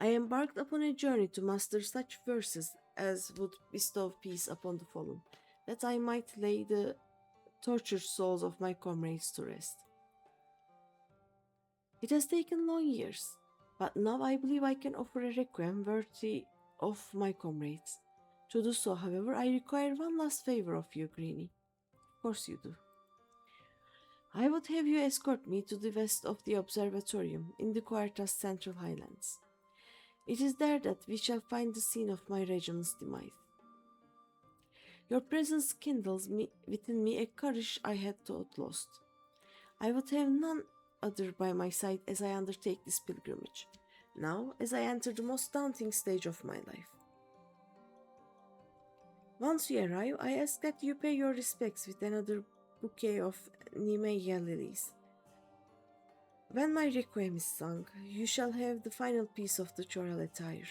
I embarked upon a journey to master such verses as would bestow peace upon the fallen, that I might lay the tortured souls of my comrades to rest. It has taken long years, but now I believe I can offer a requiem worthy of my comrades. To do so, however, I require one last favor of you, Greeny. Of course you do. I would have you escort me to the west of the observatorium in the Quartas Central Highlands. It is there that we shall find the scene of my regiment's demise. Your presence kindles within me a courage I had thought lost. I would have none other by my side as I undertake this pilgrimage, now as I enter the most daunting stage of my life. Once you arrive, I ask that you pay your respects with another bouquet of Nimeya lilies. When my requiem is sung, you shall have the final piece of the choral attire.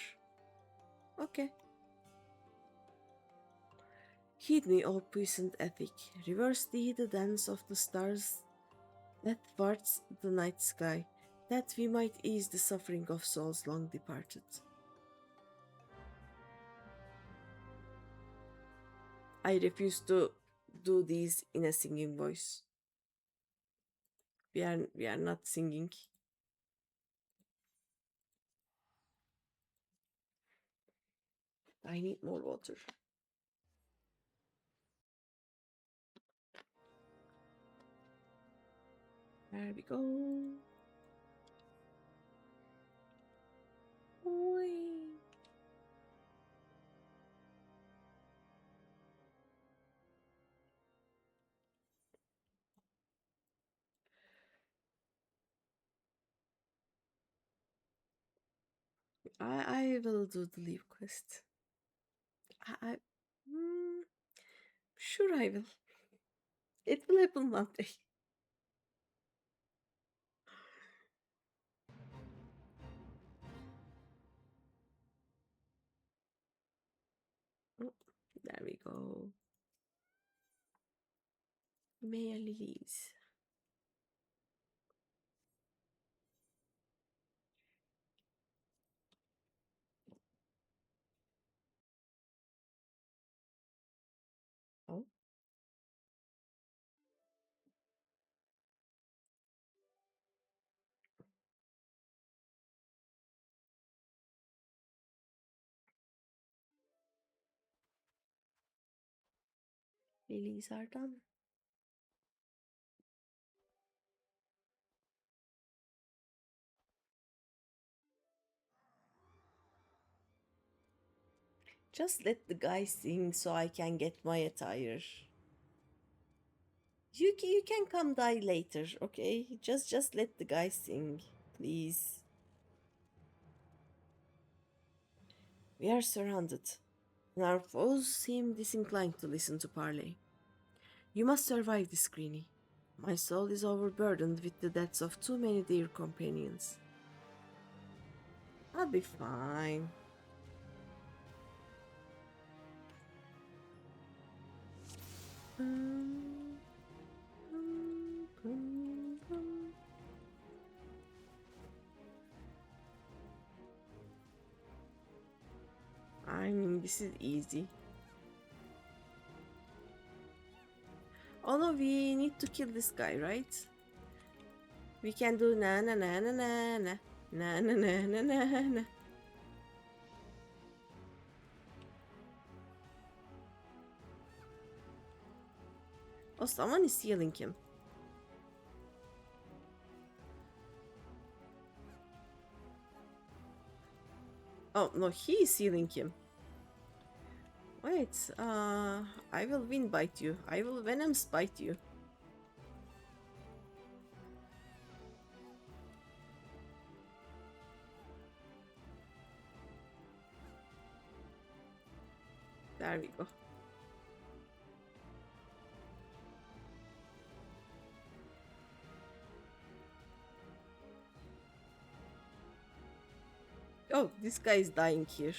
Okay. Heed me, O puissant ethic, reverse thee the dance of the stars that wards the night sky, that we might ease the suffering of souls long departed. I refuse to do these in a singing voice. We are not singing. I need more water. There we go. Whee. I will do the leave quest. I mm, sure I will. It will happen one day. Oh, there we go. Maya lilies. Oh, lilies are done. Just let the guy sing so I can get my attire. You can come die later, okay? Just let the guy sing, please. We are surrounded, and our foes seem disinclined to listen to parley. You must survive this, Greenie. My soul is overburdened with the deaths of too many dear companions. I'll be fine. I mean, this is easy. Oh no, we need to kill this guy, right? We can do na na na na na na na na na na na na. Oh, someone is healing him. Oh no, he is healing him. Wait, I will wind bite you. I will venom spite you. There we go. Oh, this guy is dying here.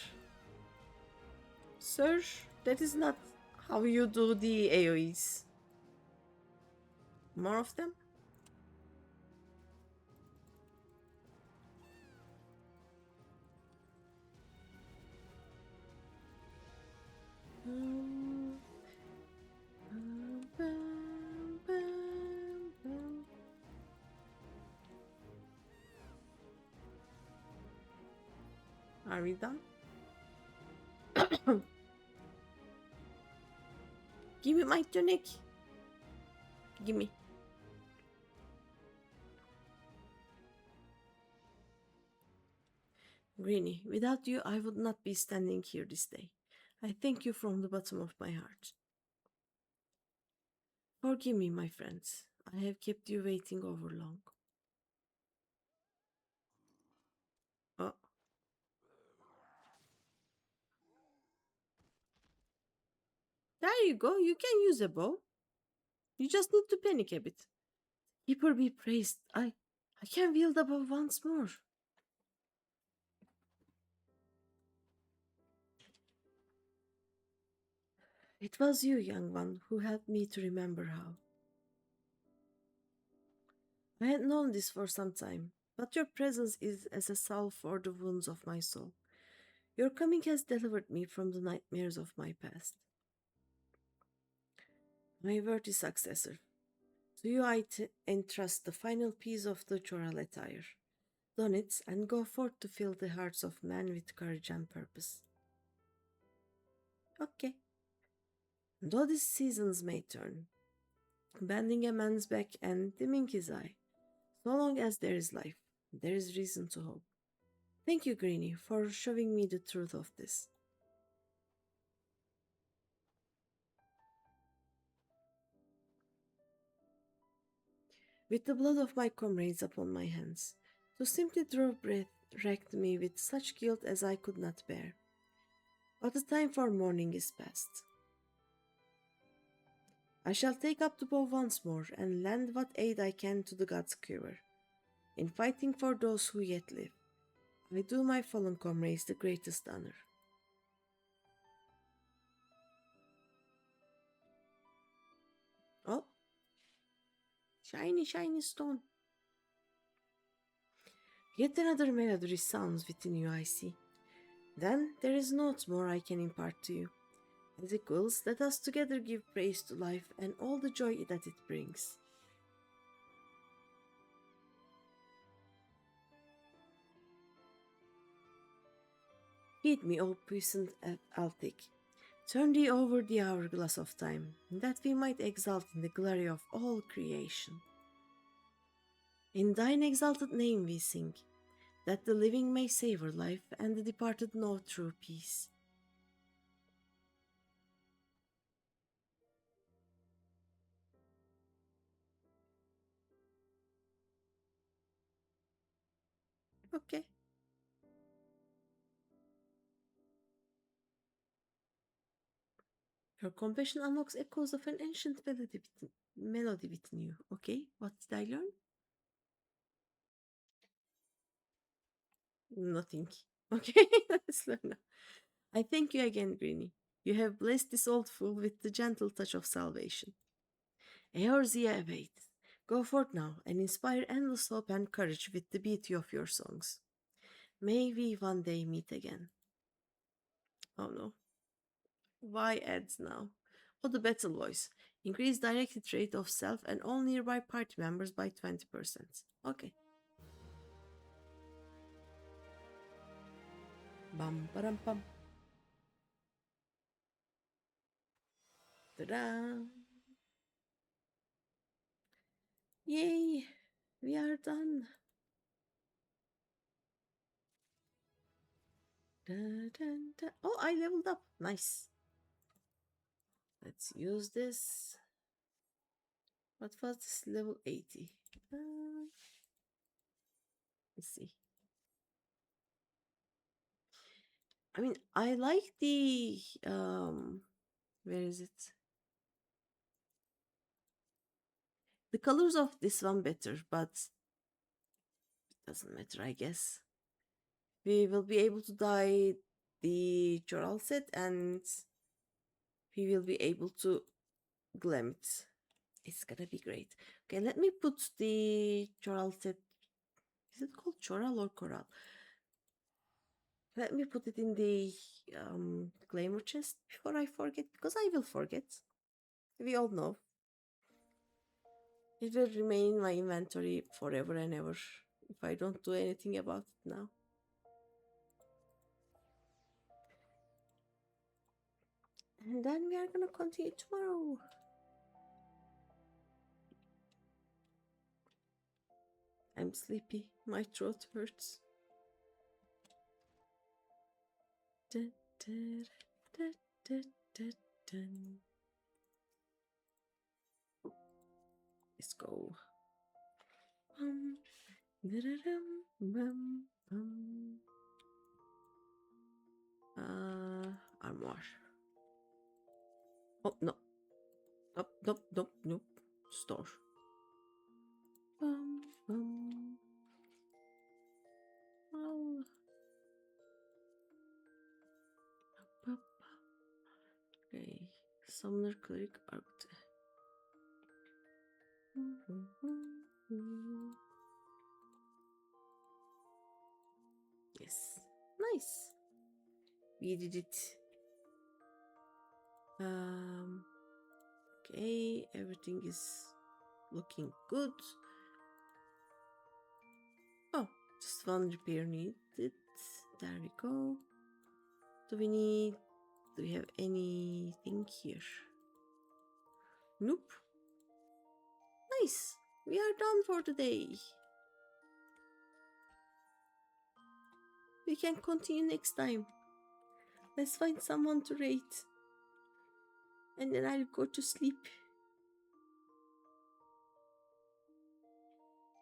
Sir, that is not how you do the AoEs. More of them? Are we done? Give me my tunic. Give me. Greenie, without you, I would not be standing here this day. I thank you from the bottom of my heart. Forgive me, my friends. I have kept you waiting over long. Oh. There you go. You can use a bow. You just need to panic a bit. Keeper be praised. I can wield the bow once more. It was you, young one, who helped me to remember how. I had known this for some time, but your presence is as a salve for the wounds of my soul. Your coming has delivered me from the nightmares of my past. My worthy successor, to you I entrust the final piece of the choral attire. Don it and go forth to fill the hearts of men with courage and purpose. Okay. Though the seasons may turn, bending a man's back and dimming his eye, so long as there is life, there is reason to hope. Thank you, Greenie, for showing me the truth of this. With the blood of my comrades upon my hands, to simply draw breath racked me with such guilt as I could not bear. But the time for mourning is past. I shall take up the bow once more and lend what aid I can to the god's cure. In fighting for those who yet live, I do my fallen comrades the greatest honor. Oh, shiny, shiny stone. Yet another melody resounds within you, I see. Then there is naught more I can impart to you. As equals, let us together give praise to life and all the joy that it brings. Heed me, O puissant Altic. Turn thee over the hourglass of time, that we might exult in the glory of all creation. In thine exalted name we sing, that the living may savor life and the departed know true peace. Okay. Your confession unlocks echoes of an ancient melody within you. Okay, what did I learn? Nothing. Okay, let's learn now. I thank you again, Greeny. You have blessed this old fool with the gentle touch of salvation. Eorzea awaits. Go forth now and inspire endless hope and courage with the beauty of your songs. May we one day meet again. Oh no. Why ads now? Oh, the battle voice. Increase directed rate of self and all nearby party members by 20%. Okay. Bam baram pam. Ta-da! Yay! We are done. Da, da, da. Oh, I leveled up. Nice. Let's use this. What was this? Level 80. Let's see. I mean, I like the where is it? The colors of this one better, but it doesn't matter, I guess. We will be able to dye the choral set and we will be able to glam it. It's gonna be great. Okay, let me put the choral set. Is it called choral or coral? Let me put it in the glamour chest before I forget, because I will forget. We all know. It will remain in my inventory forever and ever if I don't do anything about it now. And then we are gonna continue tomorrow. I'm sleepy. My throat hurts. Dun, dun, dun, dun, dun, dun. Let's go. Armor. Oh no. Nope, nope, nope, nope. Store. Oh. Okay. Summoner Cleric Arct. Yes. Nice. We did it. Okay, everything is looking good. Oh, just one repair needed. There we go. Do we have anything here? Nope. Nice. We are done for the day. We can continue next time. Let's find someone to raid. And then I'll go to sleep.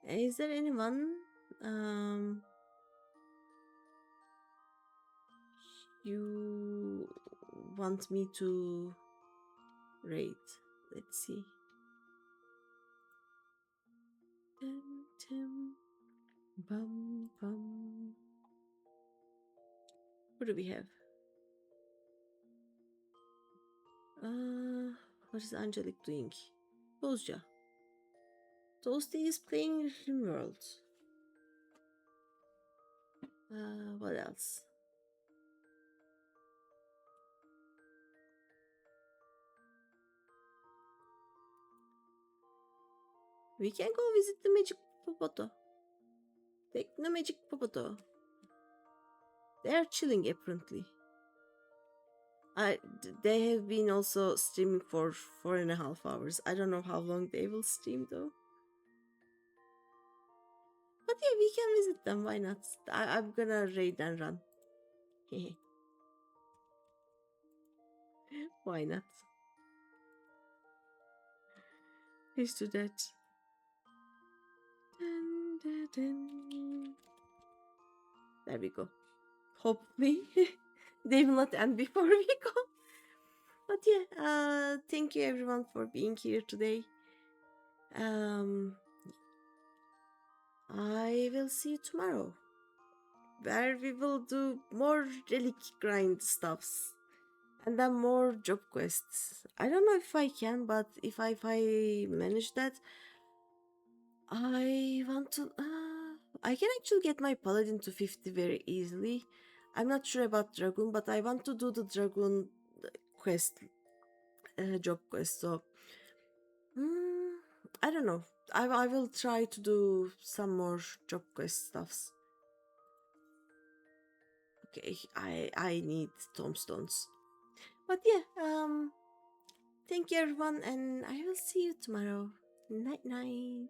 Is there anyone you want me to raid? Let's see. Bum, bum. What do we have? What is Angelic doing? Bozja. Toasty is playing RimWorld. What else? We can go visit the Magic Popoto. Take the Magic Popoto. They are chilling apparently. They have been also streaming for 4.5 hours. I don't know how long they will stream though. But yeah, we can visit them. Why not? I'm gonna raid and run. Why not? Let's do that. Dun, dun, dun. There we go. Hopefully they will not end before we go. But yeah, thank you everyone for being here today. I will see you tomorrow, where we will do more relic grind stuffs and then more job quests. I don't know if I can, but if I manage that, I want to. I can actually get my paladin to 50 very easily. I'm not sure about dragoon, but I want to do the dragoon quest, job quest. So I don't know. I will try to do some more job quest stuffs. Okay, I need tombstones. But yeah, thank you everyone, and I will see you tomorrow. Night night.